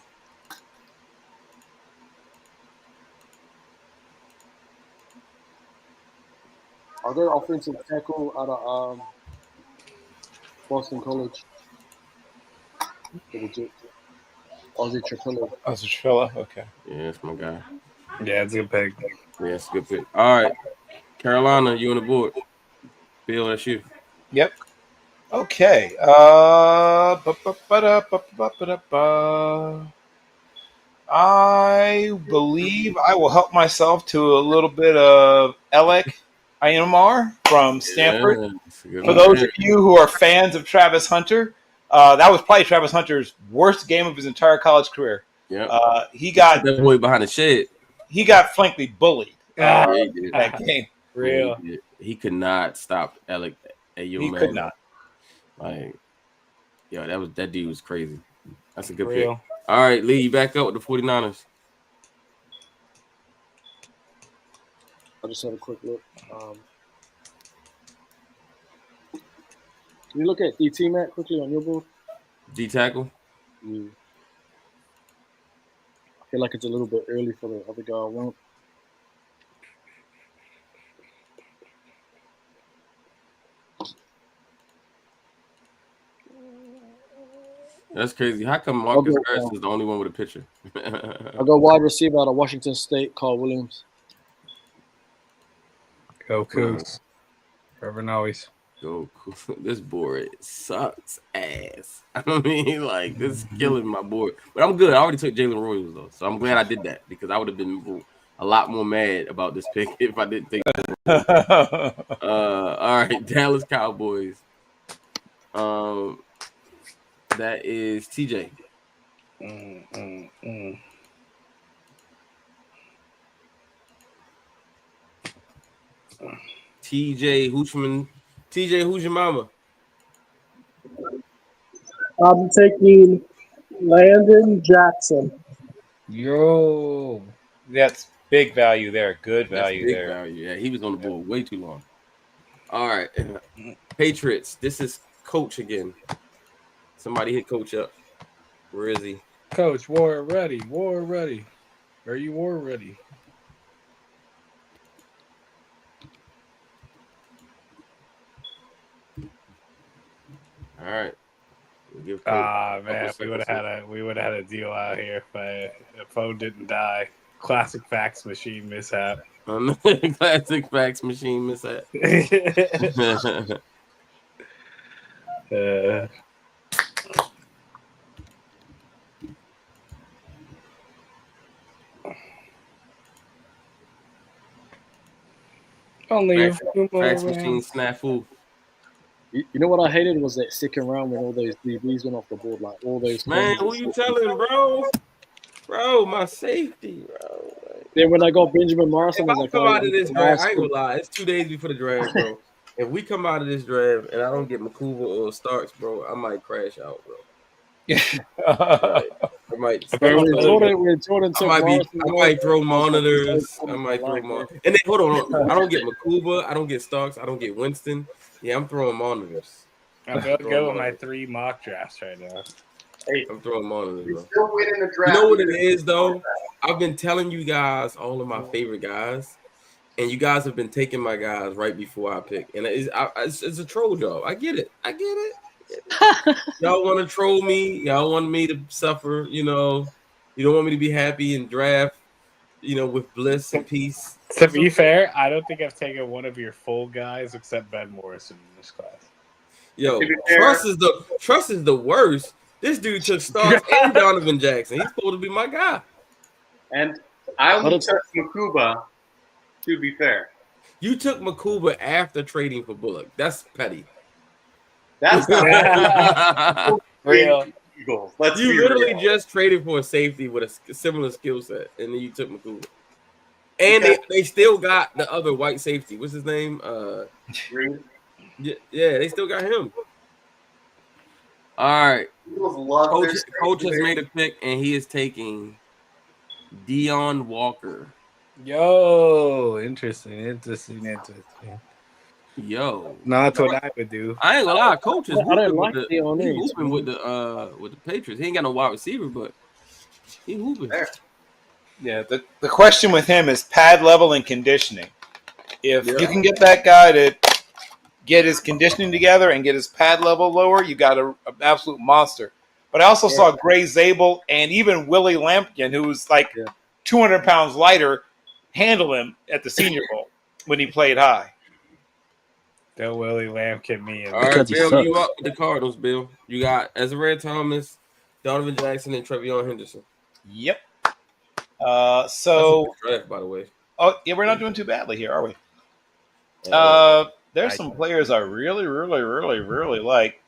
go offensive tackle out of Boston College. Ozzy Trapillo. Ozzy Trapillo, okay. Yeah, that's my guy. Yeah, it's a good pick. Yeah, it's a good pick. All right. Carolina, you on the board. Bill, that's you. Yep. Okay. I believe I will help myself to a little bit of Alec Ayamar from Stanford. Yeah, for those of you who are fans of Travis Hunter, that was probably Travis Hunter's worst game of his entire college career. Yeah. He got that boy behind the shed. He got frankly bullied He did. that game. Real. Yeah, he could not stop Alec. He could not. Like, yo, that dude was crazy. That's a good Real. pick. All right, Lee, you back up with the 49ers. I'll just have a quick look. Can you look at DT, Matt, quickly on your board? D tackle? Yeah. I feel like it's a little bit early for the other guy I want. That's crazy. How come Marcus Harris is the only one with a picture? I'll go wide receiver out of Washington State, Carl Williams. Go Cougs. Forever and always. Go Cougs. This board sucks ass. I mean, like, this is killing my board. But I'm good. I already took Jalen Royals, though. So I'm glad I did that because I would have been a lot more mad about this pick if I didn't take that. All right, Dallas Cowboys. That is TJ. TJ Hoochman. TJ, who's your mama? I'm taking Landon Jackson. Yo. That's big value there. Good value Big there. value. Yeah, he was on the board way too long. All right. Patriots. This is Coach again. Somebody hit Coach up. Where is he? Coach, war ready. War ready. Are you war ready? All right. We'll give Coach Ah a couple man, seconds. we would have had a deal out here if the phone didn't die. Classic fax machine mishap. Classic fax machine mishap. Only a fax, few more fax machine rounds. snafu. You know what I hated was that second round when all those DBs went off the board, like all those. Man, corners. who you telling, bro? Bro, my safety, bro. Then when I got Benjamin Morrison, If I was I like, come oh, out of he's this a draft, nice I ain't pick. gonna lie. It's 2 days before the draft, bro. If we come out of this draft and I don't get Makuba or Starks, bro, I might crash out, bro. I might. When Jordan took Morrison, I might throw I was like, he's so monitors. I cool, might throw like monitors. it. And then hold on. I don't get Makuba. I don't get Starks. I don't get Winston. Yeah, I'm throwing monitors. I'm going to go with my 3 mock drafts right now. Hey, I'm throwing monitors, bro. still winning the You draft. know what it is, though? I've been telling you guys all of my favorite guys, and you guys have been taking my guys right before I pick. And it's a troll job. I get it. Y'all want to troll me. Y'all want me to suffer. You know, you don't want me to be happy and draft, with bliss and peace. To be fair, I don't think I've taken one of your full guys except Ben Morrison in this class. Yo, trust is the worst. This dude took Starks and Donovan Jackson. He's supposed to be my guy. And I only took Makuba, to be fair. You took Makuba after trading for Bullock. That's petty. That's not real. Eagles. Let's You be literally real. just traded for a safety with a similar skill set, and then you took Makuba. And they still got the other white safety. What's his name? Yeah, they still got him. All right. Coach has made a pick, and he is taking Deion Walker. Yo, interesting. Yo, Not what I would do. I ain't gonna lie, Coach is I don't hooping like Deion. he's hooping with the Patriots. He ain't got no wide receiver, but he hooping. Yeah, the question with him is pad level and conditioning. If Yeah. you can get that guy to get his conditioning together and get his pad level lower, you got an absolute monster. But I also saw Gray Zabel and even Willie Lampkin, who was like 200 pounds lighter, handle him at the Senior Bowl when he played high. Don't Willie Lampkin me. All right, Bill, you up with the Cardinals, Bill. You got Ezra Thomas, Donovan Jackson, and Trevion Henderson. Yep. That's a good draft, by the way. Oh, yeah, we're not doing too badly here, are we? There's some players I really, really, really, really like.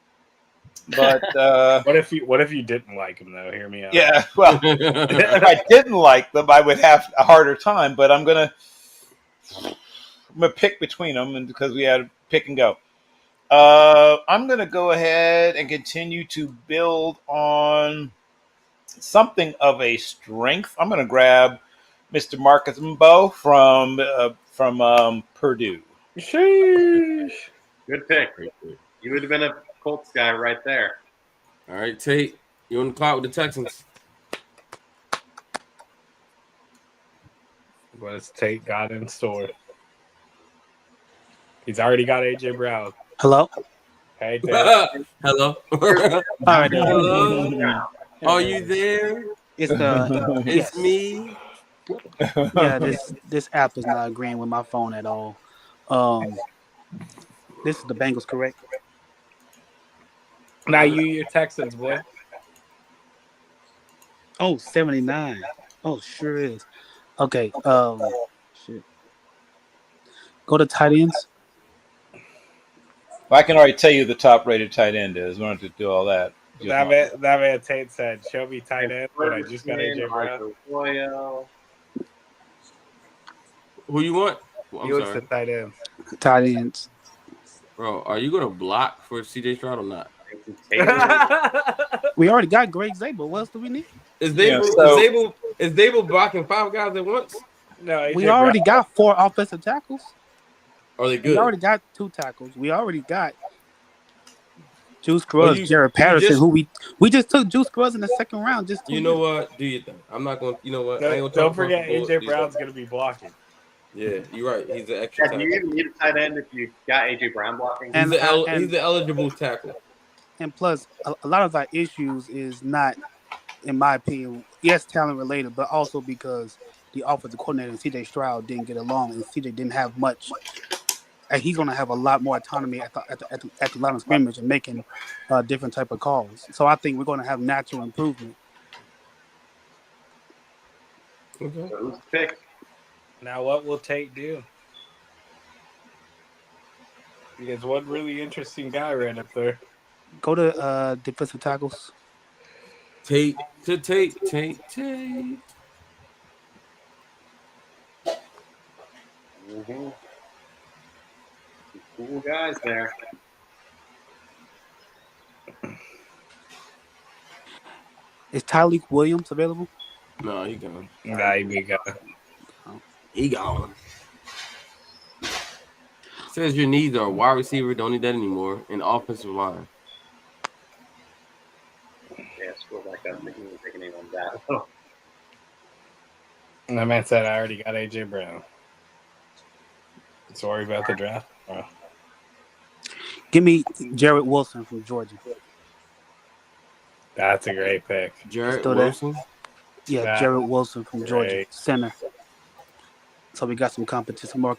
But what if you didn't like him though? Hear me out. Yeah, well, if I didn't like them, I would have a harder time. But I'm gonna pick between them, and because we had to pick and go, I'm gonna go ahead and continue to build on something of a strength. I'm gonna grab Mr. Marcus Mbo from Purdue. Sheesh. Good pick. You would have been a Colts guy right there. All right, Tate, you on the clock with the Texans. What has Tate got in store? He's already got AJ Brown. Hello. Hey, Tate. Hello. All right. Hello. Are you there? It's me. Yeah, this app is not agreeing with my phone at all. This is the Bengals, correct? Now your Texans, boy. Oh, 79. Oh, sure is. Okay. Shit. Go to tight ends. Well, I can already tell you the top-rated tight end is. We don't have to do all that. That man Tate said, "Show me tight end," but I just got AJ Brown. Who you want? He wants the tight ends. Tight ends. Bro, are you gonna block for CJ Stroud or not? We already got Greg Zabel. What else do we need? Is Dable blocking 5 guys at once? No, we already got 4 offensive tackles. Are they We good? already got 2 tackles. We already got Juice Well, Scruggs, Jared Patterson, just who we just took Juice Scruggs in the second round just 2 you know years. what? Do your thing. I'm not going. You know what? I ain't gonna Don't talk about the forget, bull. AJ Do your thing. Brown's going to be blocking. Yeah, you're right. He's an extra Yeah, do you tackle. even need a tight end if you got AJ Brown blocking? He's And he's the eligible tackle. and plus, a lot of our issues is not, in my opinion, yes, talent related, but also because the offensive coordinator and CJ Stroud didn't get along, and CJ didn't have much. And he's going to have a lot more autonomy at the line of scrimmage and making different type of calls. So I think we're going to have natural improvement. Okay. So who's the pick? Now, what will Tate do? Because one really interesting guy right up there. Go to defensive tackles. Tate. Mm-hmm. Cool guys there. Is Tyleek Williams available? No, he gone. Nah, he be gone. He gone. Says your needs are wide receiver. Don't need that anymore. And offensive line. Yeah, scroll back up. He didn't take anyone down. That man said I already got AJ Brown. Sorry about the draft. Oh. Give me Jarrett Wilson from Georgia. That's a great pick. Jarrett Still there? Wilson. Yeah, That's Jarrett Wilson from Georgia, great. center. So we got some competition Oh,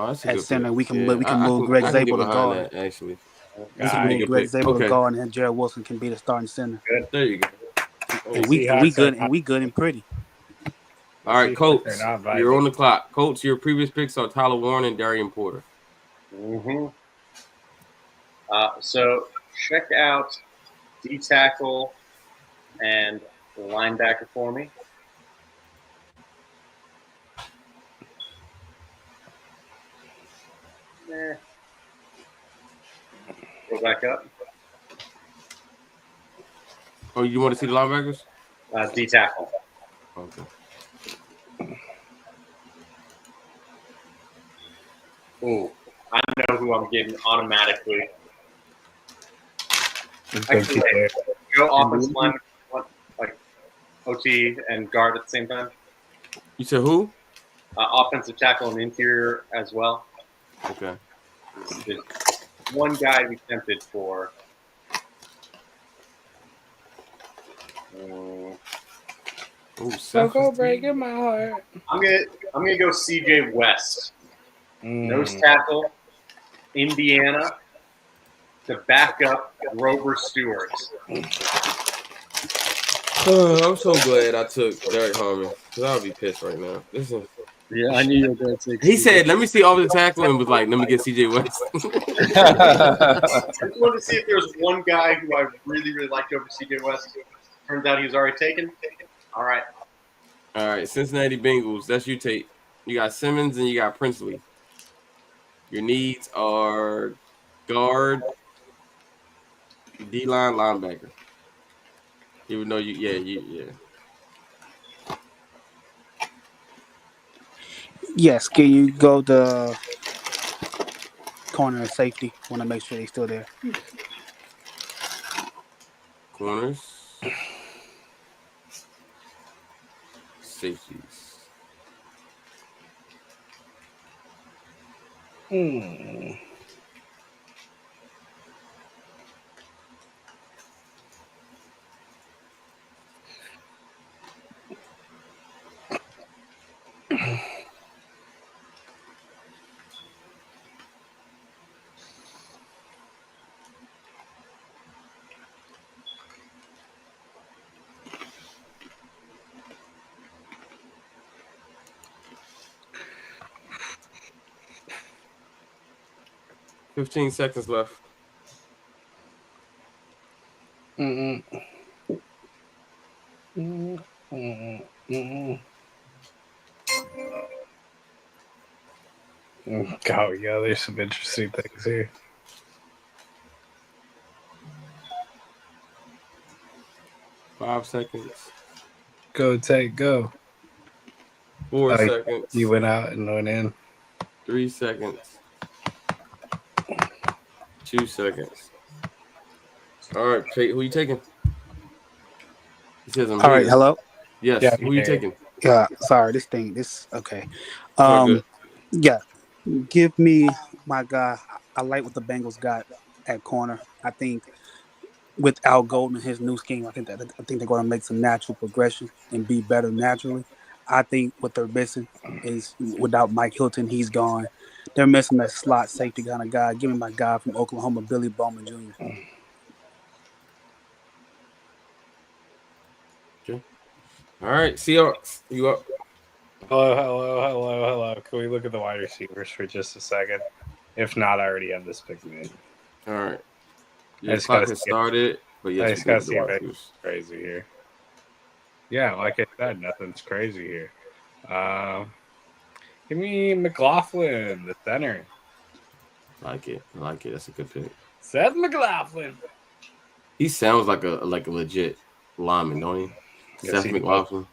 that's a at good center. pick. We can Yeah, we can move Greg I can get Zabel to behind guard. that actually. We That's a can pretty move good Greg pick. Zabel to Okay. guard, and Jarrett Wilson can be the starting center. Good. There you go. And we good and pretty. All right, Colts. They're not vibing. You're on the clock. Colts, your previous picks are Tyler Warren and Darian Porter. Mm-hmm. So check out D tackle and linebacker for me. Go back up. Oh, you want to see the linebackers? D tackle. Okay. Ooh, I know who I'm getting automatically. Actually, go offensive line, like OT and guard at the same time. You said who? Offensive tackle and interior as well. Okay. There's one guy we tempted for. So go breaking my heart. I'm gonna go CJ West. Nose tackle, Indiana, to back up Grover Stewart. I'm so glad I took Derek Harmon because I would be pissed right now. Listen. Yeah, I knew you were going to take. He said, "Let me see offensive tackle," and was like, "Let me get CJ West." I just wanted to see if there was one guy who I really, really liked over CJ West. Turns out he was already taken. All right. All right, Cincinnati Bengals. That's you, Tate. You got Simmons and you got Princely. Your needs are guard, D-line, linebacker. Even though yeah. Yes, can you go to corner and safety? Want to make sure they're still there. Corners, safeties. $15 seconds left. Oh, yeah, there's some interesting things here. $5 seconds. Go, Tate, go. 4 seconds. You went out and went in. 3 seconds. 2 seconds. All right, Pete, who you taking? He says I'm All right, here. hello. Yes, Yeah, who you taking? Yeah, sorry, this okay. It's all good. Yeah, give me my guy. I like what the Bengals got at corner. I think with Al Golden and his new scheme, I think they're going to make some natural progression and be better naturally. I think what they're missing is without Mike Hilton, he's gone. They're missing that slot safety kind of guy. Give me my guy from Oklahoma, Billy Bowman Jr. Okay. All right, Seahawks, you up? Hello. Can we look at the wide receivers for just a second? If not, I already have this pick made. All right. I Your just gotta clock has see if, started, but I yes, we just can gotta look at the see if wide anything's receivers. crazy here. Yeah, like I said, nothing's crazy here. Give me McLaughlin, the center. I like it. That's a good pick. Seth McLaughlin. He sounds like a legit lineman, don't he? Yes, Seth he does. McLaughlin.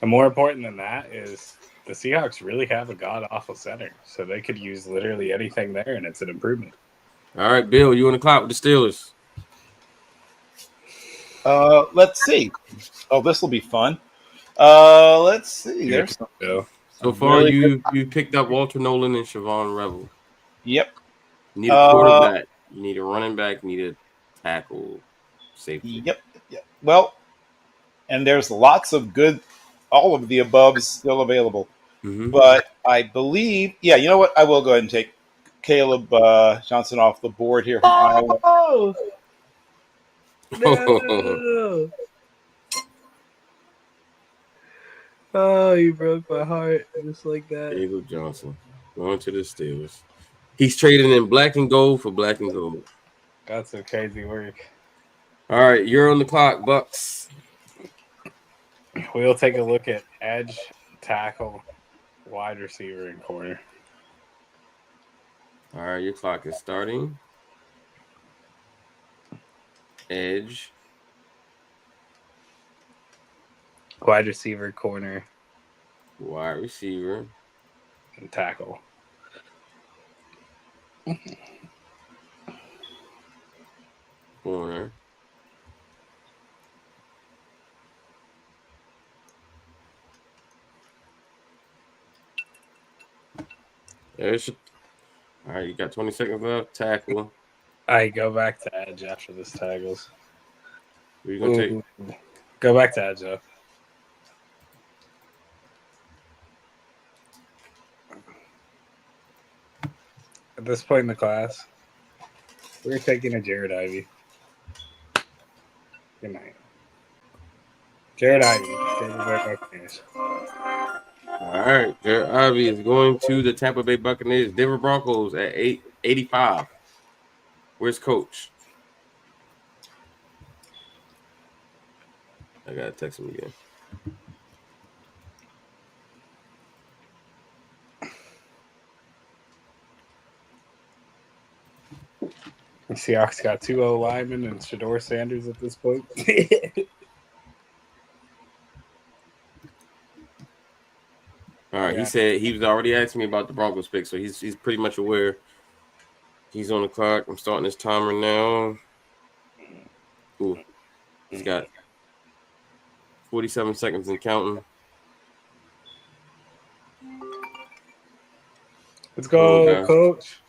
And more important than that is the Seahawks really have a god awful center, so they could use literally anything there, and it's an improvement. All right, Bill, you on the clock with the Steelers. Let's see. Oh, this will be fun. Let's see. There's So some far, really good. you picked up Walter Nolan and Siobhan Rebel. Yep. You need a quarterback. You need a running back. You need a tackle, safety. Yep. Well, and there's lots of good, all of the above still available. Mm-hmm. But I believe, yeah, you know what? I will go ahead and take Caleb Johnson off the board here from Iowa. Oh, no. Oh, you broke my heart just like that. Caleb Johnson going to the Steelers. He's trading in black and gold for black and gold. That's some crazy work. All right, you're on the clock, Bucks. We'll take a look at edge, tackle, wide receiver, and corner. All right, your clock is starting. Edge, Wide receiver, corner, wide receiver, and tackle. corner. There's your, all right, you got 20 seconds left. Tackle. I go back to edge after this tackles. Who are you going to take? Go back to edge, though. At this point in the class, we're taking a Jared Ivey. Good night. Jared Ivey. All right, Jared Ivey is going to the Tampa Bay Buccaneers. Denver Broncos at 85. Where's Coach? I gotta text him again. The Seahawks got 2 O linemen and Shador Sanders at this point. All right, He said he was already asking me about the Broncos pick, so he's pretty much aware. He's on the clock. I'm starting his timer now. Ooh, he's got 47 seconds and counting. Let's go, Coach.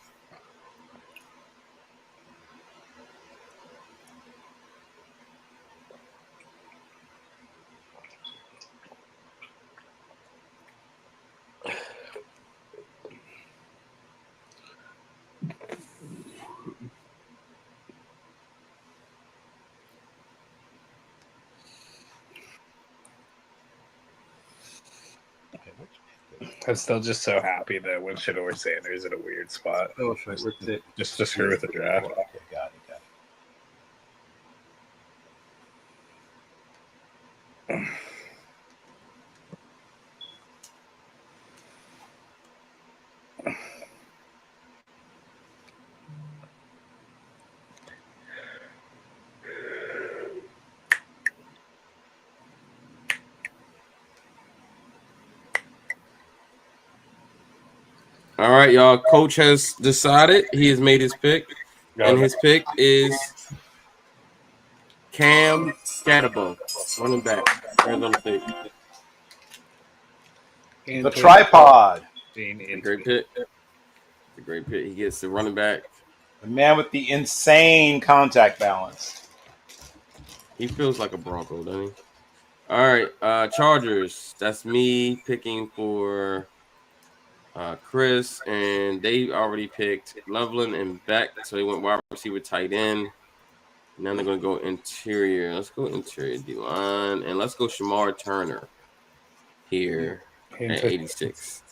I'm still just so happy that when Shador Sanders in a weird spot. Oh, Just to screw with the draft. Okay, got it. All right, y'all. Coach has decided. He has made his pick, and his pick is Cam Scatterbo, running back, Arizona State. The tripod. A great pick. It's a great pick. He gets the running back. The man with the insane contact balance. He feels like a Bronco, doesn't he? All right, Chargers. That's me picking for Chris, and they already picked Loveland and Beck, so they went wide receiver, tight end. Now they're going to go interior. Let's go interior D-line, and let's go Shamar Turner here at 86.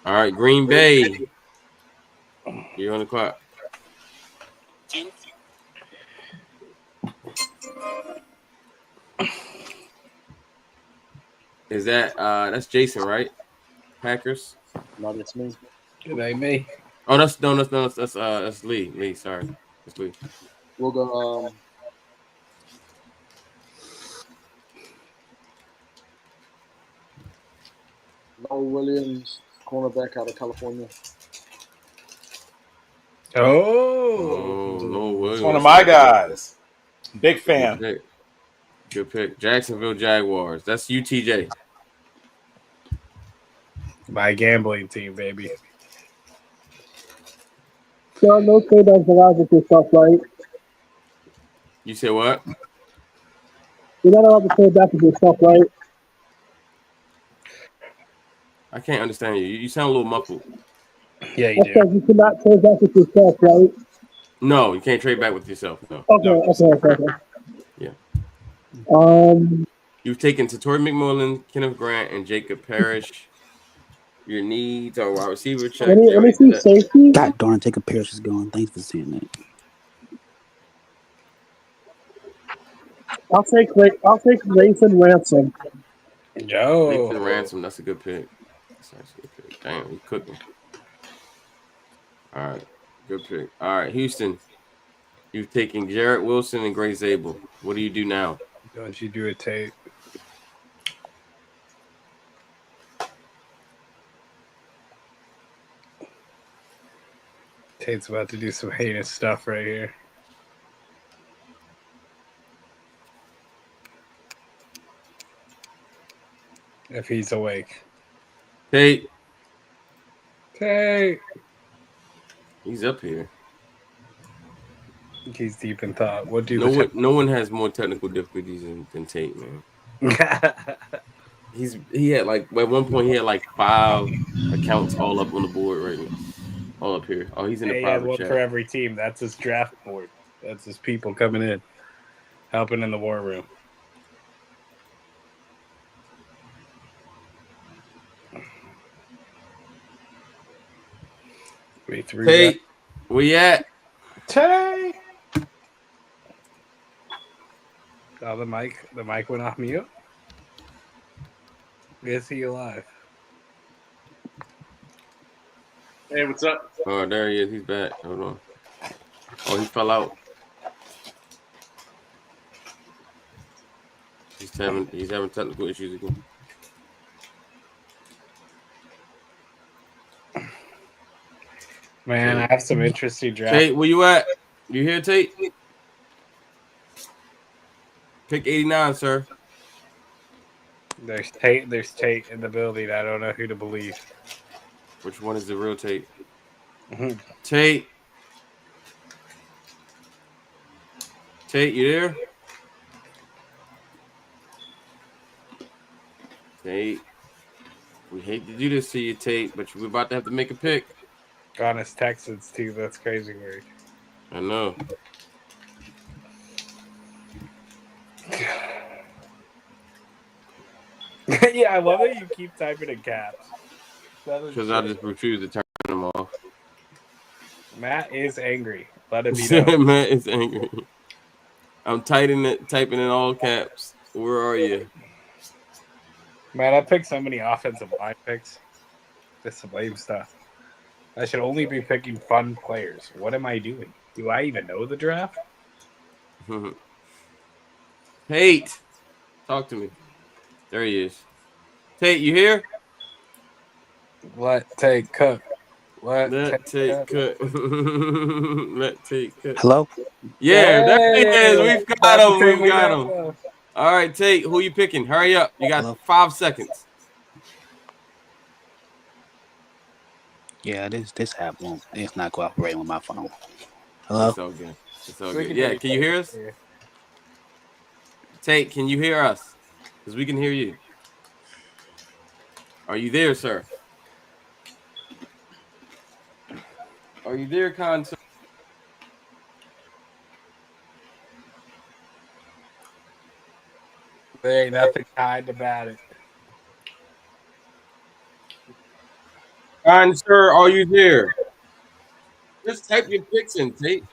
All right, Green Bay. You're on the clock. Is that that's Jason, right? Packers. No, that's me. It ain't me. Oh, that's Lee. Lee, sorry, that's Lee. We'll go. Noel Williams, cornerback out of California. No Williams. It's one of my guys. Big fan. Good pick. Jacksonville Jaguars. That's UTJ. My gambling team, baby. So no trade backs allowed with your stuff, right? You said what? You're not allowed to trade back with your stuff, right? I can't understand you. You sound a little muffled. Yeah, you do. You cannot trade back with yourself, right? No, you can't trade back with yourself. No. Okay. Yeah. Um, You've taken Tatori McMullen, Kenneth Grant, and Jacob Parrish. Your needs are wide receiver check. let me see safety. God darn it, Jacob Pierce is going. Thanks for saying that. I'll take Nathan Ransom. Nathan Ransom, that's a good pick. That's actually a good pick. Damn, he's cooking. All right, good pick. All right, Houston. You've taken Jarrett Wilson and Gray Zabel. What do you do now? Don't you do a tape? Tate's about to do some heinous stuff right here. If he's awake. Tate. He's up here. He's deep in thought. What do no one has more technical difficulties than Tate, man. He had like at one point he had like 5 accounts all up on the board right now. All up here. Oh, he's in the He had private one chat. for every team. That's his draft board. That's his people coming in, helping in the war room. Tate, where you at? Tay. Oh, the mic went off mute. Is he alive? Hey, what's up? Oh, there he is. He's back. Hold on. Oh, he fell out. He's having technical issues again. Man, I have some interesting draft. Tate, where you at? You here, Tate? Pick 89, sir. There's Tate in the building. I don't know who to believe. Which one is the real Tate? Tate. Tate, you there? Tate. We hate to do this to you, Tate, but we're about to have to make a pick. Honest Texans, too. That's crazy weird. I know. Yeah, I love that you keep typing in caps. Because I just refuse to turn them off. Matt is angry. Let it be known. Matt is angry. I'm typing in all caps. Where are you? Man, I picked so many offensive line picks. This is lame stuff. I should only be picking fun players. What am I doing? Do I even know the draft? Tate, talk to me. There he is. Tate, you here? Let Tate cook. Let Tate cook. Let Tate cook. Hello? Yeah, there he is. We've got That's the him. thing We've we got got, him. though. All right, Tate, who you picking? Hurry up. You got Hello? 5 seconds. Yeah, this app won't. It's not cooperating with my phone. Hello? It's all good. It's all We good. can Yeah, hear can you hear us? you. Tate, can you hear us? Because we can hear you. Are you there, sir? Are you there, Con? Sir? There ain't nothing kind about it. Con, sir, are you there? Just type your picks in, Tate.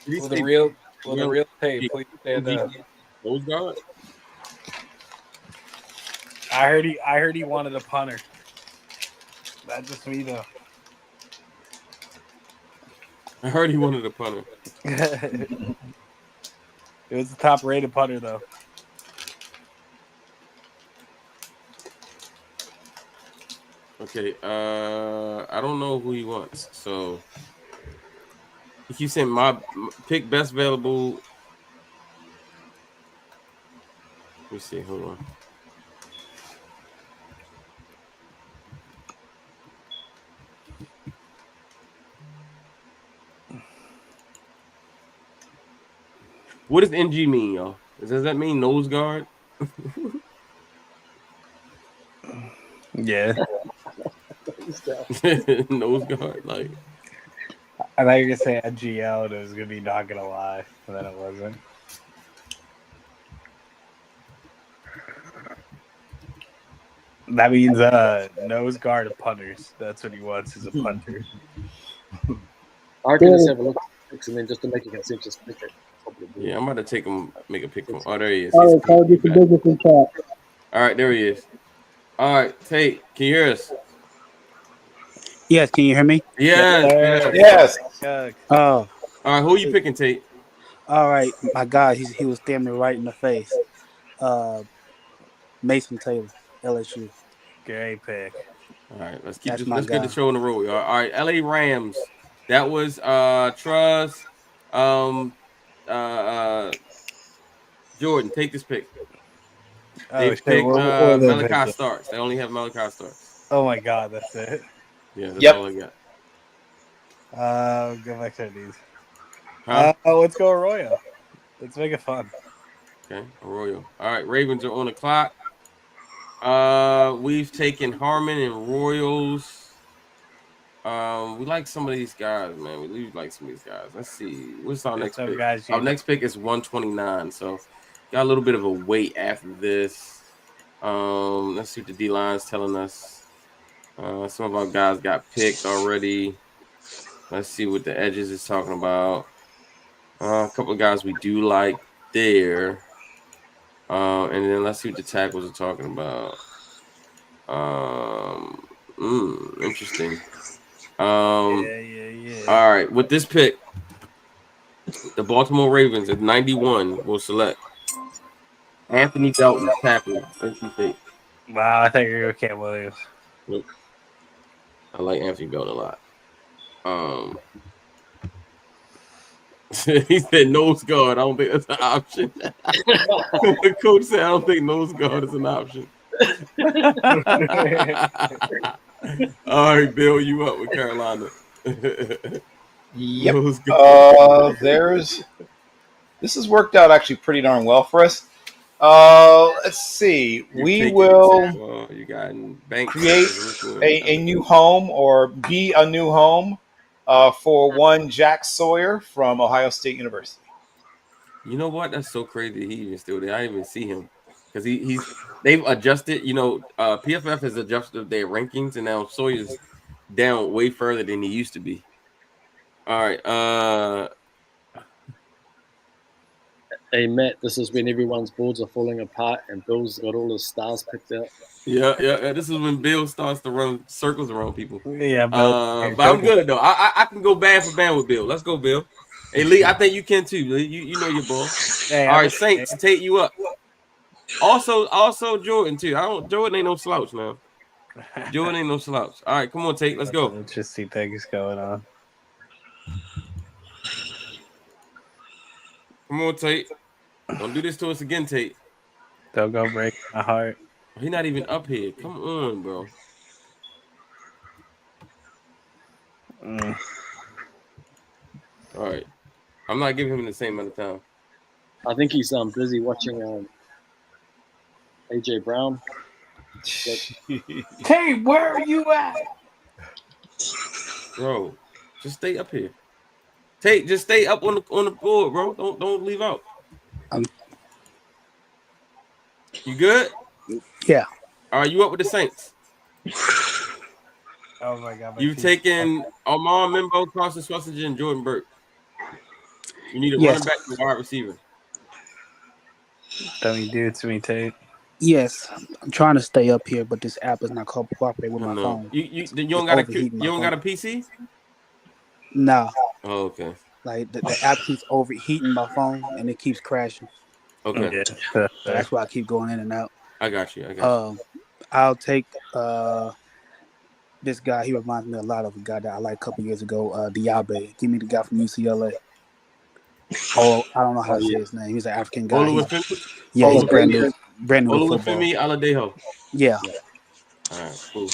Did he Will say the real Tate please stand up? Nose guard? I heard he wanted a punter. That's just me though. I heard he wanted a punter. It was the top rated punter though. Okay, I don't know who he wants. So he keeps saying my pick best available. Let me see. Hold on. What does NG mean, y'all? Does that mean nose guard? Yeah. Nose guard, like. I thought you were gonna say NGL and it was gonna be not gonna lie, but then it wasn't. That means nose guard of punters. That's what he wants is a punter. I can just have a look at and then just to make a consensus pick it. Yeah, I'm about to take him, make a pick from. Oh, there he is. All right, I'll do some business in chat. All right, there he is. All right, Tate, can you hear us? Yes, can you hear me? Yes. Oh. All right, who are you picking, Tate? All right, my God, he was staring me right in the face. Mason Taylor, LSU. Great pick. All right, let's That's get my the guy. show on the road, y'all. All right, LA Rams. That was Trust. Jordan, take this pick. They picked Malachi Starks. They only have Malachi Starks. Oh my God, that's it. Yeah, that's all I got. Go back to these. Huh? Let's go Arroyo. Let's make it fun. Okay, Arroyo. All right, Ravens are on the clock. We've taken Harmon and Royals. We like some of these guys, man. We like some of these guys. Let's see. What's our next pick? Our next pick is 129. So got a little bit of a wait after this. Let's see what the D line's telling us. Some of our guys got picked already. Let's see what the edges is talking about. A couple of guys we do like there. And then let's see what the tackles are talking about. Interesting. All right, with this pick, the Baltimore Ravens at 91 will select Anthony Dalton, tackle, NC State. Wow, I think you're okay, Williams. Nope. I like Anthony Dalton a lot. He said nose guard. I don't think that's an option. The coach said I don't think nose guard is an option. All right, Bill, you up with Carolina? Yep. This has worked out actually pretty darn well for us. Let's see. We will you got Banks create a new home or be a new home for one Jack Sawyer from Ohio State University. You know what? That's so crazy. He even still there. I didn't even see him because they've adjusted. You know, PFF has adjusted their rankings, and now Sawyer's down way further than he used to be. All right. Hey Matt, this is when everyone's boards are falling apart and Bill's got all his stars picked out. Yeah. This is when Bill starts to run circles around people. Yeah, Bill. But I'm good though. I can go band for band with Bill. Let's go, Bill. Hey, Lee, I think you can too. Lee. You know your ball. Hey, All right, Saints, take you up. Also Jordan too. Jordan ain't no slouch now. Jordan ain't no slouch. All right, come on, Tate. Let's go. Interesting things going on. Come on, Tate. Don't do this to us again, Tate. Don't go break my heart. He's not even up here. Come on, bro. Mm. All right. I'm not giving him the same amount of time. I think he's busy watching AJ Brown. Hey, where are you at? Bro, just stay up here. Tate, just stay up on the board, bro. Don't leave out. You good? Yeah. Are you up with the Saints? Oh my god. You've taken Armand Membo, Carson Schwarzenegger, and Jordan Burke. You need a Yes. running back and a wide receiver. Don't you do it to me, Tate? Yes, I'm trying to stay up here, but this app is not cooperating with my No. phone. You don't got overheating my phone. got a PC? No. Oh, okay. Like the app keeps overheating my phone and it keeps crashing. Okay. So that's why I keep going in and out. I got you. I'll take this guy. He reminds me a lot of a guy that I liked a couple years ago, Diabe. Give me the guy from UCLA. Oh, I don't know how to say his name. He's an African guy. He's brand new to football. Olufemi Aladejo. Yeah. All right, cool.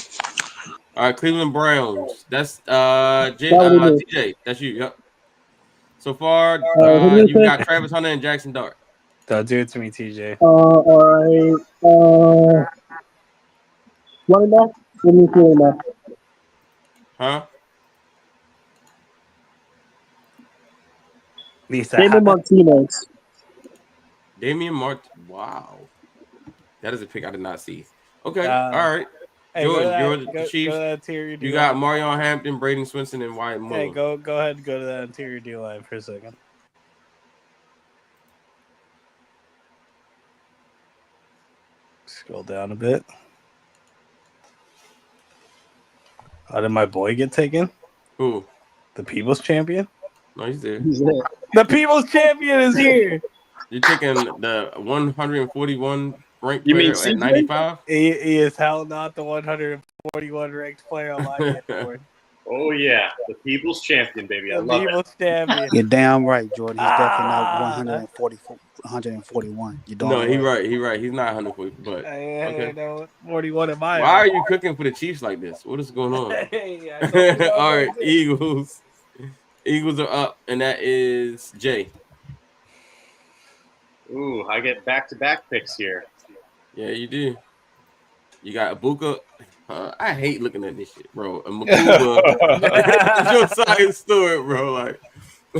All right, Cleveland Browns. That's would be TJ. That's you. Yep. So far, who do you you've got pick? Travis Hunter and Jackson Dart. Don't do it to me, TJ. All right. Running back? What do you feel about? Huh? David Martinez. Damian Mart. Wow. That is a pick I did not see. Okay. Uh, All right. Hey, go to that, Jordan, go, the Chiefs. go to that interior D You got line. Marion Hampton, Braden Swinson, and Wyatt Muller. Hey, go ahead and go to that interior D line for a second. Scroll down a bit. How did my boy get taken? Who? The People's Champion? No, he's there. The People's Champion is here. You're taking the 141 ranked You mean player at CJ? 95? He is hell not the 141 ranked player on my game board. Oh yeah, the People's Champion, baby. I The love People's Champion. You're damn right, Jordan. He's definitely not 141. You're No, darn right. He right. He's not 140, but okay. okay. 41 in my. Why are you cooking for the Chiefs like this? What is going on? Hey, I told you All right, it. Eagles. Eagles are up, and that is Jay. Ooh, I get back-to-back picks here. Yeah, you do. You got Ibuka. I hate looking at this shit, bro. And Makuba. Your science story, bro. Like,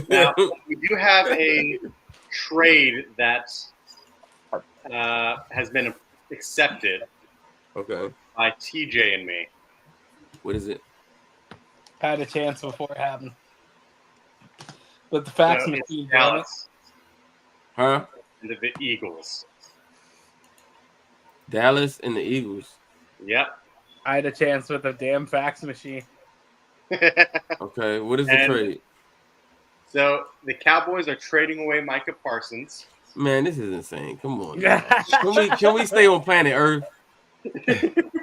now, we do have a trade that has been accepted. Okay. By TJ and me. What is it? Had a chance before it happened. But the fax So machine. it's Dallas. Huh? And the Eagles. Dallas and the Eagles. Yep. I had a chance with a damn fax machine. Okay, what is the trade? So the Cowboys are trading away Micah Parsons. Man, this is insane. Come on. Can we stay on planet Earth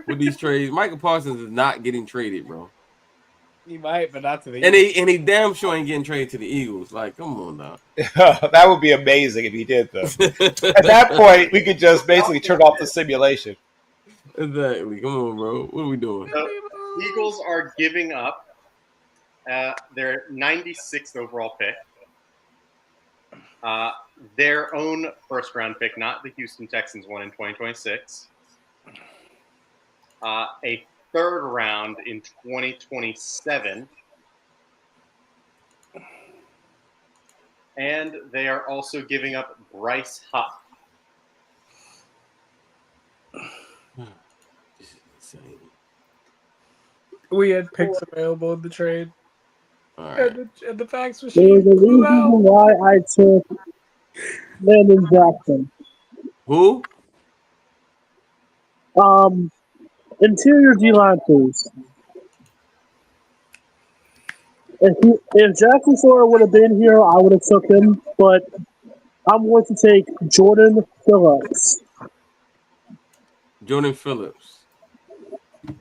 with these trades? Micah Parsons is not getting traded, bro. He might, but not to the And Eagles. he damn sure ain't getting traded to the Eagles. Like, come on now. That would be amazing if he did, though. At that point, we could just basically turn off the simulation. Exactly. Come on, bro. What are we doing? So Eagles are giving up their 96th overall pick. Their own first-round pick, not the Houston Texans one in 2026. A third round in 2027. And they are also giving up Bryce Huff. This is insane. We had picks available in the trade. All right. And the fax There machine. was a reason why I took Landon Jackson. Who? Interior D line, please. If Jackson Sawyer would have been here, I would have took him. But I'm going to take Jordan Phillips. Jordan Phillips.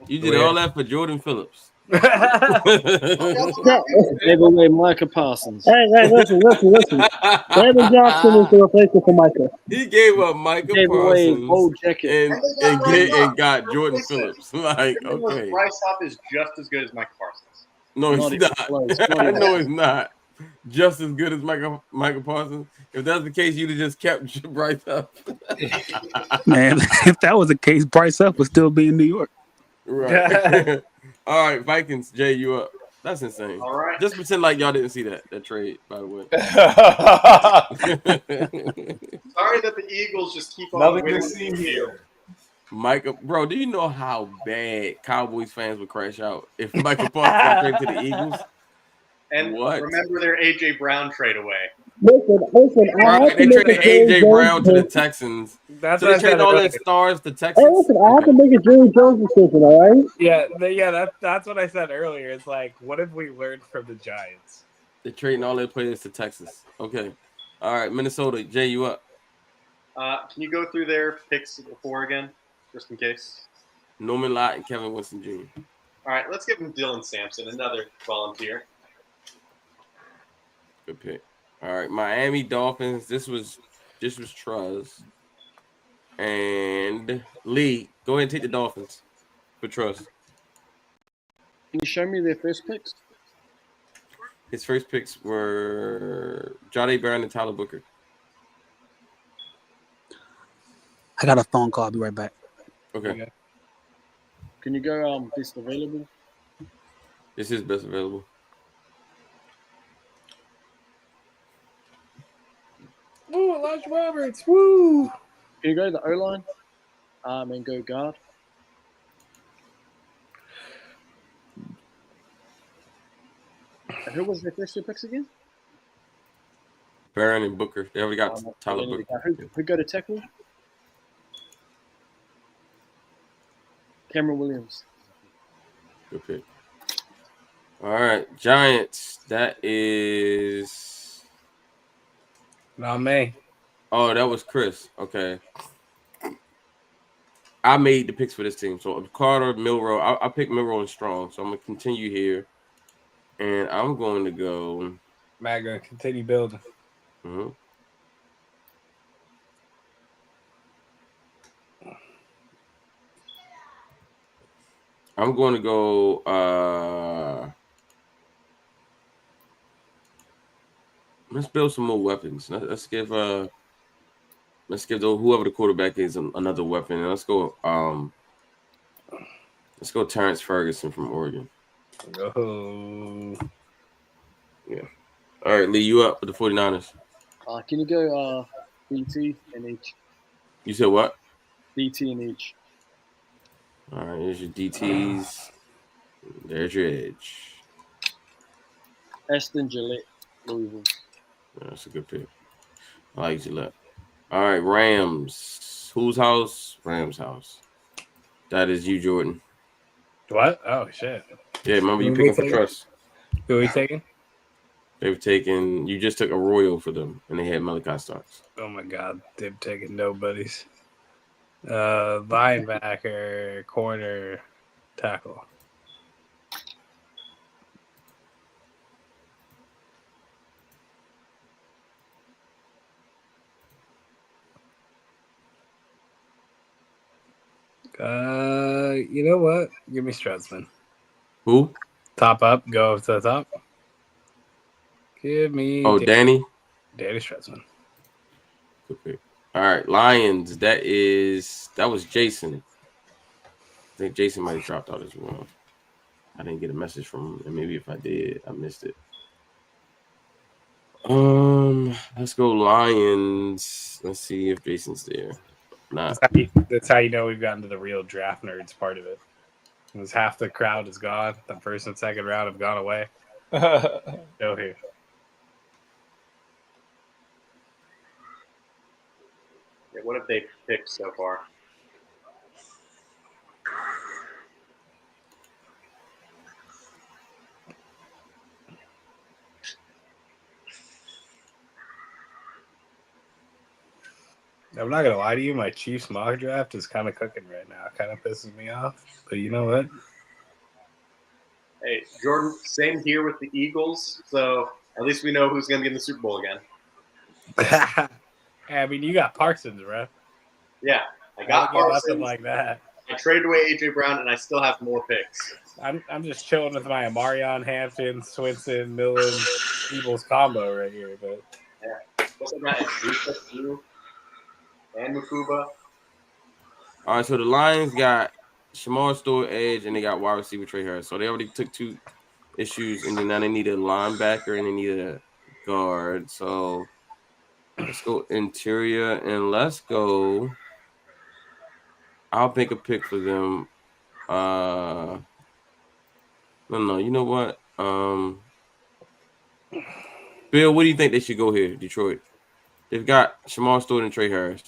You did Weird. all that for Jordan Phillips. Hey, but wait, Micah Parsons. Hey, listen. David Jackson is the replacement for Micah. He gave up Micah Gave away Parsons Bo Jacket. and got Jordan Phillips. Like, okay. Bryce Hop is just as good as Mike Parsons. No, Not he's even not. close. Not even No, it's not. Just as good as Michael Parsons. If that's the case, you'd have just kept Bryce up. Man, if that was the case, Bryce Up would still be in New York. Right. All right, Vikings. Jay, you up? That's insane. All right. Just pretend like y'all didn't see that trade, by the way. Sorry that the Eagles just keep on Nothing to winning see the here. field. Michael, bro, do you know how bad Cowboys fans would crash out if Michael Parsons got traded to the Eagles? And What? remember their AJ Brown trade away. Listen. I have Right, to they make traded a Jerry AJ Jones Brown to the pick. Texans. That's So what they I traded said all earlier. their stars to Hey, Texans. listen. I have to make a Jerry Jones decision. All right. Yeah, that's what I said earlier. It's like, what have we learned from the Giants? They're trading all their players to Texas. Okay. All right, Minnesota. Jay, you up? Can you go through their picks before again, just in case? Norman Lott and Kevin Winston Jr. All right, let's give him Dylan Sampson, another volunteer. Good pick. All right, Miami Dolphins. This was Truz. And Lee, go ahead and take the Dolphins for Truz. Can you show me their first picks? His first picks were Jahdae Brown and Tyler Booker. I got a phone call. I'll be right back. Okay. Can you go best available? This is best available. Oh, Elijah Roberts. Woo! Can you go to the O-line and go guard? And who was their first two picks again? Barron and Booker. They already got Tyler Booker. Who go to tackle? Cameron Williams. Good pick. All right, Giants. That is Not me. Oh, that was Chris. Okay. I made the picks for this team. So Carter, Milrow. I picked Milrow and Strong. So I'm gonna continue here, and I'm going to go. Matt, gonna continue building. Mm-hmm. I'm going to go. Let's build some more weapons. Let's give whoever the quarterback is another weapon. And let's go Terrence Ferguson from Oregon. Oh. Yeah. All right, Lee, you up for the 49ers. Can you go DT in each? You said what? DT in each. All right, here's your DTs. There's your edge. Aston Gillette, Louisville. Yeah, that's a good pick. I like Gillette. All right, Rams. Whose house? Rams' house. That is you, Jordan. What? Oh, shit. Yeah, remember you picking for trust. Who are we taking? They've taken. You just took a Royal for them, and they had Malachi Starks. Oh, my God. They've taken nobodies. Linebacker, corner, tackle. You know what? Give me Stratzman. Who? Top up. Go to the top. Give me. Oh, Danny Stratzman. Good pick. All right, Lions. That was Jason. I think Jason might have dropped out as well. I didn't get a message from him, and maybe if I did, I missed it. Let's go Lions. Let's see if Jason's there. Not. That's how you know we've gotten to the real draft nerds part of it. Because half the crowd is gone. The first and second round have gone away. Go here. Yeah, what have they picked so far? I'm not gonna lie to you. My Chiefs mock draft is kind of cooking right now. It kind of pisses me off. But you know what? Hey, Jordan, same here with the Eagles. So at least we know who's going to be in the Super Bowl again. I mean, you got Parsons, bro. Yeah, I I got ain't get nothing Parsons. like that. I traded away A.J. Brown, and I still have more picks. I'm just chilling with my Amarion, Hampton, Swinson, Millen, Eagles combo right here. But yeah, what's that? It's and Makuba. All right, so the Lions got Shamar Stewart edge, and they got wide receiver Trey Harris. So they already took 2 issues, and then now they need a linebacker and they need a guard. So let's go interior and let's go. I'll make a pick for them. No. You know what? Bill, what do you think they should go here? Detroit. They've got Shamar Stewart and Trey Harris.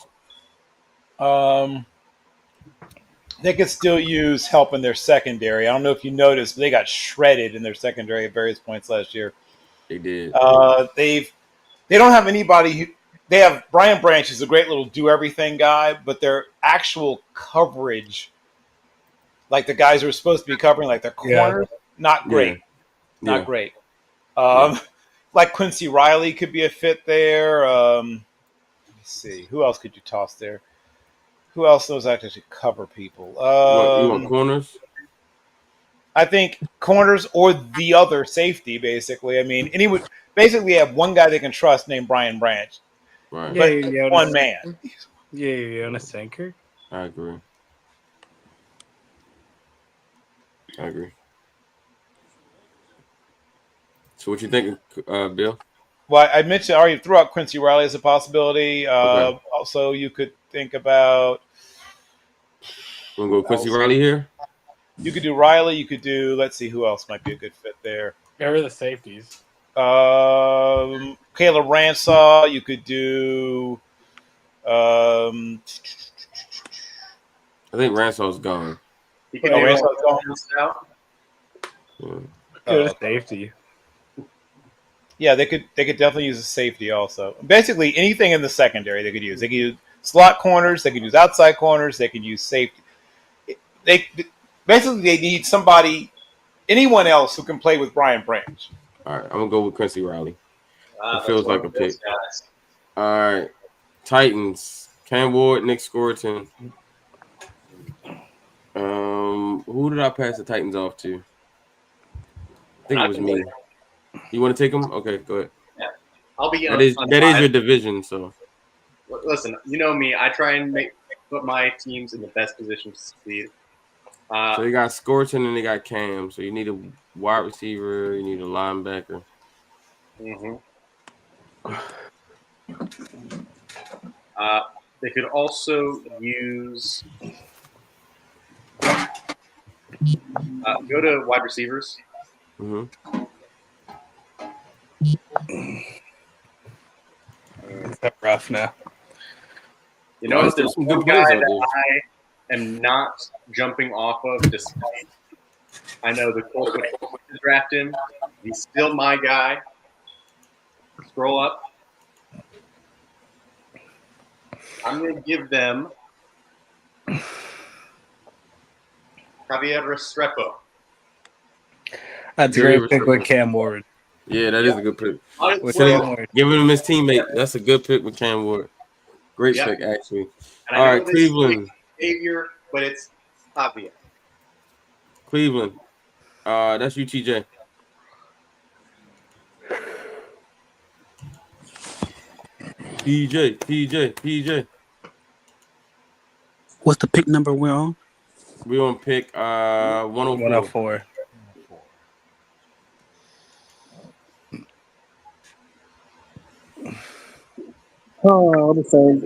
They could still use help in their secondary. I don't know if you noticed, but they got shredded in their secondary at various points last year. They did. They don't have anybody who. They have Brian Branch, who's a great little do everything guy, but their actual coverage, like the guys who are supposed to be covering, like the corners, not great. Not great. Like Quincy Riley could be a fit there. Let me see. Who else could you toss there? Who else knows how to actually cover people? You want corners? I think corners or the other safety, basically. I mean, basically have one guy they can trust named Brian Branch. Right. But one man. Yeah, on a sinker. I agree. So what you thinking, Bill? Well, I mentioned I already threw out Quincy Riley as a possibility. Okay. Also, you could think about. You want to go Quincy Riley here? You could do Riley. You could do. Let's see who else might be a good fit there. Where are the safeties? Kayla Ransaw. You could do. I think Ransaw's gone. Ransaw's gone. Safety. Yeah, they could definitely use a safety also. Basically, anything in the secondary they could use. They could use slot corners. They could use outside corners. They could use safety. They need somebody, anyone else who can play with Brian Branch. All right, I'm gonna go with Quincy Riley. It feels like a pick. Guys. All right, Titans. Cam Ward, Nick Scourton. Who did I pass the Titans off to? I think it was me. You want to take them? Okay, go ahead. Yeah, I'll be. That is your division. So, listen, you know me. I try and put my teams in the best position to succeed. So they got Scourton and they got Cam. So you need a wide receiver. You need a linebacker. They could also use. Go to wide receivers. It's rough now. You know, there's one guy that I am not jumping off of, despite I know the Colts would draft him. He's still my guy. Scroll up. I'm going to give them Javier Restrepo. That's a great pick with Cam Ward. Yeah, that is a good pick. Ward. Giving him his teammate. That's a good pick with Cam Ward. Great pick, actually. And All right, Cleveland. Xavier, but it's Javier. Cleveland. That's you, TJ. PJ. What's the pick number we're on? We're on pick 104. Oh, let me think.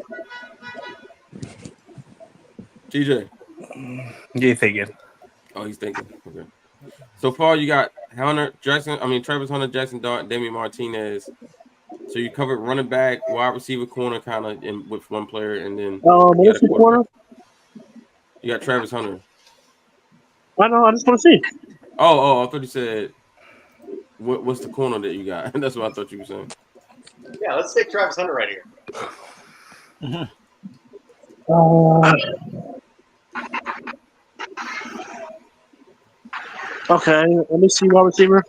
TJ. You thinking? Oh, he's thinking. Okay. So far, you got Travis Hunter, Jackson Dart, Damian Martinez. So you covered running back, wide receiver, corner, kind of with one player, and then What's the corner? You got Travis Hunter. I know. I just want to see. Oh! I thought you said what's the corner that you got? That's what I thought you were saying. Yeah, let's take Travis Hunter right here. Okay, let me see wide receiver.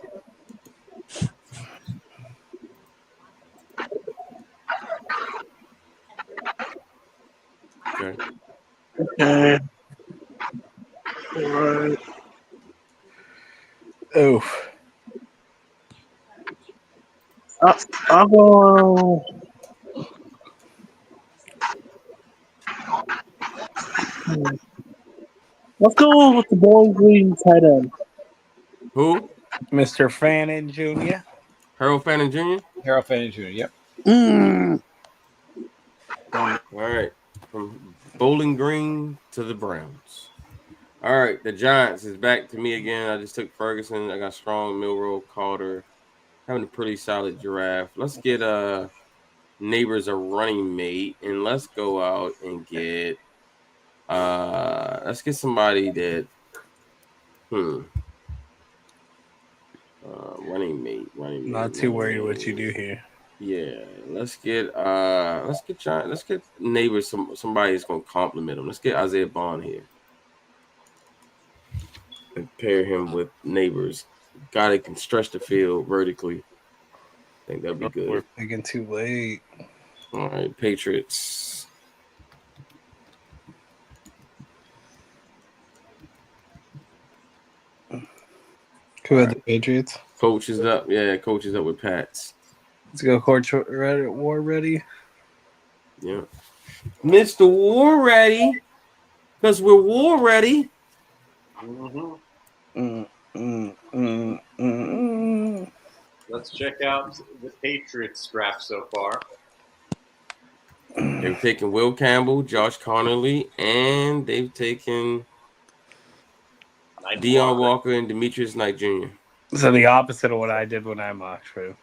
Okay. Okay. All right. Oof. I'll go. Let's go with the Bowling Green tight end. Who? Mr. Fannin Jr. Harold Fannin Jr. Harold Fannin Jr. Yep. All right. From Bowling Green to the Browns. All right. The Giants is back to me again. I just took Ferguson. I got Strong, Milrow, Carter. Having a pretty solid draft. Let's get Neighbors a running mate, and let's go out and get let's get somebody that running mate. Not too worried what you do here. Yeah, let's get Neighbors somebody that's gonna compliment him. Let's get Isaiah Bond here and pair him with Neighbors. Guy that can stretch the field vertically. I think that'd be good. We're picking too late. All right, Patriots. Who had the Patriots? Coach is up. Yeah, coach is up with Pats. Let's go, Coach War ready. Yeah. Mr. War ready. Because we're war ready. Let's check out the Patriots draft so far. They've taken Will Campbell, Josh Connolly, and they've taken Deion Walker and Demetrius Knight Jr. So the opposite of what I did when I mocked for.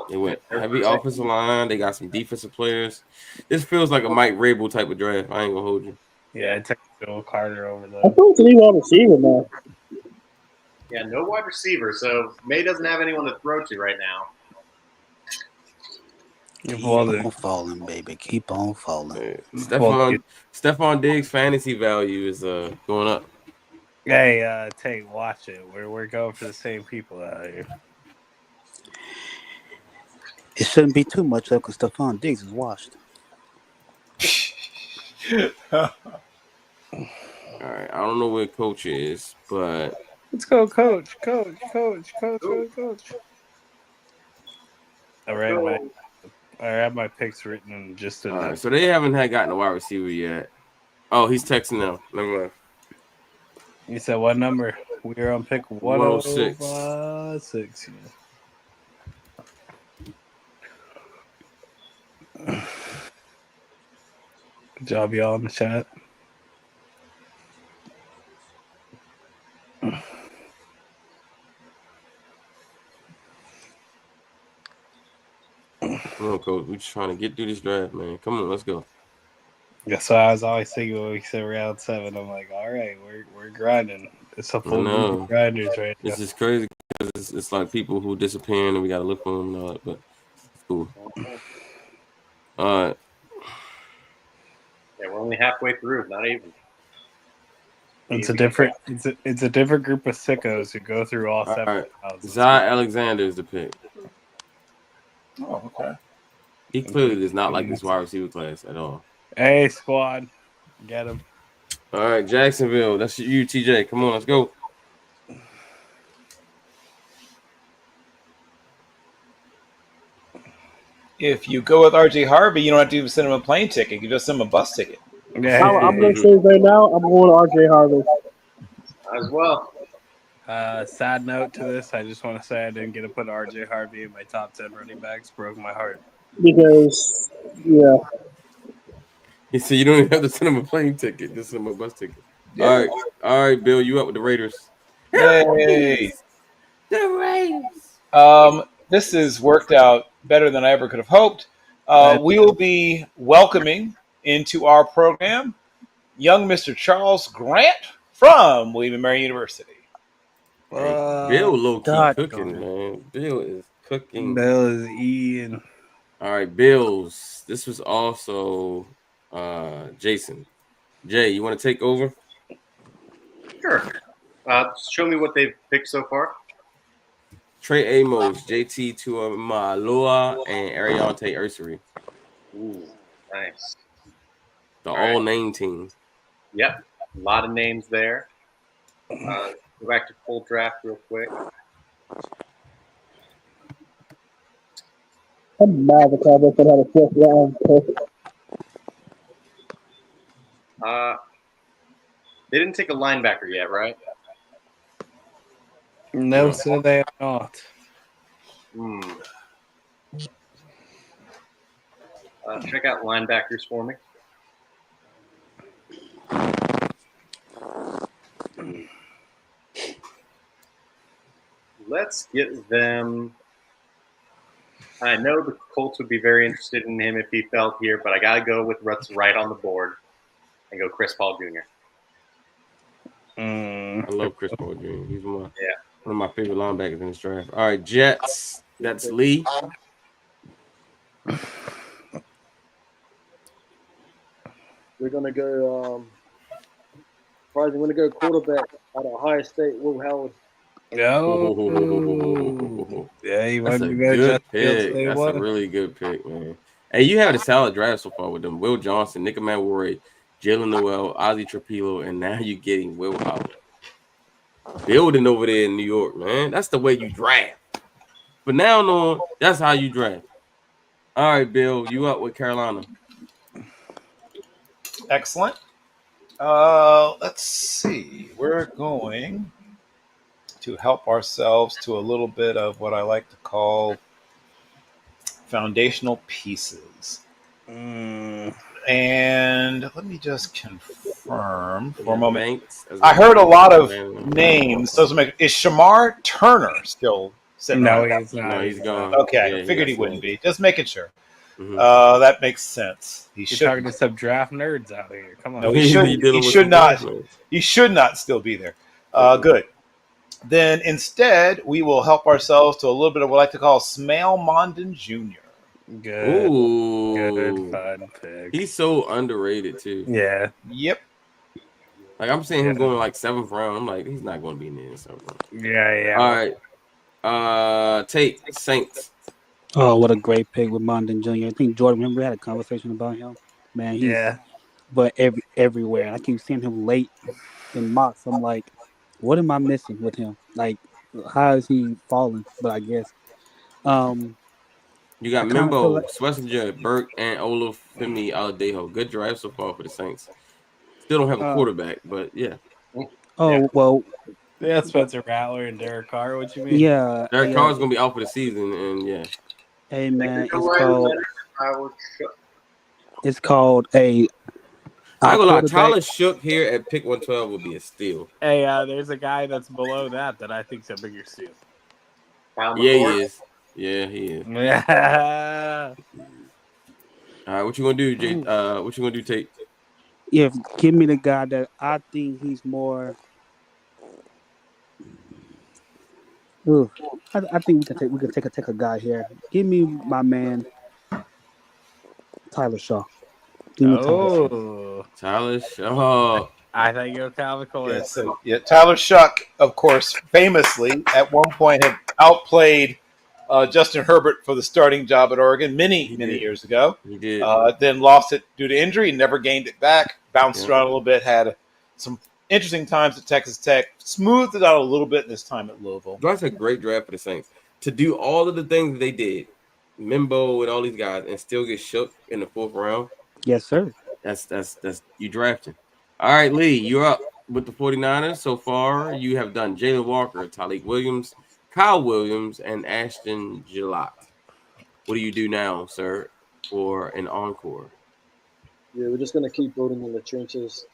They went heavy offensive line. They got some defensive players. This feels like a Mike Rabel type of draft. I ain't gonna hold you. Yeah, I took Bill Carter over I there. thought it's a wide receiver now. Yeah, no wide receiver, so May doesn't have anyone to throw to right now. Keep on falling, baby. Keep on falling. Stephon Diggs' fantasy value is going up. Hey, Tate, watch it. We're going for the same people out here. It shouldn't be too much up because Stephon Diggs is washed. All right, I don't know where Coach is, but let's go, Coach. All right, I have my picks written in just all right. So they haven't gotten a wide receiver yet. Oh, he's texting now. Never mind. You said what number? We are on pick 106. Good job, y'all, in the chat. Come on, Coach. We're just trying to get through this draft, man. Come on, let's go. Yeah, so I was always thinking when we said round 7, I'm like, all right, we're grinding. It's a full group of grinders right now. This is crazy because it's like people who disappearing and we got to look for them and all that, but it's cool. All right. Yeah, we're only halfway through, not even. It's a different group of sickos who go through all 7 right. rounds. Zai Alexander is the pick. Oh, okay. He clearly does not like this wide receiver class at all. Hey, squad. Get him. All right, Jacksonville. That's you, TJ. Come on, let's go. If you go with RJ Harvey, you don't have to send him a plane ticket. You just send him a bus ticket. Yeah. I'm going to say right now, I'm going to RJ Harvey. As well. Sad note to this, I just want to say I didn't get to put RJ Harvey in my top 10 running backs. Broke my heart. Because, yeah. He said you don't even have to send him a plane ticket. Just send him a bus ticket. Yeah. All right, Bill. You up with the Raiders? Yay. The Raiders. This has worked out better than I ever could have hoped. We will be welcoming into our program young Mr. Charles Grant from William & Mary University. Bill low-key cooking, man. Bill is cooking. Bill is eating. All right, Bills. This was also Jason. Jay, you want to take over? Sure. Show me what they've picked so far. Trey Amos, JT Tuamaloa, and Ariante Ursary. Ooh, nice. The all-name team. Yep, a lot of names there. Go back to full draft real quick. I'm mad the Cowboys had a fourth round pick. They didn't take a linebacker yet, right? No, sir, they have not. Check out linebackers for me. Let's get them. I know the Colts would be very interested in him if he fell here, but I got to go with what's right on the board and go Chris Paul Jr. I love Chris Paul Jr. He's one of my favorite linebackers in this draft. All right, Jets. That's Lee. We're gonna go. We're gonna go quarterback at Ohio State. Will Howard. No. Yeah, you That's want a to go good Justin Fields pick. day That's one? a really good pick, man. Hey, you had a solid draft so far with them. Will Johnson, Nick Manwari, Jalen Noel, Ozzie Trapilo, and now you're getting Will Howard. Building over there in New York, man. That's the way you draft. But now on, that's how you draft. All right, Bill, you up with Carolina. Excellent. Let's see. We're going to help ourselves to a little bit of what I like to call foundational pieces. And let me just confirm for a moment. I heard a lot of names. Is Shamar Turner still sitting No, around? he's not. No, he's gone. Okay, Yeah, figured he wouldn't be. Just making sure. That makes sense. He You're should. talking to some draft nerds out here. Come on. No, he should. He should not. He should not still be there. Good. Then instead, we will help ourselves to a little bit of what I like to call Smail Mondin Jr. Good. Ooh. Good fun pick. He's so underrated, too. Yeah. Yep. Like, I'm seeing him going like 7th round. I'm like, he's not going to be in the 7th round. Yeah. All right. Tate, Saints. Oh, what a great pick with Mondin Jr. I think Jordan, remember we had a conversation about him? Man, he's but everywhere. I keep seeing him late in mocks. I'm like, what am I missing with him? Like, how is he falling? But I guess. You got Mimbo, Schlesinger, Burke, and Olufemi Aladejo. Good drive so far for the Saints. Still don't have a quarterback, but yeah. Oh, well. Yeah, Spencer Rattler and Derek Carr. What you mean? Yeah. Derek Carr's going to be out for the season, and yeah. Hey, man, it's called a. I ain't gonna lie, Tyler Shook here at pick 112 would be a steal. Hey, there's a guy that's below that I think's a bigger steal. Yeah, he is. Yeah, he is. Yeah. All right, what you gonna do, Jay? What you gonna do, Tate? Yeah, give me the guy that I think he's more. I think we can take a guy here. Give me my man, Tyler Shaw. Give me Tyler Shaw. I think you're Calvin Coolidge. Tyler Shuck, of course, famously at one point had outplayed Justin Herbert for the starting job at Oregon many years ago. He did. Then lost it due to injury, never gained it back, bounced around a little bit, had some interesting times at Texas Tech, smoothed it out a little bit in his time at Louisville. That's a great draft for the Saints. To do all of the things that they did, Mimbo and all these guys, and still get shook in the 4th round. Yes, sir. That's you drafting. All right, Lee, you're up with the 49ers. So far, you have done Jalen Walker, Talik Williams, Kyle Williams, and Ashton Gillott. What do you do now, sir, for an encore? Yeah, we're just gonna keep building in the trenches.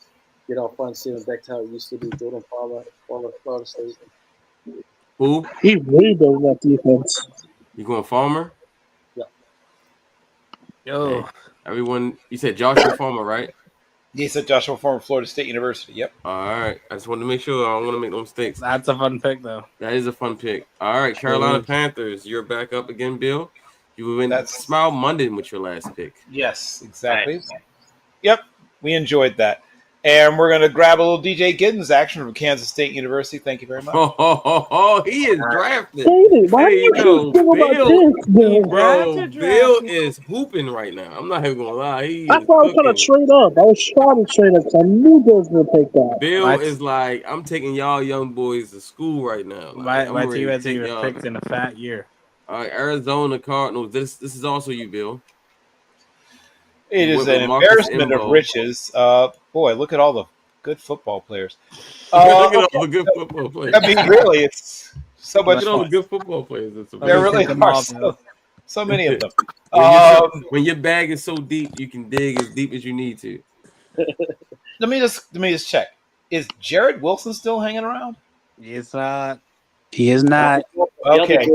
Get our front seven back to how it used to be. Jordan Palmer, Florida State. Who? He's really building that defense. You going Farmer? Yeah. Yo. Hey, everyone, you said Joshua Farmer, right? He said Joshua Farmer, Florida State University. Yep. All right. I just wanted to make sure I don't want to make no mistakes. That's a fun pick, though. That is a fun pick. All right, Carolina Panthers, you're back up again, Bill. You went Smile Munden with your last pick. Yes, exactly. Nice. Yep, we enjoyed that. And we're going to grab a little DJ Giddens action from Kansas State University. Thank you very much. He is drafted. David, why There do you you go. keep talking about Bill, this, Bill? bro, Bill is hooping right now. I'm not even going to lie. He That's is why I was trying to cooking. trade up. I was trying to trade up because I knew Bill was going to take that. Bill is like, I'm taking y'all young boys to school right now. Like, My I'm ready team to hasn't take even y'all. picked in a fat year. All right, Arizona Cardinals. This is also you, Bill. It You is went an with Marcus embarrassment of Imbo. riches. Boy, look at all the good football players. Look at all the good football players. I mean, really, it's so much Look at all the fun. good football players. There really are so many of them. When your bag is so deep, you can dig as deep as you need to. Let me just check. Is Jared Wilson still hanging around? It's not. He is not. Okay.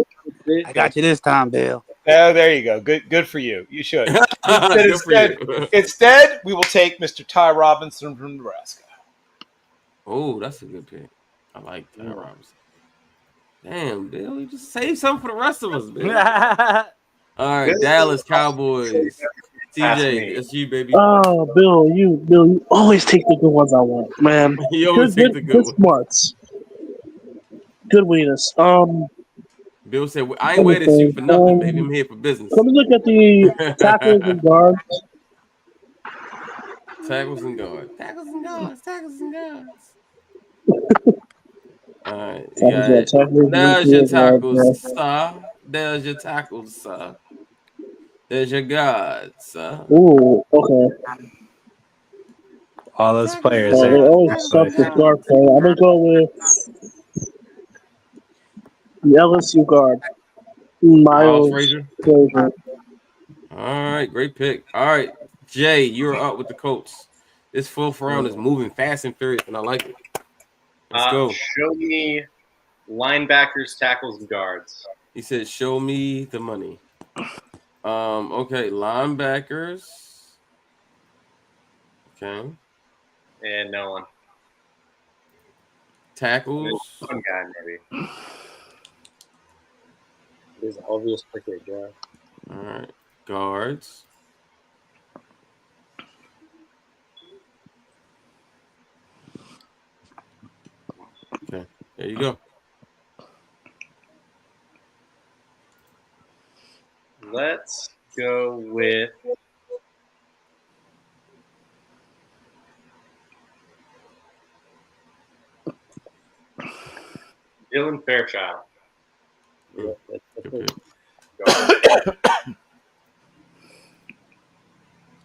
I got you this time, Bill. Oh, there you go. Good for you. You should. Good for you. Instead, we will take Mr. Ty Robinson from Nebraska. Oh, that's a good pick. I like Ty Robinson. Damn, Bill, you just save something for the rest of us, Bill. All right, Dallas Cowboys. TJ, that's you, baby. Oh, Bill, you always take the good ones I want, man. You always take the good ones. Smarts. Good weakness. Bill said, I ain't wear this suit for nothing, baby. I'm here for business. Let me look at the tackles and guards. Tackles and guards. Tackles and guards. Tackles and guards. All right. You got it. There's your tackles, sir. There's your tackles, sir. There's your guards, sir. Ooh, okay. All those players They there. always suck the guard play. I'm gonna go with the LSU guard, Miles Frazier. Frazier. All right, great pick. All right, Jay, you're up with the Colts. This fourth round is moving fast and furious, and I like it. Let's go. Show me linebackers, tackles, and guards. He said, "Show me the money." Okay, linebackers. Okay. And no one. Tackles. One guy, maybe. There's an obvious pick there, Joe. All right, guards. Okay, there you go. Let's go with Dylan Fairchild.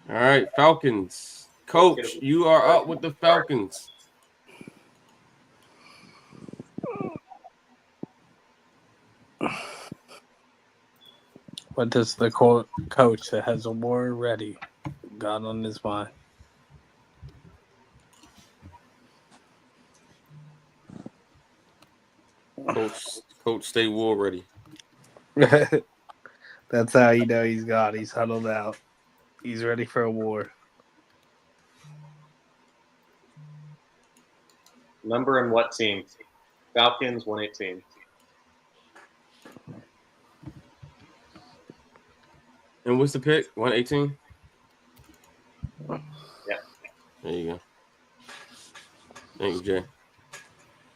All right, Falcons. Coach, you are up with the Falcons. What does the coach that has a war ready got on his mind? Coach, stay war ready. That's how you know he's got. He's huddled out. He's ready for a war. Number and what team? Falcons 118. And what's the pick? 118? Yeah. There you go. Thank you, Jay.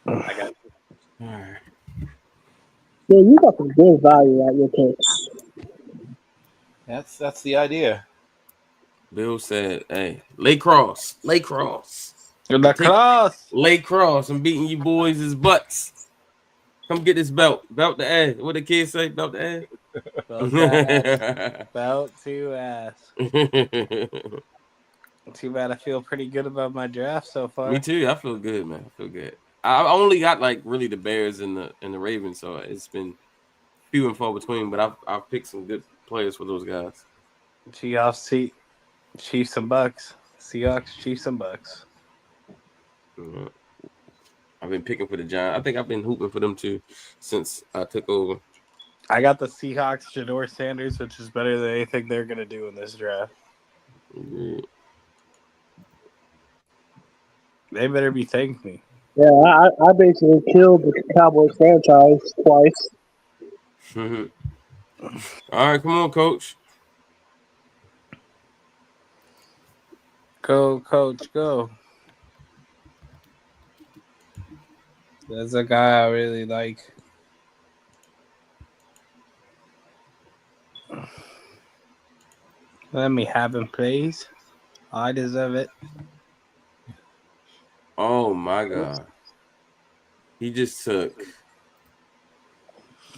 I got you. All right. Yeah, you got some good value at your picks. That's the idea. Bill said, "Hey, lay cross. Lacrosse. Lay cross. I'm beating you boys' butts. Come get this belt. Belt the ass. What the kids say? Belt the ass. Belt to ass. Too bad I feel pretty good about my draft so far. Me too. I feel good, man. I feel good. I only got like really the Bears and the Ravens, so it's been few and far between. But I've picked some good players for those guys. Chiefs and Bucks. Seahawks, Chiefs and Bucks. I've been picking for the Giants. I think I've been hooping for them too since I took over. I got the Seahawks, Jador Sanders, which is better than anything they're going to do in this draft. They better be thanking me. Yeah, I basically killed the Cowboys franchise twice. All right, come on, Coach. Go, coach, go. That's a guy I really like. Let me have him, please. I deserve it. Oh my God. He just took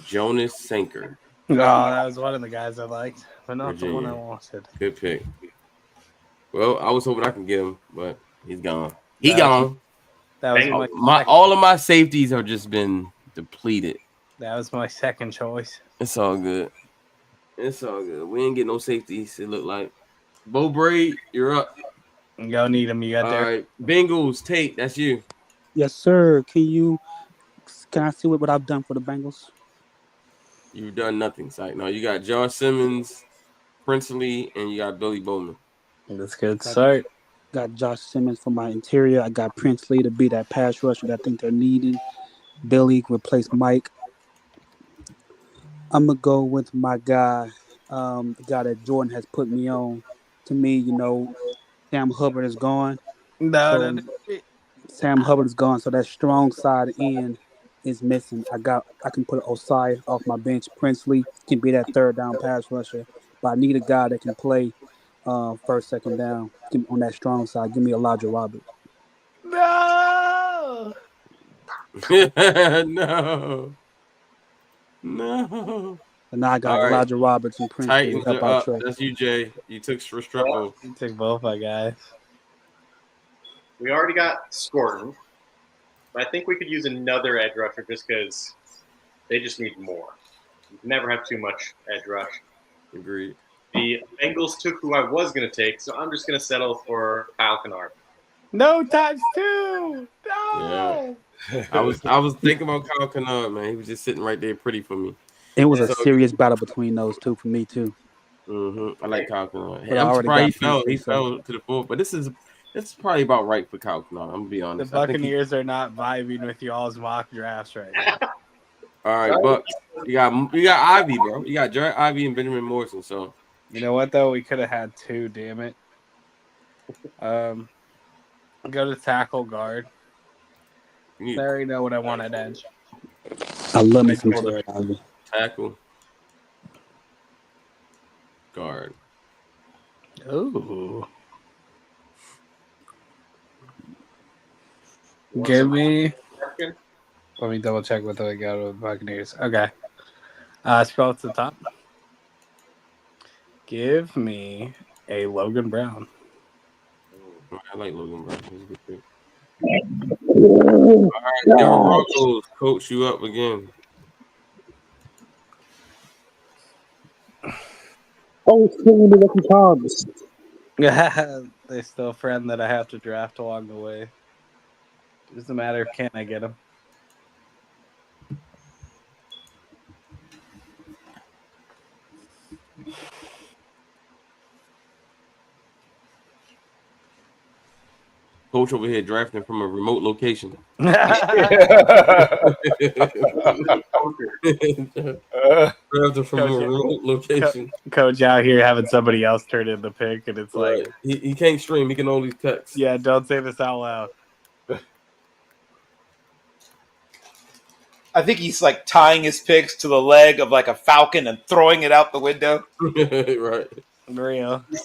Jonas Sanker. Oh, that was one of the guys I liked, but not the one I Virginia. wanted. Good pick. Well, I was hoping I could get him, but he's gone. That was my All of my safeties have just been depleted. That was my second choice. It's all good. It's all good. We ain't get no safeties, it looked like. Bo Braid, you're up. Go need him. You got there. All right. Bengals, Tate, that's you. Yes, sir. Can I see what I've done for the Bengals? You've done nothing, Sight. No, you got Josh Simmons, Princely, and you got Billy Bowman. That's good start. Got Josh Simmons for my interior. I got Princely to be that pass rusher that I think they're needing. Billy replace Mike. I'm gonna go with my guy, the guy that Jordan has put me on. To me, Sam Hubbard is gone. So Sam Hubbard is gone. So that strong side end is missing. I can put Osai off my bench. Princely can be that third down pass rusher, but I need a guy that can play first, second down. Give me on that strong side. Give me Elijah Roberts. No. No. And now I got All right. Elijah Roberts and Princely to Titans help are out up. Trey. That's you, Jay. You took Restrepo. You took both my guys. We already got Scorton, but I think we could use another edge rusher just because they just need more. You can never have too much edge rush. Agreed. The Bengals took who I was going to take, so I'm just going to settle for Kyle Kennard. No times two. No. Yeah. I was thinking about Kyle Kennard, man. He was just sitting right there pretty for me. It was a serious battle between those two for me too. I like Kyle Kennard. But I I'm already surprised got he Princely, fell to the fourth, but this is probably about right for Kyle Kennard. I'm gonna be The honest. Buccaneers are not vibing with y'all's mock drafts right now. All right, Bucks. You got Ivy, bro. You got Jared Ivy and Benjamin Morrison. So You know what though? We could have had two. Damn it. Go to tackle guard. I already know what I want at edge. I love me some Jared Ivy. Tackle guard. Ooh. Give me. Let me double check what I got with the Buccaneers. Okay. Spell at the top. Give me a Logan Brown. I like Logan Brown. He's a good pick. All right, Denver Broncos, coach you up again. Oh, it's killing me Lucky Charms. They're still a friend that I have to draft along the way. Doesn't matter. Can I get him? Coach over here drafting from a remote location. Drafting from a remote location. Coach out here having somebody else turn in the pick, and it's Right. like he can't stream. He can only text. Yeah, don't say this out loud. I think he's like tying his picks to the leg of like a falcon and throwing it out the window. Right. Real. He's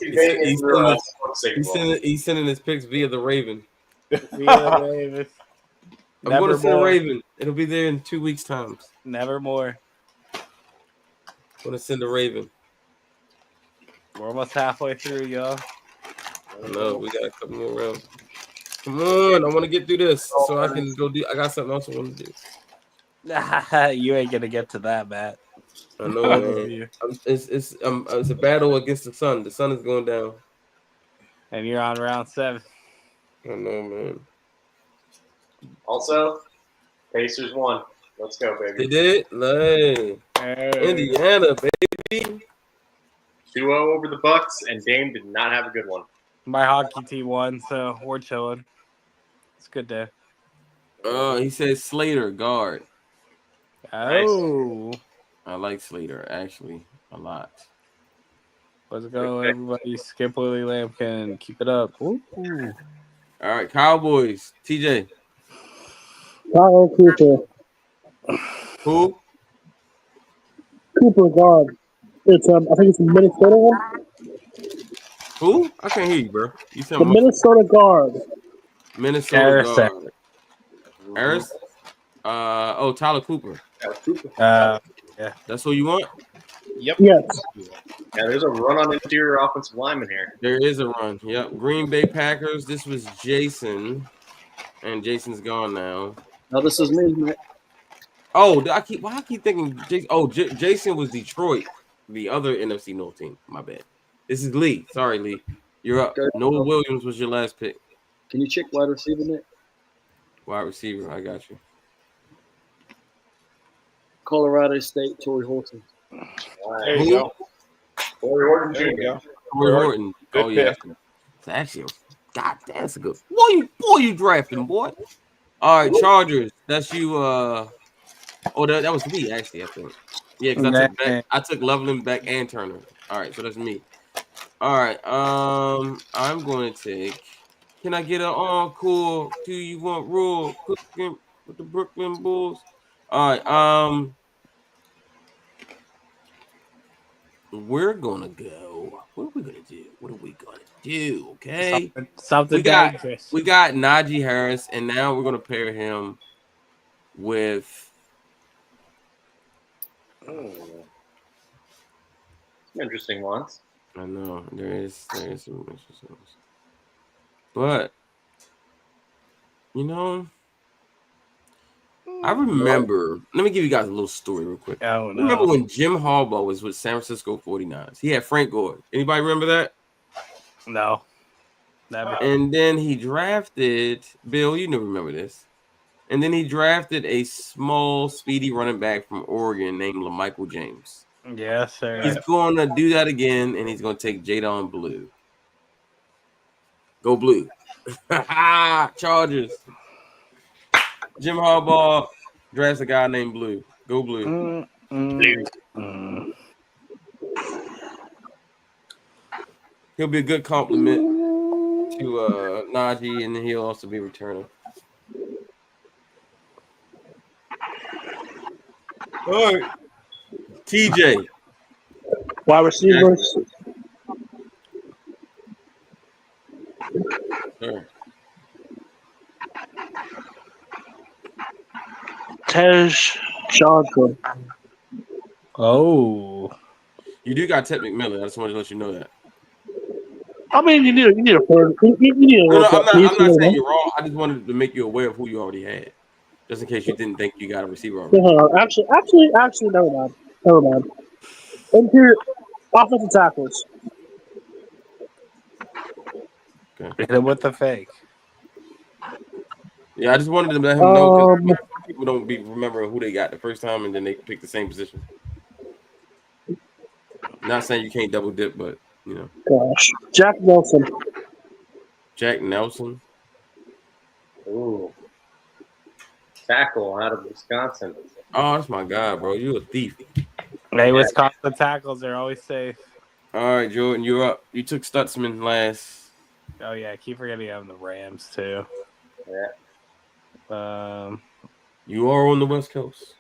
sending his picks via the Raven. Via the Raven. I'm going to send a Nevermore. Raven. It'll be there in 2 weeks' time. Nevermore. I'm going to send a Raven. We're almost halfway through, y'all. I know. We got a couple more rounds. Come on. I want to get through this so I can go do. I got something else I want to do. You ain't going to get to that, Matt. I know, man. It's a battle against the sun. The sun is going down. And you're on round 7. I know, man. Also, Pacers won. Let's go, baby. They did? Indiana, baby. 2-0 over the Bucks, and Dame did not have a good one. My hockey team won, so we're chilling. It's a good day. He says Slater, guard. Oh. I like Slater, actually, a lot. Let's go, everybody. Skip Willie Lampkin. Keep it up. Ooh. All right, Cowboys. TJ. Kyle Cooper. Who? Cooper guard. It's I think it's the Minnesota one. Who? I can't hear you, bro. You The sound muffled. Minnesota guard. Minnesota Harrison. guard. Harris. Tyler Cooper. Yeah. That's who you want? Yep. Yes. Yeah, there's a run on interior offensive lineman here. There is a run. Yep. Green Bay Packers. This was Jason. And Jason's gone now. No, this is me, mate. Oh, I keep thinking Jason. Oh, Jason was Detroit, the other NFC North team. My bad. This is Lee. Sorry, Lee. You're up. Noah Williams was your last pick. Can you check wide receiver, Nick? Wide receiver. I got you. Colorado State, Torrey Horton. There you go. Corey Horton There you Jr. go. Corey Horton. Good Oh yeah. pick. It's actually, God, that's a good. Boy, you drafting, boy. All right, Chargers. That's you. That was me actually. I think. Yeah, because I took Loveland back and Turner. All right, so that's me. All right. I'm going to take. Can I get an encore? Do you want Rule cooking with the Brooklyn Bulls? All right. We're gonna go. What are we gonna do? What are we gonna do? Okay. Something we got dangerous. we got Najee Harris, and now we're gonna pair him with. Some interesting ones. I know there is some interesting ones, but I remember. Let me give you guys a little story real quick. Oh, no. Remember when Jim Harbaugh was with San Francisco 49ers? He had Frank Gore. Anybody remember that? No. Never. And then he drafted Bill. You never remember this. And then he drafted a small, speedy running back from Oregon named LaMichael James. Yes, sir. He's going to do that again, and he's going to take Jadon Blue. Go Blue. Chargers. Jim Harbaugh drafts a guy named Blue. Go Blue. He'll be a good compliment to Najee, and then he'll also be returning. All right. TJ. Wide receivers. Sure. Tej Johnson. Oh. You do got Ted McMillan. I just wanted to let you know that. I mean, you need a third. You need a No, little I'm not saying piece, you're wrong. I just wanted to make you aware of who you already had, just in case you didn't think you got a receiver already. Actually, never mind. Never mind. Interior offensive tackles. Okay. With the fake. Yeah, I just wanted to let him know because people don't be remembering who they got the first time and then they pick the same position. Not saying you can't double dip, but Gosh, Jack Nelson. Jack Nelson. Ooh. Tackle out of Wisconsin. Oh, that's my guy, bro. You a thief. Hey, Wisconsin tackles are always safe. All right, Jordan, you're up. You took Stutzman last. Oh yeah, I keep forgetting I'm the Rams too. Yeah. You are on the West Coast.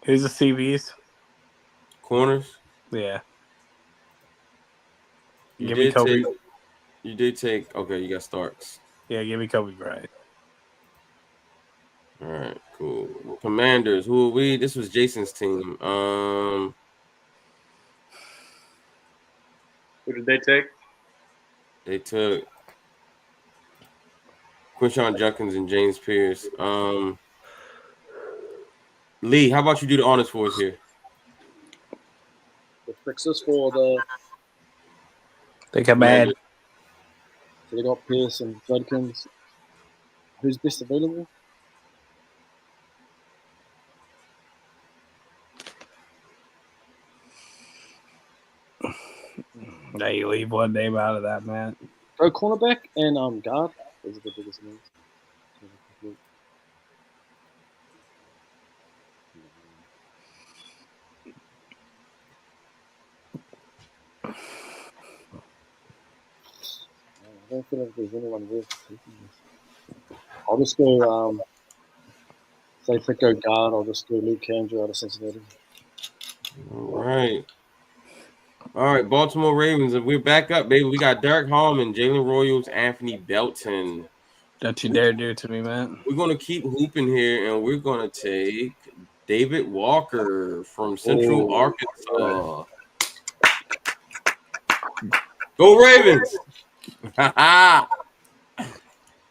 Who's the CBs? Corners. Yeah. You did take. Okay, you got Starks. Yeah, give me Kobe Bryant. All right, cool. Commanders. Who are we? This was Jason's team. Who did they take? They took Quinshon Judkins and James Pierce. Lee, how about you do the honors for us here? The fixers for the command. So they got Pierce and Judkins. Who's best available? Now you leave one name out of that, man. Go cornerback and guard. Those are the biggest names. don't feel like there's anyone worth taking this. I'll just go. So if I go guard, I'll just go Luke Andrew out of Cincinnati. All right. All right, Baltimore Ravens, and we're back up, baby. We got Derek Harmon, Jalen Royals, Anthony Belton. Don't you dare do it to me, man. We're gonna keep hooping here, and we're gonna take David Walker from Central Arkansas. Go Ravens!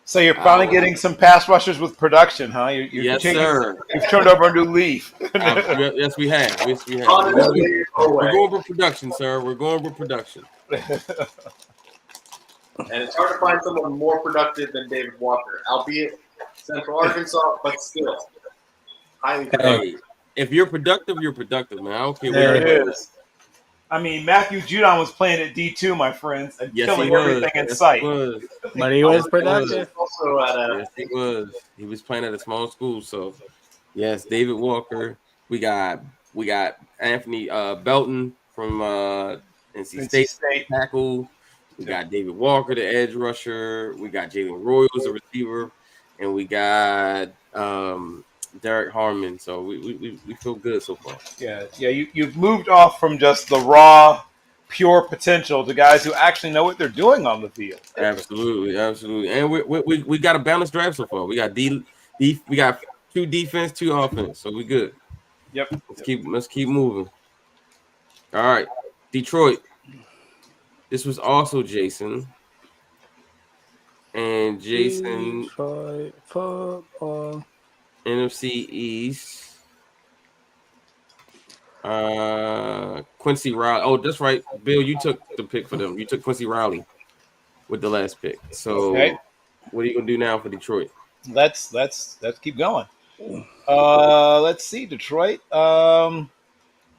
So you're finally getting some pass rushers with production, huh? Yes, sir. You've turned over a new leaf. Yes, we have. Yes, we have. Honestly, We're going for production, sir. We're going for production. And it's hard to find someone more productive than David Walker, albeit Central Arkansas, but still highly productive. Hey, if you're productive, you're productive, man. I don't care There where it is. I mean, Matthew Judon was playing at D2, my friends, and killing everything in sight. But he was productive. Also at Yes, he was. He was playing at a small school, so yes, David Walker. We got Anthony Belton from NC State tackle. We got David Walker, the edge rusher. We got Jalen Royals, the receiver, and we got Derek Harmon. So we feel good so far. Yeah. You've moved off from just the raw, pure potential to guys who actually know what they're doing on the field. Absolutely, and we got a balanced draft so far. We got we got 2 defense, 2 offense, so we good. Yep. Let's keep moving. All right, Detroit. This was also Jason. And Jason, Detroit football. NFC East. Quincy Riley. Oh, that's right. Bill, you took the pick for them. You took Quincy Riley with the last pick. So what are you gonna do now for Detroit? Let's keep going. Let's see, Detroit.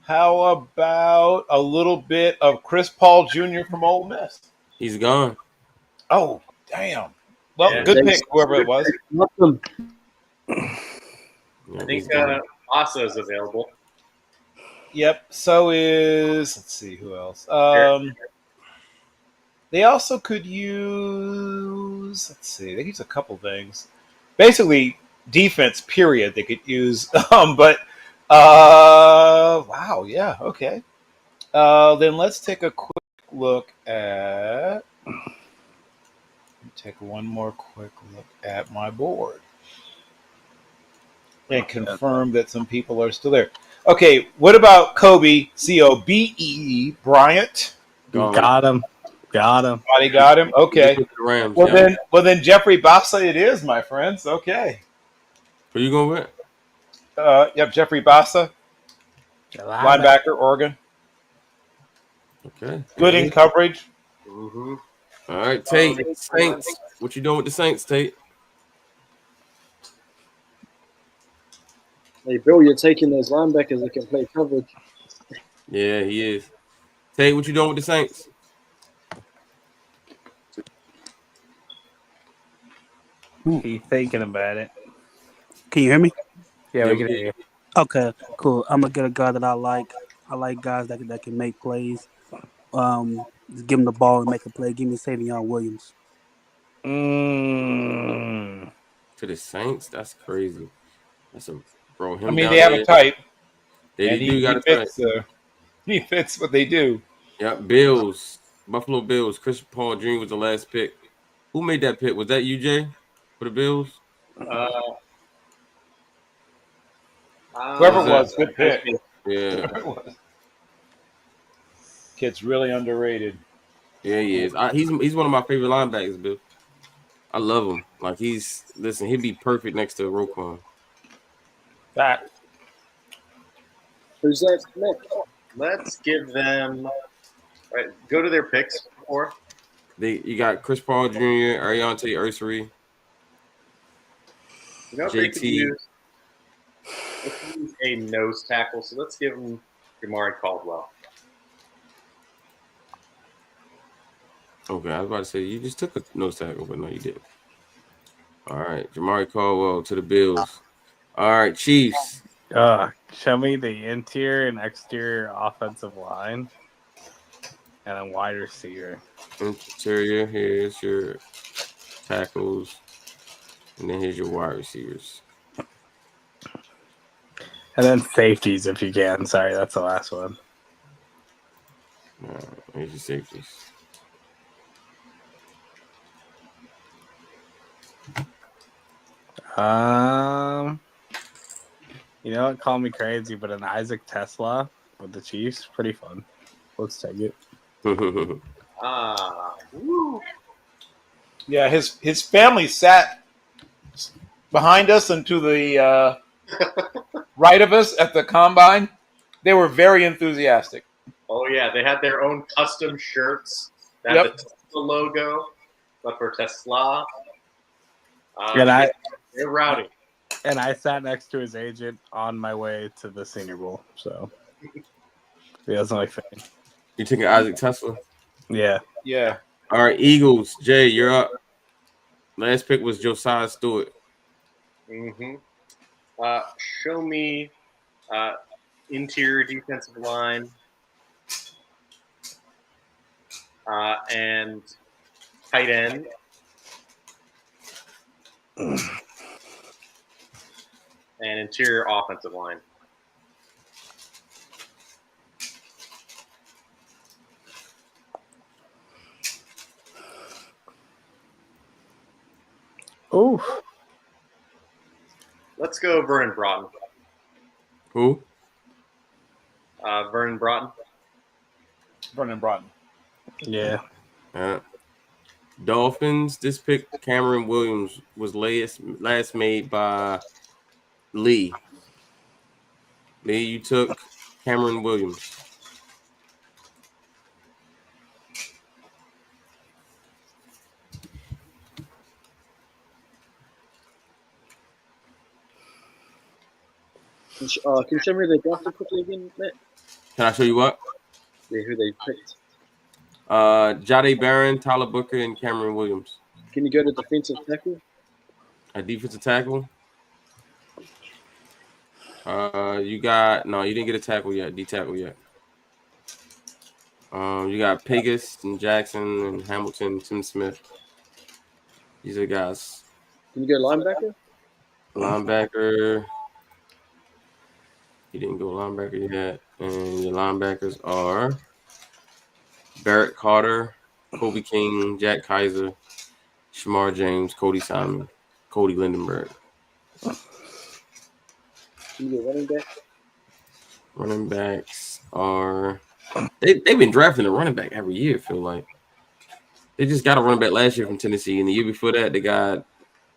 How about a little bit of Chris Paul Jr. from Ole Miss? He's gone. Oh, damn. Well, good pick, whoever it was. I think Asa is available. Yep. So is, let's see, who else? They also could use, let's see, they could use a couple things. Basically, defense, period, they could use. Wow, yeah, okay. Then let's take a quick look at, take one more quick look at my board and confirm that some people are still there. Okay, what about Kobe, C-O-B-E-E, Bryant? Got him. Body got him? Okay. Then Jeffrey Bassa it is, my friends. Okay. Who you going with? Yep, Jeffrey Bassa. Linebacker, Oregon. Okay. Good in coverage. Mm-hmm. All right, Tate. Saints. What you doing with the Saints, Tate? Hey, Bill, you're taking those linebackers that can play coverage. Yeah, he is. Tate, what you doing with the Saints? He's thinking about it. Can you hear me? Yeah, we can hear you. Okay, cool. I'm gonna get a guy that I like. I like guys that can make plays. Just give him the ball and make a play. Give me Savion Williams. To the Saints? That's crazy. That's a bro. I mean, they have a type. They got a type. He fits what they do. Yeah, Bills. Buffalo Bills. Chris Paul Jr. was the last pick. Who made that pick? Was that you, Jay, for the Bills? Whoever it was, good pick. Yeah. Kid's really underrated. Yeah, he is. He's one of my favorite linebackers, Bill. I love him. Like he'd be perfect next to Roquan. That. Who's that next? Let's give them. Right, go to their picks for. You got Chris Paul Jr., Ariante Ursary, They could use a nose tackle, so let's give him Jamari Caldwell. Okay, I was about to say you just took a nose tackle, but no, you didn't. All right, Jamari Caldwell to the Bills. All right, Chiefs. Show me the interior and exterior offensive line. And then wide receiver. Interior, here's your tackles. And then here's your wide receivers. And then safeties if you can. Sorry, that's the last one. All right, here's your safeties. You know what? Call me crazy, but an Isaac Tesla with the Chiefs, pretty fun. Let's take it. Woo. Yeah, his family sat behind us and to the right of us at the combine. They were very enthusiastic. Oh yeah, they had their own custom shirts that Yep. had the Tesla logo, but for Tesla. And they're rowdy. And I sat next to his agent on my way to the Senior Bowl. So he doesn't like fame. You taking Isaac Tesla? Yeah. Yeah. All right, Eagles. Jay, you're up. Last pick was Josiah Stewart. Mm-hmm. Show me interior defensive line and tight end. And interior offensive line. Ooh. Let's go Vernon Broughton. Who? Vernon Broughton. Vernon Broughton. Yeah. Dolphins. This pick, Cameron Williams, was last made by Lee. Lee, you took Cameron Williams. Can you show me who they drafted quickly again, Matt? Can I show you what? Yeah, who they picked. Jade Barron, Tyler Booker, and Cameron Williams. Can you go to defensive tackle? A defensive tackle. You didn't get a tackle yet. D tackle yet. You got Pegas and Jackson and Hamilton, Tim Smith. These are the guys. Can you go linebacker? Linebacker. You didn't go linebacker yet. And your linebackers are Barrett Carter, Kobe King, Jack Kaiser, Shamar James, Cody Simon, Cody Lindenberg. Can you go running back? Running backs are they've been drafting a running back every year, I feel like. They just got a running back last year from Tennessee, and the year before that they got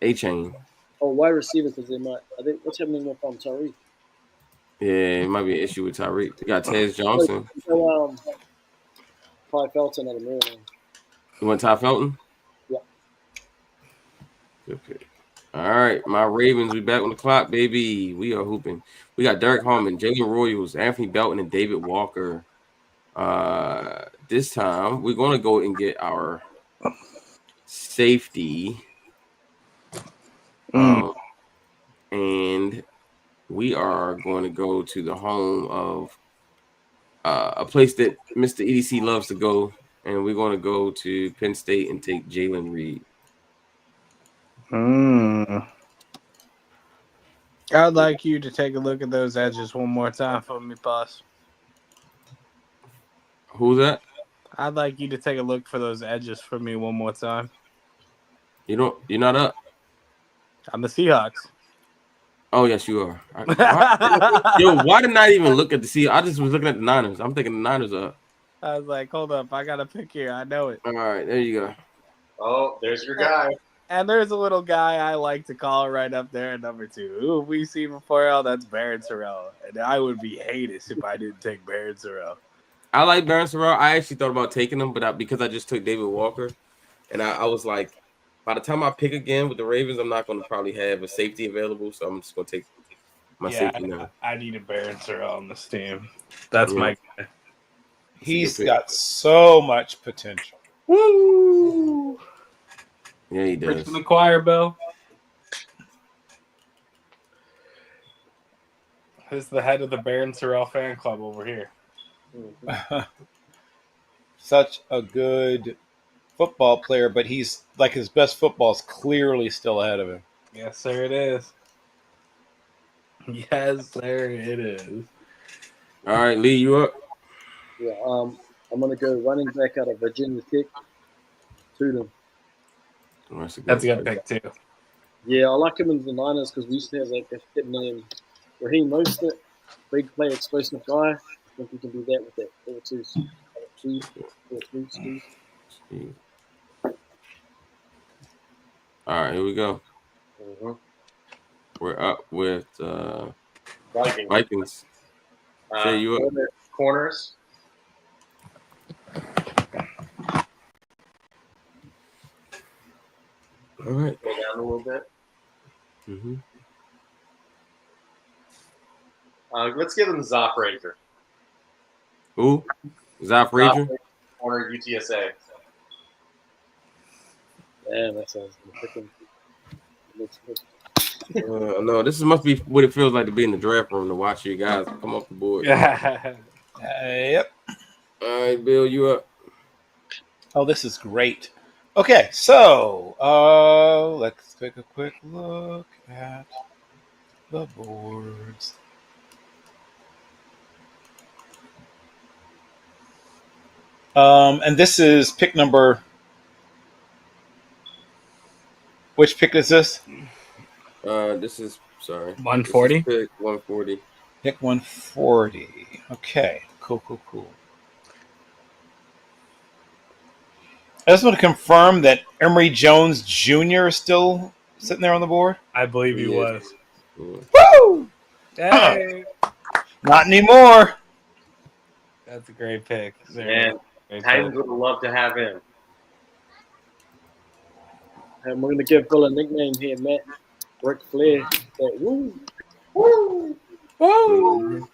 A-Chain. Oh, wide receiver, because they might. I think what's happening with Tariq? Yeah, it might be an issue with Tyreek. They got Tez Johnson. So, Ty Felton at a Maryland. You want Ty Felton? Yeah. Good pick. All right, my Ravens, we back on the clock, baby. We are hooping. We got Derek Harmon, Jalen Royals, Anthony Belton, and David Walker. This time we're going to go and get our safety. And we are going to go to the home of a place that Mr. EDC loves to go, and we're going to go to Penn State and take Jalen Reed. I'd like you to take a look at those edges one more time for me, boss. Who's that? I'd like you to take a look for those edges for me one more time. You're not up. I'm the Seahawks. Oh, yes, you are. Why didn't I even look at the Seahawks? I just was looking at the Niners. I'm thinking the Niners are up. I was like, hold up, I got a pick here. I know it. All right, there you go. Oh, there's your guy. And there's a little guy I like to call right up there at number 2. Who have we seen before? Oh, that's Barron Sorrell. And I would be heinous if I didn't take Barron Sorrell. I like Barron Sorrell. I actually thought about taking him, but because I just took David Walker, and I was like, by the time I pick again with the Ravens, I'm not going to probably have a safety available, so I'm just going to take my safety now. I need a Barron Sorrell on this team. That's my guy. He's got so much potential. Woo! Yeah, he does. Preach from the choir, Bill. Who's the head of the Barron Sorrell fan club over here? such a good football player, but he's like his best football is clearly still ahead of him. Yes, sir, it is. Yes, sir, it is. All right, Lee, you up? Yeah, I'm gonna go running back out of Virginia Tech, Tulin. Oh, that's a That's a good pick too. Yeah, I like him in the Niners because we used to have like a kid named Raheem Mostert, big play, explosive guy. I think he can do that with that 4-2 speed. All right, here we go. Mm-hmm. We're up with Vikings. Vikings. Jay, you up? Corners. All right. Go down a little bit. Mm-hmm. Let's give them Zoff Rager. Who? Zoff Rager? Corner UTSA. Yeah, that sounds freaking. No, this must be what it feels like to be in the draft room to watch you guys come off the board. Yep. All right, Bill, you up? Oh, this is great. Okay, so let's take a quick look at the boards. And this is pick number. Which pick is this? This is 140. Pick 140. Pick 140. Okay, cool. I just want to confirm that Emory Jones Jr. is still sitting there on the board. I believe he was. Woo! Hey, Not anymore. that's a great pick. And Titans would love to have him. And we're gonna give Bill a nickname here, Matt. Ric Flair. That, woo, woo, woo.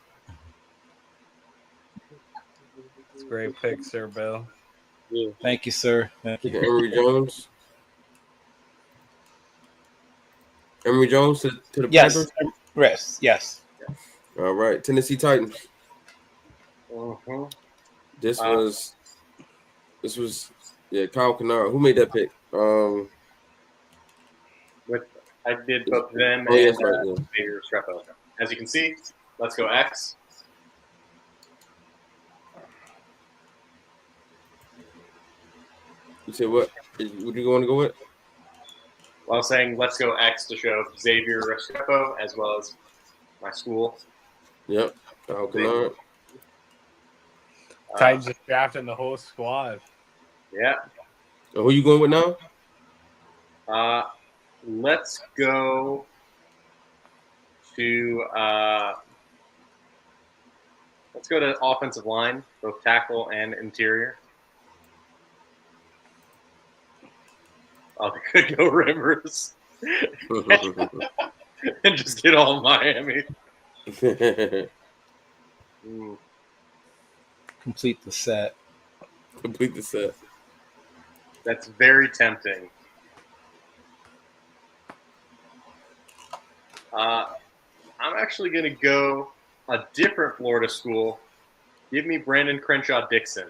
It's a great pick, Sir Bill. Yeah. Thank you, sir. Thank you. Emory Jones. Emory Jones to the Yes. Panthers? Yes. All right, Tennessee Titans. Mm-hmm. This was Kyle Kennard. Who made that pick? I did both them Oh, and yes, right, yeah. Xavier Strepo. As you can see, let's go X. You said what? What do you want to go with? Well, I was saying let's go X to show Xavier Strepo as well as my school. Yep, Kyle Kennard. Titans just drafting the whole squad. Yeah. So who you going with now? Let's go to offensive line, both tackle and interior. Oh, they could go Rivers and just get all Miami. Complete the set. Complete the set. That's very tempting. I'm actually going to go a different Florida school. Give me Brandon Crenshaw Dixon.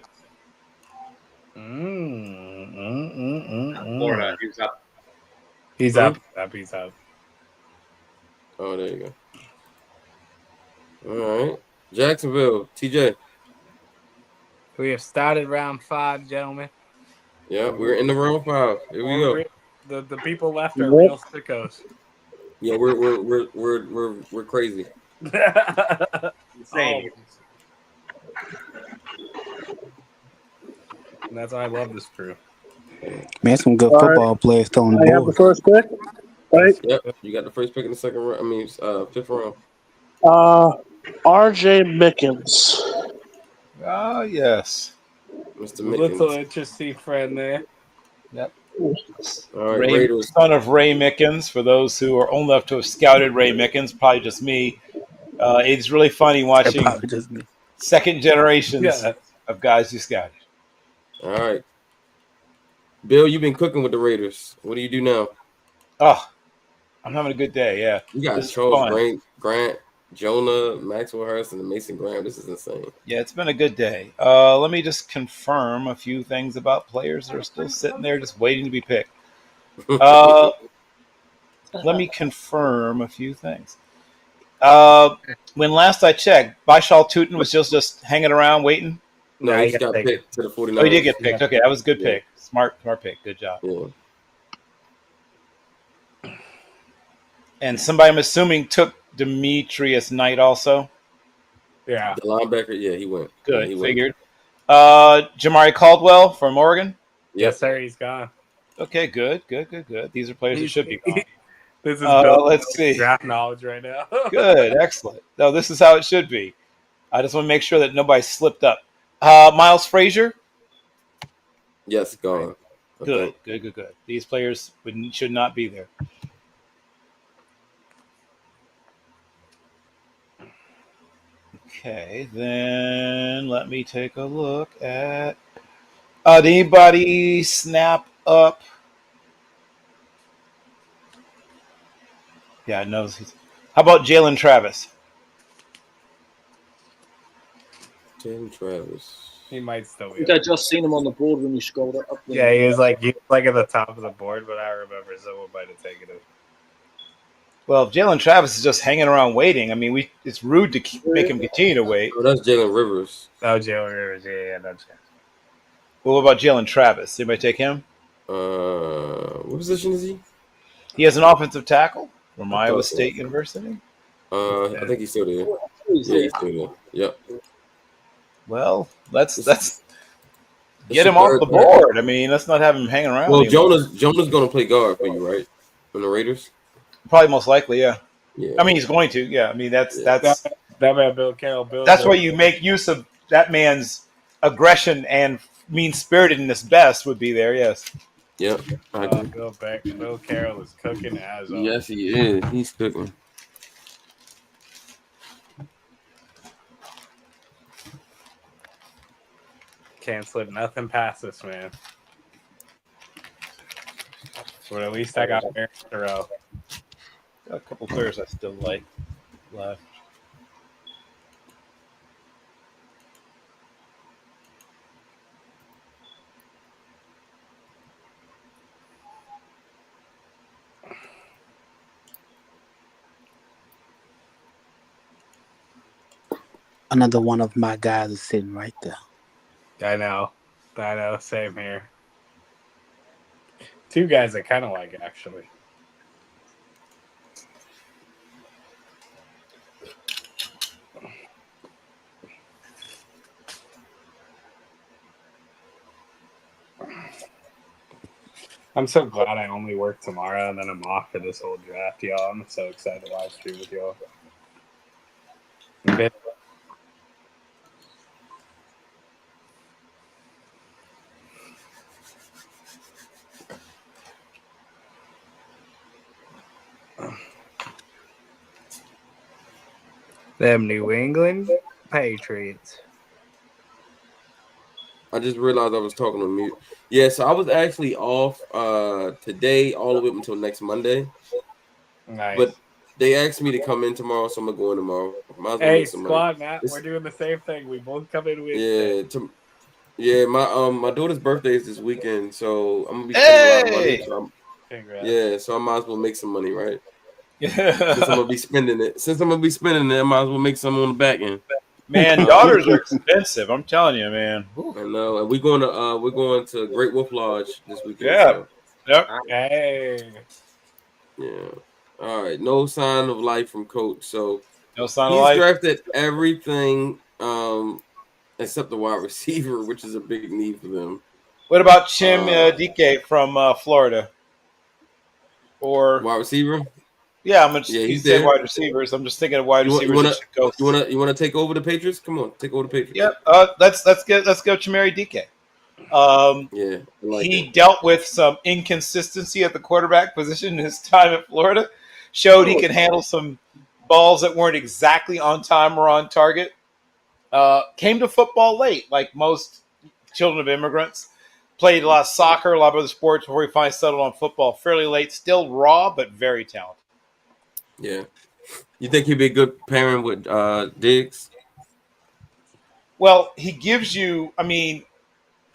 Florida, he's up. He's up. He's up. Oh, there you go. All right. Jacksonville, TJ. We have started round 5, gentlemen. Yeah, we're in the round 5. Here we go. The people left are real sickos. Yeah, we're crazy. Insane. And that's why I love this crew. Man, some good football players still on the I have the board. first pick, right? Yep, you got the first pick in the second round. I mean, 5th round. R.J. Mickens. Oh, yes. Mr. Little Mickens. interesting friend there. Yep. All right, Ray, Raiders. son of Ray Mickens. For those who are old enough to have scouted Ray Mickens, probably just me. It's really funny watching second generations of guys who scouted. All right. Bill, you've been cooking with the Raiders. What do you do now? Oh, I'm having a good day. Yeah, You got This is Charles fun. Grant. Jonah, Maxwell Hurst, and Mason Graham. This is insane. Yeah, it's been a good day. Let me just confirm a few things about players that are still sitting there just waiting to be picked. Let me confirm a few things. When last I checked, Baishal Tutin was just hanging around waiting. No, he just got picked to the 49ers. Oh, he did get picked. Okay, that was a good pick. Smart pick. Good job. Yeah. And somebody, I'm assuming, took Demetrius Knight also. Yeah. The linebacker, yeah, he went. Good, Yeah, he figured. Jamari Caldwell from Oregon. Yes, sir. He's gone. Okay, good. These are players that should be gone. This is Bill. Let's see. Draft knowledge right now. Good, excellent. No, this is how it should be. I just want to make sure that nobody slipped up. Miles Frazier. Yes, gone. Good. These players should not be there. Okay, then let me take a look at. Did anybody snap up? Yeah, no. How about Jalen Travis? Jalen Travis. He might still I be. think I just seen him on the board when you scrolled up. Yeah, he was like at the top of the board, but I remember someone might have taken him. Well, if Jalen Travis is just hanging around waiting, I mean, it's rude to make him continue to wait. Oh, that's Jalen Rivers. Oh, Jalen Rivers. Yeah, that's it. Well, what about Jalen Travis? Anybody take him? What position is he? He has an offensive tackle from I Iowa thought so. State University. I think he's still there. Yeah, he's still there. Yep. Well, let's get him off the board. I mean, let's not have him hanging around. Well, anymore. Jonah's going to play guard for you, right? From the Raiders. Probably most likely, yeah. Yeah. I mean, he's going to. Yeah. I mean, that's that man, Bill Carroll. that's why you make use of that man's aggression and mean-spiritedness. Best would be there. Yes. Yep. Bill Carroll is cooking as always. Yes, he is. He's cooking. Can't slip nothing past this man. But at least I got Aaron Terrell. Got a couple players I still like left. Another one of my guys is sitting right there. I know. Same here. Two guys I kind of like, actually. I'm so glad I only work tomorrow and then I'm off for this whole draft, y'all. I'm so excited to live stream with y'all. Them New England Patriots. I just realized I was talking on mute. Yeah, so I was actually off today all the way up until next Monday. Nice. But they asked me to come in tomorrow, so I'm gonna go in tomorrow. Might as well Hey, make some squad, money. Matt, we're doing the same thing. We both come in with My daughter's birthday is this weekend, so I'm gonna be spending a lot of money. Hey! So I might as well make some money, right? Yeah. Since I'm gonna be spending it, I might as well make some on the back end. Man, daughters are expensive. I'm telling you, man. Whew. I know, and we're going to Great Wolf Lodge this weekend. Yeah. So. Yep. Hey. Yeah. All right. No sign of life from Coach. So no sign he's of life. drafted everything except the wide receiver, which is a big need for them. What about Chim DK from Florida? Or wide receiver? Yeah, he's said there. wide receivers. I'm just thinking of wide receivers. You want to take over the Patriots? Come on, take over the Patriots. Yep. Let's go Chimeri DK. He dealt with some inconsistency at the quarterback position in his time at Florida. Showed he could handle some balls that weren't exactly on time or on target. Came to football late, like most children of immigrants. Played a lot of soccer, a lot of other sports before he finally settled on football fairly late. Still raw, but very talented. Yeah. You think he'd be a good pairing with Diggs? Well, he gives you. I mean,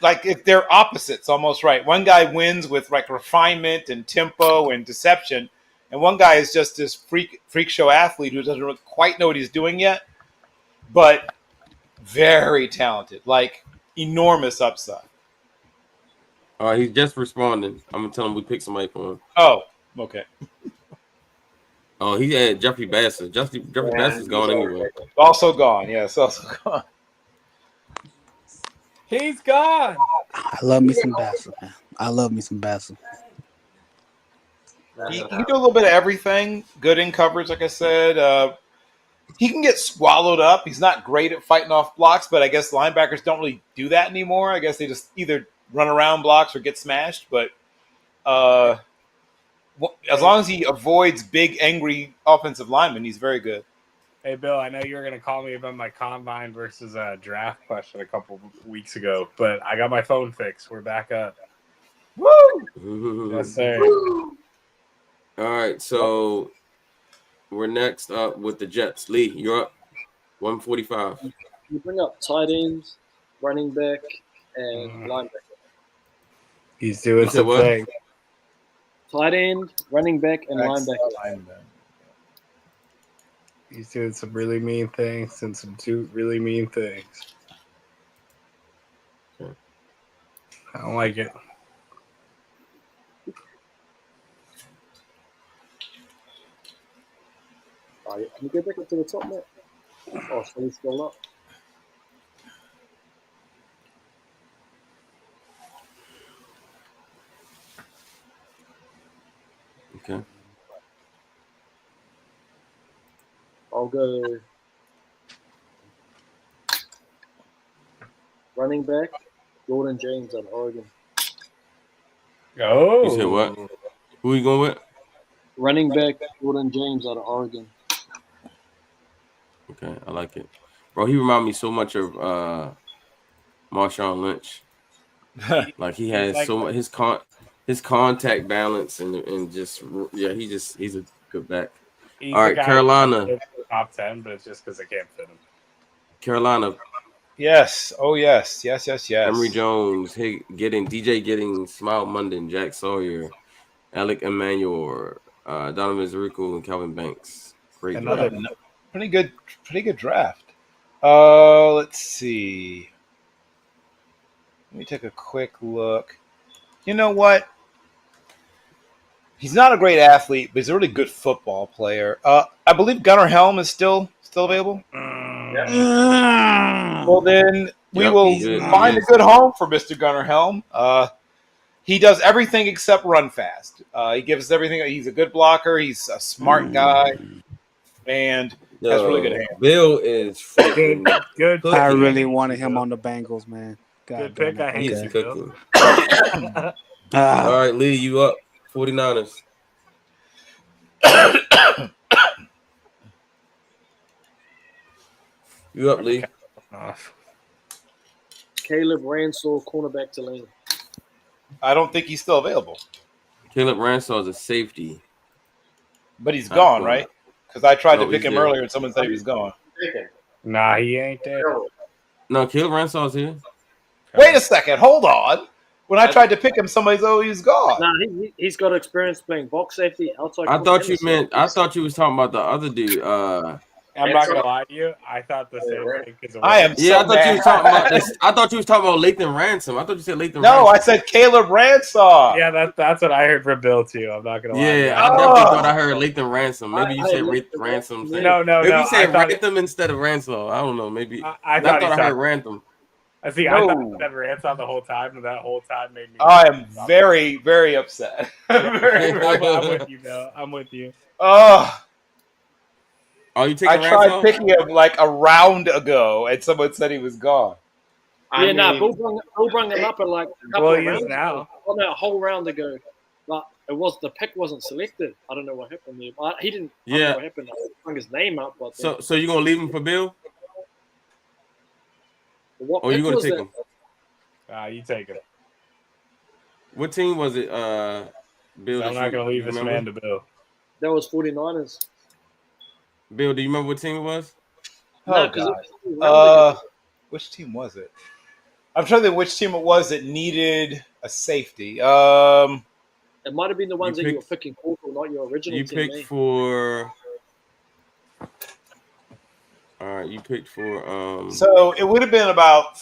like if they're opposites, almost right. One guy wins with like refinement and tempo and deception, and one guy is just this freak show athlete who doesn't quite know what he's doing yet, but very talented, like enormous upside. He's just responding. I'm gonna tell him we picked somebody for him. Oh, okay. Oh, he had Jeffrey Bassett. Jeffrey Bassett's gone anyway. Also gone. Yes, also gone. He's gone. I love me some Bassett, man. I love me some Bassett. He can do a little bit of everything. Good in coverage, like I said. He can get swallowed up. He's not great at fighting off blocks, but I guess linebackers don't really do that anymore. I guess they just either run around blocks or get smashed. But as long as he avoids big, angry offensive linemen, he's very good. Hey, Bill, I know you were going to call me about my combine versus draft question a couple weeks ago, but I got my phone fixed. We're back up. Woo! Yes, sir. All right, so we're next up with the Jets. Lee, you're up. 145. You bring up tight ends, running back, and linebacker. He's doing some things. Tight end, running back, and linebacker. He's doing some really mean things and some really mean things. Okay. I don't like it. Can you go back up to the top, Matt? Oh, so he's still up. Okay. I'll go running back, Jordan James out of Oregon. Oh. You said what? Who are you going with? Running back, Jordan James out of Oregon. Okay, I like it. Bro, he remind me so much of Marshawn Lynch. Like he has like so much his contact balance and just he's a good back. He's All right, Carolina. Top 10, but it's just because I can't fit him. Carolina. Yes. Oh, yes. Yes. Emory Jones, DJ Giddings, Smile Munden, Jack Sawyer, Alec Emmanuel, Donovan Zarico, and Calvin Banks. Great draft. Pretty good draft. Let's see. Let me take a quick look. You know what? He's not a great athlete, but he's a really good football player. I believe Gunnar Helm is still available. Well, then we will find a good home for Mr. Gunnar Helm. He does everything except run fast. He gives us everything. He's a good blocker. He's a smart guy, and has really good hands. Bill is freaking good. I really wanted him on the Bengals, man. God good pick. I hate He's cooking. Ah. All right, Lee, you up. 49ers. You up, Lee? Caleb Ransall, cornerback to Tulane. I don't think he's still available. Caleb Ransall is a safety. But he's gone, right? Because I tried to pick him earlier and someone said he was gone. Nah, he ain't there. No, Caleb Ransall's here. Wait a second. Hold on. When I tried to pick him, somebody said, he's gone. Nah, he's got experience playing box safety outside. I thought you was talking about the other dude. I'm not gonna lie to you. I thought the same thing. I thought you was talking about this. I thought you was talking about Lathan Ransom. I thought you said Lathan Ransom. No, I said Caleb Ransall. Yeah, that's what I heard from Bill too. I'm not gonna lie. Yeah, I definitely thought I heard Lathan Ransom. Maybe you said Ransom. No. Maybe you said I Ransom instead of Ransom. I don't know. Maybe I thought I heard Ransom. I see. I thought you said Ransom the whole time, and that whole time made me. I am very, very upset. I'm with you, Bill. I'm with you. Oh. Are you taking I tried picking him like a round ago, and someone said he was gone. Bill brought him up at like a couple of rounds now. Well, no, a whole round ago, but the pick wasn't selected. I don't know what happened there. He didn't. I don't know what happened. I brought his name up, but so you gonna leave him for Bill? Or you gonna take him? You take him. What team was it? Bill. I'm not gonna leave this man to Bill. That was 49ers. Bill, do you remember what team it was? Oh God. Which team was it? I'm trying to think which team it was that needed a safety. It might have been the ones that you were picking for, not your original You team. picked for. All right, you picked for. So it would have been about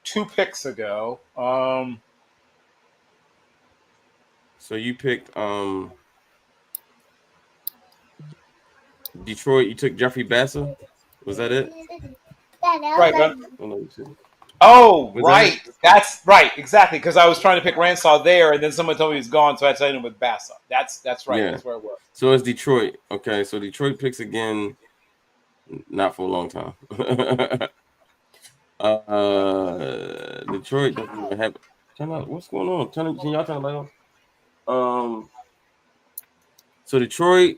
2 picks ago. So you picked Detroit. You took Jeffrey Bassa. Was that it? Right. Was Right. That's right. Exactly. Because I was trying to pick Ransaw there, and then someone told me he's gone, so I tied him with Bassa. That's right. Yeah. That's where it was. So it's Detroit. Okay, so Detroit picks again. Not for a long time. Detroit doesn't even have. What's going on? Can y'all turn the light on? So Detroit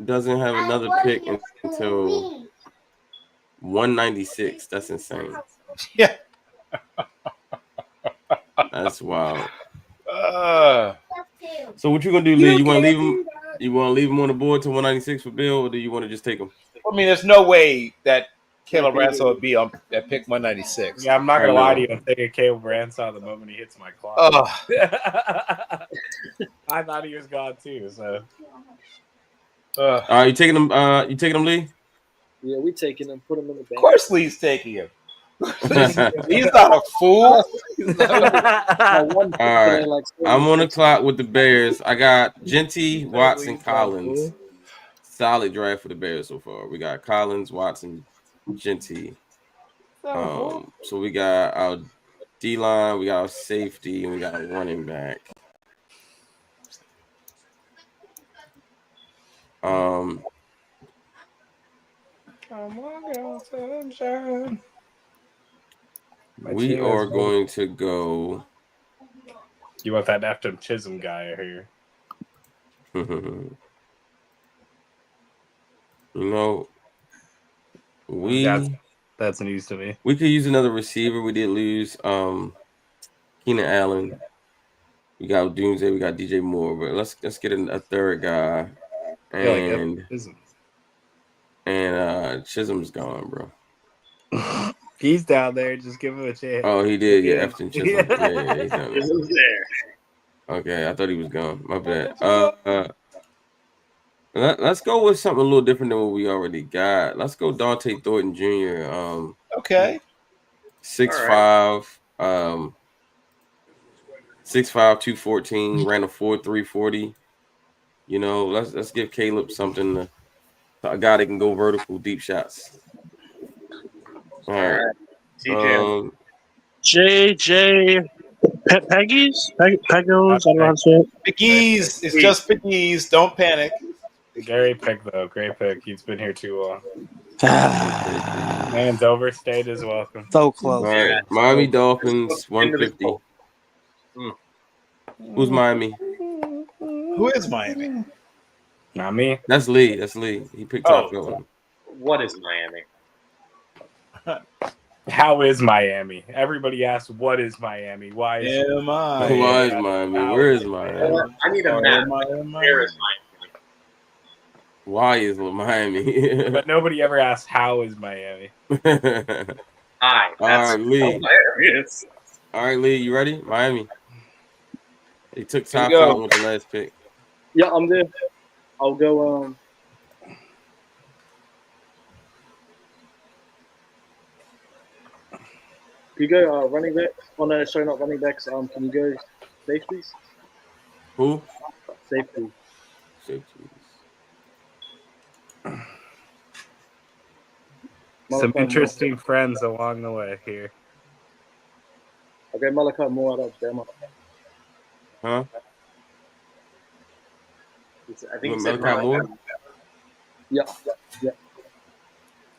doesn't have another pick until 196. That's insane. Yeah. That's wild. So what you gonna do, Lee? You want to leave him? You want to leave him on the board to 196 for Bill, or do you want to just take him? I mean, there's no way that Caleb Ransaw would be on at pick 196. Yeah, I'm not gonna lie to you. I'm taking Caleb Ransaw the moment he hits my clock. I thought he was gone too. So, All right, you taking him? You taking him, Lee? Yeah, we taking him. Put him in the bank. Of course, Lee's taking him. He's not a fool. All right, I'm on the clock with the Bears. I got Genty, Watson, Collins. Solid draft for the Bears so far. We got Collins, Watson, Genty. So we got our D-line, we got our safety, and we got a running back. Come on, girl, sunshine. We are going to go. You want that Afton Chisholm guy here? You know, that's news to me. We could use another receiver. We did lose Keenan Allen. We got Doomsday. We got DJ Moore. But let's get a third guy. And Chisholm's gone, bro. He's down there. Just give him a chance. Oh, he did. Yeah, Afton Chisholm. Yeah, he's down there. Chisholm's there. Okay, I thought he was gone. My bad. Let's go with something a little different than what we already got. Let's go Dante Thornton Jr. Okay. 6'5", 214, ran a 4.3 40. You know, let's give Caleb something a guy that can go vertical deep shots. All right. JJ Peggies? Peggos? I don't know how to say it. Pickies. It's just Pickies. Don't panic. Gary pick, though. Great pick. He's been here too long. Man's overstayed his welcome. So close. All right. Miami Dolphins, 150. Who's Miami? Who is Miami? Not me. That's Lee. That's Lee. He picked up one. What is Miami? How is Miami? Everybody asks, what is Miami? Why is Miami? Where is Miami? I need a map. Where is Miami? Why is Miami? But nobody ever asks, how is Miami? Hi. All right, Lee. Hilarious. All right, Lee. You ready? Miami. He took top out with the last pick. Yeah, I'm there. I'll go. Can you go running back? Oh no, sorry, not running backs. Can you go safeties? Who? Safety. Safeties. Some interesting friends along the way here. Okay, Malachi Moore out of Bama. Huh? I think it's Malachi Moore. Yeah.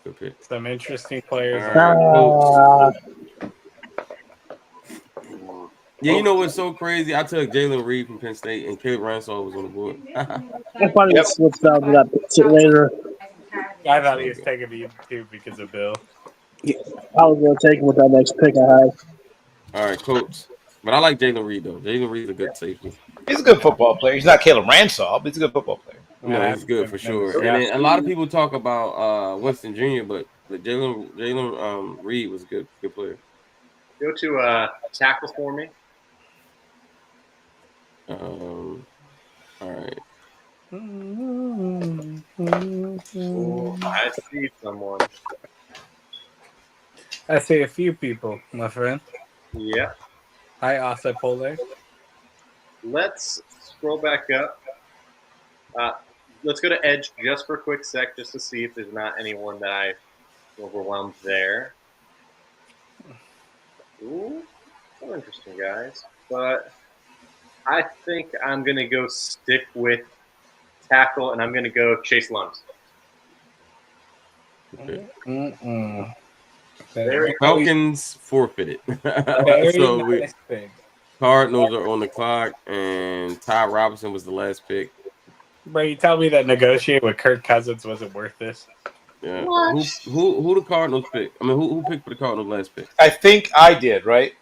Good pick. Some interesting players. Yeah, you know what's so crazy? I took Jalen Reed from Penn State, and Caleb Ransaw was on the board. I probably switched out to that later. I thought he was taking me too because of Bill. I was going to take him with that next pick I had. All right, coach. But I like Jalen Reed, though. Jalen Reed's a good safety. He's a good football player. He's not Caleb Ransaw, but he's a good football player. No, he's good for sure. And then a lot of people talk about Winston Jr., but Jalen Reed was a good player. Go to tackle for me. All right. Oh, I see someone. I see a few people, my friend. Yeah. Hi, Asa Polar. Let's scroll back up. Let's go to Edge just for a quick sec, just to see if there's not anyone that I overwhelmed there. Ooh, so interesting, guys. But I think I'm going to go stick with tackle, and I'm going to go Chase Lums. Okay. Falcons forfeited. So Cardinals are on the clock, and Ty Robinson was the last pick. Bro, you tell me that negotiating with Kirk Cousins wasn't worth this? Yeah. Who the Cardinals pick? I mean, who picked for the Cardinals last pick? I think I did, right?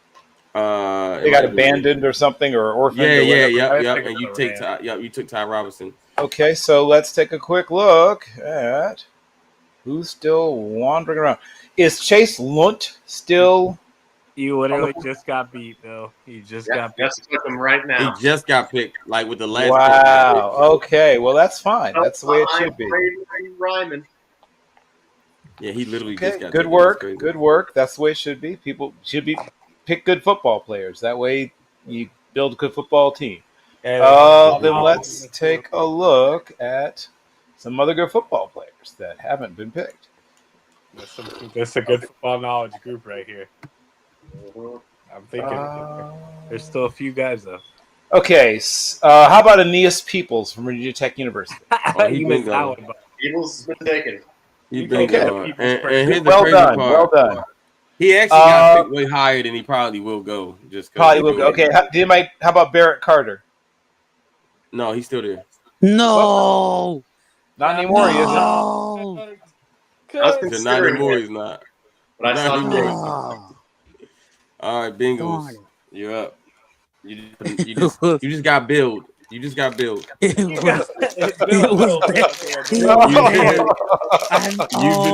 They got might have been abandoned or something, or orphaned. Yeah, or whatever. yep. And you took Ty Robinson. Okay, so let's take a quick look at who's still wandering around. Is Chase Lunt still? You literally just got beat, Bill. You just got beat. Just took him right now. He just got picked, like with the last. Wow. Okay. Well, that's fine. That's the way it should be. Ryman. Yeah, he literally Okay. just got. Good work. Good work. That's the way it should be. People should be pick good football players. That way, you build a good football team. Then let's take a look at some other good football players that haven't been picked. That's a good football knowledge group right here. I'm thinking there's still a few guys though. Okay, how about Aeneas Peoples from Virginia Tech University? You missed that one. Peoples been taken. He's been Okay. And here's the Well crazy done. part. Well done. He actually got picked way higher than he probably will go. Probably will go. Okay, how about Barrett Carter? No, he's still there. No, not anymore. He isn't. No. Not anymore. He's not. But I saw him. All right, Bengals, you're up. You just got billed. You just got billed. You've been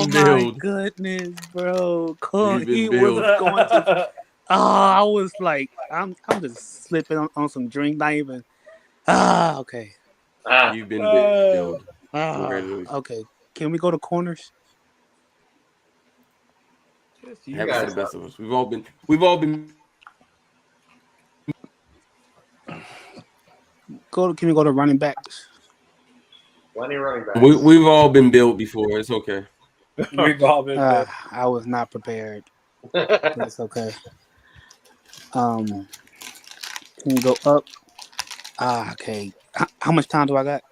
billed. Goodness, bro. He was going to. I was like, I'm just slipping on some drink, not even. Okay. You've been billed. Okay. Can we go to corners? Happens to the best of us. We've all been. Can we go to running backs? Plenty running backs. We've all been billed before. It's okay. We've all been billed. I was not prepared. That's okay. Can we go up? Okay. How much time do I got?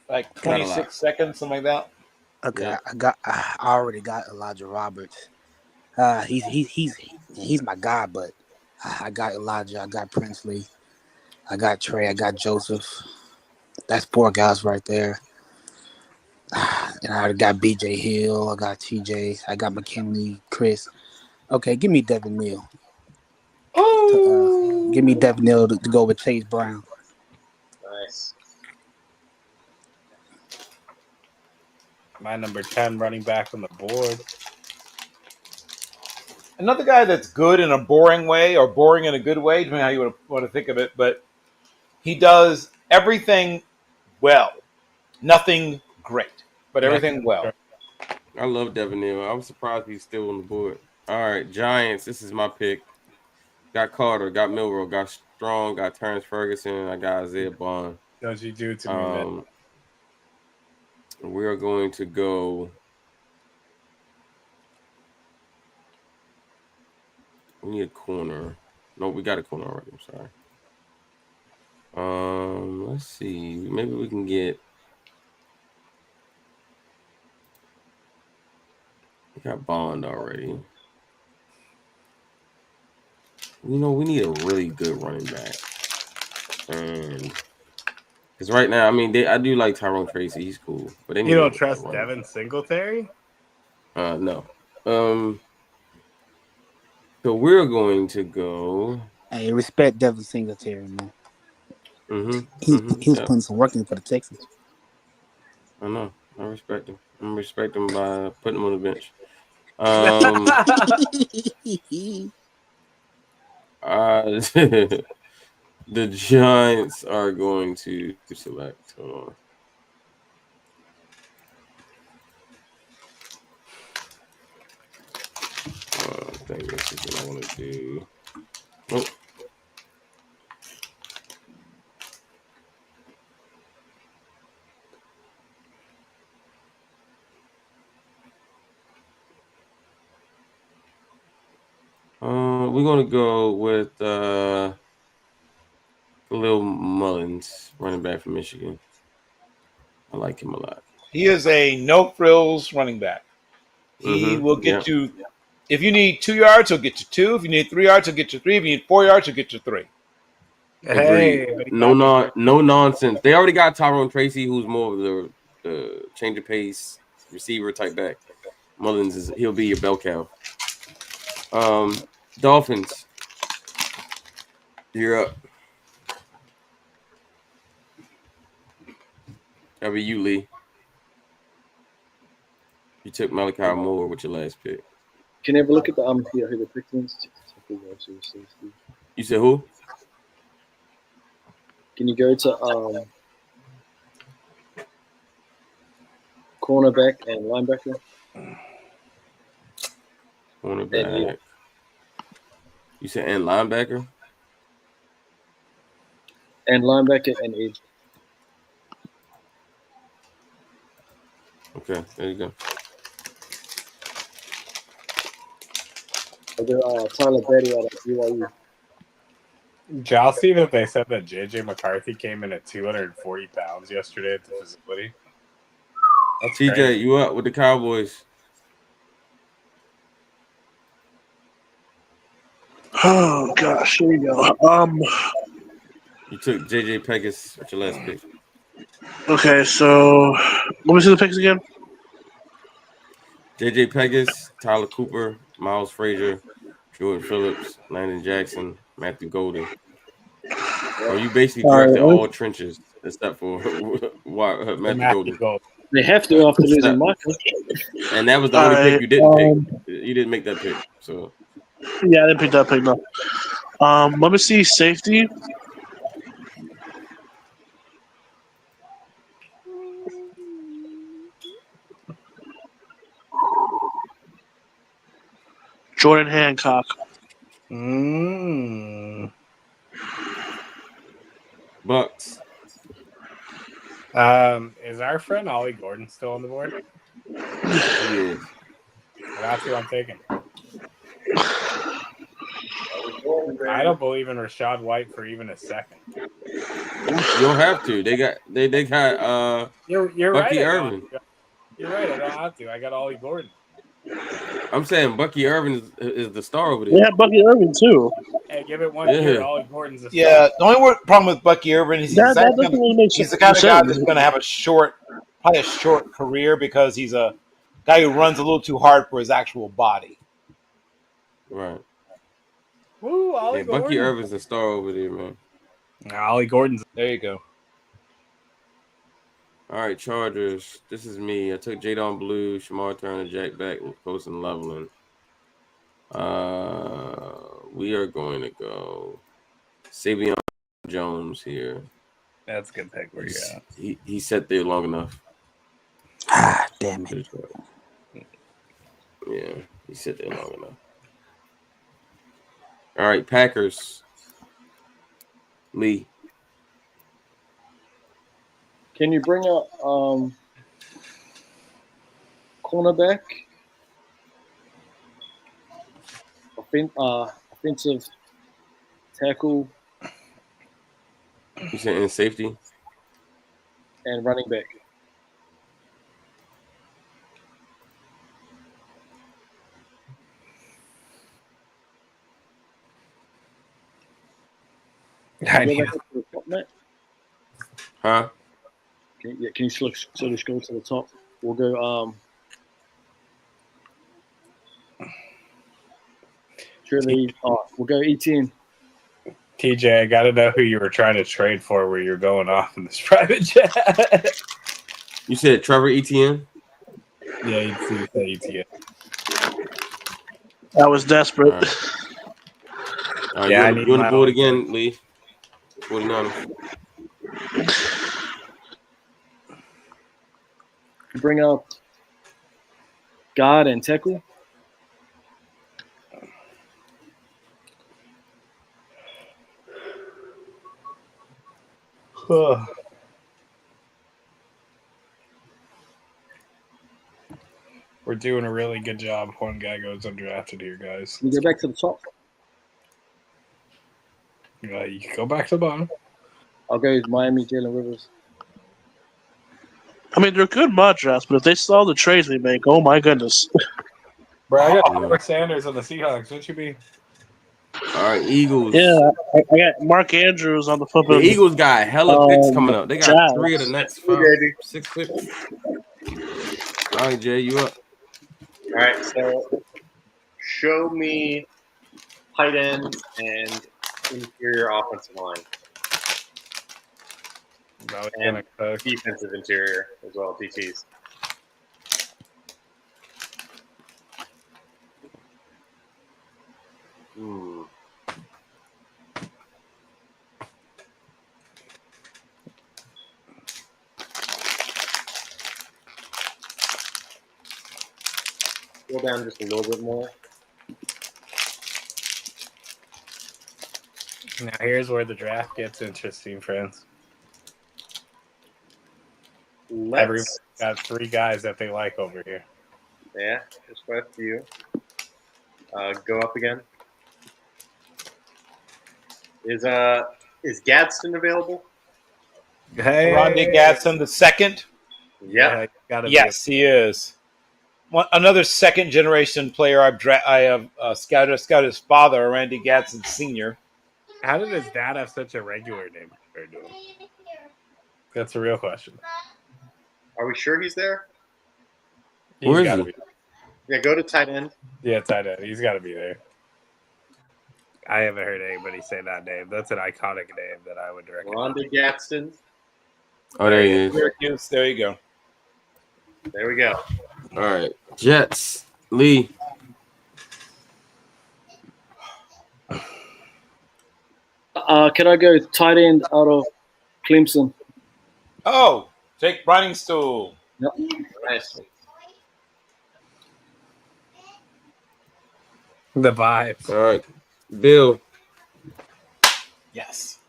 Like 26 seconds, something like that. Okay, Yeah. I already got Elijah Roberts. He's my guy, but I got Elijah, I got Princely, I got Trey, I got Joseph. That's 4 guys right there. And I got BJ Hill, I got TJ, I got McKinley, Chris. Okay, give me Devin Neal. Give me Devin Neal to go with Chase Brown. Nice. My number 10 running back on the board. Another guy that's good in a boring way or boring in a good way, depending on how you want to think of it, but he does everything well. Nothing great, but everything well. I love Devin Neal. I was surprised he's still on the board. All right, Giants. This is my pick. Got Carter, got Milrow, got Strong, got Terrence Ferguson, I got Isaiah Bond. Don't you do it to me, man. We are going to go. We need a corner. No, we got a corner already. I'm sorry. Let's see. Maybe we can get. We got Bond already. You know, we need a really good running back. And because right now, I mean, I do like Tyrone Tracy. He's cool, but You don't trust Devin Singletary? No. So we're going to go. Hey, respect Devin Singletary, man. He was putting some work in for the Texans. I know. I respect him. I'm respect him by putting him on the bench. The Giants are going to select. Hold on. I think this is what I want to do. Oh. We're gonna go with Lil Mullins, running back from Michigan. I like him a lot. He is a no frills running back. He will get you. If you need 2 yards, he'll get you 2. If you need 3 yards, he'll get you 3. If you need 4 yards, he'll get you 3. Agreed. No nonsense. They already got Tyrone Tracy, who's more of the change of pace receiver type back. Mullins he'll be your bell cow. Dolphins. You're up. That'll be you, Lee. You took Malachi Moore with your last pick. Can you have a look at the who the pick is? You said who? Can you go to cornerback and linebacker? Cornerback. You said and linebacker? And linebacker and edge. Okay, there you go. I'll do Tyler Betty out of BYU. Y'all see that they said that JJ McCarthy came in at 240 pounds yesterday at the facility? That's TJ, crazy. you up with the Cowboys? Oh gosh, here we go. You took JJ Pegas with your last pick. Okay, so let me see the picks again. JJ Pegas, Tyler Cooper, Miles Frazier, Jordan Phillips, Landon Jackson, Matthew Golden. Oh, you basically drafted all trenches except for Matthew Golden. They have to after losing Michael. And that was the only pick you didn't pick. You didn't make that pick. So yeah, I didn't pick that pick. No. Let me see safety. Jordan Hancock. Bucks. Is our friend Ollie Gordon still on the board? He is. That's who I'm taking. I don't believe in Rashad White for even a second. You don't have to. They got You're Bucky right. Irvin. You're right. I don't have to. I got Ollie Gordon. I'm saying Bucky Irvin is the star over there. They have Bucky Irvin too. Hey, give it 1 year. Ollie Gordon's the star. Yeah, the only problem with Bucky Irvin is he's the kind of guy that's going to have probably a short career because he's a guy who runs a little too hard for his actual body. Right. Woo, Ollie Gordon. Bucky Irvin's the star over there, man. Ollie Gordon's. There you go. All right, Chargers. This is me. I took Jadon Blue, Shamar Turner, Jack Beck, Coast and Leveland. We are going to go Savion Jones here. That's a good pick. Where you at? He sat there long enough. Ah, damn it. Yeah, he sat there long enough. All right, Packers. Lee. Can you bring up cornerback, offensive tackle, You said in safety? and running back? Huh? Can you sort of scroll to the top? We'll go. We'll go 18. TJ, I got to know who you were trying to trade for where you're going off in this private chat. You said Trevor Etienne? Yeah, you see ETN. I was desperate. All right. All right, Yeah, I you need on the my board own again, Lee? 49ers. Bring up God and Teku. We're doing a really good job. One guy goes undrafted here, guys. Can you go back to the top? You can go back to the bottom. I'll go with Miami, Jalen Rivers. I mean, they're good mock drafts, but if they saw the trades we make, oh my goodness. Bro, I got Robert Sanders on the Seahawks. What you be? All right, Eagles. Yeah, I got Mark Andrews on the flip. The Eagles got hella picks coming up. They got Jazz. 3 of the next 6 picks. All right, Jay, you up? All right, so show me tight end and interior offensive line. And defensive interior as well, DTs. Go down just a little bit more. Now here's where the draft gets interesting, friends. Everyone's got 3 guys that they like over here. Yeah, just quite a few. Go up again. Is Gadsden available? Hey, Rondé Gadsden the second. Yeah, yes, he is. Another second generation player I have scouted his father, Randy Gadsden Sr. How did his dad have such a regular name compared to him? That's a real question. Are we sure he's there? Where is gotta he? be. Yeah, go to tight end. Yeah, tight end. He's got to be there. I haven't heard anybody say that name. That's an iconic name that I would recommend. Rondé Gadsden. Oh, there he is. Syracuse, there you go. There we go. All right, Jets. Lee. Can I go tight end out of Clemson? Oh, Jake Briningstool. Yep. Nice. The vibes. All right, Bill. Yes.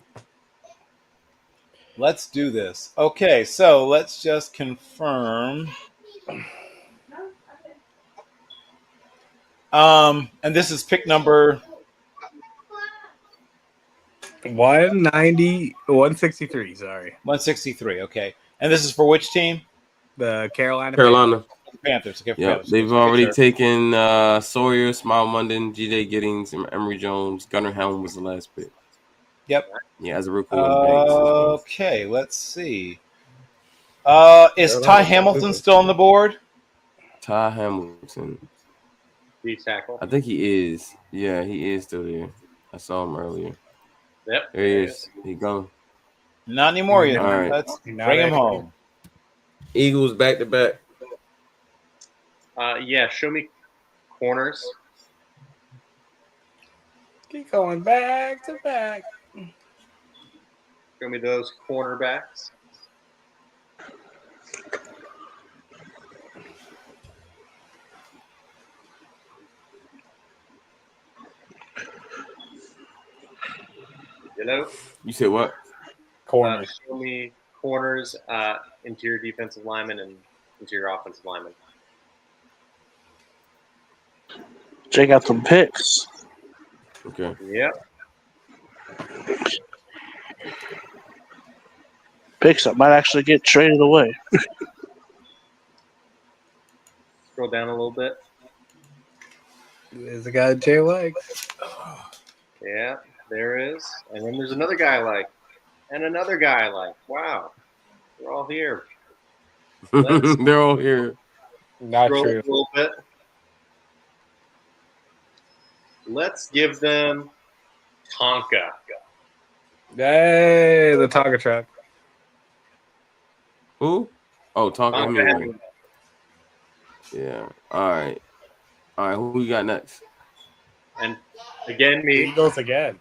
Let's do this. Okay, so let's just confirm. And this is pick number 163, sorry. 163, okay. And this is for which team? The Carolina Panthers. Okay, Yeah, Panthers. they've already taken Sawyer, Smile London, G.J. Giddings, and Emory Jones. Gunnar Helm was the last pick. Yep. Yeah, as a rookie. Okay, let's see. Is Ty Hamilton still on the board? Ty Hamilton. D tackle. I think he is. Yeah, he is still there. I saw him earlier. Yep. There he is. He gone. Not anymore yet. All right. Let's bring him home. Eagles back to back. Yeah, show me corners. Keep going back to back. Show me those cornerbacks. Hello? You said what? Corners. Show me corners, interior defensive lineman, and interior offensive lineman. Check out some picks. Okay. Yep. Picks that might actually get traded away. Scroll down a little bit. There's a guy Jay likes. Yeah, there is. And then there's another guy I like. And another guy I like. Wow. They're all here. They're all here. Not Scroll true. a little bit. Let's give them Tonka. Hey, the Tonka truck. Who? Oh, talking Tonka Hemingway. Hemingway. Yeah. All right. Who we got next? And again, me. Eagles again.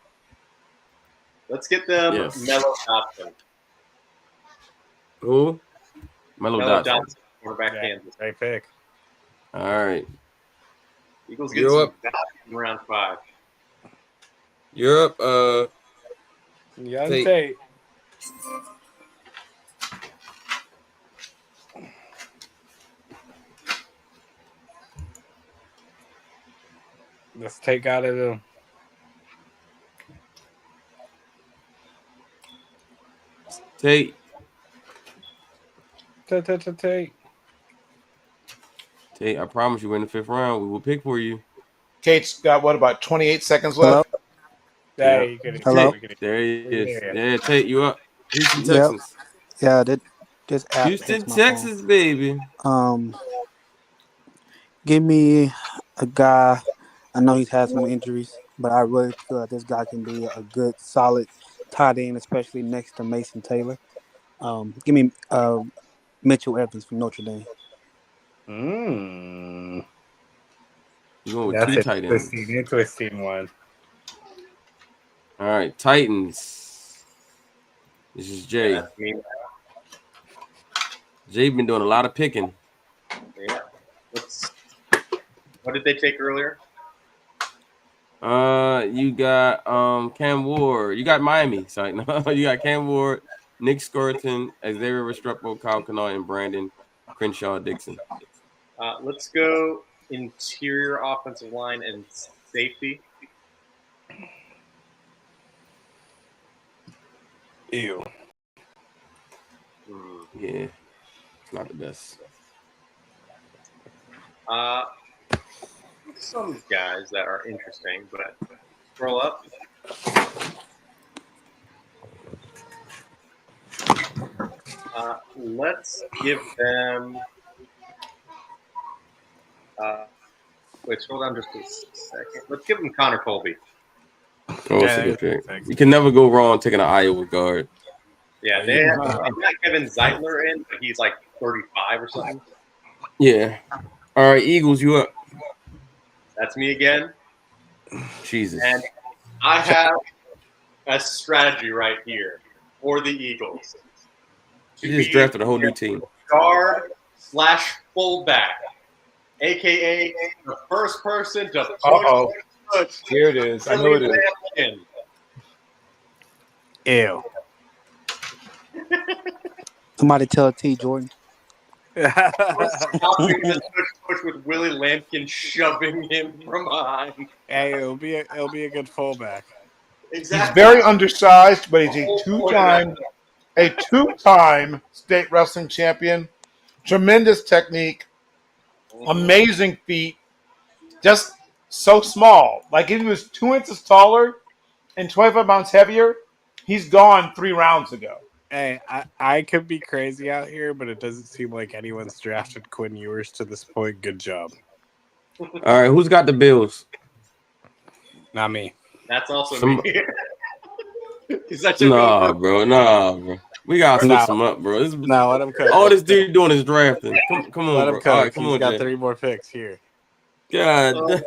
Let's get them Yes. Mellow Dotson. Who? Mellow Dotson. Quarterback Kansas. Great pick. All right. Eagles get You're some up. value in round 5. You're up. Young Tate. Tate. Let's take out of the. Tate. Tate. Tate, I promise you, in the 5th round, we will pick for you. Tate's got what, about 28 seconds Hello? left? Hey, you can Hello? Tate, there he We can is. hear you. Yeah, Tate, you up? Houston, Yep. Texans. Yeah, this app Houston, takes my Texas, baby. phone. Give me a guy. I know he's had some injuries, but I really feel like this guy can be a good, solid tight end, especially next to Mason Taylor. Give me Mitchell Evans from Notre Dame. You going with That's 2 tight ends. Interesting one. All right, Titans. This is Jay. Yeah, that's me. Jay been doing a lot of picking. Yeah. What did they take earlier? You got Cam Ward. You got Miami. Sorry, no, you got Cam Ward, Nick Skirton, Xavier Restrepo, Kyle Kanawha, and Brandon Crenshaw Dixon. Let's go interior offensive line and safety. Ew. Yeah, it's not the best. Some guys that are interesting, but scroll up. Let's give them. Wait, scroll down just a second. Let's give them Connor Colby. Oh, it's a good pick. You can never go wrong taking an Iowa guard. Yeah, they got Kevin Zeitler in, but he's like 35 or something. Yeah. All right, Eagles, you up? That's me again. Jesus. And I have a strategy right here for the Eagles. You just drafted a whole new team. Guard / fullback, a.k.a. the first person to push. Here it is. I know it is. Ew. Somebody tell T. Jordan. Stopping the push with Willie Lampkin shoving him from behind. Hey, it'll be a good fullback. Exactly. He's very undersized, but he's a two-time state wrestling champion. Tremendous technique, amazing feet. Just so small. Like if he was 2 inches taller and 25 pounds heavier, he's gone 3 rounds ago. Hey, I could be crazy out here, but it doesn't seem like anyone's drafted Quinn Ewers to this point. Good job. All right, who's got the Bills? Not me. That's also me. Nah, bro. We gotta switch some up, bro. No, let him cook. All this dude doing is drafting. Come on, Let bro. him cook. All right, come He's on, got Jay. 3 more picks here. God,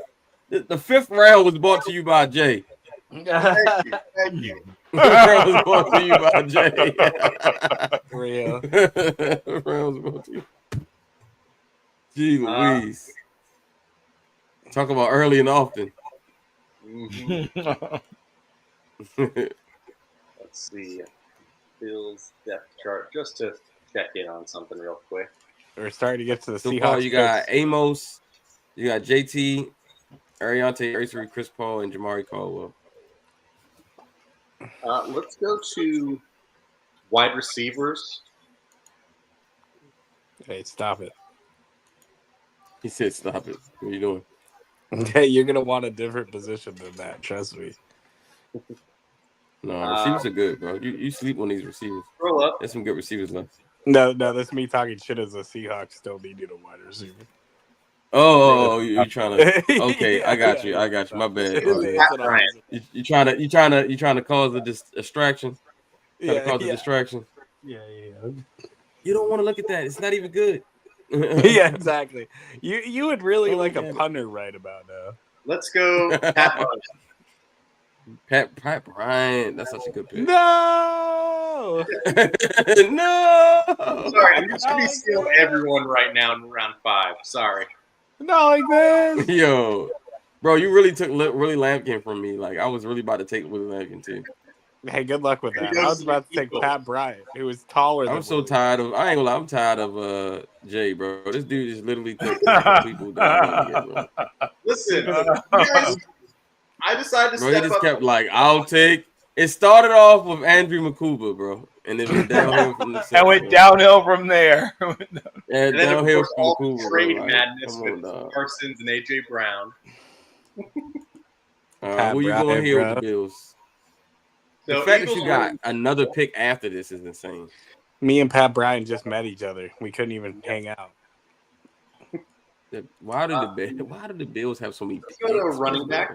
the 5th round was brought to you by Jay. Thank you. The 5th round was brought to you by Jay. Real. The round was brought to you. Gee Louise. Talk about early and often. Let's see. Bill's depth chart just to check in on something real quick. We're starting to get to the So Seahawks. far, you got picks. Amos, you got JT, Ariante, Eraser, Chris Paul, and Jamari Caldwell. Let's go to wide receivers. Hey, stop it. He said, "Stop it." What are you doing? Hey, you're gonna want a different position than that. Trust me. No, receivers are good, bro. You sleep on these receivers. Roll up. There's some good receivers left. No, that's me talking shit as a Seahawks still needed a wide receiver. Oh, you trying to? Okay, I got you. I got you. My bad. You trying to cause a distraction? Trying to cause a distraction? Yeah. You don't want to look at that. It's not even good. Yeah, exactly. You would really Don't like look a at it. punter right about now. Let's go, Pat Bryant. Pat Bryant. That's such a good pick. No. No. Sorry, I'm just gonna be stealing everyone right now in round 5. Sorry. Not like this. Yo, bro, you really took Willie Lampkin from me. Like I was really about to take Willie Lampkin too. Hey, good luck with that. I was about to take Pat Bryant, who was taller than I'm so Willie. tired of. I ain't gonna lie. I'm tired of Jay, bro. This dude just literally took people that I wanted to get, bro. Listen, you guys, I decided to Bro, he step just up. kept like, I'll take. It started off with Andrew Makuba, bro, and it went downhill from the. And went downhill from there. Yeah, And then, of downhill course, from all Makuba, the trade bro. Like, madness come with on, dog. Parsons and AJ Brown. Who you going here with the Bills? The So fact Eagles that you got win. another pick after this is insane. Me and Pat Bryant just met each other. We couldn't even hang out. Why did the Bills have so many picks? Let's go to a running back.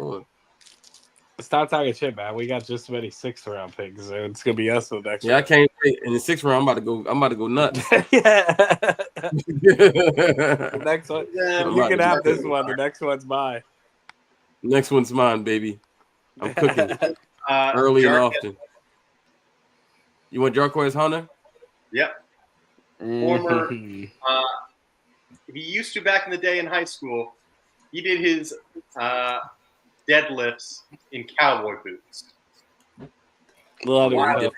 Stop talking shit, man. We got just as many 6th round picks, so it's gonna be us for the next. Yeah, I can't wait. In the 6th round, I'm about to go nuts. Yeah. The next one, you can have this one. The next one's mine. Next one's mine, baby. I'm cooking early and often. You want Jarquez Hunter? Yep. Former. He used to back in the day in high school. He did his deadlifts in cowboy boots. Love it.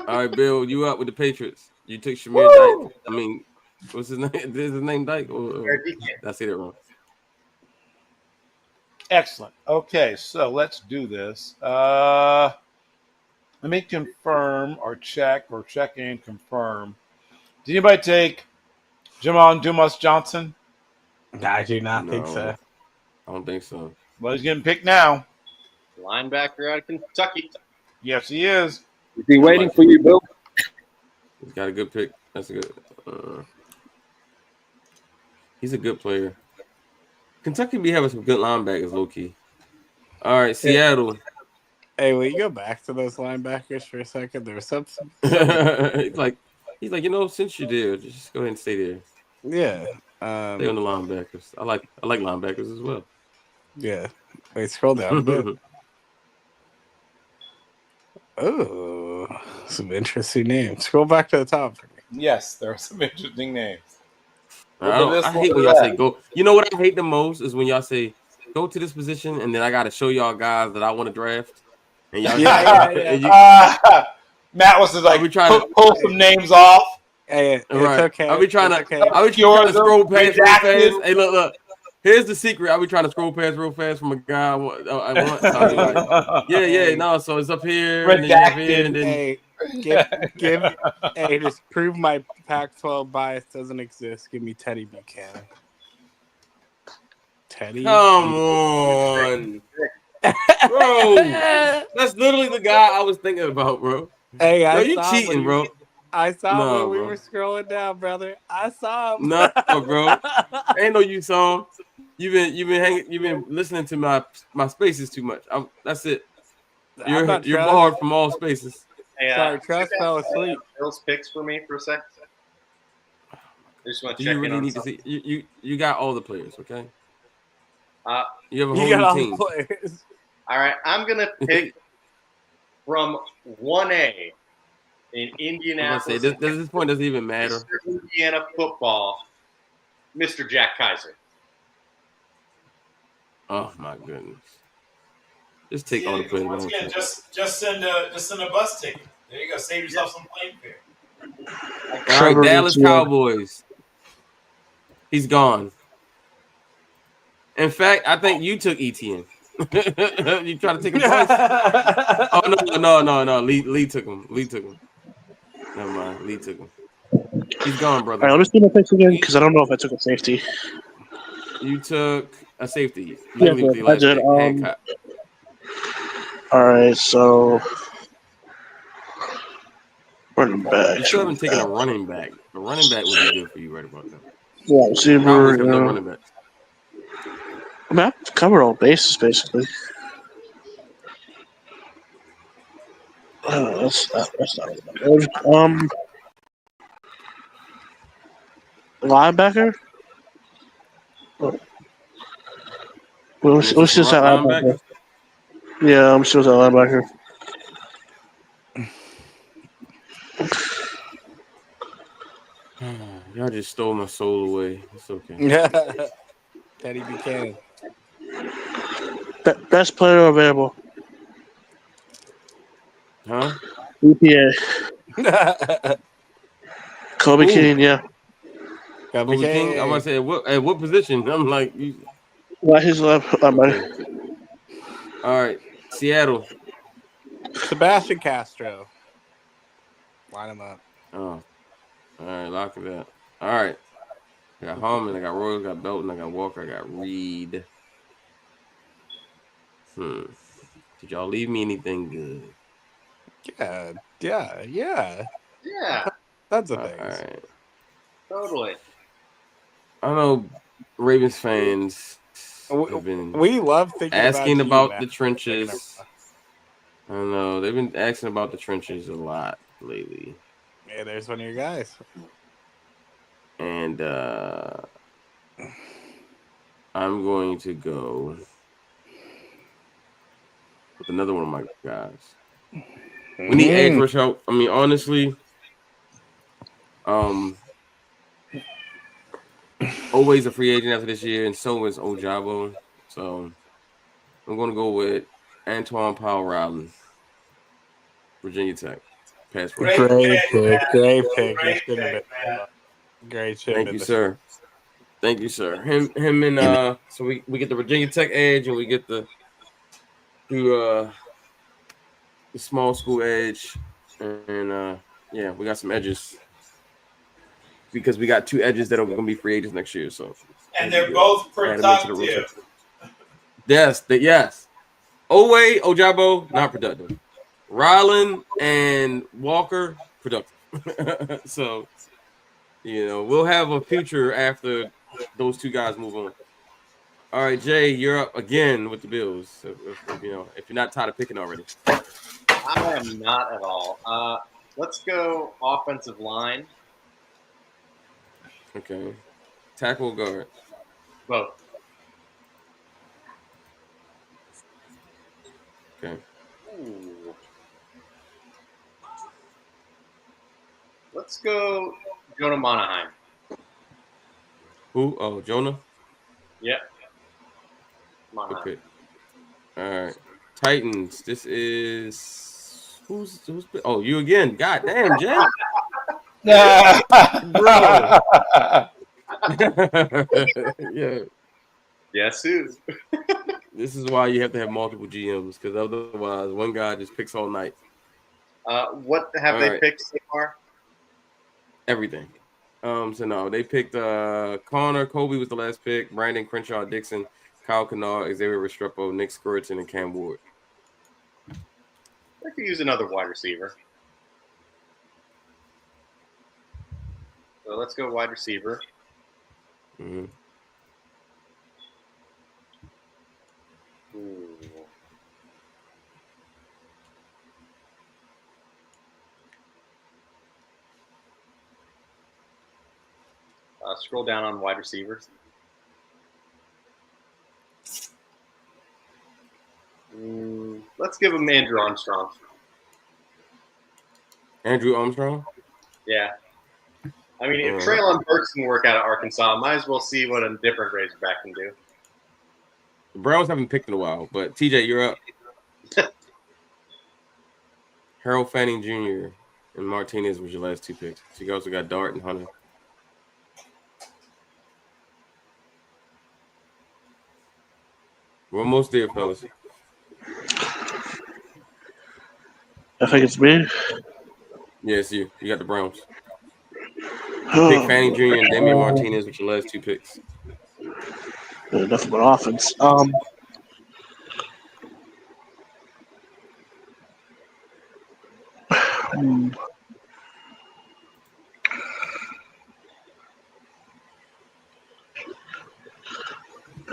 All right, Bill, you up with the Patriots? You took Shamir Dyke. I mean, what's his name? Is his name Dyke? Or did I say that wrong? Excellent. Okay, so let's do this. Let me confirm or check and confirm. Did anybody take Jamon Dumas Johnson? I do not think so. I don't think so. Well, he's getting picked now. Linebacker out of Kentucky. Yes, he is. Is he waiting for you, Bill? He's got a good pick. That's a good. He's a good player. Kentucky be having some good linebackers, low key. All right, Seattle. Hey, will you go back to those linebackers for a second? There was something. he's like, since you're there, just go ahead and stay there. Yeah. Stay on the linebackers. I like linebackers as well. Yeah. Wait, scroll down a bit. Oh, some interesting names. Scroll back to the top. Yes, there are some interesting names. I hate when y'all say go. You know what I hate the most is when y'all say go to this position, and then I got to show y'all guys that I want to draft. And y'all, Matt was like, pull some names off. Hey, it's okay. I'll be trying to scroll past real fast. Hey, look. Here's the secret. I'll be trying to scroll past real fast from a guy I want. So I'll be like, no. So it's up here, and then up here, and then. Hey, just prove my Pac-12 bias doesn't exist. Give me Teddy Buchanan. Teddy. Come on, bro. That's literally the guy I was thinking about, bro. Hey, you cheating, bro. I saw when we were scrolling down, brother. I saw him. No, bro. Ain't no you saw him. You've been listening to my spaces too much. That's it. You're barred from all spaces. Hey, sorry, Trust fell asleep. Bill's picks for me for a sec. I just want to Do check you in really on need to see? You got all the players, okay? You have a You got whole all team. the players. All right, I'm gonna pick from 1A in Indianapolis. At this point, doesn't even matter. Mr. Indiana football, Mr. Jack Kaiser. Oh my goodness! Just take all the players. Once again, just send a bus ticket. There you go. Save yourself some plane fare. All right, Dallas Cowboys. He's gone. In fact, I think you took ETN. You try to take him twice? Oh no. Lee took him. Never mind. Lee took him. He's gone, brother. All right, let me see my picks again because I don't know if I took a safety. You took a safety. Yeah, I did. All right, so running back. You still haven't taken a running back. A running back would be good for you right about now. Wide receiver. Cowboys have no running backs. I mean, I've covered all bases basically. That's not really good. Linebacker. Let's just say linebacker. Yeah, I'm sure that linebacker. Y'all just stole my soul away. It's okay. Teddy Buchanan. Best player available. Huh? EPA. Kobe Ooh. King, yeah. Kobe King. I'm gonna say at what position? I'm like, Right, his left. Okay. All right, Seattle. Sebastian Castro. Line him up. Oh, all right, lock it up. All right, I got Harmon, I got Royal, I got Belton, I got Walker, I got Reed. Did y'all leave me anything good? Yeah. Yeah. Tons of All things. right. Totally. I know Ravens fans have been We love thinking asking about about you, the Matt. trenches. I know they've been asking about the trenches a lot lately. Yeah, there's one of your guys. And I'm going to go with another one of my guys. We need edge rush help. I mean, honestly, always a free agent after this year, and so is Ojabo. So I'm going to go with Antoine Powell Riley, Virginia Tech. Pass rush. Great pick. It shouldn't have been. man. Great. Thank you, sir. Thank you, sir. Him and so we get the Virginia Tech edge and we get the small school edge, and yeah, we got some edges because we got 2 edges that are going to be free agents next year. So And they're both add them into the productive. rotation. Yes. Owe Ojabo not productive. Ryland and Walker productive. So we'll have a future after those 2 guys move on. All right, Jay, you're up again with the Bills. If you're not tired of picking already. I am not at all. Let's go offensive line. Okay. Tackle or guard? Both. Okay. Ooh. Let's go Jonah Monaheim. Who? Oh, Jonah? Yep. Monaheim. Okay. All right. Titans. This is who's oh, you again. God damn, Jay. Bro. Yeah. Yes, who? This is why you have to have multiple GMs, because otherwise one guy just picks all night. What have they picked so far? Everything. So no, they picked Connor, Kobe was the last pick, Brandon Crenshaw Dixon, Kyle Kennard, Xavier Restrepo, Nick Skirton, and Cam Ward. They could use another wide receiver. So let's go wide receiver. Mm-hmm. Ooh. Scroll down on wide receivers. Let's give him Andrew Armstrong. Andrew Armstrong? Yeah. I mean, if Treylon Burks can work out at Arkansas, might as well see what a different Razorback can do. The Browns haven't picked in a while, but TJ, you're up. Harold Fanning Jr. and Martinez was your last 2 picks. So you also got Dart and Hunter. We're almost there, fellas. I think it's me. Yes, you. You got the Browns. You picked Fanning Jr. and Damian Martinez with your last 2 picks. Nothing but offense.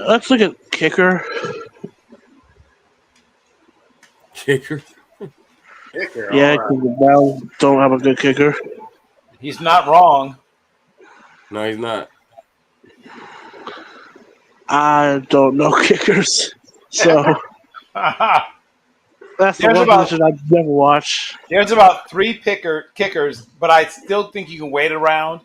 Let's look at kicker. Kicker. Kicker. Yeah, All because right. the Browns don't have a good kicker. He's not wrong. No, he's not. I don't know kickers, so that's the There's one about position I've never watched. there's about 3 kickers, but I still think you can wait around.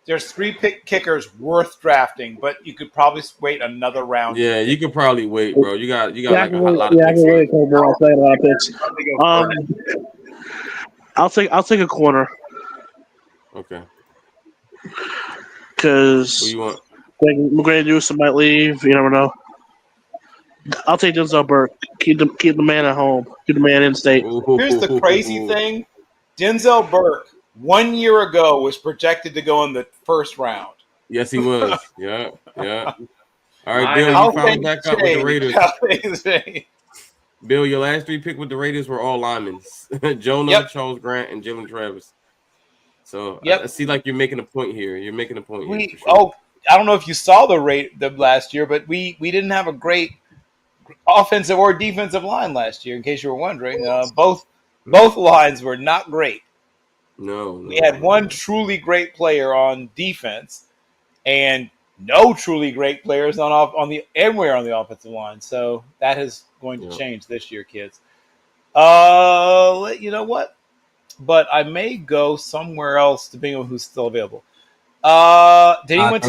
There's 3 kickers worth drafting, but you could probably wait another round. Yeah, you could probably wait, bro. You got Yeah, I like a can wait. lot of Yeah, I picks can wait a left. couple more. I a lot of picks. Let me go first. I'll take a corner Okay. Who because you want? McGrady Newsom might leave. You never know. I'll take Denzel Burke. Keep the man at home. Keep the man in state. Here's the crazy thing: Denzel Burke 1 year ago was projected to go in the first round. Yes, he was. Yeah, yeah. All right, My Bill, How you finally things back up with the change. Raiders. How things change. Bill, your last 3 picks with the Raiders were all linemen: Jonah, Yep. Charles Grant, and Jalen Travis. So Yep. I see like you're making a point here. You're making a point here. For sure. Oh, I don't know if you saw the last year, but we didn't have a great offensive or defensive line last year. In case you were wondering, both lines were not great. No, We had one truly great player on defense, and no truly great players anywhere on the offensive line. So that is going to change this year, kids. You know what? But I may go somewhere else depending on who's still available. Did anyone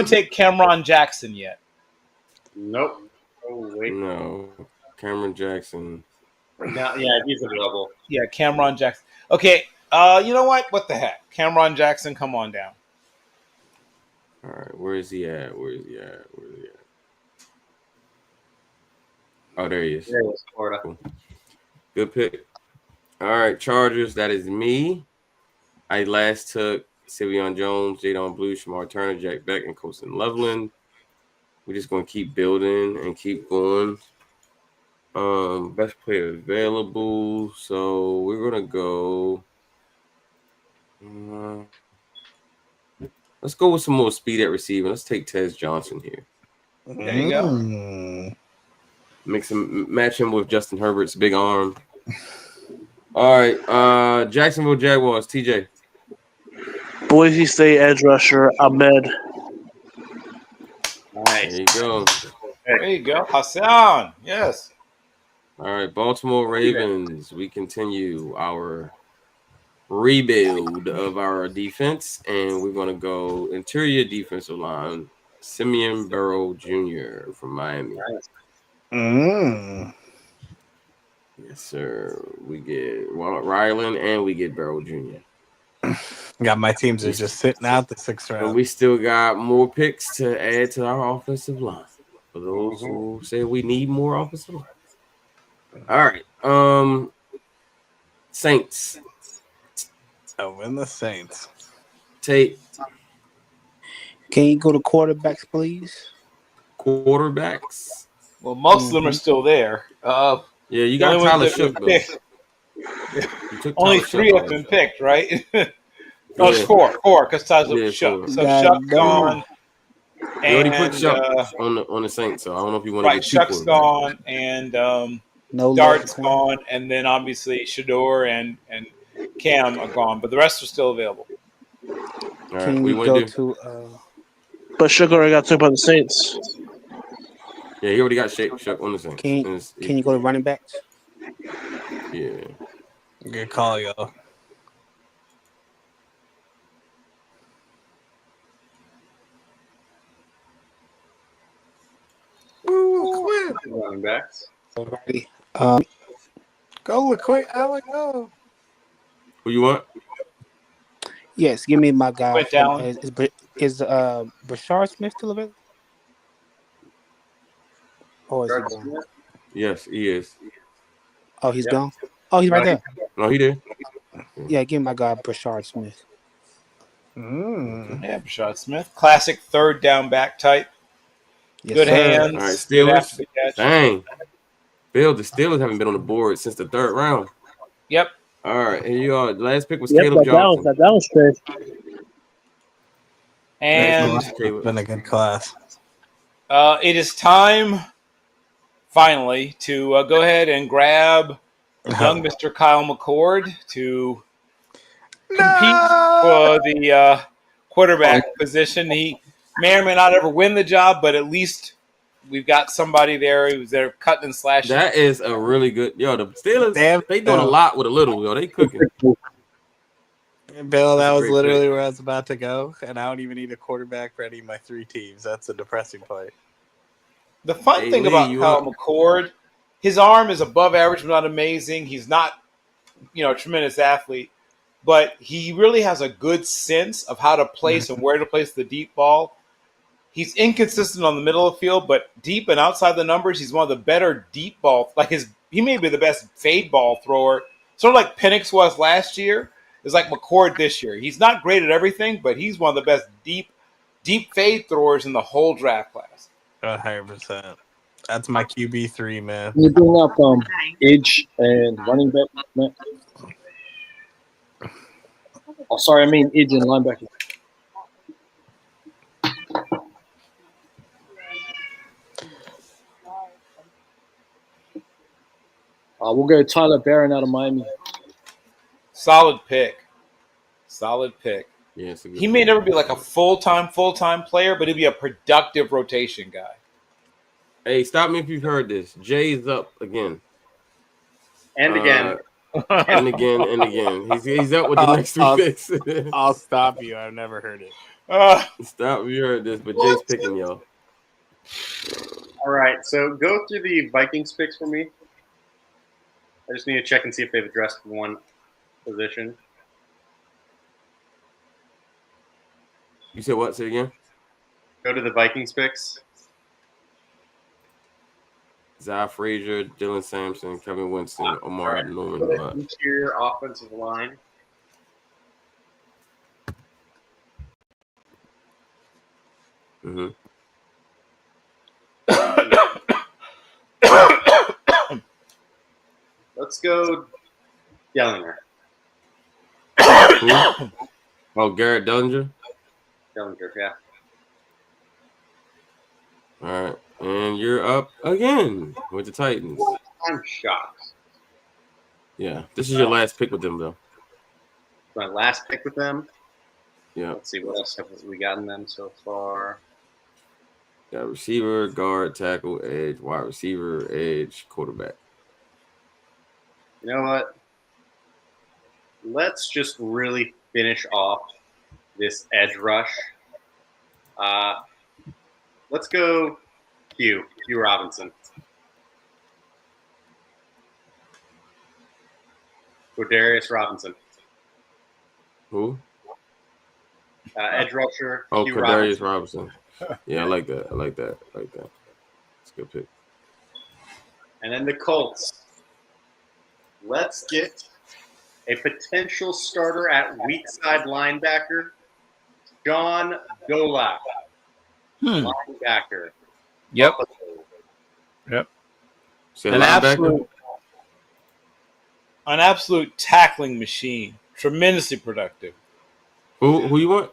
take Cameron Jackson yet? Nope. Oh wait. No. Cameron Jackson. Now, yeah, he's available. Yeah, Cameron Jackson. Okay. You know what? What the heck? Cameron Jackson, come on down. All right, where is he at? Oh, there he is. There he is, Florida. Cool. Good pick. All right, Chargers. That is me. I last took Sivion Jones, Jadon Blue, Shamar Turner, Jack Beck, and Colson Loveland. We're just gonna keep building and keep going. Best player available. So we're gonna go. Let's go with some more speed at receiver. Let's take Tez Johnson here. There you go. Match him with Justin Herbert's big arm. All right, Jacksonville Jaguars. TJ. Boise State edge rusher Ahmed. Nice. There you go. There you go, Hassan. Yes. All right, Baltimore Ravens. We continue our rebuild of our defense, and we're going to go interior defensive line. Simeon Burrow Jr. from Miami. Yes, sir. We get Ryland and we get Burrow Jr. Got my teams are just sitting out the 6th round. But we still got more picks to add to our offensive line. For those who say we need more offensive line. All right. Saints. Oh, and the Saints. Tate. Can you go to quarterbacks, please? Quarterbacks. Well, most of them are still there. Yeah, you got Tyler Shook, though. Only 3 have been picked, right? No, it's 4, because Tyler Shook. So Shook's gone. You already put Shook on the Saints, so I don't know if you want to get Shook's gone, and Dart's gone, and then obviously Shador and Cam are gone, but the rest are still available. All right, what do you want to do? But Shook already got took by the Saints. Yeah, he already got Shook on the Saints. Can you go to running backs? Yeah. Good call, y'all. Running backs. Alrighty. Go LaQuint, Alec, go. Who you want? Yes, give me my guy. Went down. Is Brashard Smith still available? Or is he gone? Yes, he is. Oh, he's gone? Oh, he's right there. No, he did. Yeah, give me my guy, Brashard Smith. Yeah, Brashard Smith. Classic third down back type. Yes, Good sir. hands. All right, Good after the Steelers. catch. Dang. Bill, the Steelers haven't been on the board since the 3rd round. Yep. All right, here you are. The last pick was Yep, Caleb Johnson. that was straight. And Caleb. Been a good class. It is time, finally, to go ahead and grab young Mr. Kyle McCord to compete for the quarterback position. He may or may not ever win the job, but at least we've got somebody there who's there cutting and slashing. That is a really good. Yo, the Steelers, Damn, they doing a lot with a little. Yo, they cooking. Bill, That's that a was great literally pick. where I was about to go, and I don't even need a quarterback for any of my 3 teams. That's a depressing play. The fun Hey, thing Lee, about you Kyle up? McCord, his arm is above average, but not amazing. He's not, a tremendous athlete, but he really has a good sense of how to place and where to place the deep ball. He's inconsistent on the middle of the field, but deep and outside the numbers, he's one of the better deep ball. He may be the best fade ball thrower, sort of like Penix was last year. Is like McCord this year. He's not great at everything, but he's one of the best deep fade throwers in the whole draft class. 100%. That's my QB3, man. Can you bring up edge and running back, Matt? Oh, sorry, I mean edge and linebacker. We'll go Tyler Barron out of Miami. Solid pick. Yeah, it's a good He may pick. never be like a full-time player, but he'll be a productive rotation guy. Hey, stop me if you've heard this. Jay's up again. And again. And again and again. He's up with the next 3 picks. I'll stop you. I've never heard it. Stop if you heard this, but Jay's picking y'all. All right, so go through the Vikings picks for me. I just need to check and see if they've addressed one position. You said what? Say again? Go to the Vikings picks. Zai Frazier, Dylan Sampson, Kevin Winston, Omar Norman. But Interior offensive line. Let's go Dellinger. Oh, Garrett Dellinger? Dellinger, yeah. All right. And you're up again with the Titans. I'm shocked. Yeah. This is your last pick with them, though. My last pick with them. Yeah. Let's see what else have we gotten them so far. Got receiver, guard, tackle, edge, wide receiver, edge, quarterback. You know what? Let's just really finish off this edge rush. Let's go Hugh Robinson. Darius Robinson. Who? Edge rusher. Oh, Hugh Darius Robinson. Yeah, I like that. It's a good pick. And then the Colts. Let's get a potential starter at weak side linebacker, John Dolak. Linebacker. Yep. An absolute tackling machine. Tremendously productive. Who you want?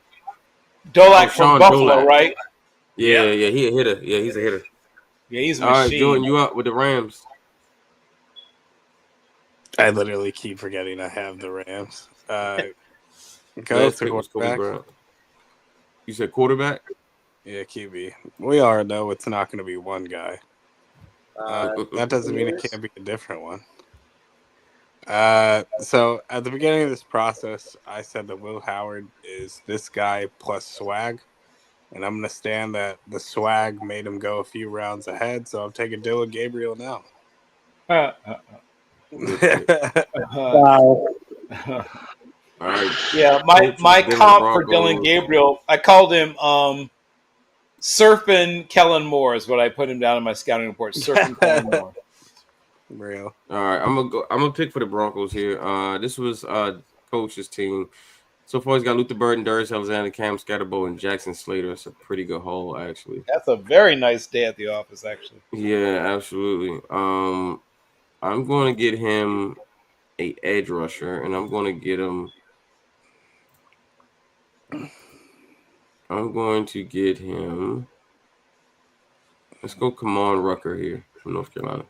Dolak from Buffalo, right? Yeah, he a hitter. Yeah, he's a hitter. Yeah, he's a machine. All right, Jordan, you up with the Rams? I literally keep forgetting I have the Rams. Go Last to pick was Kobe quarterback. Bryant. You said quarterback? Yeah, QB. We already know it's not going to be one guy. That doesn't mean it can't be a different one. So at the beginning of this process, I said that Will Howard is this guy plus swag, and I'm going to stand that the swag made him go a few rounds ahead. So I'm taking Dylan Gabriel now. Wow. All right. Yeah, my comp for Dylan Gabriel, I called him Surfing Kellen Moore is what I put him down in my scouting report. Surfing Kellen Moore. Real. All right, I'm gonna pick for the Broncos here. This was coach's team. So far, he's got Luther Burden, Darius Alexander, Cam Scatterbo, and Jackson Slater. It's a pretty good haul, actually. That's a very nice day at the office, actually. Yeah, absolutely. I'm going to get him a edge rusher, and I'm going to get him. Let's go. Come on, Rucker here from North Carolina.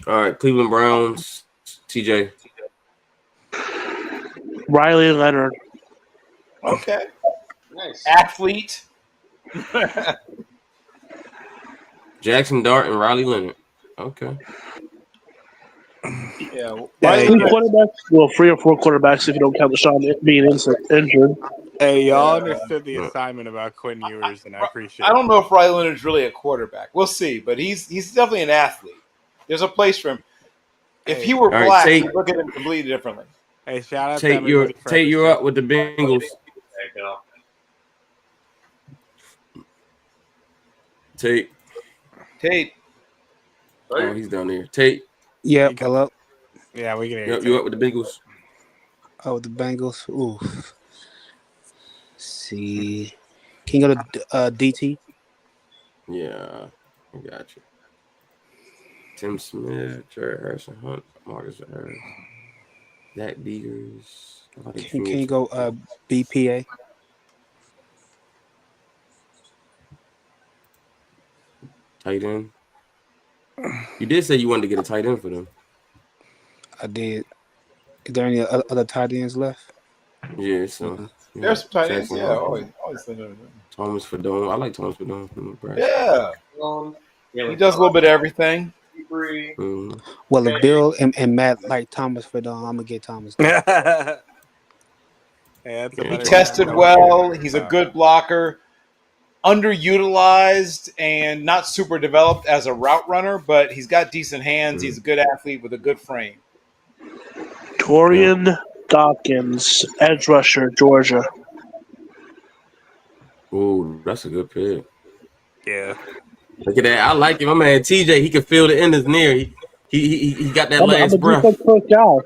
All right, Cleveland Browns. TJ. Riley Leonard. Okay. Nice. Athlete. Jackson Dart and Riley Leonard. Okay. Yeah. Three quarterbacks. Well, 3 or 4 quarterbacks if you don't count Deshaun being injured. Hey, y'all understood the assignment about Quinn Ewers, and I appreciate it. I don't know if Riley Leonard's really a quarterback. We'll see, but he's definitely an athlete. There's a place for him. If he were All right, black, Tate. we'd look at him completely differently. Hey, shout out to Tate, everybody for you're up with the Bengals. There you go. Tate. Oh, he's down there. Tate. Yep, hello. Yeah, we can hear Yep, you up with the Bengals? Oh, the Bengals. Ooh. See. Can you go to DT? Yeah, I got you. Tim Smith, Jared Harrison Hunt, Marcus Harris, Zach Beegers. Can you go BPA? Tight end. You did say you wanted to get a tight end for them. I did. Is there any other tight ends left? Yeah, so There's some tight ends. Jackson Yeah, Dart. always think of it. Thomas Fedon. I like Thomas Fedon from Nebraska. Yeah. He does a little bit of everything. Mm-hmm. Well, if Bill and Matt like Thomas Fedon, I'm gonna get Thomas. He tested well. He's a good blocker. Underutilized and not super developed as a route runner, but he's got decent hands. He's a good athlete with a good frame. Torian Dawkins, edge rusher, Georgia. Ooh, that's a good pick. Yeah. Look at that. I like him. My man TJ, he can feel the end is near. He got that I'm last a breath. defense first guy.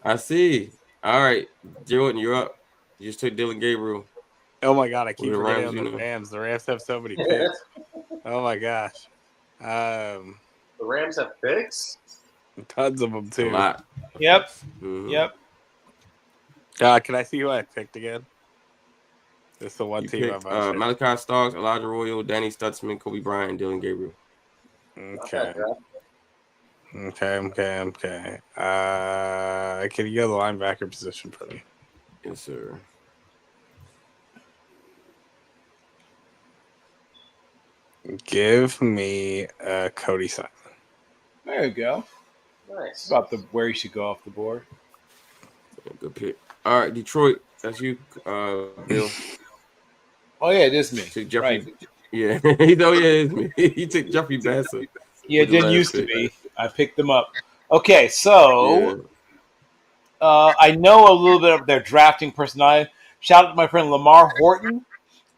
I see. All right, Jordan, you're up. You just took Dylan Gabriel. Oh my god, I keep the forgetting Rams, on the Rams. The Rams have so many picks. Oh my gosh. The Rams have picks? Tons of them too. A lot. Yep. Mm-hmm. Yep. Can I see who I picked again? This is the one You team picked I'm on. Malachi Starks, Elijah Royal, Danny Stutzman, Kobe Bryant, and Dylan Gabriel. Okay. Can you go to the linebacker position for me? Yes, sir. Give me Cody Simon. There you go. Nice. About where you should go off the board. Good pick. All right, Detroit. That's you, Bill. Oh yeah, it is me. Took Jeffrey. Right. Yeah, it's me. He took Jeffrey Bassett. Yeah, it didn't used to be. I picked them up. Okay, so I know a little bit of their drafting personality. Shout out to my friend Lamar Horton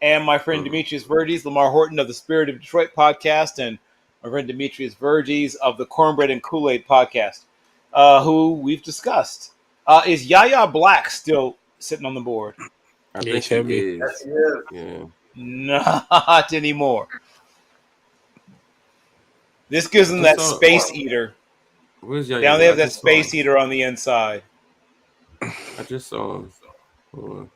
and my friend Demetrius Verges. Lamar Horton of the Spirit of Detroit podcast and my friend Demetrius Verges of the Cornbread and Kool-Aid podcast, who we've discussed. Is Yaya Black still sitting on the board? I think he is. Yeah. Not anymore. This gives them that Space Eater. Where's Yaya? Down they have that Space Eater on the inside. I just saw him. Hold on.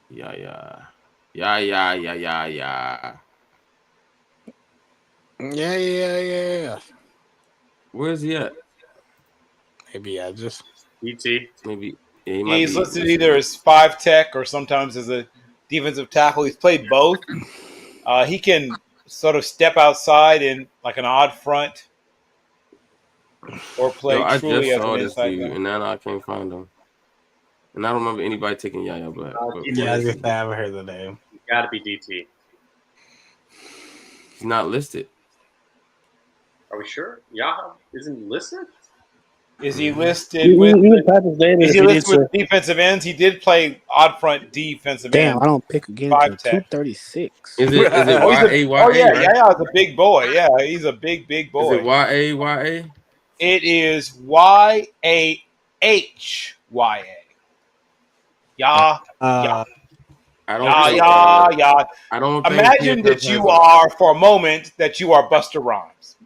Yeah. Yeah. Where's he at? Maybe I just DT. Maybe he's listed either as 5 tech or sometimes as a defensive tackle. He's played both. He can sort of step outside in like an odd front or play I truly just as saw an this inside dude, guy. and now I can't find him. And I don't remember anybody taking Yaya Black. I haven't heard the name. Got to be DT. He's not listed. Are we sure? Yaha isn't listed? Is he listed with? Is he listed with defensive ends? He did play odd front defensive Damn, end. I don't pick again until 236. Is it Oh YAYA? yeah, right? Yaya's a big boy. Yeah, he's a big boy. Is it YAYA? It is YAHYA. Yeah. I don't. Yeah. I don't think Imagine PFF that has you a- are for a moment that you are Buster Rhymes.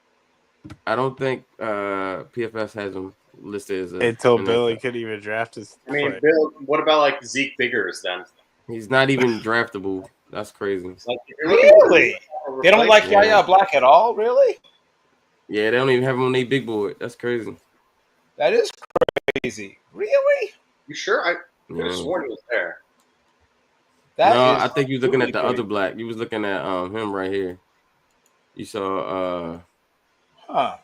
I don't think PFS has him listed as a. Until an Billy NFL. couldn't even draft his. I mean, Bill, what about like Zeke Biggers then? He's not even draftable. That's crazy. Like, if you're looking for Really? a They don't like replacement- Yaya Black at all? Really? Yeah, they don't even have him on their big board. That's crazy. That is crazy. Really? You sure? I could have Yeah. sworn he was there. That no, is I think you was looking at the really other black. You was looking at him right here. You saw Huh.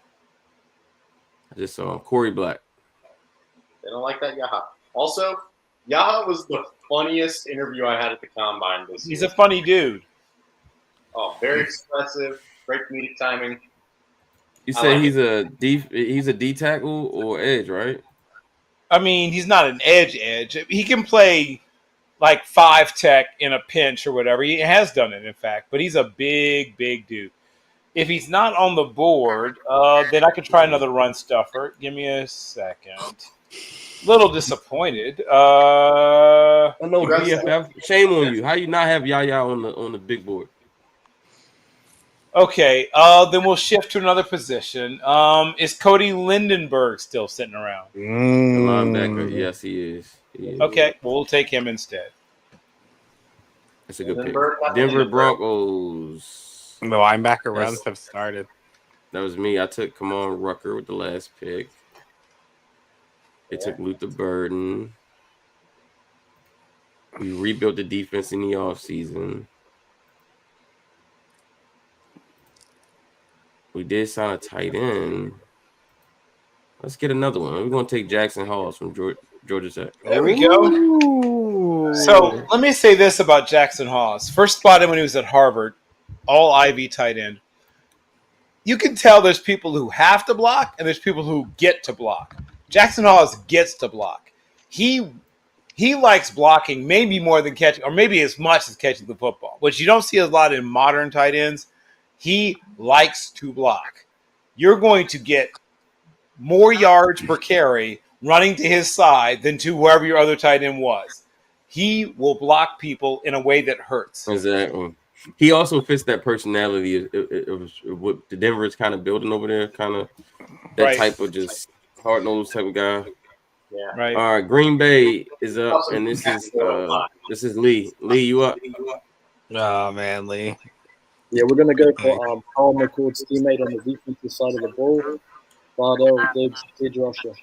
I just saw Corey Black. They don't like that Yaha. Also, Yaha was the funniest interview I had at the combine this He's year. a funny dude. Oh, very expressive, great comedic timing. You I said like he's a D tackle or edge, right? I mean, he's not an edge. He can play like 5 tech in a pinch or whatever. He has done it, in fact. But he's a big dude. If he's not on the board, then I could try another run stuffer. Give me a second. Little disappointed. I know BFF. Shame on you. How you not have Yaya on the big board? Okay, then we'll shift to another position. Is Cody Lindenberg still sitting around? The linebacker. Yes, he is. Okay, we'll take him instead. That's a good pick. Lindenberg. Denver Broncos. The linebacker That's- runs have started. That was me. I took Kamon Rucker with the last pick. They took Luther Burden. We rebuilt the defense in the offseason. We did sign a tight end. Let's get another one. We're going to take Jackson Halls from Georgia Tech. There we go. So let me say this about Jackson Hawes. First spotted when he was at Harvard, all Ivy tight end. You can tell there's people who have to block and there's people who get to block. Jackson Hawes gets to block. He likes blocking maybe more than catching, or maybe as much as catching the football, which you don't see a lot in modern tight ends. He likes to block. You're going to get more yards per carry running to his side than to whoever your other tight end was. He will block people in a way that hurts. Exactly. He also fits that personality of what the Denver is kind of building over there, kind of that Right. type of just hard-nosed type of guy. Yeah. Right. All right, Green Bay is up, and this is Lee. Lee, you up? Oh man, Lee. Yeah, we're going to go for Carl McCord's teammate on the defensive side of the ball, Bardell Diggs, edge rusher.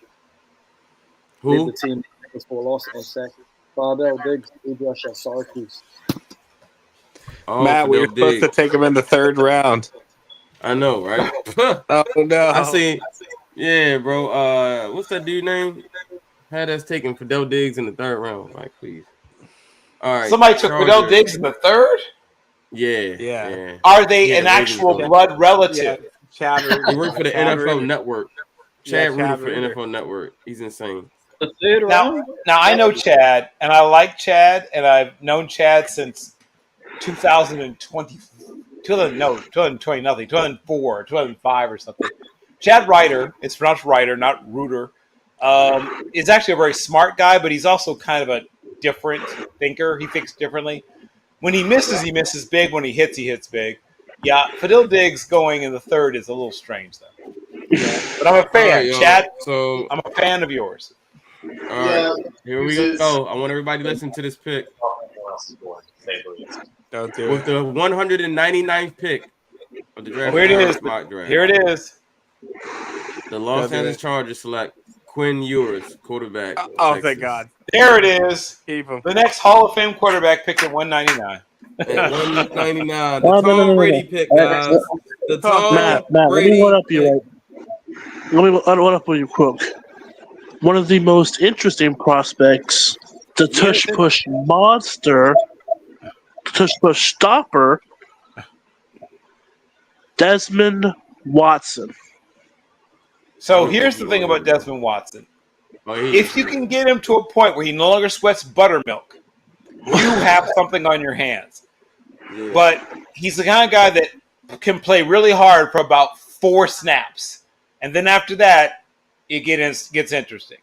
Who? The team was for loss and sack. Bardell Diggs, edge rusher, Syracuse. Oh, Matt, we were Fidel supposed to Diggs. take him in the 3rd round. I know, right? Oh no! I see. Yeah, bro. What's that dude name? Had us taking Fidel Diggs in the 3rd round. Like, please. All right. Somebody took Chargers. Fidel Diggs in the 3rd? Yeah. Are they Yeah, an the Ravens actual don't. blood relative? He worked for the NFL Network. Yeah, Chad Chad rooted for Reuter. NFL Network. He's insane. Now I know Chad, and I like Chad, and I've known Chad since 2020, 2020 nothing, 2004, 2005 or something. Chad Ryder, it's pronounced Ryder, not Reuter, is actually a very smart guy, but he's also kind of a different thinker. He thinks differently. When he misses big. When he hits big. Yeah, Fidel Diggs going in the 3rd is a little strange, though. But I'm a fan. All right, y'all. Chad, So, I'm a fan of yours. all right. Here we go. I want everybody to listen to this pick. Don't do With it. the 199th pick of the draft, Here it is. mock draft. Here it is. The Los Don't do Angeles it. Chargers select Quinn Ewers, quarterback. Oh, Texas. thank God. There it is. Keep him. The next Hall of Fame quarterback picked at 199. At 199. The Oh, Tom no. Brady pick, guys. The Tom Matt, let Brady me run up you pick. right. Let me run up on you quick. One of the most interesting prospects, the tush push monster, tush push stopper, Desmond Watson. So here's the thing about Desmond Watson. Oh, If you can get him to a point where he no longer sweats buttermilk, you have something on your hands. Yeah. But he's the kind of guy that can play really hard for about 4 snaps. And then after that, it gets interesting.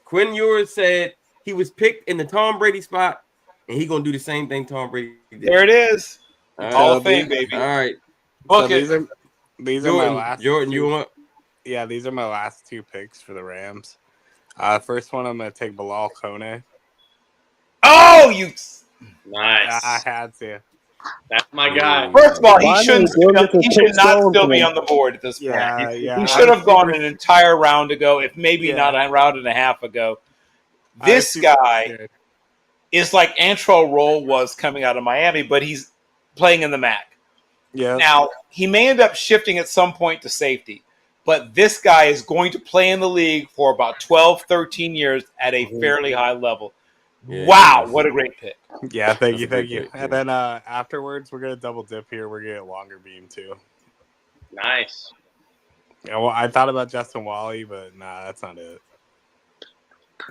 Quinn Ewers said he was picked in the Tom Brady spot, and he's going to do the same thing Tom Brady did. There it is. All Hall right. of Fame, baby. All right. Book So it. these are my Jordan, last Jordan, two. you want? Yeah, these are my last 2 picks for the Rams. First one, I'm going to take Bilal Kone. Oh, you Nice. I had to. That's my guy. First of all, he Finally, shouldn't. Bill gets his He pick should not stolen still from be him. on the board at this point. Yeah. He should have gone an entire round ago, if maybe Yeah. not a round and a half ago. I was This super guy scared. is like Antrell Roll was coming out of Miami, but he's playing in the MAC. Yeah. Now, he may end up shifting at some point to safety, but this guy is going to play in the league for about 12, 13 years at a fairly high level. Yeah, Wow, he is. what a great pick. Yeah, thank That's you, a great thank you. pick, And then afterwards, we're gonna double dip here. We're gonna get longer beam too. Nice. Yeah, well, I thought about Justin Wally, but nah, that's not it.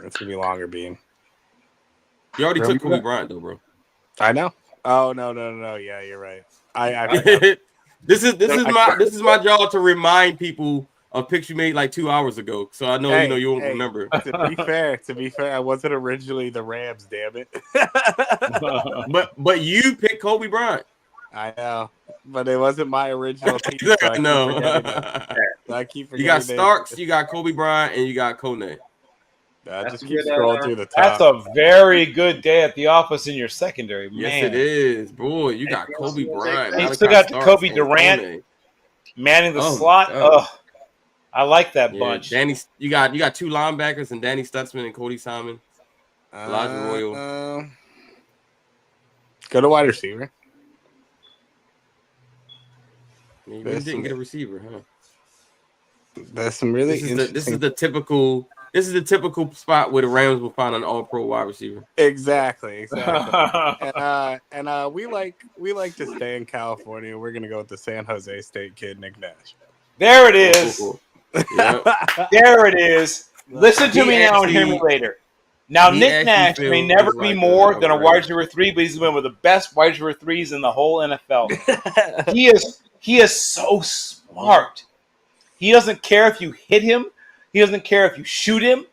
It's gonna be longer beam. You already Where took we Kobe at? Bryant though, bro. I know. Oh no. Yeah, you're right. I forgot. This is my job to remind people of picks you made like 2 hours ago. So I know you won't remember. To be fair, I wasn't originally the Rams. Damn it. but you picked Kobe Bryant. I know, but it wasn't my original team. So I keep No. forgetting that. I keep forgetting You got that. Starks, you got Kobe Bryant, and you got Kone. Just keep scrolling through the top. That's a very good day at the office in your secondary, man. Yes, it is. Boy, you got Kobe Bryant. You still got Starks Kobe and Durant Kone. manning the Oh, slot. God. Ugh, I like that Yeah, bunch. Danny, you got 2 linebackers and Danny Stutzman and Cody Simon, Elijah Royal. Go to wide receiver. You really didn't get a receiver, huh? That's some really This is the typical spot where the Rams will find an all-pro wide receiver. Exactly. And we like to stay in California. We're gonna go with the San Jose State kid, Nick Nash. There it is. Yep. There it is. Listen to me now and hear me later. Now, Nick Nash may never be more than a wide receiver 3, but he's one of the best wide receiver 3s in the whole NFL. He is so smart. He doesn't care if you hit him. He doesn't care if you shoot him.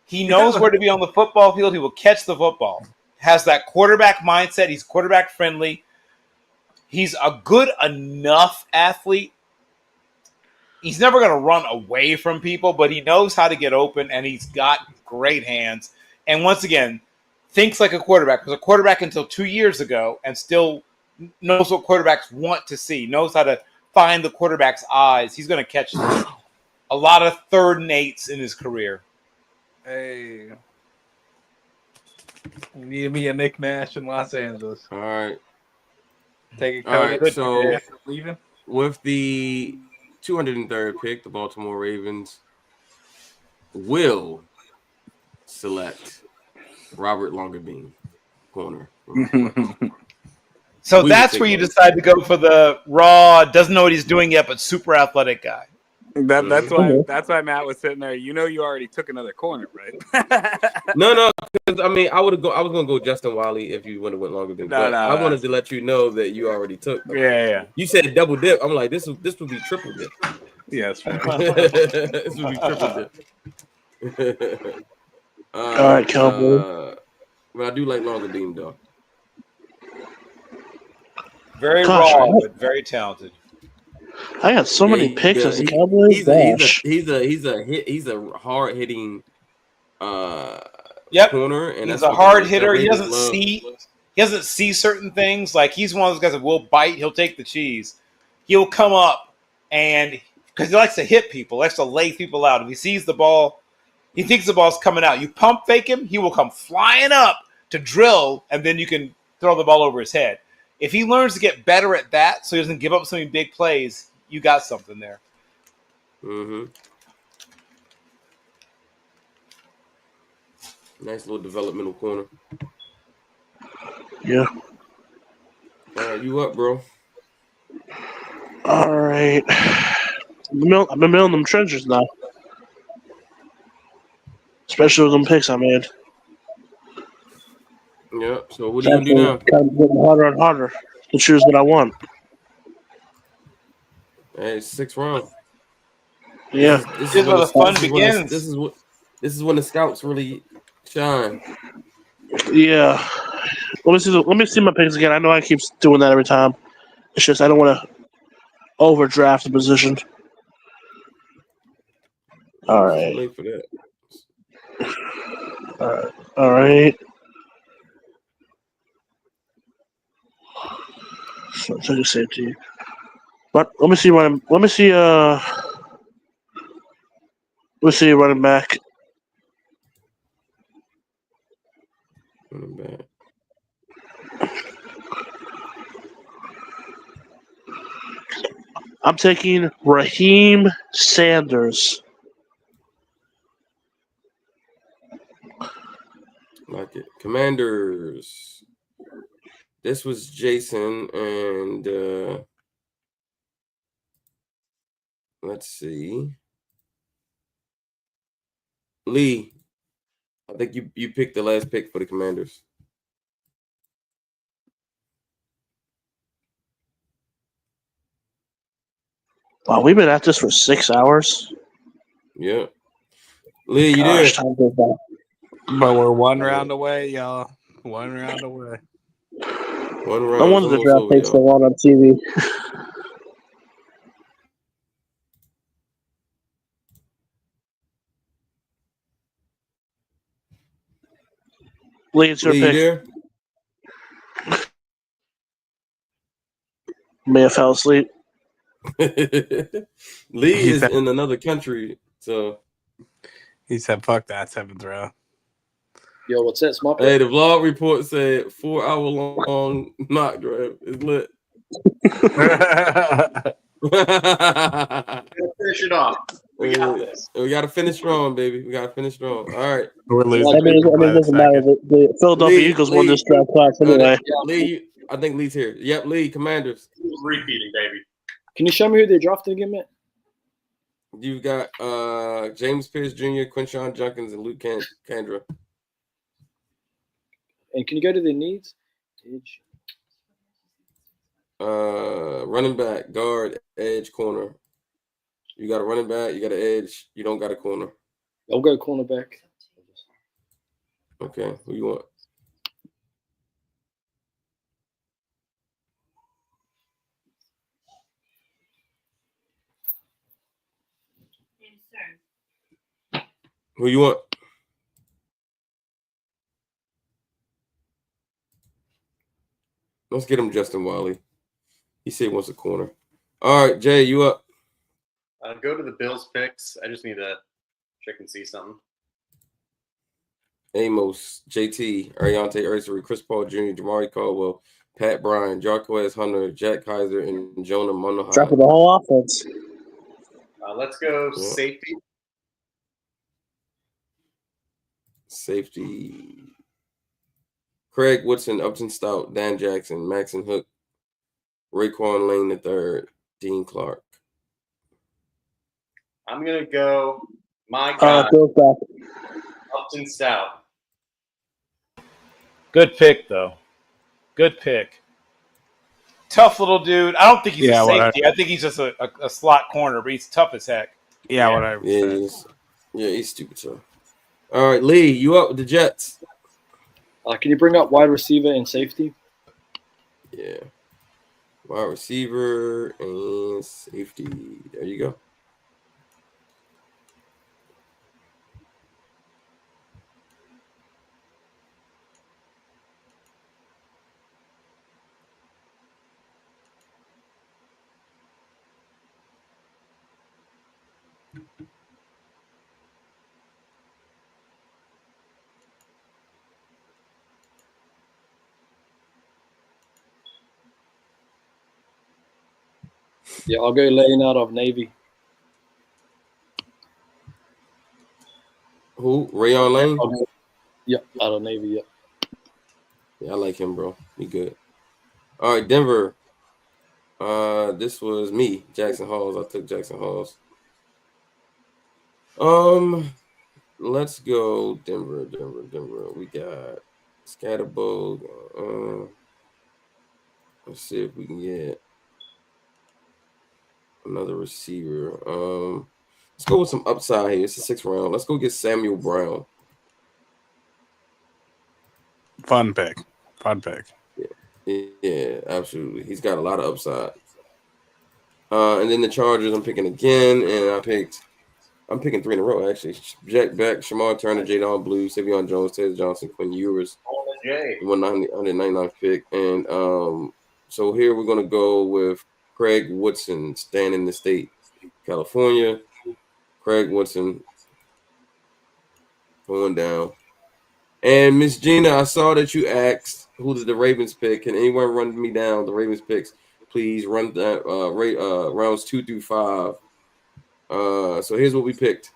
He knows where to be on the football field. He will catch the football. Has that quarterback mindset. He's quarterback friendly. He's a good enough athlete. He's never going to run away from people, but he knows how to get open, and he's got great hands. And once again, thinks like a quarterback. Was a quarterback until 2 years ago and still knows what quarterbacks want to see, knows how to find the quarterback's eyes. He's going to catch a lot of 3rd and 8s in his career. Hey. Need me a Nick Nash in Los Angeles. All right. Take a All right, so leaving. with the 203rd pick, the Baltimore Ravens will select Robert Longerbeam, corner. So that's where you decide to go for the raw, doesn't know what he's doing yet, but super athletic guy. That's why Matt was sitting there. You know, you already took another corner, right? No, because I mean, I was gonna go Justin Wiley if you would have went longer than. I wanted to let you know that you already took. Yeah. You said double dip. I'm like, this would be triple dip. Yes, this would be triple dip. All right, Cowboy. But I do like longer beam though. Very Gosh, raw, but very talented. I got so many picks as a Cowboys. He's a hard hitting Yep. corner, and He's that's a what hard the hitter. He Ravens doesn't see certain things. Like, he's one of those guys that will bite. He'll take the cheese. He'll come up and because he likes to hit people, likes to lay people out. If he sees the ball, he thinks the ball's coming out. You pump fake him, he will come flying up to drill, and then you can throw the ball over his head. If he learns to get better at that, so he doesn't give up so many big plays, you got something there. Mm-hmm. Nice little developmental corner. Yeah. All right, you up, bro? All right. I've been building them trenches now. Especially with them picks I made. Yeah, so what are you going to do now? Kind of getting harder and harder to choose what I want. Hey, it's 6th round. Yeah. This is where the fun begins. This is when the scouts really shine. Yeah. Let me see my picks again. I know I keep doing that every time. It's just I don't want to overdraft the position. All It's too right. late for that. All right. So I just said to you. But let me see running. Let me see. Let's see running back. Running back. I'm taking Raheem Sanders. Like it. Commanders. This was Jason, and let's see. Lee, I think you picked the last pick for the Commanders. Wow, we've been at this for 6 hours. Yeah. Lee, you Gosh, there? time goes by. But we're one round away, y'all. One round away. One No round. wonder the Almost draft over, takes so y'all. long on TV. Lee, it's your Lee, you pick. there? May have fell asleep. Lee He is said, in another country, so he said, fuck that 7th round. Yo, what's that? It's my hey, pick. the vlog report said 4 hour long mock draft is lit. Finish it off. We got this. We gotta finish strong, baby. We gotta finish strong. All right. We're losing. I mean, it doesn't matter. The Philadelphia Eagles won this draft class anyway. Lee, I think Lee's here. Yep, Lee, Commanders. Who's repeating, baby? Can you show me who they drafted again, Matt? You've got James Pierce Jr., Quinshon Junkins, and Luke Kandra. And can you go to their needs? Edge. Running back, guard, edge, corner. You got a running back, you got an edge, you don't got a corner. I'll go cornerback. Okay, who you want? Who you want? Let's get him Justin Wiley. He said he wants a corner. All right, Jay, you up? Go to the Bills picks. I just need to check and see something. Amos, JT, Ariante Ursery, Chris Paul Jr., Jamari Caldwell, Pat Bryan, Jarquez Hunter, Jack Kaiser, and Jonah Monahan. Dropping the whole offense. Let's go safety. Safety. Craig Woodson, Upton Stout, Dan Jackson, Maxon Hook, Raekwon Lane III, Dean Clark. I'm going to go my guy, Upton Stout. Good pick, though. Good pick. Tough little dude. I don't think he's a safety. I think he's just a slot corner, but he's tough as heck. Yeah, whatever. Yeah, he's stupid tough. All right, Lee, you up with the Jets? Can you bring up wide receiver and safety? Yeah. Wide receiver and safety. There you go. Yeah, I'll go Lane out of Navy. Who? Rayon Lane? Yep, out of Navy, yep. Yeah, I like him, bro. He good. All right, Denver. This was me, Jackson Halls. I took Jackson Halls. Let's go Denver. We got Scatterbug. Let's see if we can get another receiver. Let's go with some upside here. It's the 6th round. Let's go get Samuel Brown. Fun pick. Yeah, absolutely. He's got a lot of upside. And then the Chargers, I'm picking again, and I picked I'm picking 3 in a row, actually. Jack Beck, Shamar Turner, Jadon Blue, Savion Jones, Ted Johnson, Quinn Ewers. Jay. 199 pick. And so here we're going to go with Craig Woodson, staying in the state, California. Craig Woodson going down. And Miss Gina, I saw that you asked who did the Ravens pick. Can anyone run me down the Ravens picks? Please run that rounds 2 through 5. So here's what we picked.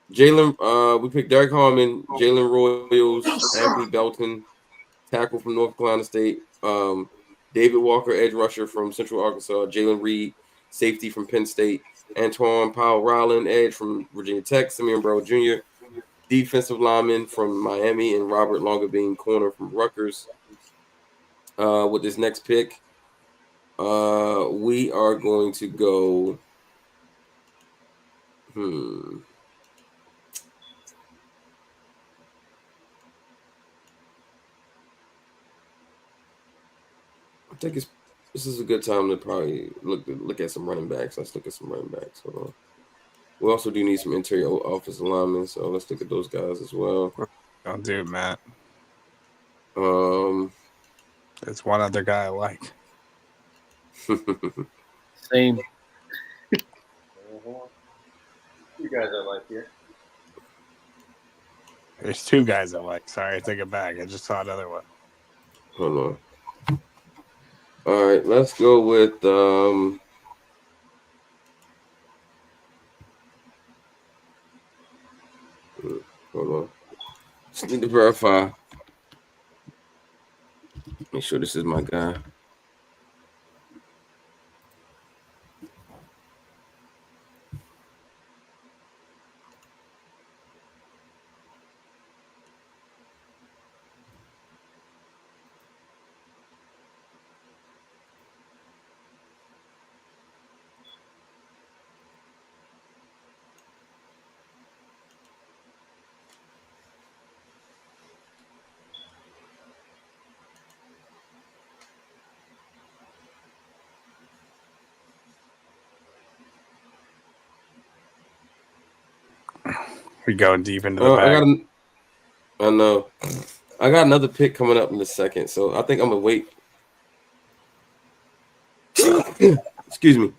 We picked Derek Harmon, Jalen Royals, Anthony Belton, tackle from North Carolina State, David Walker, edge rusher from Central Arkansas, Jalen Reed, safety from Penn State, Antoine Powell-Ryland, edge from Virginia Tech, Simeon Burrow Jr., defensive lineman from Miami, and Robert Longerbean, corner from Rutgers. With this next pick, we are going to go. I think this is a good time to probably look at some running backs. Let's look at some running backs. Hold on. We also do need some interior offensive linemen, so let's look at those guys as well. Don't do it, Matt. There's one other guy I like. Same. You guys I like here. There's 2 guys I like. Sorry, I take it back. I just saw another one. Hold on. All right, let's go with hold on. Just need to verify. Make sure this is my guy. We going deep into the bag. I know. I got another pick coming up in a second, so I think I'm gonna wait. Excuse me.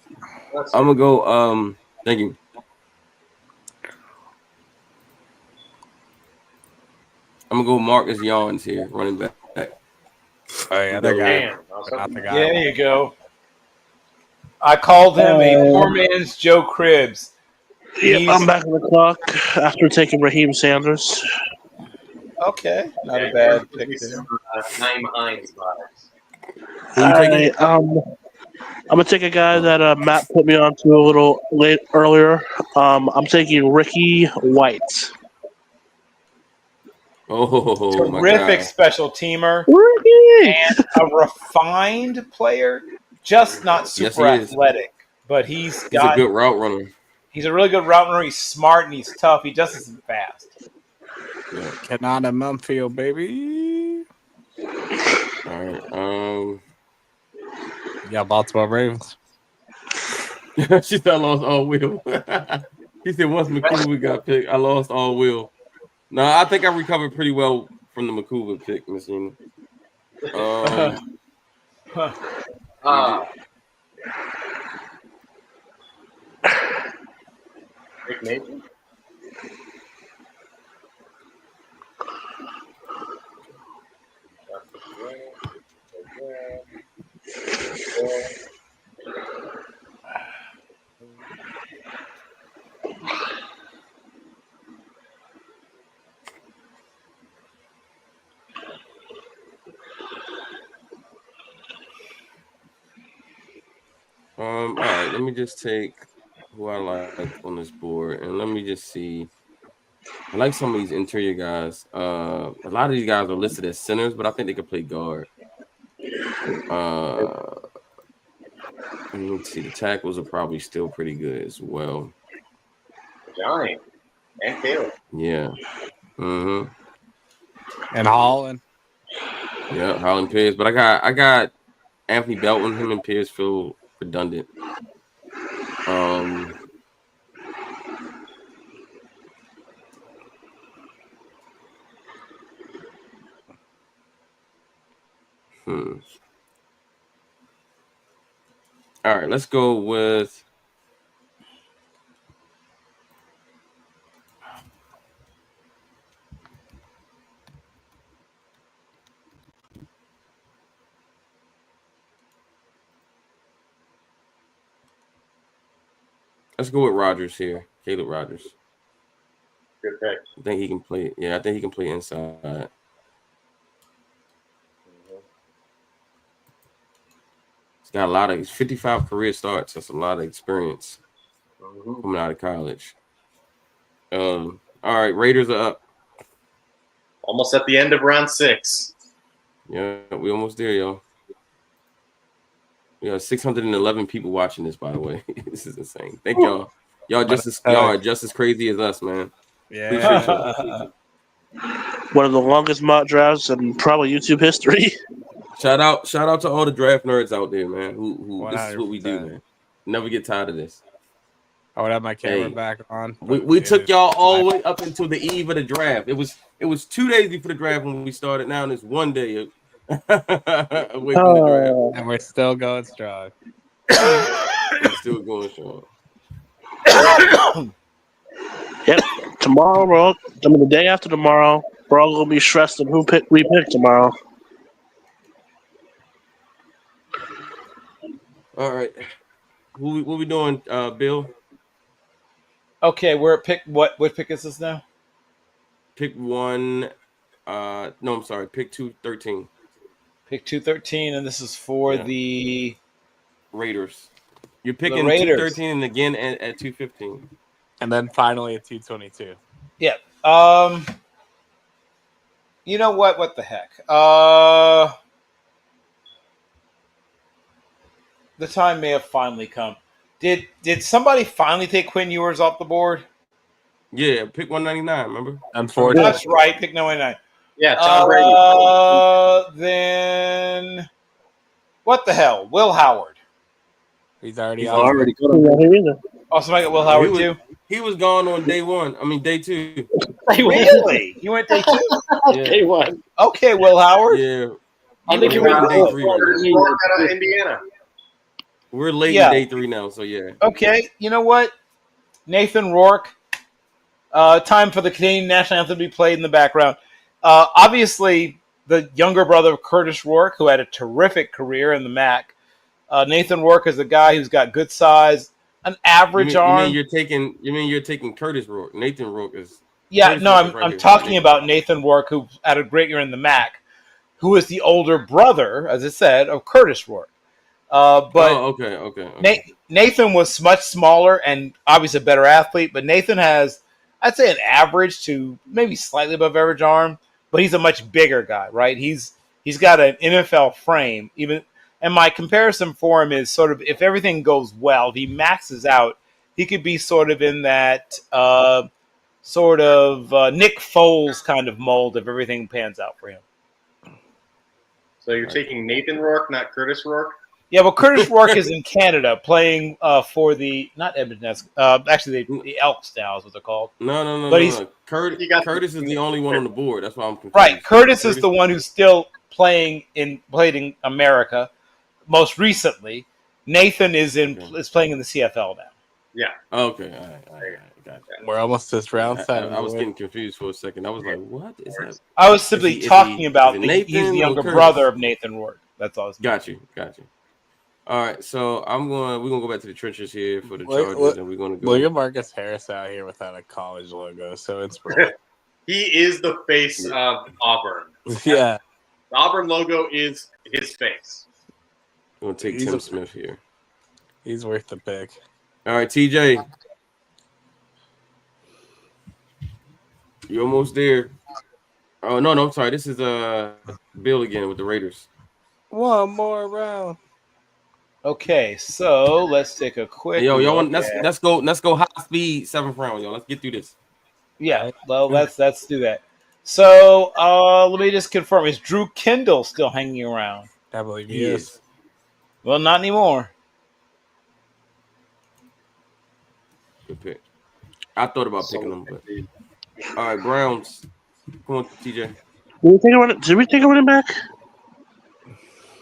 I'm gonna go. Thank you. I'm gonna go Marcus Yawns here, running back. Oh yeah, that guy. There you go. I called him a poor man's Joe Cribbs. Yep, I'm back on the clock after taking Raheem Sanders. Okay, not a bad pick. Naim Hines vibes. I'm gonna take a guy that Matt put me on to a little late earlier. I'm taking Ricky White. Oh, terrific special teamer Ricky! And a refined player, just not super athletic. But he's a good route runner. He's a really good route runner. He's smart and he's tough. He just isn't fast. Yeah. Kanata Mumfield, baby. All right. Yeah, Baltimore Ravens. She said I lost all will. He said once McCool got picked, I lost all will. No, I think I recovered pretty well from the McCool pick, Miss Nina. Rick Mason? All right, let me just take who I like on this board, and let me just see. I like some of these interior guys. A lot of these guys are listed as centers, but I think they could play guard. Let's see. The tackles are probably still pretty good as well. Johnny and Caleb. Yeah. Mm-hmm. And Holland. Yeah, Holland Pierce. But I got Anthony Belton. Him and Pierce feel redundant. All right, let's go with. Let's go with Rogers here, Caleb Rogers. Good pick. I think he can play. Yeah, I think he can play inside. He's got a lot of 55 career starts. That's a lot of experience coming out of college. All right, Raiders are up. Almost at the end of round 6. Yeah, we almost there, y'all. We have 611 people watching this, by the way. This is insane. Thank y'all. Y'all are just as crazy as us, man. Yeah. We appreciate it. One of the longest mock drafts in probably YouTube history. Shout out to all the draft nerds out there, man. Who this is what we do, 100%. man. Never get tired of this. I would have my camera back on. We took y'all all the way up until the eve of the draft. It was 2 days before the draft when we started. Now it's 1 day away from the draft. And we're still going strong. We're still going strong. Yep. Tomorrow, bro. I mean, the day after tomorrow, we're all gonna be stressed on who we pick tomorrow. All right. What we doing, Bill? Okay, we're at pick. What pick is this now? Pick one. No, I'm sorry. Pick 213. Pick 213, and this is for the Raiders. You're picking Raiders. 213 and again at 215. And then finally at 222. Yeah. You know what? What the heck? The time may have finally come. Did somebody finally take Quinn Ewers off the board? Yeah, pick 199. Remember? Unfortunately, that's right. Pick 99. Yeah, Tom Brady. Then what the hell? Will Howard. He's already got him. Oh, somebody got Will Howard too. He was gone on day 1. I mean day 2. Really? You went day 2? Yeah. Day 1. Okay, Will Howard. Yeah. I think We're he on went day 3 right now. Rourke out of Indiana. We're late Yeah. in day 3 now, so yeah. Okay, you know what? Nathan Rourke. Time for the Canadian national anthem to be played in the background. Obviously, the younger brother of Curtis Rourke, who had a terrific career in the MAC. Nathan Rourke is a guy who's got good size, an average arm. You mean you're taking Curtis Rourke? Nathan Rourke is. Yeah, Curtis no, Rourke is right I'm here. talking about Nathan Rourke, who had a great year in the MAC, who is the older brother, as I said, of Curtis Rourke. But okay. Nathan was much smaller and obviously a better athlete, but Nathan has, I'd say, an average to maybe slightly above average arm, but he's a much bigger guy, right? He's got an NFL frame, and my comparison for him is sort of, if everything goes well, if he maxes out, he could be sort of in that Nick Foles kind of mold if everything pans out for him. So you're taking Nathan Rourke, not Curtis Rourke? Yeah, well, Curtis Rourke is in Canada playing for the, not Edmonton, actually the Elks now is what they're called. No. But he's Curtis is the only one on the board. That's why I'm confused. right. Curtis is the one who's still played in America most recently. Nathan is playing in the CFL now. Yeah. Okay. All right. Gotcha. we're almost to round 7. I was getting confused for a second. I was like, what is that? I was simply talking about is it he's Nathan the or younger Curtis? brother of Nathan Rourke. That's all I was Got you. All right, so we're gonna go back to the trenches here for the Chargers, and we're gonna go. Look at Marcus Harris out here without a college logo, so it's He is the face of Auburn. yeah. The Auburn logo is his face. I'm gonna take Tim Smith here. He's worth the pick. All right, TJ, you're almost there. Oh no, I'm sorry. This is Bill again with the Raiders. One more round. Okay, so let's take a quick. Hey, y'all look want let's go high speed 7th round, y'all. Let's get through this. Yeah, well, let's do that. So let me just confirm: is Drew Kendall still hanging around? I believe he is. Well, not anymore. Good pick. I thought about picking them, but all right, Browns. Come on, TJ. Did we take a running back?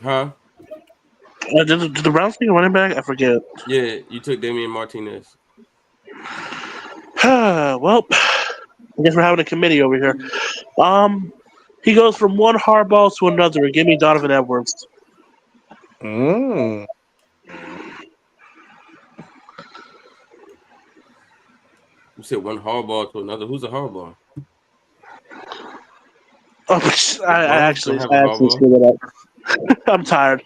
Huh? Did the Browns take a running back? I forget. Yeah, you took Damian Martinez. Well, I guess we're having a committee over here. He goes from one hardball to another. Give me Donovan Edwards. You said one hardball to another. Who's a hardball? Oh, I Browns actually don't have a hardball. screwed that up. I'm tired.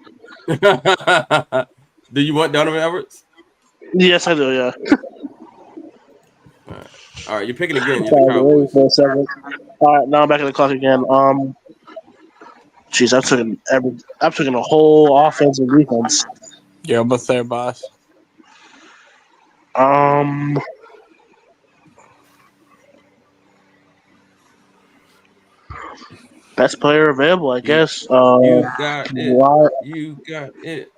Do you want Donovan Edwards? Yes, I do. Yeah. All right, you're picking again. You're the Sorry, wait Cowboys. for a second. All right, now I'm back in the clock again. Jeez, I'm taking a whole offense and defense. You're almost there, boss. Best player available, I guess. You got it. Why- You got it.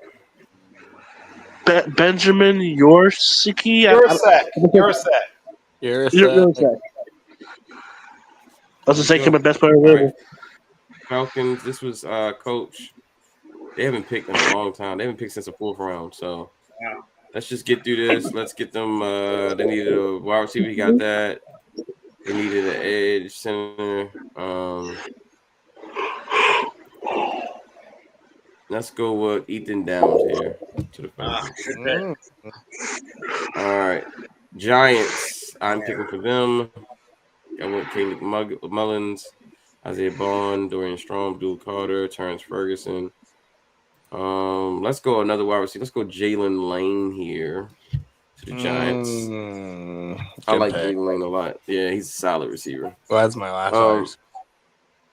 Benjamin Yorsiki. You're set. You're set. You're You're set. set. Let's just say Let's him go. a best player All right. available. Falcons. This was coach. They haven't picked in a long time. They haven't picked since the 4th round. So let's just get through this. Let's get them. They needed a wide receiver. He got that. They needed an edge center. Let's go with Ethan Downs here to the Falcons. All right, Giants. I'm picking for them. I went Caleb Mullins, Isaiah Bond, Dorian Strong, Abdul Carter, Terrence Ferguson. Let's go another wide receiver. Let's go Jalen Lane here to the Giants. I like Jalen Lane a lot. Yeah, he's a solid receiver. Well, that's my last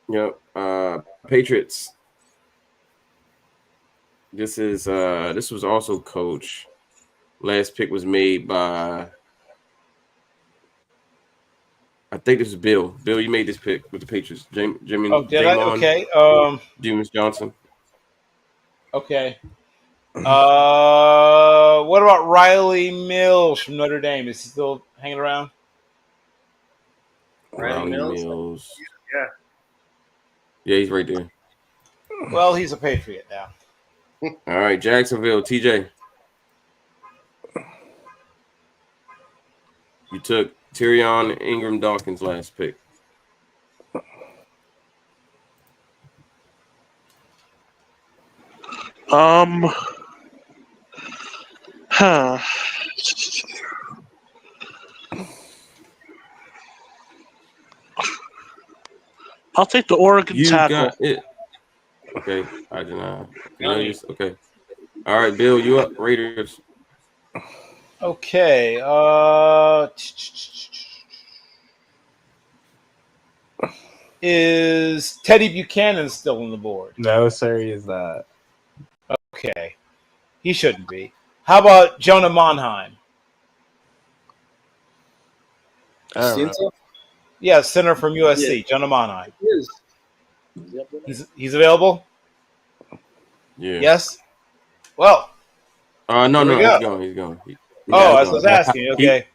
Yep. Patriots. This was also coach. Last pick was made by, I think this is Bill. Bill, you made this pick with the Patriots. Jimmy. Oh, did I? Okay. Jameis Johnson. Okay. What about Riley Mills from Notre Dame? Is he still hanging around? Riley Mills. Yeah. Yeah, he's right there. Well, he's a Patriot now. All right, Jacksonville, TJ. You took Tyrion Ingram Dawkins last pick. I'll take the Oregon tackle. Got it. Okay, I deny. Okay. All right, Bill, you up? Raiders. Okay. Is Teddy Buchanan still on the board? No, sir, he is not. Okay. He shouldn't be. How about Jonah Monheim? Yeah, center from USC, Jonah Monheim. He is. He's available? Yeah. Yes? Well. No, he's gone. He's gone. I was asking. Okay.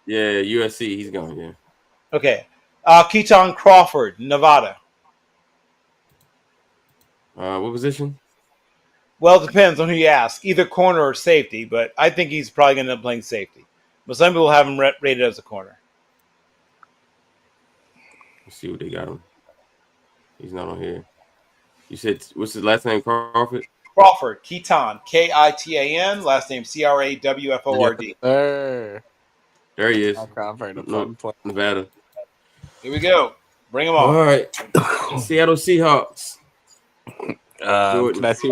Yeah, USC, he's gone. Yeah. Okay. Keaton Crawford, Nevada. What position? Well, it depends on who you ask. Either corner or safety, but I think he's probably going to end up playing safety. But some people have him rated as a corner. Let's see what they got him. He's not on here. You said, what's his last name, Crawford? Crawford, Keaton, Kitan, last name Crawford. There he is. Crawford, Nevada. Here we go. Bring him on. All right. Seattle Seahawks. Can I see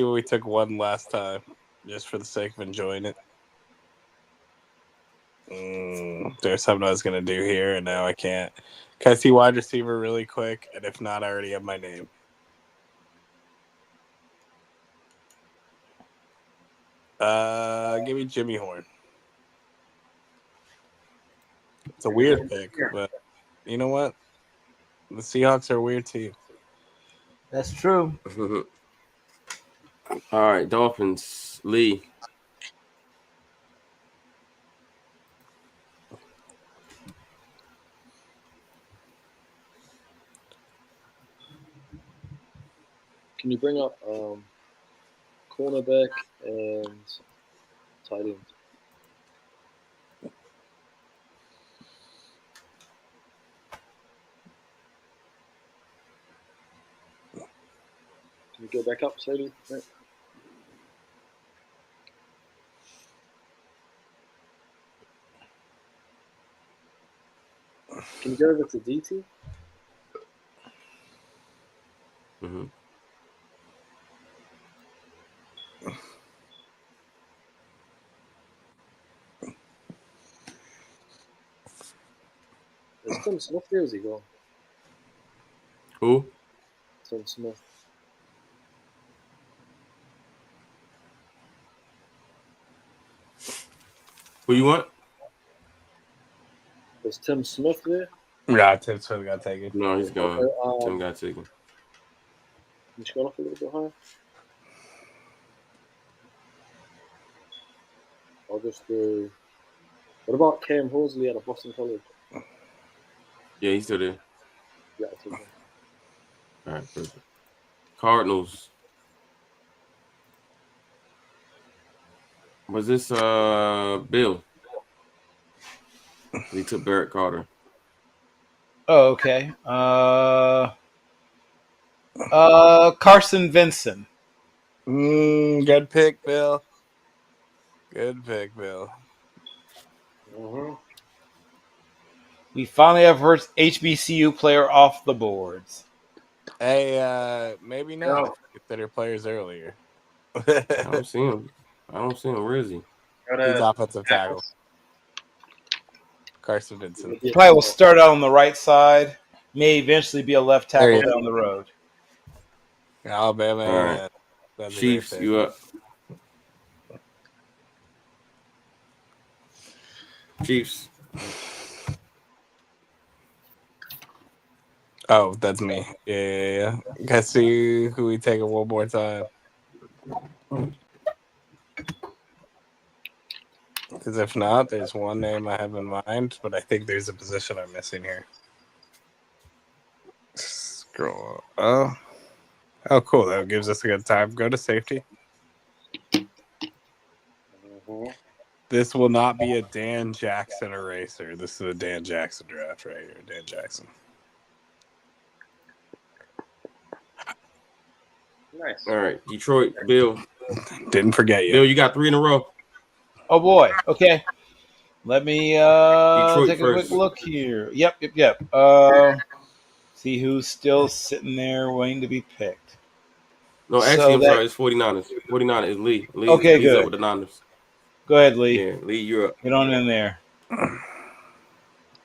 what we took one last time, just for the sake of enjoying it? There's something I was gonna do here, and now I can't. Can I see wide receiver really quick? And if not, I already have my name. Give me Jimmy Horn. It's a weird pick, but you know what? The Seahawks are a weird team. That's true. All right, Dolphins. Lee. Can Can you bring up cornerback and tight end? Can you go back up, Sadie? Right. Can you go over to DT? Mm-hmm. Is Tim Smith there? Is he gone? Who? Tim Smith. Who you want? Is Tim Smith there? Yeah, Tim Smith got taken. No, he's gone. Okay, Tim got taken. Can you scroll off a little bit higher? I'll just do. What about Cam Horsley out of Boston College? Yeah, he's still there. Yeah, I'll take him. All right, perfect. Cardinals. Was this Bill? He took Barrett Carter. Oh, okay. Carson Vincent. Good pick, Bill. Good pick, Bill. Mm-hmm. We finally have first HBCU player off the boards. Hey, maybe not. Consider players earlier. I don't see him. Where is he? He's offensive tackle. Carson Vincent. He probably will start out on the right side. May eventually be a left There tackle he is. down the road. Alabama. All right. That's a Chiefs, great pick. you up? Chiefs. Oh, that's me. Yeah. Let's see who we take one more time. Because if not, there's one name I have in mind, but I think there's a position I'm missing here. Scroll. Oh, cool. That gives us a good time. Go to safety. Mm-hmm. This will not be a Dan Jackson eraser. This is a Dan Jackson draft right here. Dan Jackson. Nice. All right, Detroit. Bill. Didn't forget you. Bill, you got 3 in a row. Oh boy. Okay. Let me Detroit take a first. quick look here. Yep. See who's still sitting there waiting to be picked. No, actually, I'm sorry. It's 49ers. 49ers is Lee. Okay, Lee's good. up with the Niners. Go ahead, Lee. Yeah, Lee, you're up. Get on in there.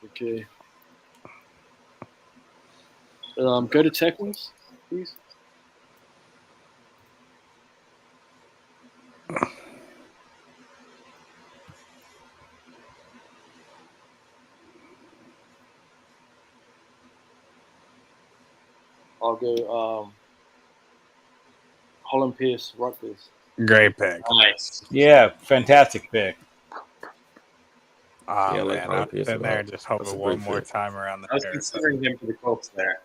Okay. Go to tackles, please. I'll go Holland Pierce, right Pierce. Great pick. Nice. Yeah, fantastic pick. Oh, Yeah, I like man. Holland I'm Pierce a sitting there lot. just That's hoping a one great more pick. time around the I was hair. considering him for the Colts there.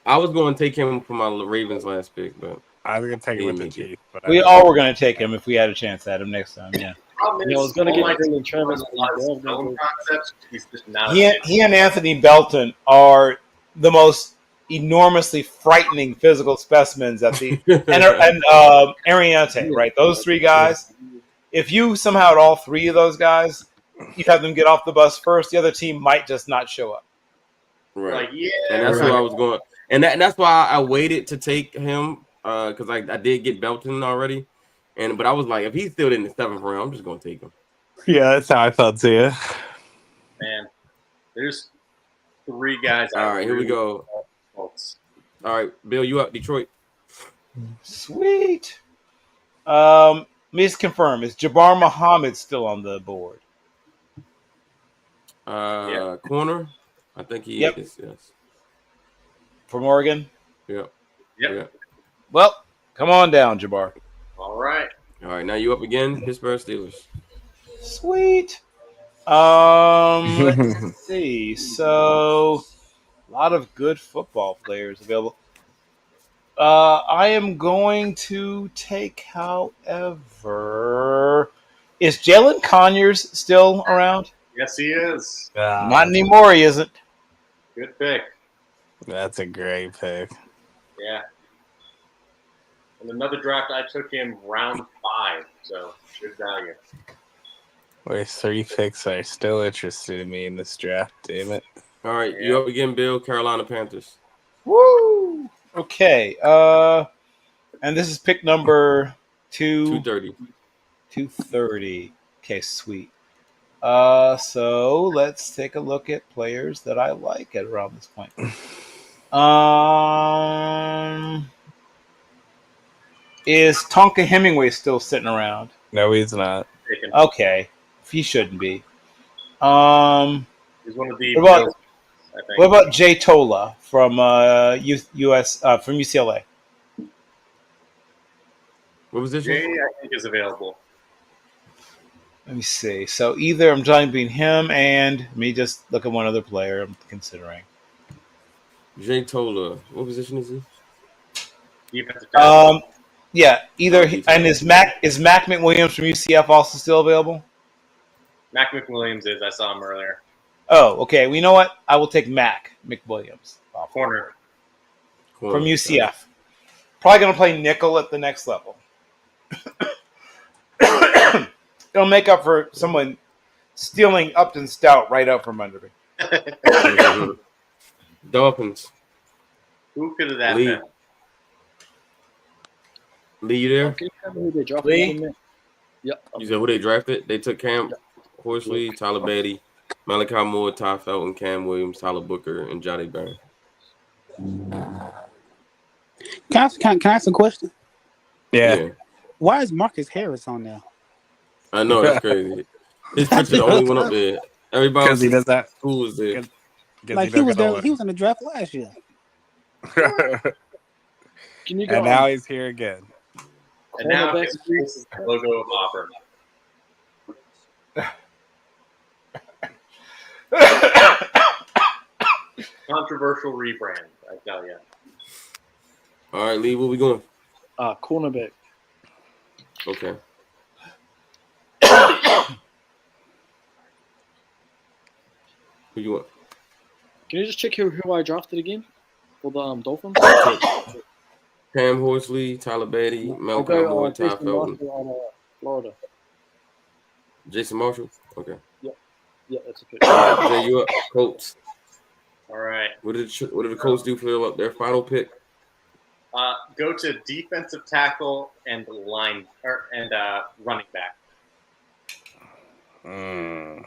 I was going to take him for my Ravens last pick, but I was going to take him he with the didn't make it. Chiefs. But We all were going to take him if we had a chance at him next time. Yeah. Problem Yeah, I was is, going to all my get Dylan teams Travis. run a lot of zone concepts. He's just not. He and Anthony Belton are the most enormously frightening physical specimens at the and Ariante, right? Those 3 guys. If you somehow had all 3 of those guys, you have them get off the bus first. The other team might just not show up. Right. Like, yeah, And that's who I was going. And that's why I waited to take him because I did get Belton already. But I was like, if he's still in the 7th round, I'm just going to take him. Yeah, that's how I felt too. man. There's 3 guys. All right, here we go. Colts. All right, Bill, you up, Detroit. Sweet. Let me just confirm. Is Jabbar Muhammad still on the board? Corner, I think he Yep. is. Yes. From Oregon? Yep. Yep. Well, come on down, Jabbar. All right. All right, now you up again. Pittsburgh Steelers. Sweet. Let's see. So, a lot of good football players available. I am going to take, however, is Jalen Conyers still around? Yes, he is. Not anymore. He isn't. Good pick. That's a great pick. Yeah. And another draft, I took him round 5, so good value. Wait, 3 picks are still interested in me in this draft. Damn it! All right, you up again, Bill? Carolina Panthers. Woo! Okay. And this is pick number 230. 230. Okay, sweet. So let's take a look at players that I like at around this point. Is Tonka Hemingway still sitting around? No, he's not. Okay, he shouldn't be. He's one of the What about, best, I think. what about Jay Tola from US from UCLA? What was this? Jay, I think, is available. Let me see. So either I'm trying between him and me. Just look at one other player I'm considering. Jay Tola. What position is he? Defensive tackle. Yeah, either and is Mac McWilliams from UCF also still available? Mac McWilliams is. I saw him earlier. Oh, okay. Well, you know what? I will take Mac McWilliams. Corner. From UCF. Probably going to play nickel at the next level. It'll make up for someone stealing Upton Stout right out from under me. Dolphins. Who could have that Lee. been? Lee, you there? Can you tell me who they drafted? Lee? Yep. You said who they drafted? They took Cam Horsley, Tyler Beatty, Malachi Moore, Ty Felton, Cam Williams, Tyler Booker, and Johnny Byrne. Can I ask a question? Yeah. Why is Marcus Harris on there? I know, that's crazy. His picture the only one up there. Everybody else he does that. who was there. Like he was there. He was in the draft last year. Can you And now he's here again. And now this is the logo of Auburn. Controversial rebrand, I tell you. All right, Lee, where we going? Cornerback. Okay. Who you want? Can you just check who I drafted again for the Dolphins? Cam Horsley, Tyler Beatty, I'll Malachi go Moore, Ty Jason Felton. Marshall out of Florida. Jason Marshall? Okay. Yeah, that's okay. Jay, you up? Colts. All right. What did the Colts do for their final pick? Go to defensive tackle and running back. I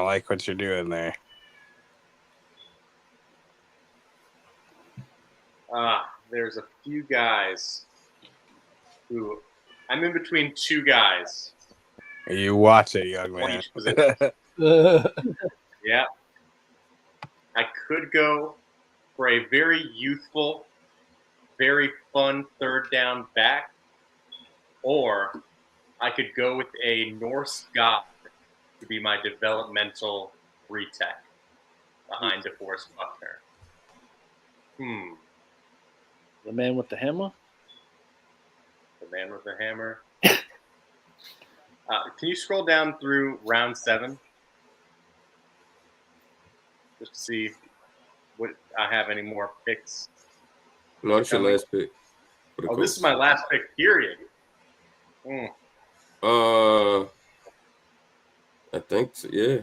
like what you're doing there. There's a few guys who I'm in between two guys. You watch it, young man. Yeah. I could go for a very youthful, very fun third down back, or I could go with a Norse god to be my developmental retech behind DeForest Buckner. The man with the hammer? The man with the hammer. Can you scroll down through round 7? Just to see what I have any more picks. No, it's your last pick. Oh, this is my last pick, period. I think so, yeah.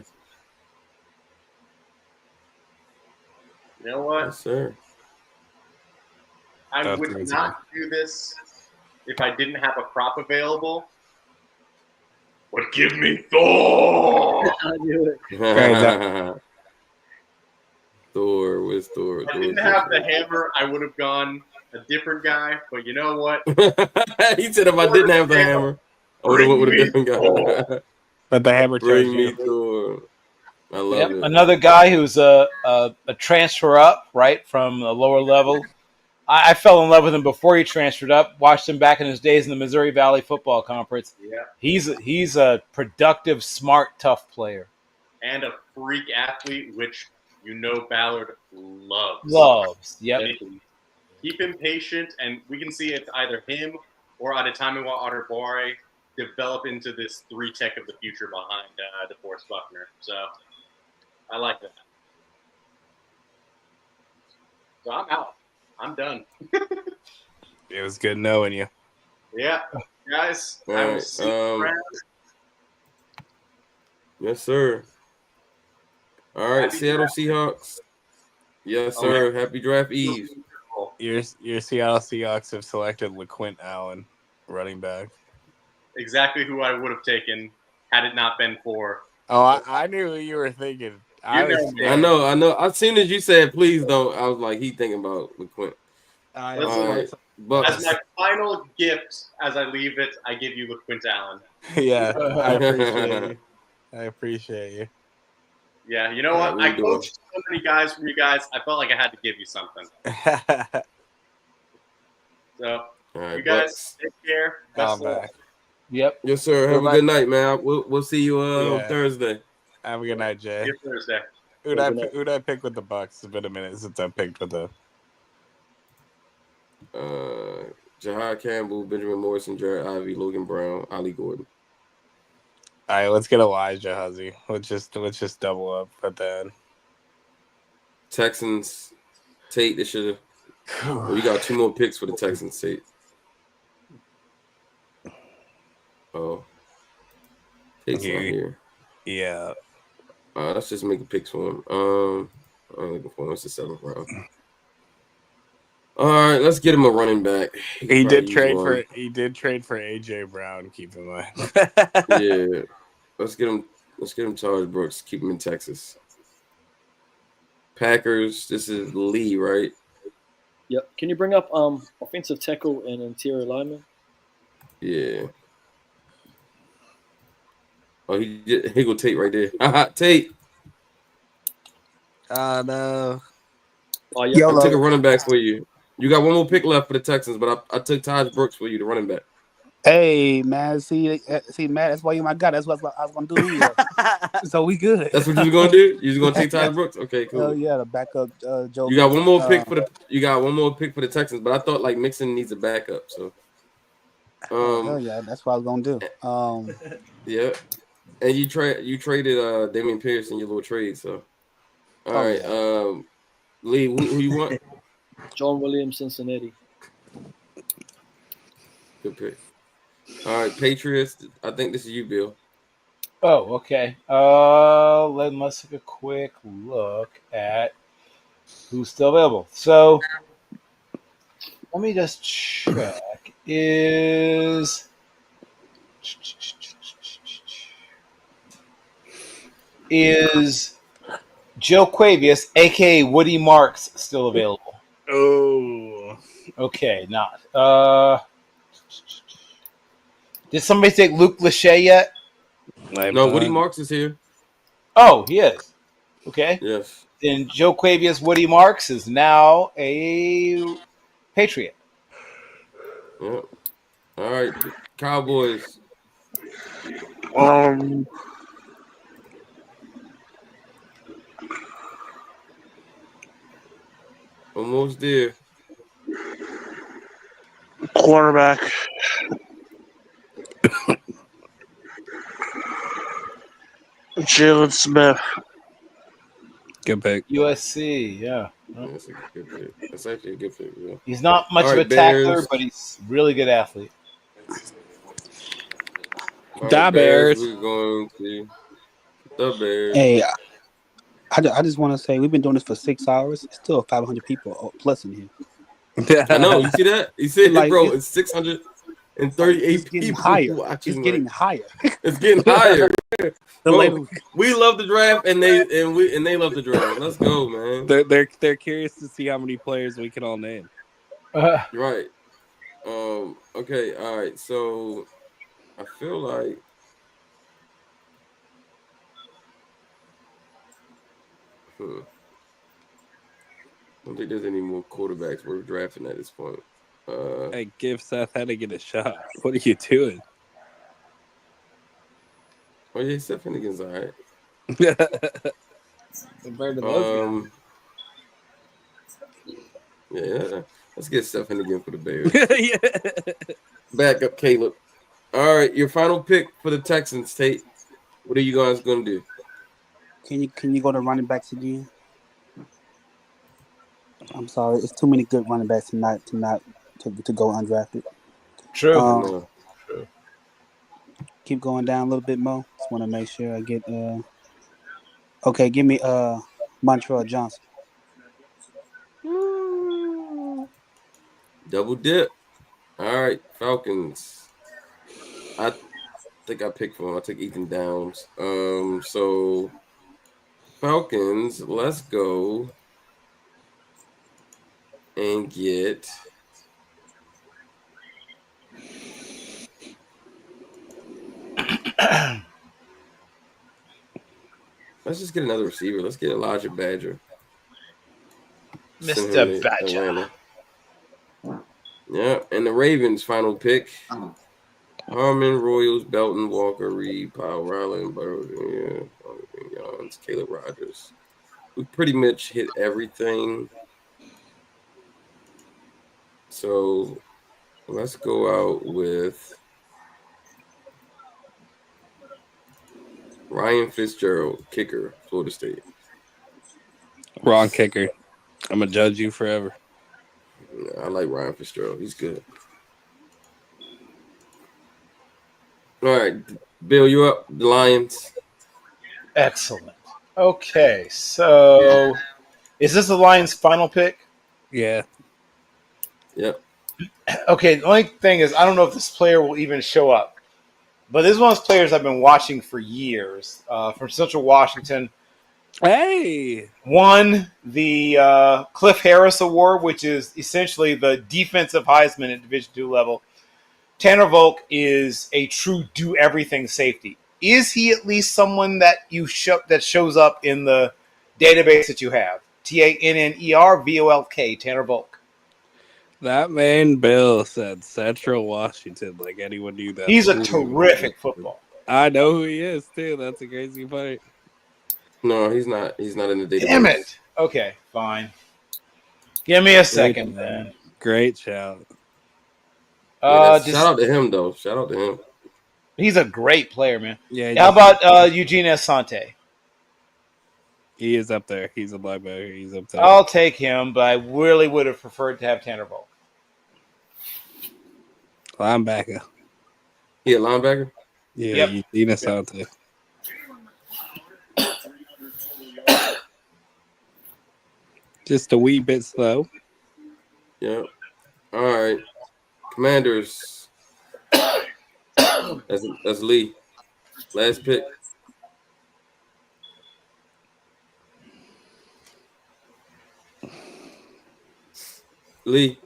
You know what? Yes, sir. I would not do this if I didn't have a prop available. But give me Thor! I knew it. Thor, where's Thor? If I didn't have the hammer, I would have gone a different guy. But you know what? He said if I didn't have the hammer, I would have went with a different guy. But the hammer Bring chose me you. Thor. I love it. Another guy who's a transfer up, right, from the lower level. I fell in love with him before he transferred up. Watched him back in his days in the Missouri Valley Football Conference. Yeah. He's a productive, smart, tough player. And a freak athlete, which you know Ballard loves. Yep. keep him patient, and we can see if either him or Adetomiwa Adebawore develop into this 3-tech of the future behind DeForest Buckner. So I like that. So I'm out. I'm done. It was good knowing you. Yeah, guys. All I will right, see you around. Yes, sir. All right, Happy Seattle draft. Seahawks. Yes, Oh, sir. Happy draft eve. Your Seattle Seahawks have selected LaQuint Allen, running back. Exactly who I would have taken had it not been for. Oh, I knew what you were thinking. You know me. I know. As soon as you said please don't, I was like, he thinking about LaQuint. Listen, All right, Bucks. as my final gift, as I leave it, I give you LaQuint Allen. Yeah, I appreciate you. I appreciate you. Yeah, you know what? I coached so many guys from you guys. I felt like I had to give you something. So, right, you guys Bucks. take care. Best of luck. Yep. Yes, sir. Have a good night, man. We'll see you on Thursday. Have a good night, Jay. See you Thursday. Who'd I pick with the Bucks? It's been a minute since I picked with the. Jahad Campbell, Benjamin Morrison, Jared Ivey, Logan Brown, Ollie Gordon. All right, let's get Elijah Huzzy. Let's just double up at the end. Texans, Tate. They should have. We got 2 more picks for the Texans, Tate. Oh, Tate's not here. Yeah. Let's just make a picks for him. I'm looking for him. It's the 7th round. All right, let's get him a running back. He did trade for AJ Brown. Keep in mind. Yeah, let's get him Charles Brooks. Keep him in Texas. Packers. This is Lee, right? Yep. Can you bring up offensive tackle and interior lineman? Yeah. Oh, he go Tate right there. Tate. No. Oh, I took a running back for you. You got 1 more pick left for the Texans, but I took Taj Brooks for you, the running back. Hey, man. See, Matt, that's why you're my guy. That's what I was going to do anyway. So we good. That's what you was going to do? You was going to take Taj Brooks? Okay, cool. Oh, yeah, the backup Joe. You got 1 more pick for the Texans, but I thought like Mixon needs a backup, so. Hell yeah, that's what I was going to do. Yeah. And you traded Damian Pierce in your little trade, so. All right. Yeah. Lee, who you want? John Williams, Cincinnati. Good pick. All right, Patriots. I think this is you, Bill. Oh, okay. Let's take a quick look at who's still available. So let me just check. Is Joe Quavius, aka Woody Marks, still available? Oh. Okay, not. Did somebody take Luke Lachey yet? No, Woody Marks is here. Oh, he is. Okay. Yes. Then Joe Quavius Woody Marks is now a Patriot. Yep. All right, Cowboys. Almost there. Quarterback. Jalen Smith. Good pick. USC, yeah. That's a good pick. That's actually a good pick. Yeah. He's not much All of a right, tackler, Bears. but he's a really good athlete. All Da right, Bears. We're going to the Bears. Hey, I just want to say we've been doing this for 6 hours. It's still 500 people plus in here. I know. You see that? You see it, Like, bro? It's 638 getting people higher. watching. It's getting higher. It's getting higher. The Bro, later we love the draft, and they love the draft. Let's go, man. They're curious to see how many players we can all name. Right. Okay. All right. So I feel like I don't think there's any more quarterbacks worth drafting at this point. Hey, give Seth Hennigan a shot. What are you doing? Oh yeah, Seth Hennigan's all right. Compared to those Yeah. Let's get Stephanie again for the Bears. Yeah. Back up, Caleb. All right, your final pick for the Texans, Tate. What are you guys gonna do? Can you go to running backs again? I'm sorry, it's too many good running backs to go undrafted. True. I Um, know. True. keep going down a little bit more. Just want to make sure I get. Okay, give me Montreal Johnson. Double dip. All right, Falcons. I think I picked for him. I took Ethan Downs. So Falcons, let's go and get let's just get another receiver. Let's get Elijah Badger. Send him Mr. to Badger. Atlanta. Yeah, and the Ravens' final pick. Harmon, Royals, Belton, Walker, Reed, Powell, Riley, and Burrow. Yeah, Caleb Rogers. We pretty much hit everything. So let's go out with Ryan Fitzgerald, kicker, Florida State. Wrong kicker. I'm gonna judge you forever. Yeah, I like Ryan Fitzgerald. He's good. All right, Bill, you up? The Lions. Excellent. Okay, so is this the Lions' final pick? Yeah. Yep. Okay, the only thing is I don't know if this player will even show up. But this is one of those players I've been watching for years. From Central Washington. Hey! Won the Cliff Harris Award, which is essentially the defensive Heisman at Division II level. Tanner Volk is a true do-everything safety. Is he at least someone that that shows up in the database that you have? TANNERVOLK, Tanner Volk. That man Bill said Central Washington like anyone knew that. He's a terrific football. I know who he is too. That's a crazy part. No, he's not. He's not in the database. Damn it. Okay, fine. Give me a second then. Great shout. Shout out to him though. Shout out to him. He's a great player, man. Yeah. How about Eugene Asante? He is up there. He's a linebacker. He's up there. I'll take him, but I really would have preferred to have Tanner Volk. Linebacker. He a linebacker? Yeah, Yep. Eugene Asante. Just a wee bit slow. Yep. All right. Commanders. That's Lee. Last pick. Lee.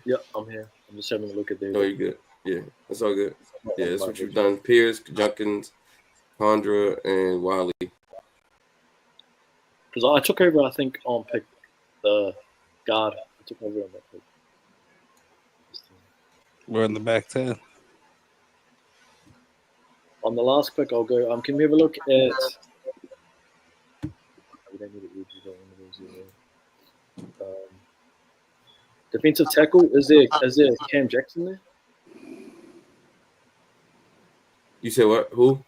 Yep, I'm here. I'm just having a look at this. No, you're good. Yeah, that's all good. Yeah, that's what you've done. Pierce, Junkins, Condra, and Wiley. Because I took over, I think, on pick the guard. I took over on that pick. We're in the back 10. On the last pick, I'll go. Can we have a look at? We don't need it. Defensive tackle. Is there Cam Jackson there? You said what? Who?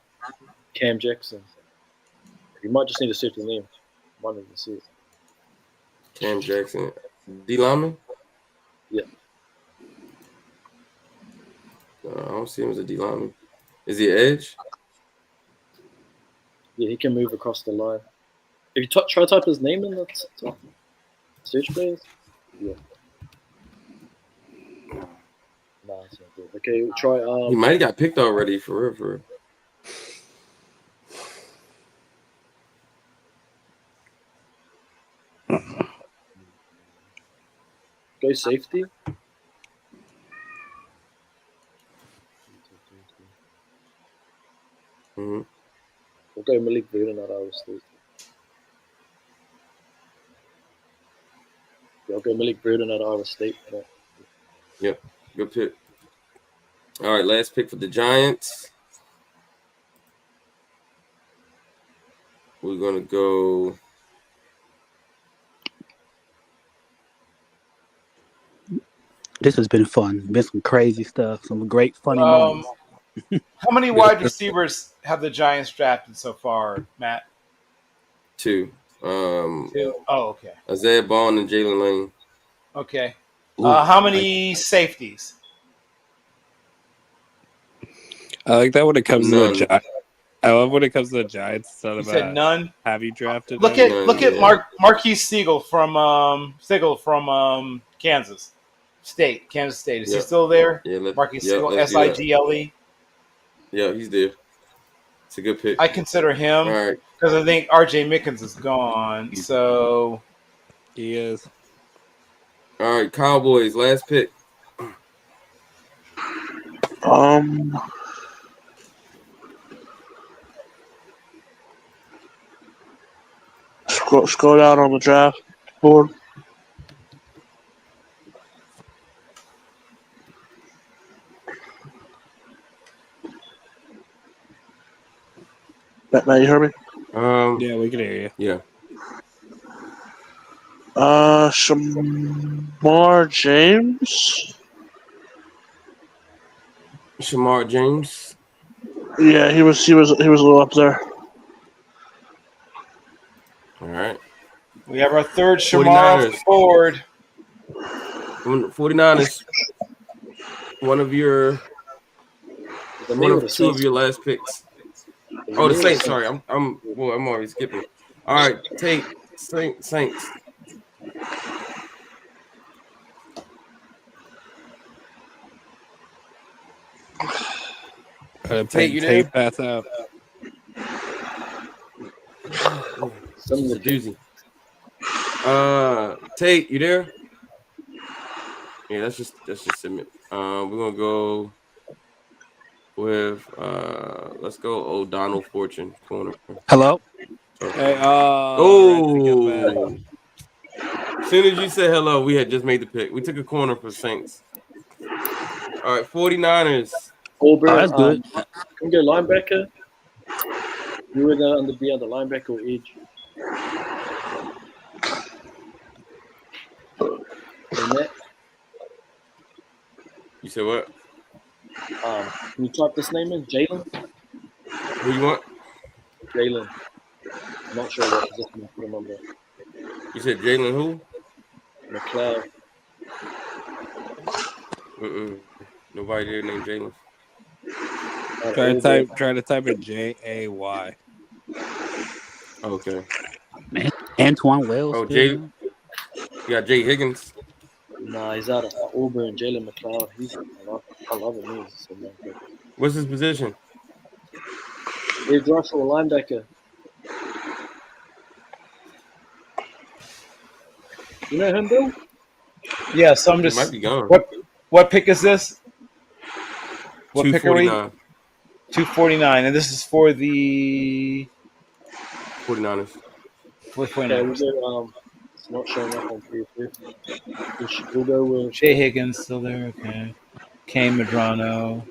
Cam Jackson. You might just need to search the name. Might need to see it. Cam Jackson. D lineman? Yeah. No, I don't see him as a D lineman. Is he an edge? Yeah, he can move across the line. If you try to type his name in the search, please. Yeah. Nah, it's not good. Okay, we'll try. He might have got picked already for real. For real. Go safety. Mm-hmm. We'll go Malik Burden at Iowa State. Yeah, I'll go Malik Burden at Iowa State. Yep, good pick. All right, last pick for the Giants. We're gonna go. This has been fun. Been some crazy stuff. Some great funny moments. How many wide receivers have the Giants drafted so far, Matt? 2. Two. Oh, okay. Isaiah Bond and Jalen Lane. Okay. Ooh, How many safeties? I like that when it comes to the None. Giants. I love when it comes to the Giants. It's not You said about none. have you drafted Look any? at Marquise Siegel from Kansas State. Is he Yep. still there? Yeah, Marquise Siegel, let's do that. Sigle. Yeah, he's there. It's a good pick. I consider him All right. because I think R.J. Mickens is gone. So He is. All right, Cowboys, last pick. Scroll down on the draft board. Matt, you heard me? Yeah, we can hear you. Yeah. Shamar James. Shamar James. Yeah, he was a little up there. All right. we have our third Shamar off the board. 49ers. One of two of your last picks. Oh, the Saints. Sorry, I'm already skipping. All right, take Saints. Tate, you there? pass out. This is a doozy. Tate, you there? Yeah, that's just submit. We're gonna go with let's go O'Donnell Fortune corner. Hello. Hey, oh. As soon as you said hello, we had just made the pick. We took a corner for Saints. All right, 49ers. Auburn, that's good. Can we go linebacker? You would be on the linebacker or edge. You said what? Can you type this name in? Jalen? Who you want? Jalen. I'm not sure what position I remember. You said Jalen who? McLeod. Nobody there named Jalen. Try to type in Jay. Okay. Antoine Wells. Oh, Jay. You got Jay Higgins. Nah, he's out of Auburn. Jalen McLeod. I love him. What's his position? Edge rusher or linebacker. You know him, Bill? Yeah, so I'm He just. might be gone. What pick is this? What pick are we? 249. 249, and this is for the 49ers. Okay, we'll go, it's not showing up on PFF. We'll go with Jay Higgins still there. Okay. Kane Medrano.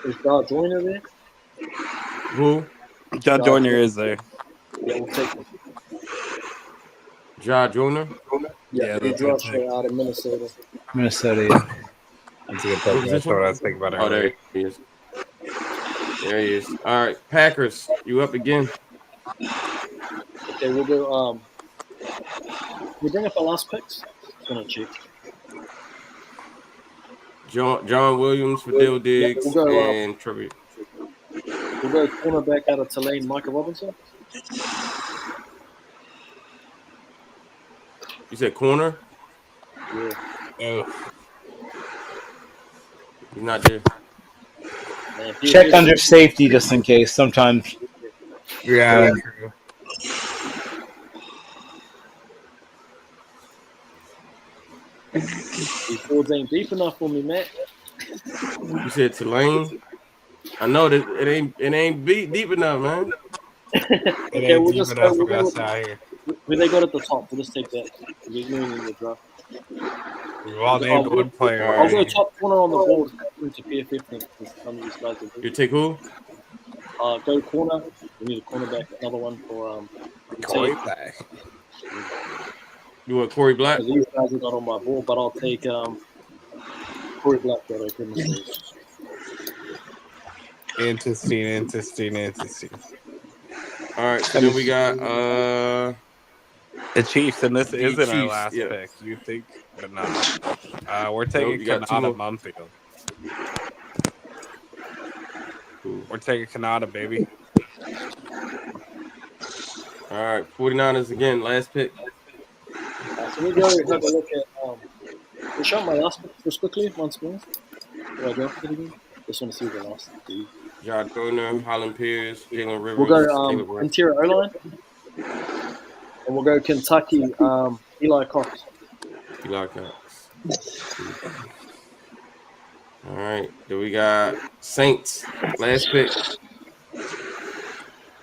Is John Joyner there? Who? John Joyner is there. Yeah, we'll take him. Ja Joyner? Yeah, that's edge rusher out of Minnesota. Minnesota, yeah. That's a good pick. That's what I was thinking about Oh, there earlier. he is. There he is. All right, Packers, you up again? Okay, we'll go. We bring up our last picks. It's gonna check. John Williams, Fidel Diggs, we'll go, and Trevor. We'll go cornerback out of Tulane, Micah Robinson. You said corner? Yeah. Oh. He's not there. Check under safety just in case. Sometimes. Yeah. These boards ain't deep enough for me, Matt. You said Tulane? I know that it ain't deep enough, man. Okay, we'll just go. We'll go where they got at the top. We'll just take that. There's no in the draft. We've all named one player. I'll go top corner on the board into PFF. Some of these guys are You take who? Go corner. We need a cornerback. Another one for cornerback. You want Corey Black? These guys are not on my board, but I'll take Corey Black. That I couldn't say. Interesting. All right, so then we got the Chiefs, and this the isn't our Chiefs. last Yeah. pick. You think, but no. We're Nope, taking you got two Kanata more. Mumfield. Cool. We're taking Kanata, baby. All right, 49ers again, last pick. So we go have a look at. We'll show my last pick just quickly once more. Do I drafted it again? Just want to see the last two. John Gardner, Holland Pierce, Jalen Rivers, We'll go Caleb Williams. interior O-line. And we'll go Kentucky, Eli Cox. Eli Cox. All right, then we got Saints, last pick.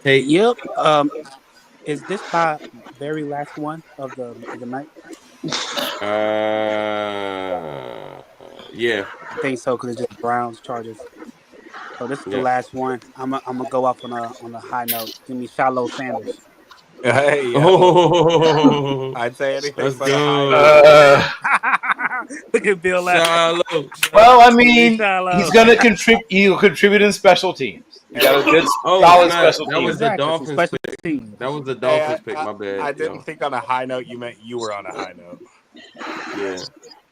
Take. Yep. Is this my very last one of the night? Yeah. I think so because it's just Browns, Chargers. So this is the last one. I'm gonna go off on a high note. Give me Shiloh Sanders. Hey, yo. Oh, I'd say anything let's but go. a high note. Look at Bill laughing. Shiloh. Well, I mean, Shiloh. he's going to contribute. He'll contribute in special teams. He got a good, solid special that was teams. the Dolphins pick. That was the Dolphins pick. My bad. I didn't think on a high note you meant you were on a high note. Yeah.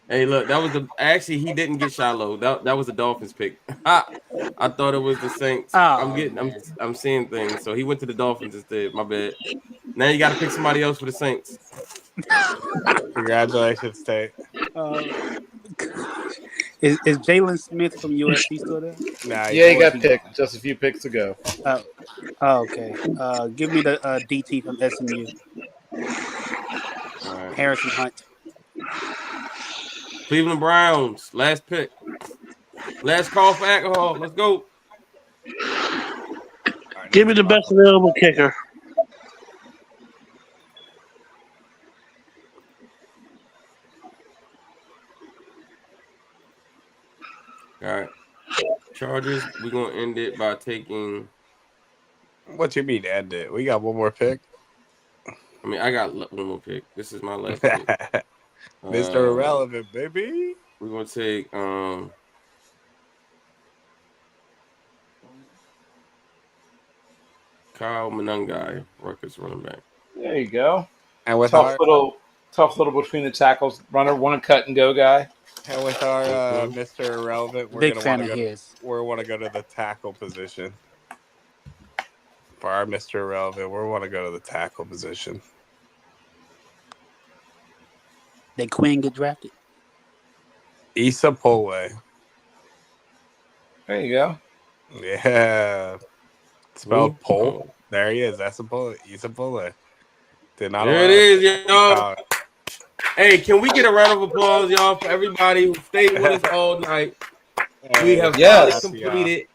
Hey, look, that was the actually he didn't get Shiloh. That was the Dolphins pick. I thought it was the Saints. I'm seeing things. So he went to the Dolphins instead. My bad. Now you got to pick somebody else for the Saints. Congratulations, Tate. Is Jalen Smith from USC still there? Nah, Yeah, he got picked just a few picks ago. Okay. Give me the DT from SMU. All right. Harrison Hunt. Cleveland Browns, last pick. Last call for alcohol. Let's go. Give me the best available kicker. All right. Chargers, we're going to end it by taking. What you mean end it? We got one more pick. I mean, I got one more pick. This is my last pick. Mr. Irrelevant, baby. We're going to take Kyle Monangai, Rutgers running back. There you go. And with tough little between the tackles runner, one cut and go guy. And with our Mr. Irrelevant, we're Big gonna fan want of to go. his. We want to go to the tackle position. For our Mr. Irrelevant, we want to go to the tackle position. Did Quinn get drafted? Issa Pole. There you go. Yeah. Spelled Ooh. Pole. There he is. That's a Pole. Issa Pole. There it is, y'all. Hey, can we get a round of applause, y'all, for everybody who stayed with us all night? We have completed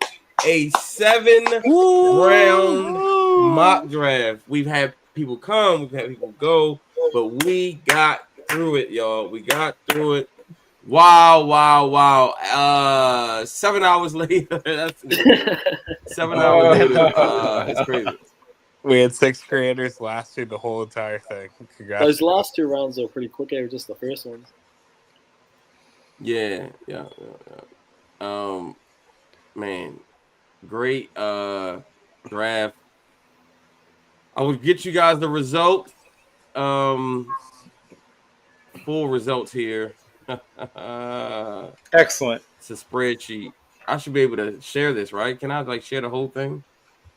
a 7-round mock draft. We've had people come, we've had people go, but we got through it, y'all. We got through it. Wow. 7 hours later. That's 7 hours later. It's crazy. We had 6 creators last through the whole entire thing. Congrats. Those last 2 rounds are pretty quick. They were just the first ones. Yeah. Man, great draft. I would get you guys the result. Full results here. Excellent. It's a spreadsheet. I should be able to share this, right? Can I share the whole thing?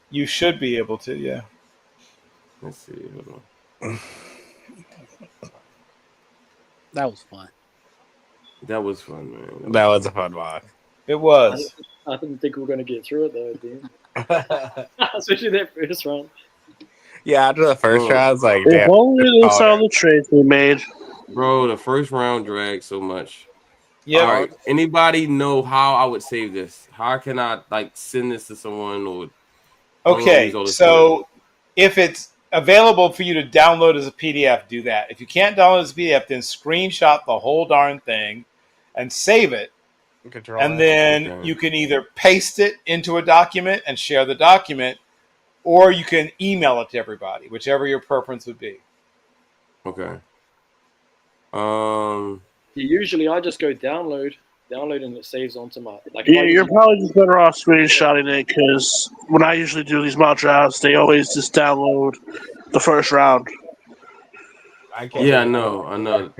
You should be able to, yeah. Let's see. Hold on. That was fun. That was fun, man. That was a fun one. It was. I didn't think we were going to get through it, though, dude. Especially that first round. Yeah, after the first round, I was like, If damn. only they saw the trades we made. Bro, the first round dragged so much. Yeah. All right. Anybody know how I would save this? How can I send this to someone or? Okay, so if it's available for you to download as a PDF, do that. If you can't download as a PDF, then screenshot the whole darn thing and save it. And then you can either paste it into a document and share the document, or you can email it to everybody, whichever your preference would be. Okay. Usually I just go download, and it saves onto my like. Yeah, you're probably just better off screenshotting it because when I usually do these mock drafts, they always just download the first round. I can't. Yeah, I know.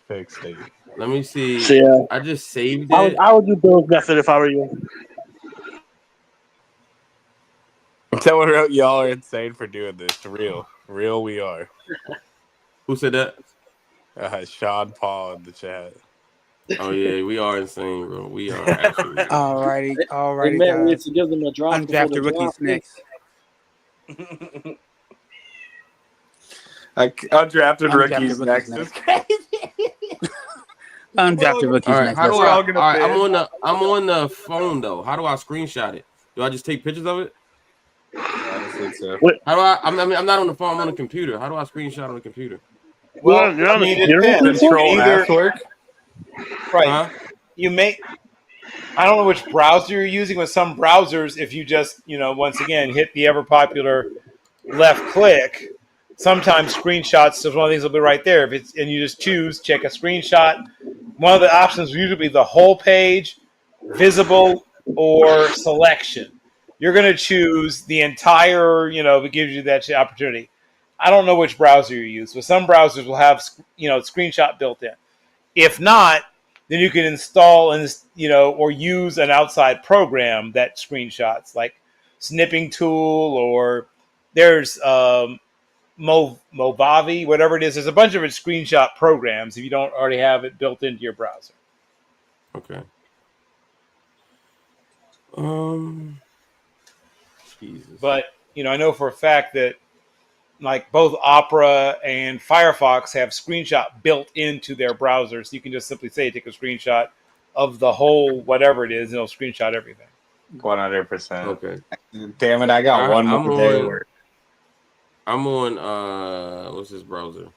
Fixed it. Let me see. So yeah, I just saved I would it. I would do Bill's method if I were you. Someone wrote, "Y'all are insane for doing this." Real, we are. Who said that? Sean Paul in the chat. Oh yeah, we are insane, bro. We are absolutely. Alrighty, Hey, alrighty, man, we had guys. to give them a draft before the Undrafted rookies draft. next. Undrafted Undrafted rookies rookies next. next. Is crazy. Undrafted rookies All right, next. how do Let's I? go. All right, I'm on the phone though. How do I screenshot it? Do I just take pictures of it? I think so. How do I? I'm not on the phone. I'm on the computer. How do I screenshot on the computer? Well, You're on I the mean, it computer with depends. this? Control Either S work. right. Huh? You may. I don't know which browser you're using. With some browsers, if you just once again hit the ever popular left click, sometimes screenshots is one of the things will be right there. If it's and you just choose check a screenshot. One of the options will usually be the whole page, visible, or selection. You're going to choose the entire, if it gives you that opportunity. I don't know which browser you use, but some browsers will have, screenshot built in. If not, then you can install or use an outside program that screenshots, like Snipping Tool, or there's Movavi, whatever it is. There's a bunch of screenshot programs if you don't already have it built into your browser. Okay. Jesus. But I know for a fact that like both Opera and Firefox have screenshot built into their browsers. You can just simply say take a screenshot of the whole whatever it is, and it'll screenshot everything. 100%. Okay. Damn it! I got one I'm more day on. work. I'm on. What's this browser?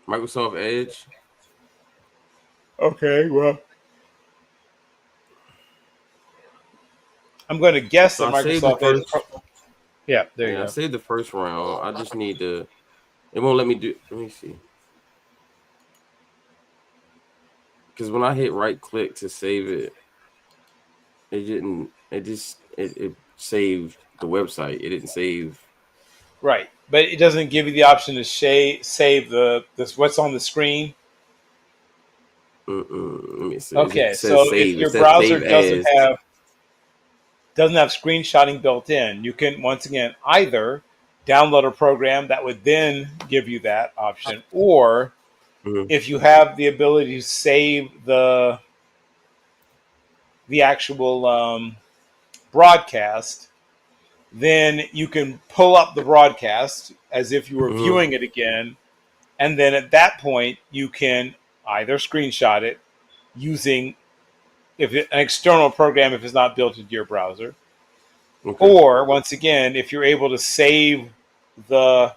Microsoft Edge. Okay, well, I'm going to guess So that I saved the Microsoft Edge. first. Yeah, there you Yeah, I go. saved the first round. I just need to. It won't let me do. Let me see. Because when I hit right click to save it, it didn't. It saved the website. It didn't save. Right, but it doesn't give you the option to save this what's on the screen. Let me see. Okay, It says so if save. It your says browser save as. doesn't have screenshotting built in, you can once again either download a program that would then give you that option, or if you have the ability to save the actual broadcast, then you can pull up the broadcast as if you were viewing it again, and then at that point you can either screenshot it using an external program if it's not built into your browser. Okay. Or once again, if you're able to save the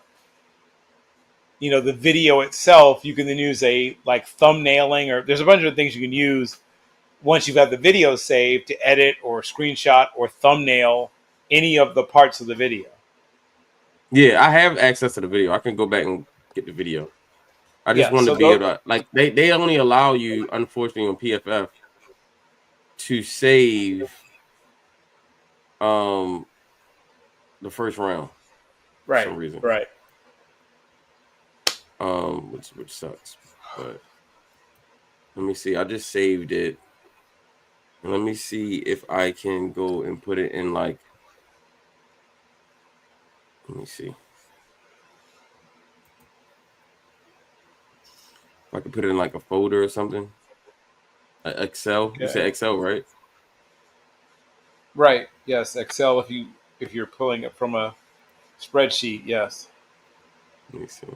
the video itself, you can then use a thumbnailing, or there's a bunch of things you can use once you've got the video saved to edit or screenshot or thumbnail any of the parts of the video. Yeah, I have access to the video. I can go back and get the video. I just Yeah, wanted so to be able to they only allow you, unfortunately, on PFF to save the first round for some reason. Right. Which sucks. But let me see. I just saved it. And let me see if I can go and put it in let me see. If I could put it in a folder or something. Excel. Okay. You said Excel, right? Right. Yes, Excel if you're pulling it from a spreadsheet, yes. Let me see.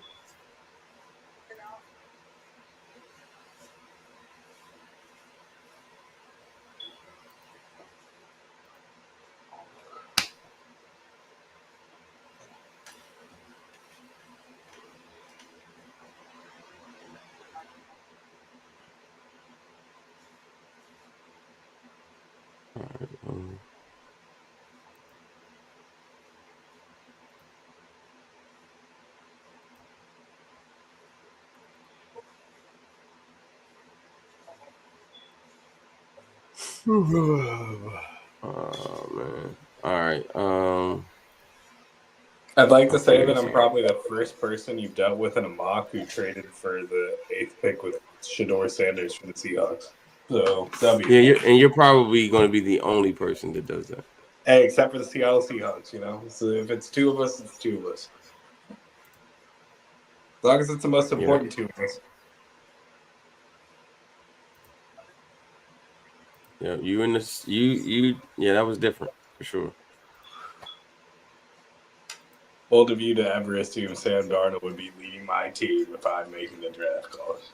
All right. Oh man. All right. I'd like to I'll say figure that this I'm out. probably the first person you've dealt with in a mock who traded for the 8th pick with Shador Sanders for the Seahawks. So that'd be Yeah, fun. you're probably going to be the only person that does that. Hey, except for the Seattle Seahawks, you know. So if it's two of us, it's two of us. As long as it's the most You're not. important two of us. Yeah, you in this. You. Yeah, that was different for sure. Bold of you to ever assume Sam Darnold would be leading my team if I'm making the draft calls.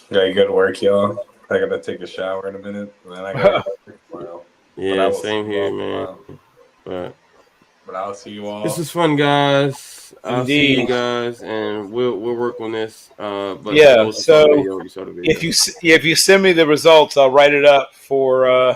Yeah, good work, y'all. I gotta take a shower in a minute, and then I gotta go work tomorrow. But I Yeah, will see same you all here, man. tomorrow. But I'll see you all. this was fun, guys. I'll see you Indeed. guys, and we'll work on this. But for Yeah. those who saw the So video, you saw the if video. you send me the results, I'll write it up for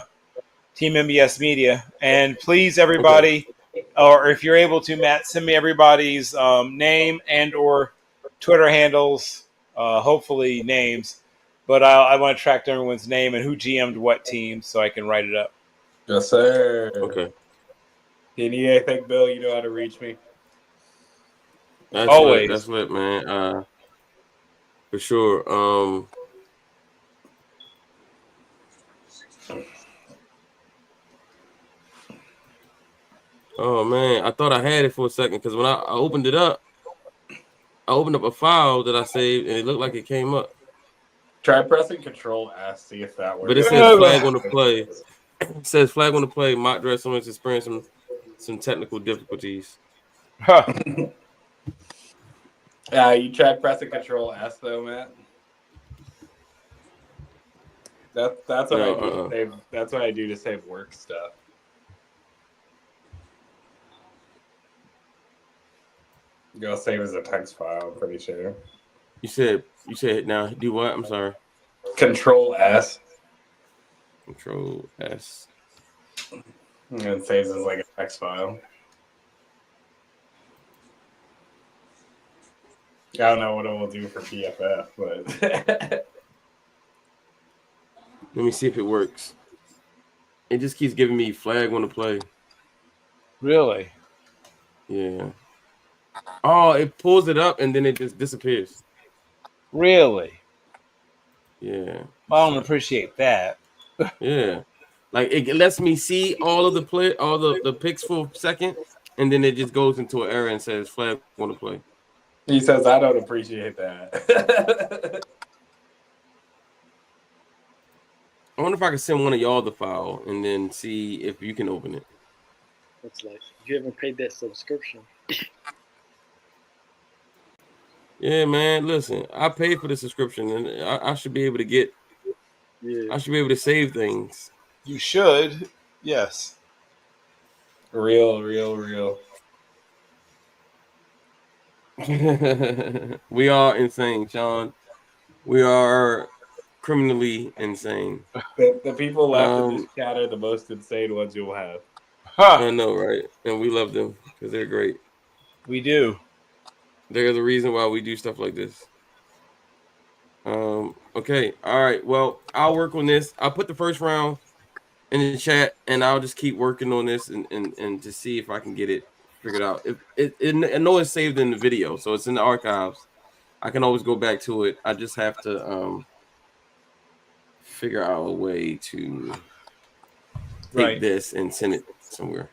Team MBS Media. And please, everybody, or if you're able to, Matt, send me everybody's name and or Twitter handles. Hopefully names, but I want to track everyone's name and who GM'd what team so I can write it up. Yes, sir. Okay. If you need anything, Bill, you know how to reach me. That's lit. Always. That's lit, man. For sure. Oh man, I thought I had it for a second because when I opened it up, I opened up a file that I saved and it looked like it came up. Try pressing Control S, see if that works. But it says flag on the play. It says flag on the play. Mock draft someone's experiencing some technical difficulties. Huh. You tried pressing Control S though, Matt. That's what I do to save. That's what I do to save work stuff. Go save as a text file. I'm pretty sure. You said now do what? I'm sorry. Control S. Control S. And it saves as like a text file. I don't know what it will do for PFF, but Let me see if it works. It just keeps giving me flag on the play. Really? Yeah. Oh, it pulls it up and then it just disappears. Really? Yeah. I don't appreciate that. Yeah. Like it lets me see all of the picks for a second, and then it just goes into an error and says flag on the play. He says I don't appreciate that. I wonder if I can send one of y'all the file and then see if you can open it. It's like you haven't paid that subscription. Yeah, man. Listen, I paid for the subscription, and I should be able to get. Yeah. I should be able to save things. You should. Yes. Real. We are insane, Sean. We are criminally insane. The people left in this chat are the most insane ones you'll have. I know, right? And we love them because they're great. We do. They're the reason why we do stuff like this. Okay. All right. Well, I'll work on this. I'll put the first round in the chat and I'll just keep working on this and to see if I can get it figured out. If I know it's saved in the video, so it's in the archives. I can always go back to it. I just have to figure out a way to take this and send it somewhere.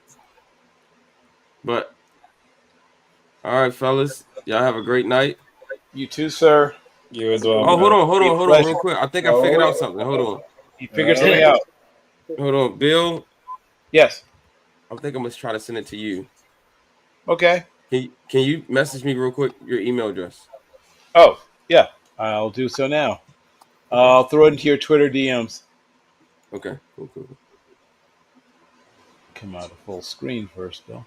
But all right, fellas, y'all have a great night. You too, sir. You as well. Oh, hold on, real quick. I think I figured out Oh. something. Hold on. You figured something out. Hold on, Bill. Yes. I think I'm gonna try to send it to you. Okay. Can you message me real quick your email address? Oh, yeah. I'll do so now. I'll throw it into your Twitter DMs. Okay. Cool. Come out of full screen first, though.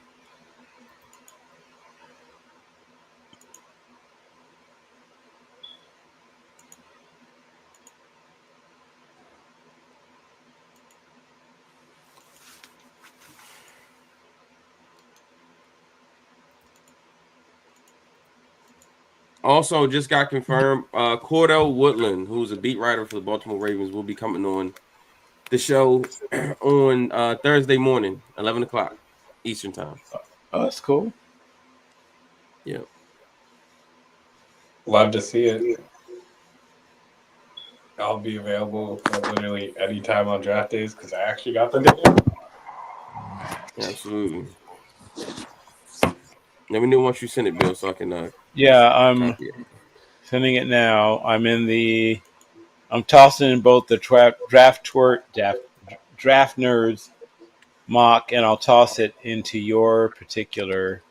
Also, just got confirmed. Cordell Woodland, who's a beat writer for the Baltimore Ravens, will be coming on the show on Thursday morning, 11 o'clock Eastern time. Oh, that's cool. Yeah. Love to see it. I'll be available literally anytime on draft days because I actually got the day. Absolutely. Let me know once you send it, Bill, so I can. Yeah, I'm copy it. sending it now. I'm tossing in both the draft nerds mock, and I'll toss it into your particular,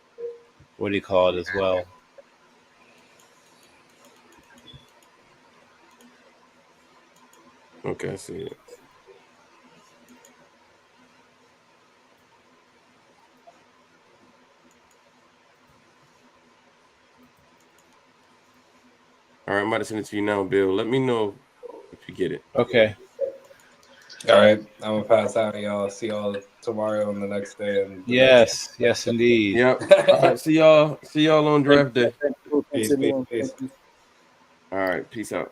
what do you call it, as well. Okay, I see it. All right, I'm about to send it to you now, Bill. Let me know if you get it. Okay. All right, I'm gonna pass out, y'all. See y'all tomorrow and the next day. And Yes, yes, indeed. Yep. All right, see y'all on draft day. Thanks, Peace, peace, peace. All right, peace out.